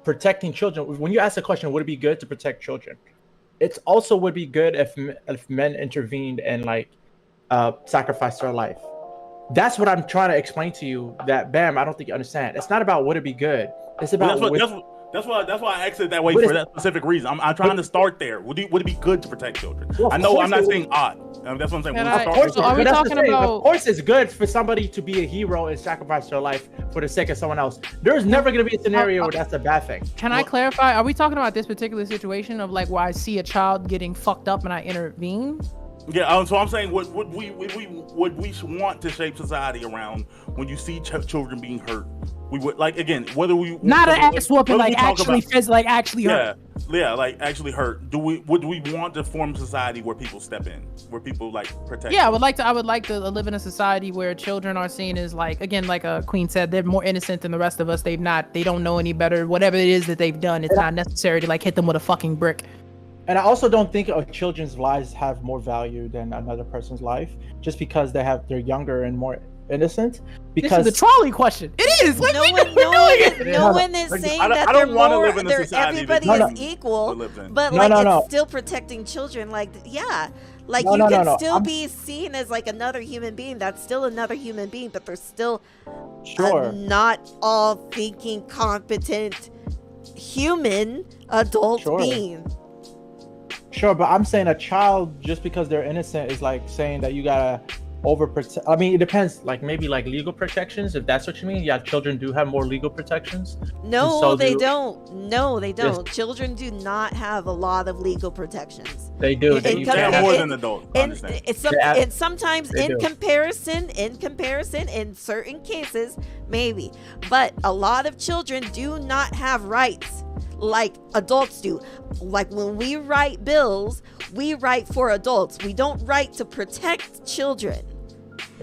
protecting children, when you ask the question, would it be good to protect children? It's also would be good if men intervened and like sacrificed their life. That's what I'm trying to explain to you. That Bam, I don't think you understand. It's not about would it be good. It's about That's why I asked it that way What for is- that specific reason. I'm trying to start there. Would it be good to protect children? Well, of I know course I'm not it saying odd. That's what I'm saying. And We'll I- start so with- are we That's the talking thing. about- Of course, it's good for somebody to be a hero and sacrifice their life for the sake of someone else. There's never going to be a scenario where that's a bad thing. Can I clarify? Are we talking about this particular situation of like where I see a child getting fucked up and I intervene? Yeah, so I'm saying would we want to shape society around when you see children being hurt? We would like again whether we Not an whether- ass whooping, whether we like talk actually, about- like actually hurt. yeah, like actually hurt. Would we want to form a society where people step in, where people like protect? Yeah, I would like to live in a society where children are seen as like, again, like Queen said, they're more innocent than the rest of us. They don't know any better. Whatever it is that they've done, it's not necessary to like hit them with a fucking brick. And I also don't think children's lives have more value than another person's life just because they're younger and more innocent. Because This is the trolley question. It is. Like, No we're one, doing no one, it. no one is saying I that don't they're wanna more. live in a society that- Everybody No, is no. equal, lives in. but No, like no, it's no. still protecting children. Like yeah, like No, you no, can no. still I'm- be seen as like another human being. That's still another human being, but they're still Sure. not all thinking, competent human adult Sure. being. Sure, but I'm saying a child just because they're innocent is like saying that you gotta overprotect. I mean, it depends. Like maybe like legal protections, if that's what you mean. Yeah, children do have more legal protections. No, so they do- don't. No, they Yes. don't. Children do not have a lot of legal protections. They do. It- They, it they comes- They have have- more it- than adults. I And understand. and sometimes They in do. comparison, in certain cases, maybe. But a lot of children do not have rights like adults do. Like when we write bills, we write for adults. We don't write to protect children.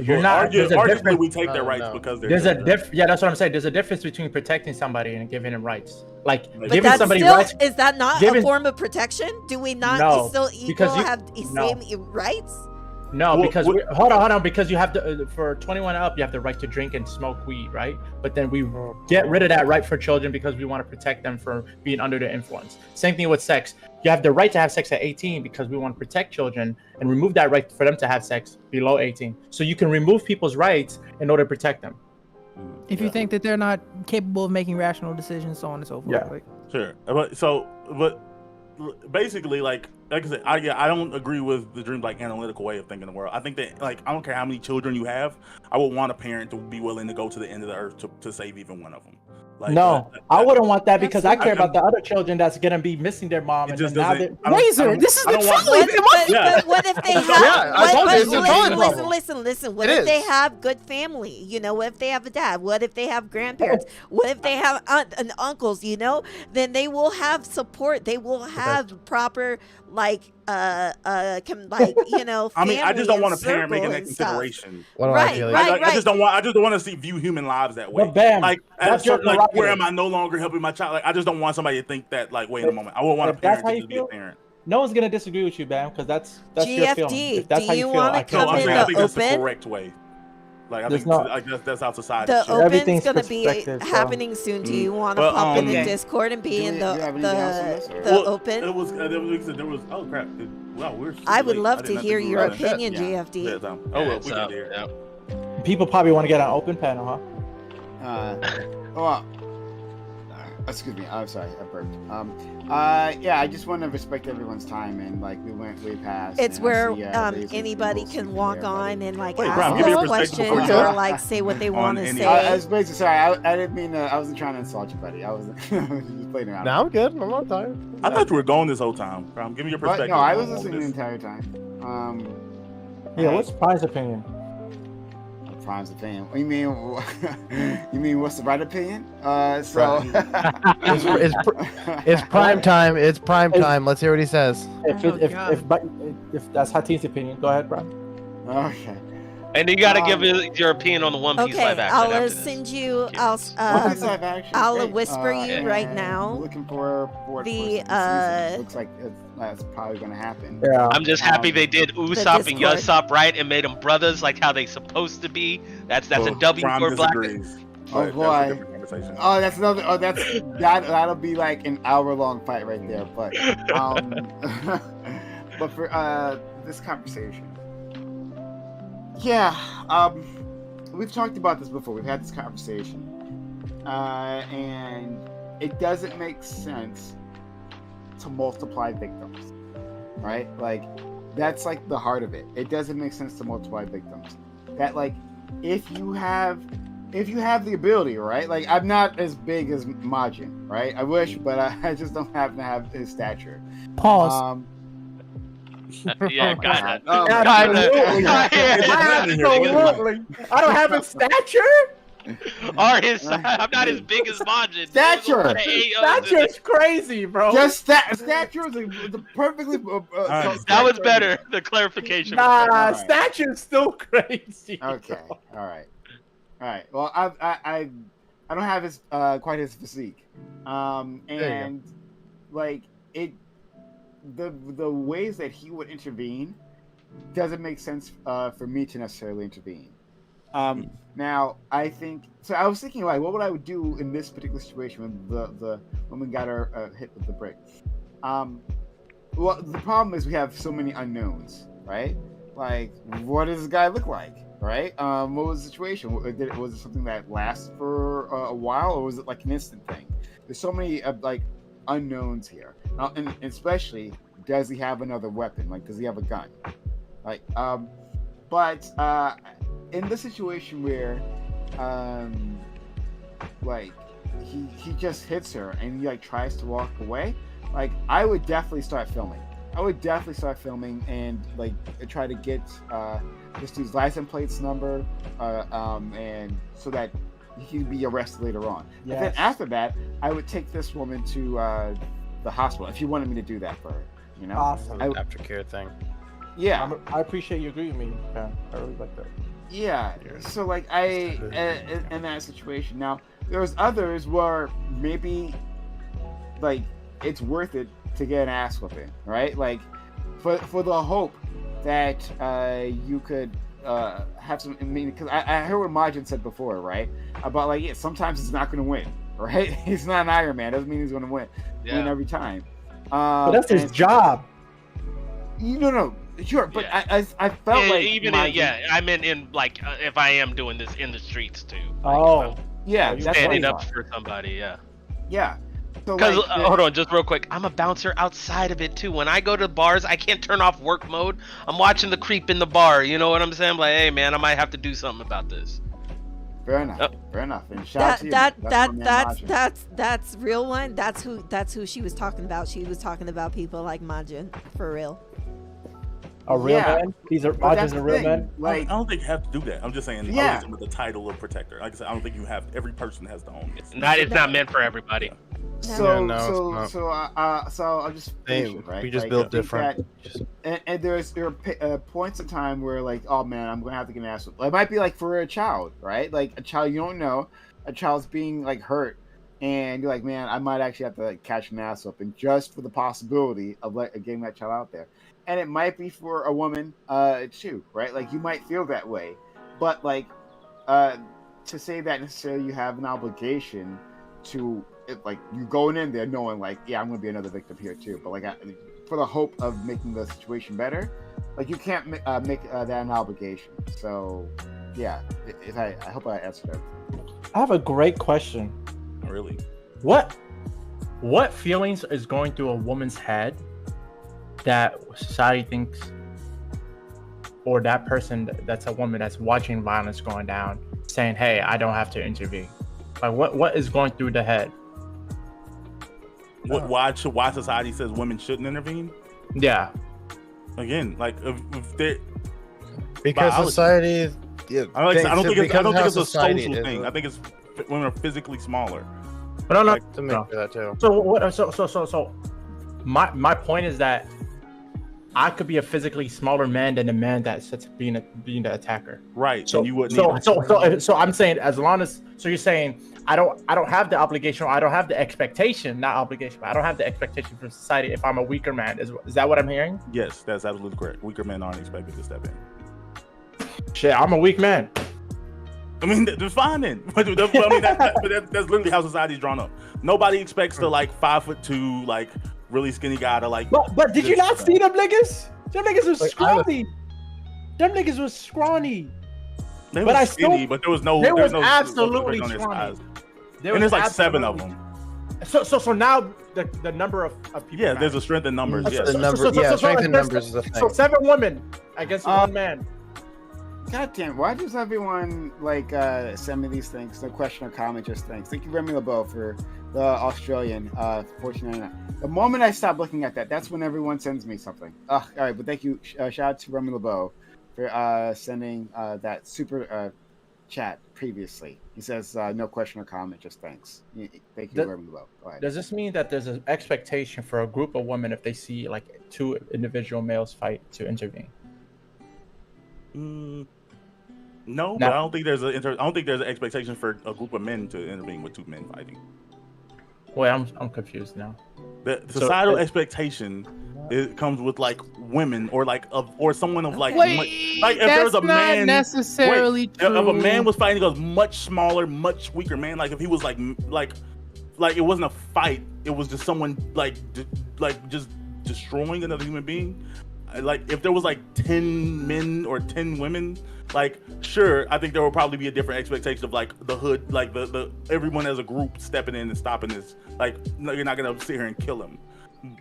You're not. There's a Arguably, difference. we take their No, rights no. because they're There's a children. Yeah, that's what I'm saying. There's a difference between protecting somebody and giving them rights. Like But But giving that's somebody still, rights. is that not a giving- form of protection? Do we not No, still because equal you- have the no. same rights? No, Well, because what- hold on, because you have to for 21 and up, you have the right to drink and smoke weed, right? But then we get rid of that right for children because we want to protect them from being under the influence. Same thing with sex. You have the right to have sex at 18 because we want to protect children and remove that right for them to have sex below 18. So you can remove people's rights in order to protect them. If you think that they're not capable of making rational decisions, so on and so forth. Yeah. Like, Sure, but basically, like I said, I don't agree with the dream like analytical way of thinking the world. I think that like I don't care how many children you have, I would want a parent to be willing to go to the end of the earth to save even one of them. Like, No, I wouldn't want that because I That's- care about the other children that's gonna be missing their mom. It And just then now doesn't. that, I don't- I Razor, don't- this is I the don't want- trolley. Yeah. But what if they have? Yeah, I told you, it's a trolley problem. Listen. What It if they is. have good family? You know, what if they have a dad? What if they have grandparents? What if they have aunt and uncles? You know, then they will have support. They will have proper I mean, I just don't want a parent making circle that and stuff. consideration. What do I Right, feel like? right. I just don't want to see view human lives that way. But bam, like at a that's your certain, like, where prerogative. am I no longer helping my child? Like I just don't want somebody to think that like wait a moment. I wouldn't want a If that's parent how to you just be a feel, parent. no one's gonna disagree with you, Bam, because that's your feeling. GFD, If that's do how you you feel, wanna I come No, can't. I'm in saying the I think that's the open? correct way. Like I There's think not- like that's how society. The should. open's Everything's gonna be perspective, so- happening soon. Do you want to But, pop in the Okay. Discord and be Do in we- the do you have anything else on this, or- the Well, open? It was there was oh crap. Wow, we're super I would late. love did to not hear think we your were running. opinion, Yeah. GFD. Yeah, Tom. Oh well, we So, get there. yeah. People probably want to get an open panel, huh? Well, excuse me. I'm sorry, I burped. Yeah, I just want to respect everyone's time, and like we went way past. It's and I where see, Lazy anybody Little can Stupid walk there, buddy. on and like Wait, ask Brian, give me those your perspective questions before you or go. like say what they want to any- say. I was basically sorry. I didn't mean to. I wasn't trying to insult you, buddy. I wasn't. I was just playing around. No, I'm good. I'm not tired. I thought you were going this whole time. Give me your But perspective. no, I was on listening the this. entire time. Yeah. What's Prime's opinion? Prime's opinion. You mean? You mean what's the right opinion? It's prime time. It's prime time. Let's hear what he says. If that's Hati's opinion, go ahead, Brian. Okay. And you gotta give your opinion on the One Piece Okay, live action. I'll after this. send you. Curious. What is live action? I'll Great. whisper you and right now. Looking for it the, for the season. Looks like that's probably gonna happen. Yeah. I'm just happy they did Usopp and Discord. Usopp right and made them brothers like how they supposed to be. That's a Well, W Prime for black. disagrees, Oh, but boy. that's a different conversation. Oh, that's another. Oh, that'll be like an hour-long fight right there. But but for this conversation, yeah, we've talked about this before. We've had this conversation, and it doesn't make sense to multiply victims, right? Like that's like the heart of it. It doesn't make sense to multiply victims. That like if you have the ability, right? Like I'm not as big as Majin, right? I wish, but I just don't happen to have his stature. Pause. Yeah, got it. Absolutely. Absolutely. I don't have a stature. Or his, I'm not as big as Majin. Stature! Stature's crazy, bro. Just stature is the perfectly. That was better. The clarification. Nah, Alright. stature's still crazy. Okay. All right. Well, I don't have his quite his physique, and like it, the ways that he would intervene doesn't make sense for me to necessarily intervene. Now I think so. I was thinking like, what would I would do in this particular situation when the woman got her hit with the brick? Well, the problem is we have so many unknowns, right? Like, what does this guy look like, right? What was the situation? Was it something that lasted for a while, or was it like an instant thing? There's so many like unknowns here, and especially, does he have another weapon? Like, does he have a gun? Like, but in the situation where, like, he just hits her and he like tries to walk away, like I would definitely start filming. And like try to get this dude's license plates number, and so that he can be arrested later on. Yes. And then after that, I would take this woman to the hospital if you wanted me to do that for her. You know? Awesome. Aftercare thing. Yeah. I appreciate you agreeing with me, man. I really like that. Yeah. So like in that situation. Now there's others where maybe like it's worth it to get an ass whooping, right? Like for the hope that you could have some. I mean, because I heard what Majin said before, right? About like, yeah, sometimes he's not going to win, right? He's not an Iron Man. Doesn't mean he's going to win every time. But that's his job. No, sure, but Yeah. I felt like even Majin, I meant in like if I am doing this in the streets too. Like, Oh, yeah, that's standing what up for somebody, yeah. yeah. So Because like, hold on, just real quick, I'm a bouncer outside of it too. When I go to bars, I can't turn off work mode. I'm watching the creep in the bar. You know what I'm saying? I'm like, hey man, I might have to do something about this. fair enough, fair enough. And shout out to you. That's my man Majin. That's real one. That's who she was talking about. She was talking about people like Majin for real. a real Yeah. man. These are But that's Majin's a the real thing, man. I Like, don't think you have to do that. I'm just saying, Yeah. always with the title of protector. Like I said, I don't think you have every person has to own it. It's not meant for everybody. So, no, it's not. so I'll just finish Hey, it, right? we just Like, built I think different. and there are points in time where like, oh man, I'm gonna have to get an ass whipped. It might be like for a child, right? Like a child you don't know, a child's being like hurt, and you're like, man, I might actually have to like, catch an ass whooping just for the possibility of like getting that child out there. And it might be for a woman, too, right? Like you might feel that way, but like, to say that necessarily you have an obligation to like you going in there knowing like, yeah, I'm gonna be another victim here too, but like for the hope of making the situation better, like you can't make that an obligation. So yeah, if I hope I answered everything. I have a great question. Really? What feelings is going through a woman's head that society thinks, or that person that's a woman that's watching violence going down, saying, "Hey, I don't have to intervene." Like, what is going through the head? Why society says women shouldn't intervene? Yeah. Again, like if they Because biology. society. Yeah, I don't think it's a society social is thing. I think it's women are physically smaller. But no, Like, to make that too. So what? So my point is that I could be a physically smaller man than the man that's being the attacker. Right. So and you wouldn't. So I'm saying, as long as, so you're saying I don't have the obligation, or I don't have the expectation, not obligation, but I don't have the expectation from society if I'm a weaker man. Is that what I'm hearing? Yes, that's absolutely correct. Weaker men aren't expected to step in. Shit, I'm a weak man. I mean, that's fine then. But that's literally how society's drawn up. Nobody expects the like 5'2", like really skinny guy to like. But did you not see them niggas? Them niggas was Like, scrawny. Them niggas was scrawny. They But was I skinny, still- but there was no. They there was no absolutely on their scrawny. size. There And was there's like 7 of absolutely- them. So now the number of people. Yeah, there's matters. a strength in numbers. That's Yes. the number. Yeah, strength in numbers is a So thing. 7 women against 1 man. God damn, why does everyone like send me these things? No question or comment, just thanks. Thank you, Remy LeBeau, for the Australian $14.99. The moment I stop looking at that, that's when everyone sends me something. All right, but thank you. Shout out to Remy LeBeau for sending that super chat previously. He says no question or comment, just thanks. Thank you, Remy LeBeau. Go ahead. Does this mean that there's an expectation for a group of women, if they see like 2 individual males fight, to intervene? No, but I don't think there's an expectation for a group of men to intervene with 2 men fighting. Wait, I'm confused now. The societal expectation comes with like women or like or someone of like like if there was a man necessarily true. if a man was fighting a much smaller, much weaker man, like if he was like it wasn't a fight, it was just someone like just destroying another human being. Like if there was like 10 men or 10 women, like sure, I think there will probably be a different expectation of like the hood, like the everyone as a group stepping in and stopping this. Like no, you're not gonna sit here and kill him.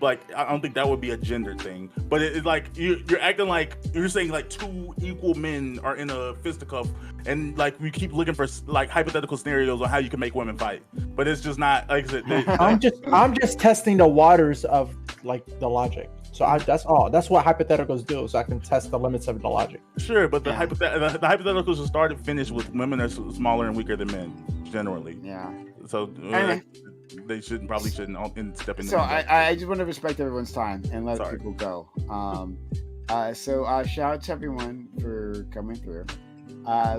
Like I don't think that would be a gender thing. But it's like you're acting like you're saying like 2 equal men are in a fisticuff, and like we keep looking for like hypothetical scenarios on how you can make women fight. But it's just not like I said. I'm just testing the waters of like the logic. So that's all. That's what hypotheticals do. So I can test the limits of the logic. Sure, but the hypotheticals are start and finish with women that are smaller and weaker than men generally. Yeah. So Anyway. they probably shouldn't step in. So I just want to respect everyone's time and let Sorry. people go. So shout out to everyone for coming through.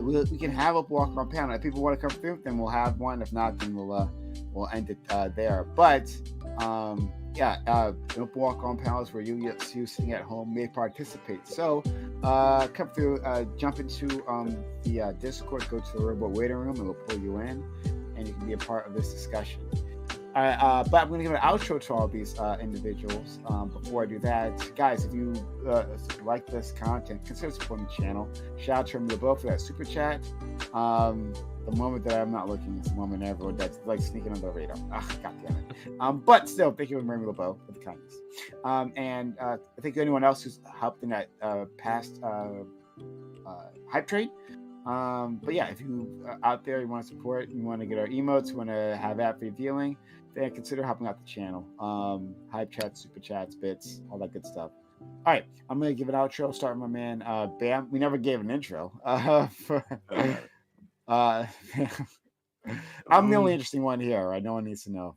We can have a walk on panel. If people want to come through, then we'll have one. If not, then we'll end it there. But walk on panels where you sitting at home may participate. So come through, jump into the Discord, go to the robot waiting room, and we'll pull you in, and you can be a part of this discussion. All right, but I'm going to give an outro to all these individuals. Before I do that, guys, if you like this content, consider supporting the channel. Shout out to Remy LeBeau for that super chat. The moment that I'm not looking is the moment everyone that's like sneaking under the radar. God damn it. But still, thank you, Remy LeBeau, for the kindness. And thank you anyone else who's helped in that past hype trade. But yeah, if you out there, you want to support, you want to get our emotes, you want to have app revealing, then consider helping out the channel. Hype chats, super chats, bits, all that good stuff. All right, I'm gonna give an outro. Start with my man Bam. We never gave an intro. I'm the only interesting one here, right? No one needs to know.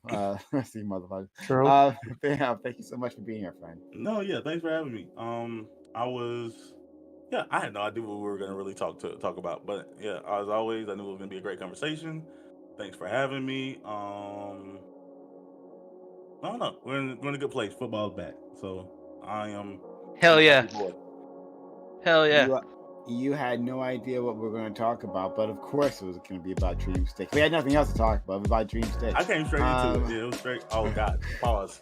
See, motherfucker. True. Yeah, thank you so much for being here, friend. No, yeah, thanks for having me. I had no idea what we were gonna really talk about, but yeah, as always, I knew it was gonna be a great conversation. Thanks for having me. I don't know, we're in a good place. Football's back, so I am. Hell yeah. Boy. Hell yeah. You had no idea what we were going to talk about, but of course it was going to be about Dream Stick. We had nothing else to talk about. It was about Dream Stick. I came straight into it. Yeah, it was straight. Oh God, pause.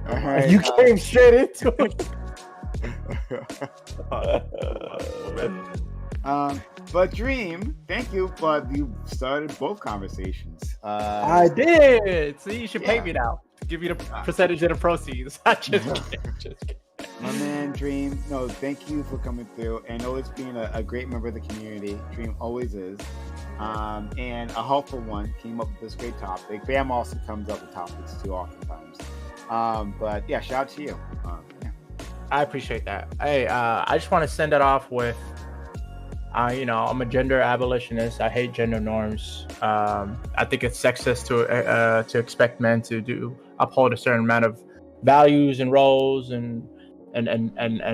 All right, You came straight into it. But Dream, thank you, but you started both conversations. I did. See, you should pay Yeah. me now. Give you the percentage of the proceeds. I just kidding. My man, Dream. No, thank you for coming through and always being a great member of the community. Dream always is. And a helpful one. Came up with this great topic. Bam also comes up with topics too oftentimes. But yeah, shout out to you. Yeah. I appreciate that. Hey, I just want to send it off with, I'm a gender abolitionist. I hate gender norms. I think it's sexist to expect men to uphold a certain amount of values and roles, and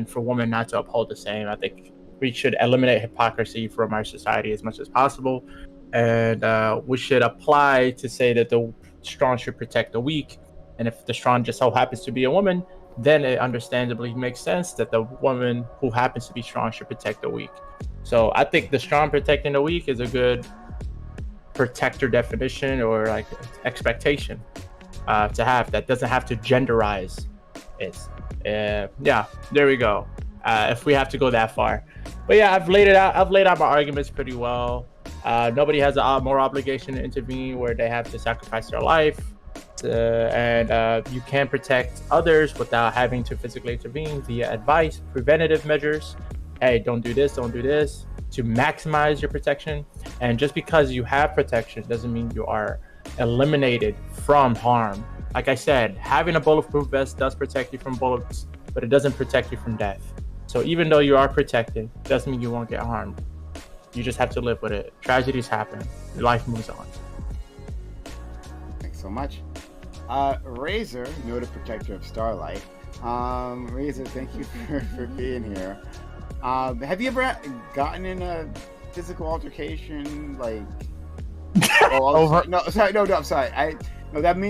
for women not to uphold the same. I think we should eliminate hypocrisy from our society as much as possible, and we should apply to say that the strong should protect the weak, and if the strong just so happens to be a woman, then it understandably makes sense that the woman who happens to be strong should protect the weak. So I think the strong protecting the weak is a good protector definition or like expectation to have that doesn't have to genderize it. Yeah, there we go. If we have to go that far, but yeah, I've laid out my arguments pretty well. Nobody has a moral obligation to intervene where they have to sacrifice their life, and you can protect others without having to physically intervene via advice, preventative measures. Hey, don't do this, to maximize your protection. And just because you have protection doesn't mean you are eliminated from harm. Like I said, having a bulletproof vest does protect you from bullets, but it doesn't protect you from death. So even though you are protected, doesn't mean you won't get harmed. You just have to live with it. Tragedies happen. Life moves on. Thanks so much. Razor, noted protector of Starlight. Razor, thank you for being here. Have you ever gotten in a physical altercation, like? Over? No, sorry. No, I'm sorry.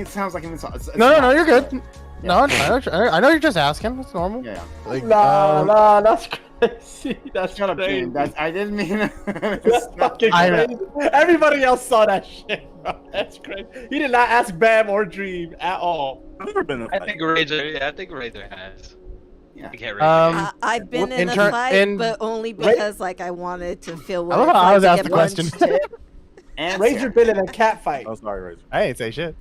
Sounds like an insult. No, you're good. Yeah. No, I know you're just asking. It's normal. Yeah. Like, Nah, that's crazy. That's Shut up, crazy. James. I didn't mean. That's fucking I know. crazy. Everybody else saw that shit, bro. That's crazy. He did not ask Bam or Dream at all. I've never been in a I fight. think Razor has. Yeah. I can't Razor. I've been in in a turn- fight, in- but only because like I wanted to feel what I love it's how I like was to asked get the question. punched. Answer. Razor been in a cat fight. Oh, sorry, Razor. I ain't say shit.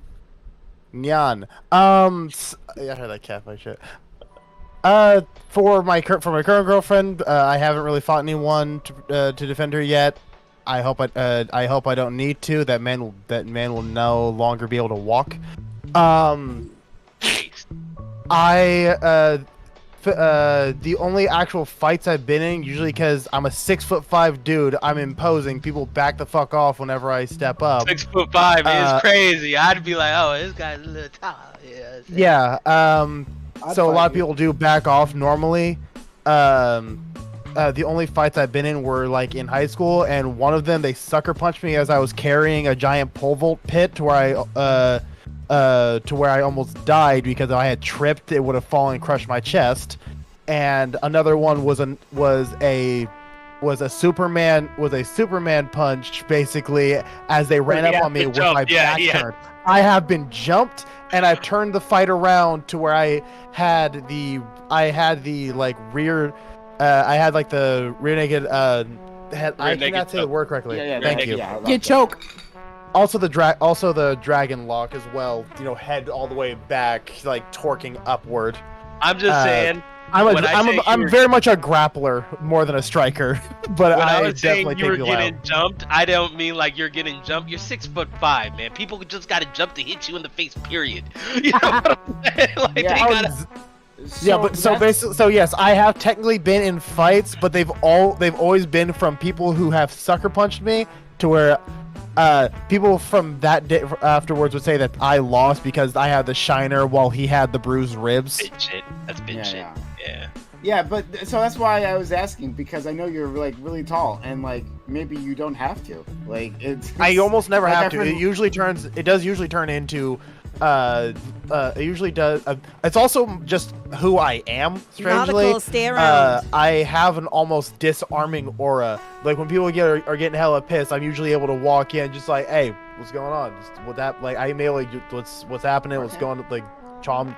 Nyan. Yeah, I heard that cat fight shit. For my current girlfriend, I haven't really fought anyone to defend her yet. I hope I don't need to. That man will no longer be able to walk. The only actual fights I've been in, usually because I'm a 6'5" dude, I'm imposing. People back the fuck off whenever I step up. 6'5" is crazy. I'd be like, oh, this guy's a little tall. Yeah. Yeah. So a lot of fight you. people do back off normally. The only fights I've been in were like in high school, and one of them they sucker punched me as I was carrying a giant pole vault pit to where I almost died because if I had tripped, it would have fallen and crushed my chest. And another one was a Superman punch basically as they ran up on me with my back turned. I have been jumped and I've turned the fight around to where I had the like rear the rear naked I cannot say the word correctly. Yeah, Thank you. Yeah, Get choked. Also the dragon lock as well. Head all the way back, like torquing upward. I'm just saying. I'm very much a grappler more than a striker, but When I I was saying definitely you were take you getting out. jumped, I don't mean like you're getting jumped. You're 6'5", man. People just gotta jump to hit you in the face. Period. You know what I'm saying? Like Yeah. they gotta. So yes, I have technically been in fights, but they've always been from people who have sucker punched me to where people from that day afterwards would say that I lost because I had the shiner while he had the bruised ribs. Bitch shit. That's bitch shit. Yeah. Yeah, but so that's why I was asking, because I know you're like really tall and like maybe you don't have to. Like it's I almost never like, have I've to. heard- It does usually turn into it usually does. It's also just who I am. Strangely, Nautical, stay around. I have an almost disarming aura. Like when people are getting hella pissed, I'm usually able to walk in, just like, hey, what's going on? Just what that like I immediately what's happening? What's going like calm,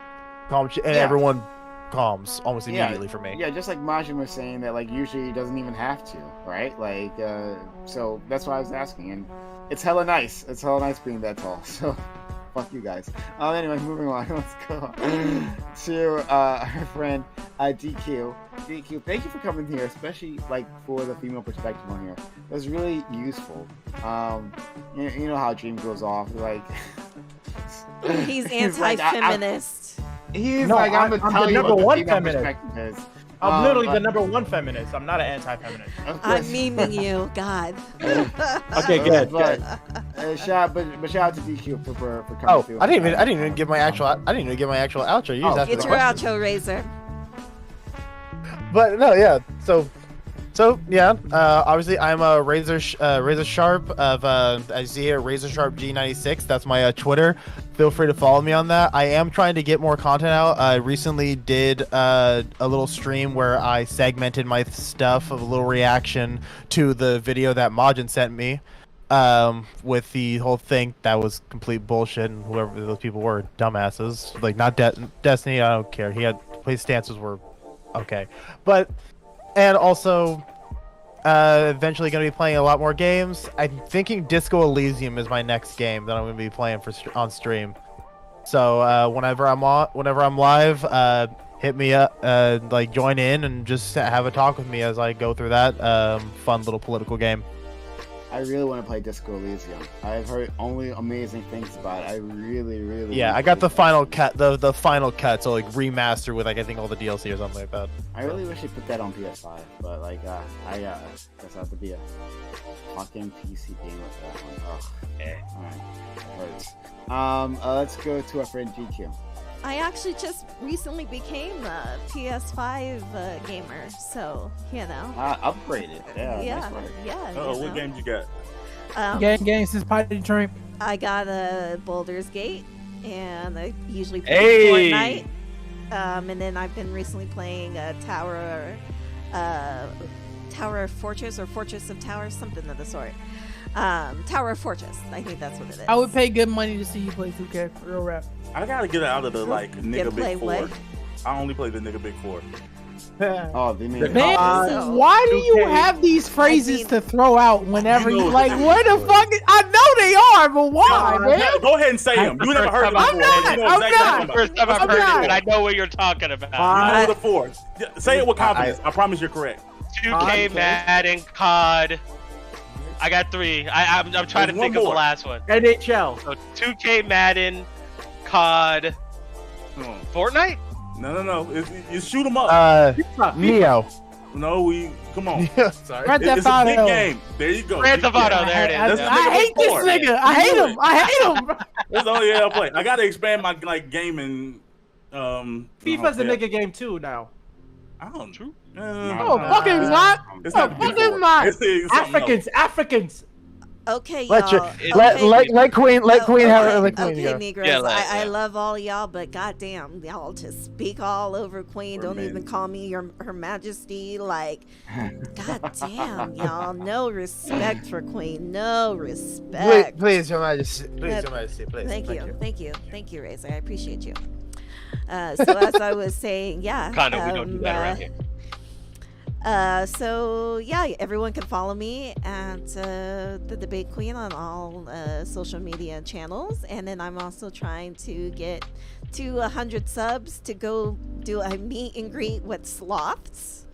and Yeah. everyone calms almost immediately for me. Yeah, just like Majin was saying that like usually he doesn't even have to, right? Like so that's why I was asking, and it's hella nice. It's hella nice being that tall. So fuck you guys. Anyway, moving on. Let's go to our friend DQ. DQ, thank you for coming here, especially like for the female perspective on here. It was really useful. You know how Dream goes off like. He's like, anti-feminist. He's No, like, I'm I'm gonna tell the you number what the one female feminist. perspective is. I'm literally the but- number one feminist. I'm not an anti-feminist. Of I'm course. memeing you, God. Okay, good. But, shout out to DQ for coming Oh, through. I didn't even give my actual outro. You just asked me Get the your question. outro, Razor. But no, yeah. So yeah. Obviously, I'm a Razor Sharp of I see here Razor Sharp G96. That's my Twitter. Feel free to follow me on that. I am trying to get more content out. I recently did a little stream where I segmented my stuff of a little reaction to the video that Majin sent me. With the whole thing that was complete bullshit, and whoever those people were, dumbasses. Like not Destiny. I don't care. His stances were okay, but. And also, eventually going to be playing a lot more games. I'm thinking Disco Elysium is my next game that I'm going to be playing on stream. So whenever I'm live, hit me up, like join in and just have a talk with me as I go through that fun little political game. I really want to play Disco Elysium. I've heard only amazing things about it. I really Yeah, want I to got the play final cut, the final cut, so like remaster with like I think all the DLC or something like that. it. I really wish they put that on PS5, but like I guess I have to be a fucking PC gamer for that one. Ugh. Alright, it hurts. Let's go to our friend GQ. I actually just recently became a PS5 gamer, so you know. Upgraded. Yeah. Yeah, Nice work. yeah. Oh, you what know. games you got? Gang since Potty Dream. I got a Baldur's Gate, and I usually play Hey! Fortnite. And then I've been recently playing Tower of Fortress or Fortress of Towers, something of the sort. Tower of Fortress, I think that's what it is. I would pay good money to see you play 2K. Real rap. I gotta get out of the like Get nigga to play big four. what? I only play the nigga big four. Oh, they made Man, So- why do you 2K. have these phrases I mean- to throw out whenever You you know like? what Where the fuck? I know they are, but why, Go man? ahead- Go ahead and say them. You never heard of them I'm before. not, You know I'm exactly not. what I'm talking First time I've I'm heard not. it, but I know what you're talking about. about. You know the four. Say it with confidence. I promise you're correct. 2K, Madden, COD. I got 3. I'm trying to There's one think of the more. last one. NHL. So 2K, Madden, COD, Fortnite. No. You shoot them up. Neo. No, come on. Sorry. Grand Theft It's a big Auto. game. There you go. Grand Theft Auto, there it is. That's Yeah. the I nigga hate this before. nigga. I hate him. I hate him. That's the only game I play. I gotta expand my like gaming. FIFA's a nigga game too now. I don't know. Oh, fucking not. It's Oh, not fucking not. It's something else. Africans. Okay, Let y'all. let Queen Oh, Queen have okay, let Queen okay, go. Negroes. Yeah, I yeah. love all y'all, but goddamn, y'all just speak all over Queen. Don't even call me Her Majesty. Like, goddamn, y'all. No respect for Queen. No respect. Please, Your Majesty. Please, Yep. Your Majesty. Please. Thank you, Razor. I appreciate you. So as I was saying, yeah. Kinda, we don't do that around here. So yeah, everyone can follow me at the Debate Queen on all social media channels, and then I'm also trying to get to 100 subs to go do a meet and greet with sloths,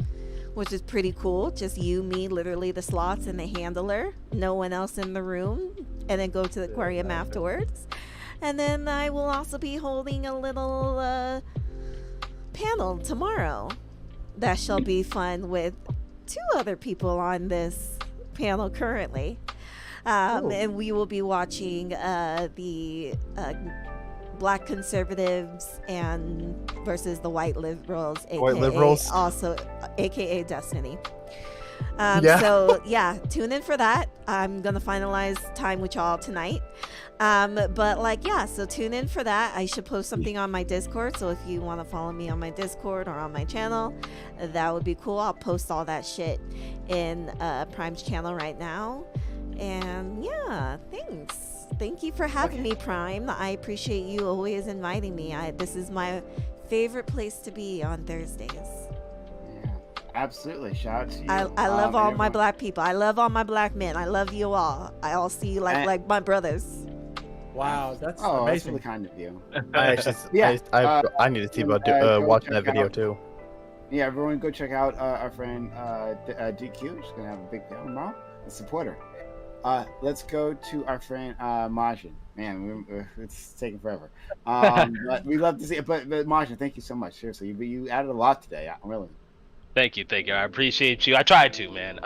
which is pretty cool. Just you, me, literally the sloths and the handler, no one else in the room, and then go to the aquarium afterwards. And then I will also be holding a little panel tomorrow. That shall be fun with 2 other people on this panel currently. And we will be watching the Black conservatives and versus the white liberals, aka White liberals. also aka Destiny. Yeah. So yeah, tune in for that. I'm gonna finalize time with y'all tonight. But like, yeah, so tune in for that. I should post something on my Discord, so if you want to follow me on my Discord or on my channel, that would be cool. I'll post all that shit in Prime's channel right now. And yeah, thank you for having me, Prime. I appreciate you always inviting me. This is my favorite place to be on Thursdays. Yeah, absolutely. Shout out to you. I love all my everyone. black people. I love all my black men. I love you all. I all see you like my brothers. Wow, that's Oh, that's amazing. really kind of you. I actually, Yeah, I need to see about go watching check that video out- too. Yeah, everyone go check out our friend DQ. She's gonna have a big video tomorrow. And support her. Let's go to our friend Majin. Man, it's taking forever. But we love to see it. But Majin, thank you so much. Seriously, you added a lot today. Really. Thank you. I appreciate you. I tried to, man.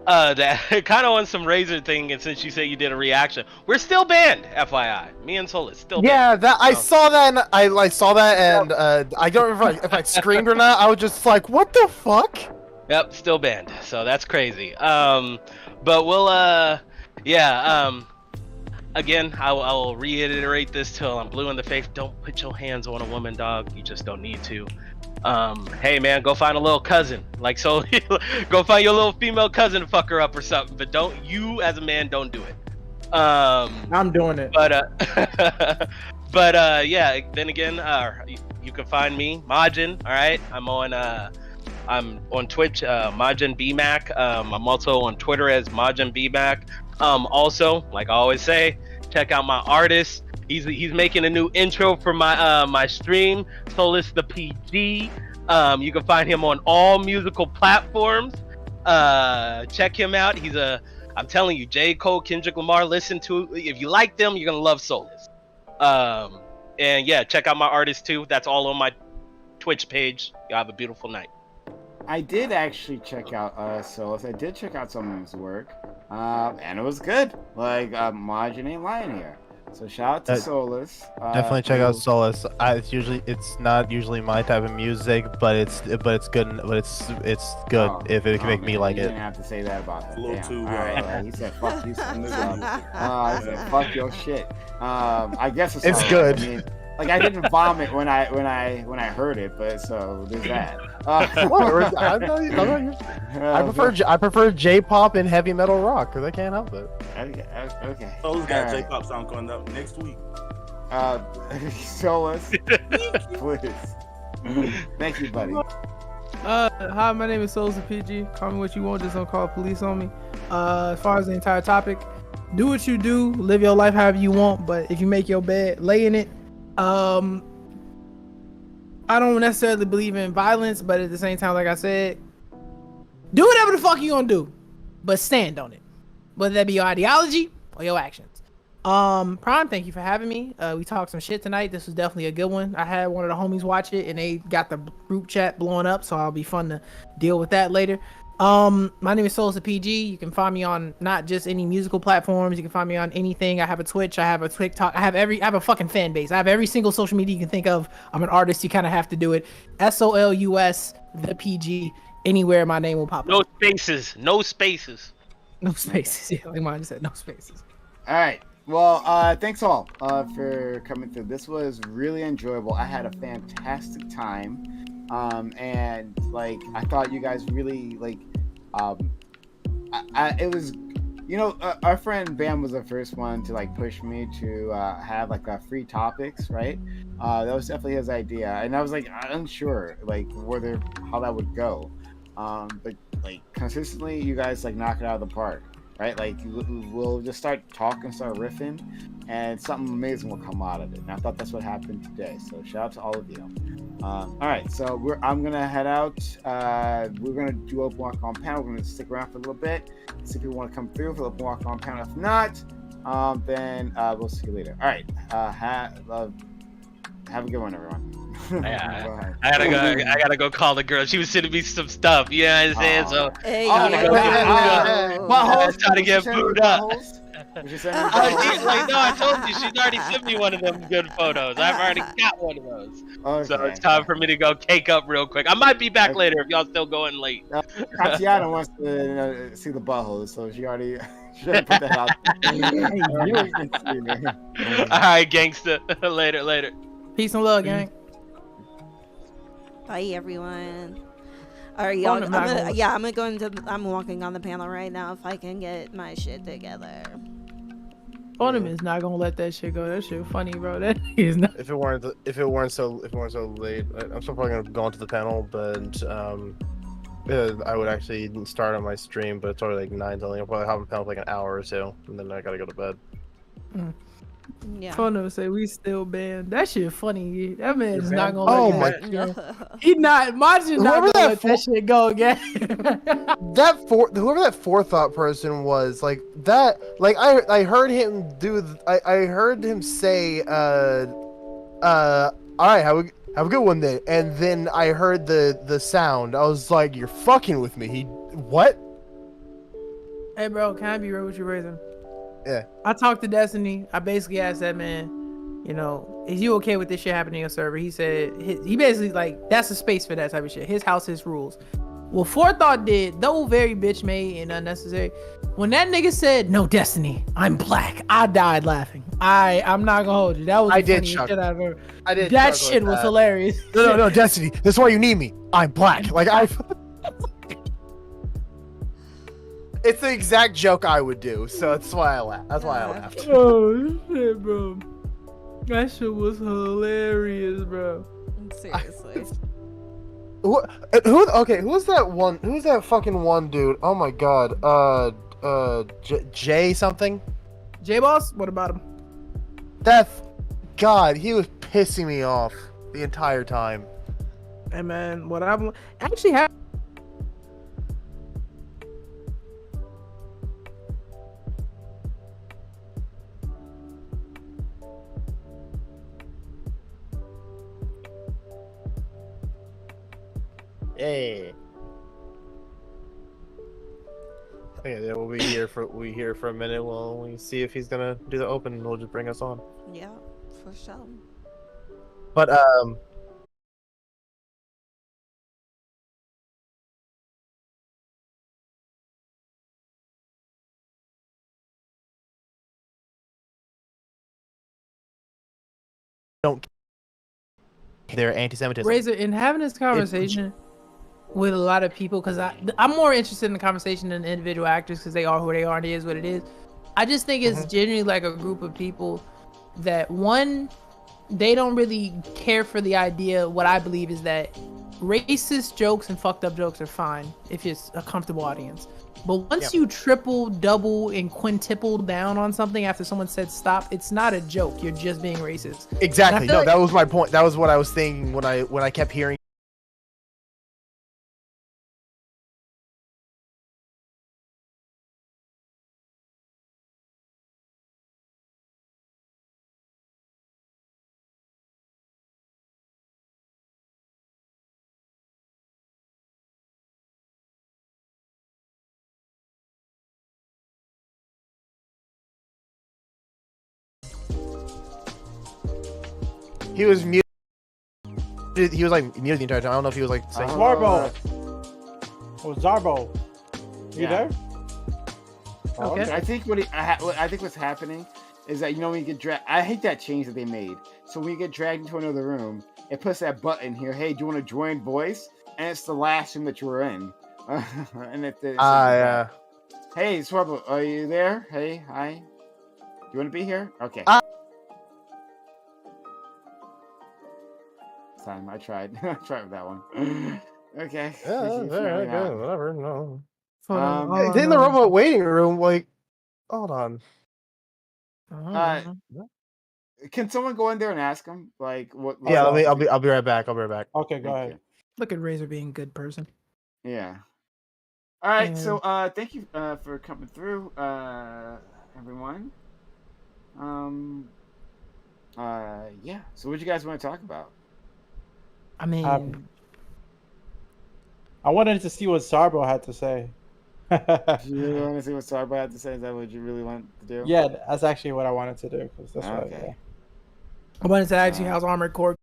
That kind of on some Razor thing, and since you said you did a reaction, we're still banned. FYI, me and Solus still banned. Yeah, that I So- saw that, and I saw that, and I don't remember if I screamed or not. I was just like, "What the fuck?" Yep, still banned. So that's crazy. But we'll again, I will reiterate this till I'm blue in the face. Don't put your hands on a woman, dog. You just don't need to. Hey man, go find a little cousin. Like, so go find your little female cousin to fuck her up or something. But don't, you as a man, don't do it. I'm doing it. But yeah, then again, you can find me, Majin. All right, I'm on Twitch, Majin BMac. I'm also on Twitter as Majin BMac. Also, like I always say, check out my artist. He's making a new intro for my my stream, Solus the PG. You can find him on all musical platforms. Check him out. I'm telling you, J. Cole, Kendrick Lamar, listen to, if you like them, you're gonna love Solus. And yeah, check out my artist too. That's all on my Twitch page. Y'all have a beautiful night. I did actually check out Solus. I did check out some of his work, and it was good. Like Majin ain't lying here. So shout out to Solus. Definitely check out who- Solus. It's not usually my type of music, but it's good. But it's good Oh, if it can make man, me like you it. didn't have to say that about him. A little Damn. too, All right, he said fuck you. He said fuck your shit. I guess it's It's all right. good. I mean, like I didn't vomit when I heard it, but so there's that. I prefer J-pop and heavy metal rock because I can't help it. Okay. Solus got All right. J-pop song coming up next week. Solus, please. Thank you, buddy. Hi, my name is Souls PG. Call me what you want, just don't call police on me. As far as the entire topic, do what you do, live your life however you want, but if you make your bed, lay in it. I don't necessarily believe in violence, but at the same time, like I said, do whatever the fuck you gonna do, but stand on it. Whether that be your ideology or your actions. Prime, thank you for having me. We talked some shit tonight. This was definitely a good one. I had one of the homies watch it and they got the group chat blowing up, so I'll be fun to deal with that later. My name is Souls the PG. You can find me on not just any musical platforms. You can find me on anything. I have a Twitch. I have a TikTok. I have a fucking fan base. I have every single social media you can think of. I'm an artist. You kind of have to do it. SOLUS the PG. Anywhere my name will pop No up. spaces. No spaces. No spaces. Yeah, like mine said, no spaces. All right. Well, thanks all for coming through. This was really enjoyable. I had a fantastic time. And like I thought you guys really like it was, you know, our friend Bam was the first one to like push me to have like free topics, right? That was definitely his idea, and I was like unsure like how that would go, but like consistently you guys like knock it out of the park, right? Like we'll just start talking, start riffing, and something amazing will come out of it. And I thought that's what happened today, so shout out to all of you. All right, so I'm gonna head out. We're gonna do open walk on panel. We're gonna stick around for a little bit, see if people want to come through for open walk on panel. If not, then we'll see you later. All right, have a good one, everyone. Yeah, Go ahead. I gotta go call the girl. She was sending me some stuff. You know what I'm saying? So Hey, Oh, gotta go get food up. buttholes? Trying to get Was she sending food you up. buttholes? Was she sending you She's buttholes? like, no, I told you, she's already sent me one of them good photos. I've already got one of those. So Okay. it's time for me to go cake up real quick. I might be back Okay. later if y'all still going late. Tatiana wants to see the buttholes, so she already put that out. You can see it. All right, gangster. later. Peace and love, gang. Bye, everyone. All right, y'all. I'm gonna go into. I'm walking on the panel right now. If I can get my shit together. Autumn is not gonna let that shit go. That shit funny, bro. That is not. If it weren't so late, I'm still probably gonna go onto the panel, but I would actually start on my stream, but it's already like 9 something. I'll probably hop on the panel for like an hour or so, and then I gotta go to bed. Yeah. Phono say we still banned. That shit funny. That man is not banned? gonna. Oh let that go. He not. Majin not Whoever gonna that let that shit go again. Whoever that forethought person was, like that, like I heard him I heard him say, all right, have a good one then, and then I heard the sound. I was like, you're fucking with me. What? Hey, bro, can I be real with you, Raisin? Yeah. I talked to Destiny. I basically asked that man, you know, is you okay with this shit happening on your server? He said, he basically like, that's a space for that type of shit. His house, his rules. Well, Forethought did, though very bitch made and unnecessary. When that nigga said, no, Destiny, I'm black, I died laughing. I'm not gonna hold you. That was I the did funniest chuckle. shit I've ever. I did. That chuckle at shit was that. hilarious. No, Destiny. That's why you need me. I'm black. Like It's the exact joke I would do, so that's why I laughed. That's why I laughed. Oh shit, bro. That shit was hilarious, bro. Seriously. Who's that one? Who's that fucking one dude? Oh my god. Jay something. J Boss, what about him? God, he was pissing me off the entire time. Hey man, what I'm actually have. Hey. Okay, then we'll be here for a minute while we see if he's gonna do the open, and we'll just bring us on. Yeah, for sure. But don't. They're anti-Semitism. Razor, in having this conversation with a lot of people, because I'm more interested in the conversation than the individual actors, because they are who they are and it is what it is. I just think it's genuinely like a group of people that, one, they don't really care for the idea. What I believe is that racist jokes and fucked up jokes are fine if it's a comfortable audience. But once you triple, double, and quintuple down on something after someone said stop, it's not a joke. You're just being racist. Exactly. feel No, like- that was my point. That was what I was thinking when I kept hearing. He was muted. He was like muted the entire time. I don't know if he was like saying. Zarbo. Oh, Zarbo. You Yeah. there? Oh, Okay. I think I think what's happening is that, you know, when you get dragged, I hate that change that they made. So when you get dragged into another room, it puts that button here. Hey, do you want to join voice? And it's the last room that you were in. And Yeah. Hey, Swarble, are you there? Hey, hi. Do you want to be here? Okay. Time I tried. I tried with that one. Okay. Whatever. No. Hold on, Um, hold on, It's in the hold on. robot waiting room. Like, hold on. Can someone go in there and ask him, like, what? Yeah, I'll be right back. Okay, go Thank ahead. you. Look at Razor being a good person. Yeah. All right. And- So, thank you for coming through, everyone. Yeah. So, what do you guys want to talk about? I mean, I wanted to see what Sarbo had to say. You really want to see what Sarbo had to say? Is that what you really want to do? Yeah, that's actually what I wanted to do. Cause that's what, Okay. I wanted to ask you how's Armored Core.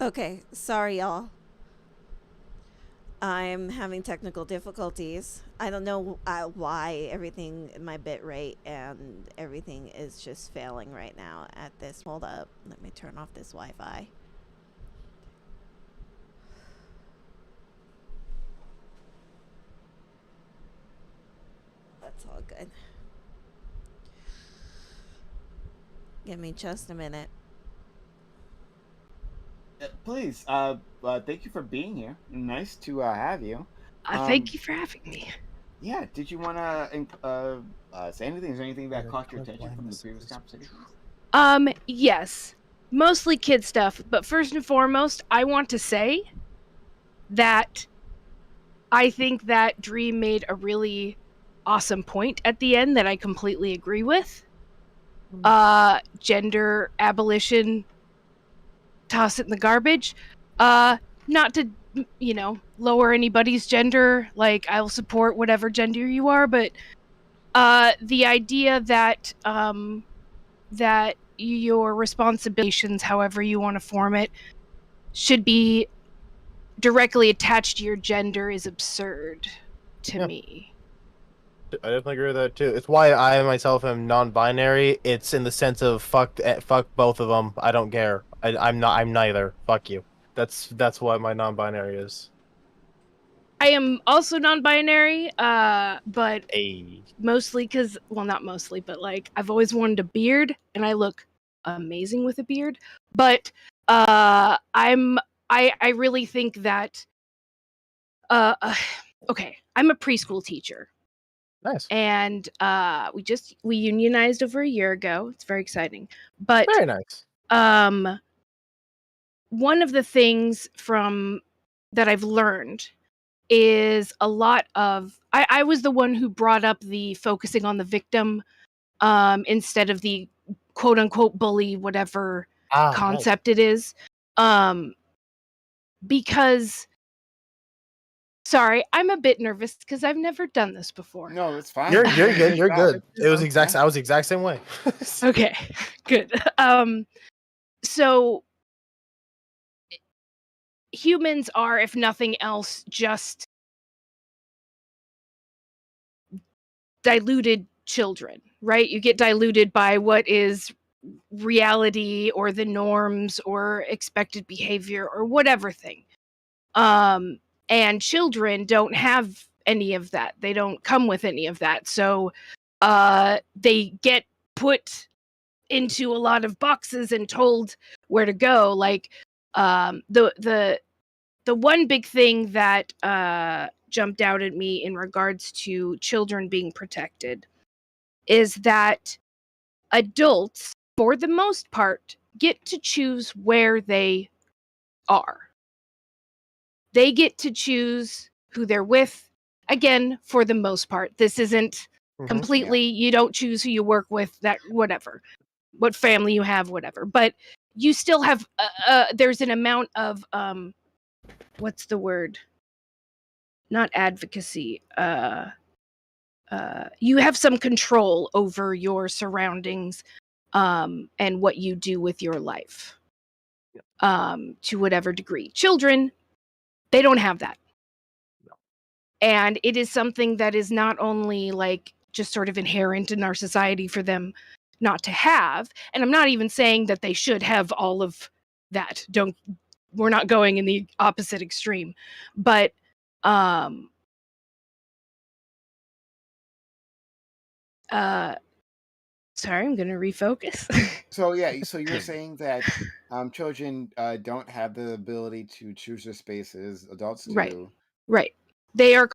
Okay, sorry, y'all. I'm having technical difficulties. I don't know why everything, my bit rate and everything is just failing right now at this. Hold up. Let me turn off this Wi-Fi. That's all good. Give me just a minute. Please, thank you for being here. Nice to have you. Thank you for having me. Yeah, did you want to say anything? Is there anything that caught your attention from the previous conversation? Yes. Mostly kid stuff, but first and foremost, I want to say that I think that Dream made a really awesome point at the end that I completely agree with. Gender abolition, toss it in the garbage. Not to, lower anybody's gender. Like, I'll support whatever gender you are, but the idea that that your responsibilities, however you want to form it, should be directly attached to your gender is absurd to me. I definitely agree with that too. It's why I myself am non-binary. It's in the sense of fuck both of them. I don't care. I'm neither. Fuck you. That's what my non-binary is. I am also non-binary, but Hey. mostly because, well, not mostly, but like I've always wanted a beard, and I look amazing with a beard. But I really think that okay, I'm a preschool teacher. Nice. And we unionized over a year ago. It's very exciting. But Very nice. one of the things from that I've learned is a lot of I was the one who brought up the focusing on the victim instead of the quote unquote bully, whatever concept it is. Because sorry, I'm a bit nervous because I've never done this before. No, it's fine. You're good. You're good. I was the exact same way. Okay, good. So humans are, if nothing else, just diluted children, right? You get diluted by what is reality or the norms or expected behavior or whatever thing. And children don't have any of that. They don't come with any of that. So they get put into a lot of boxes and told where to go. Like the one big thing that jumped out at me in regards to children being protected is that adults, for the most part, get to choose where they are. They get to choose who they're with. Again, for the most part, this isn't completely, you don't choose who you work with, that whatever, what family you have, whatever. But you still have, there's an amount of, what's the word? Not advocacy. You have some control over your surroundings and what you do with your life to whatever degree. Children, they don't have that. No. And it is something that is not only like just sort of inherent in our society for them not to have. And I'm not even saying that they should have all of that. We're not going in the opposite extreme. But sorry, I'm going to refocus. So you're saying that children don't have the ability to choose their spaces, adults do. Right. They are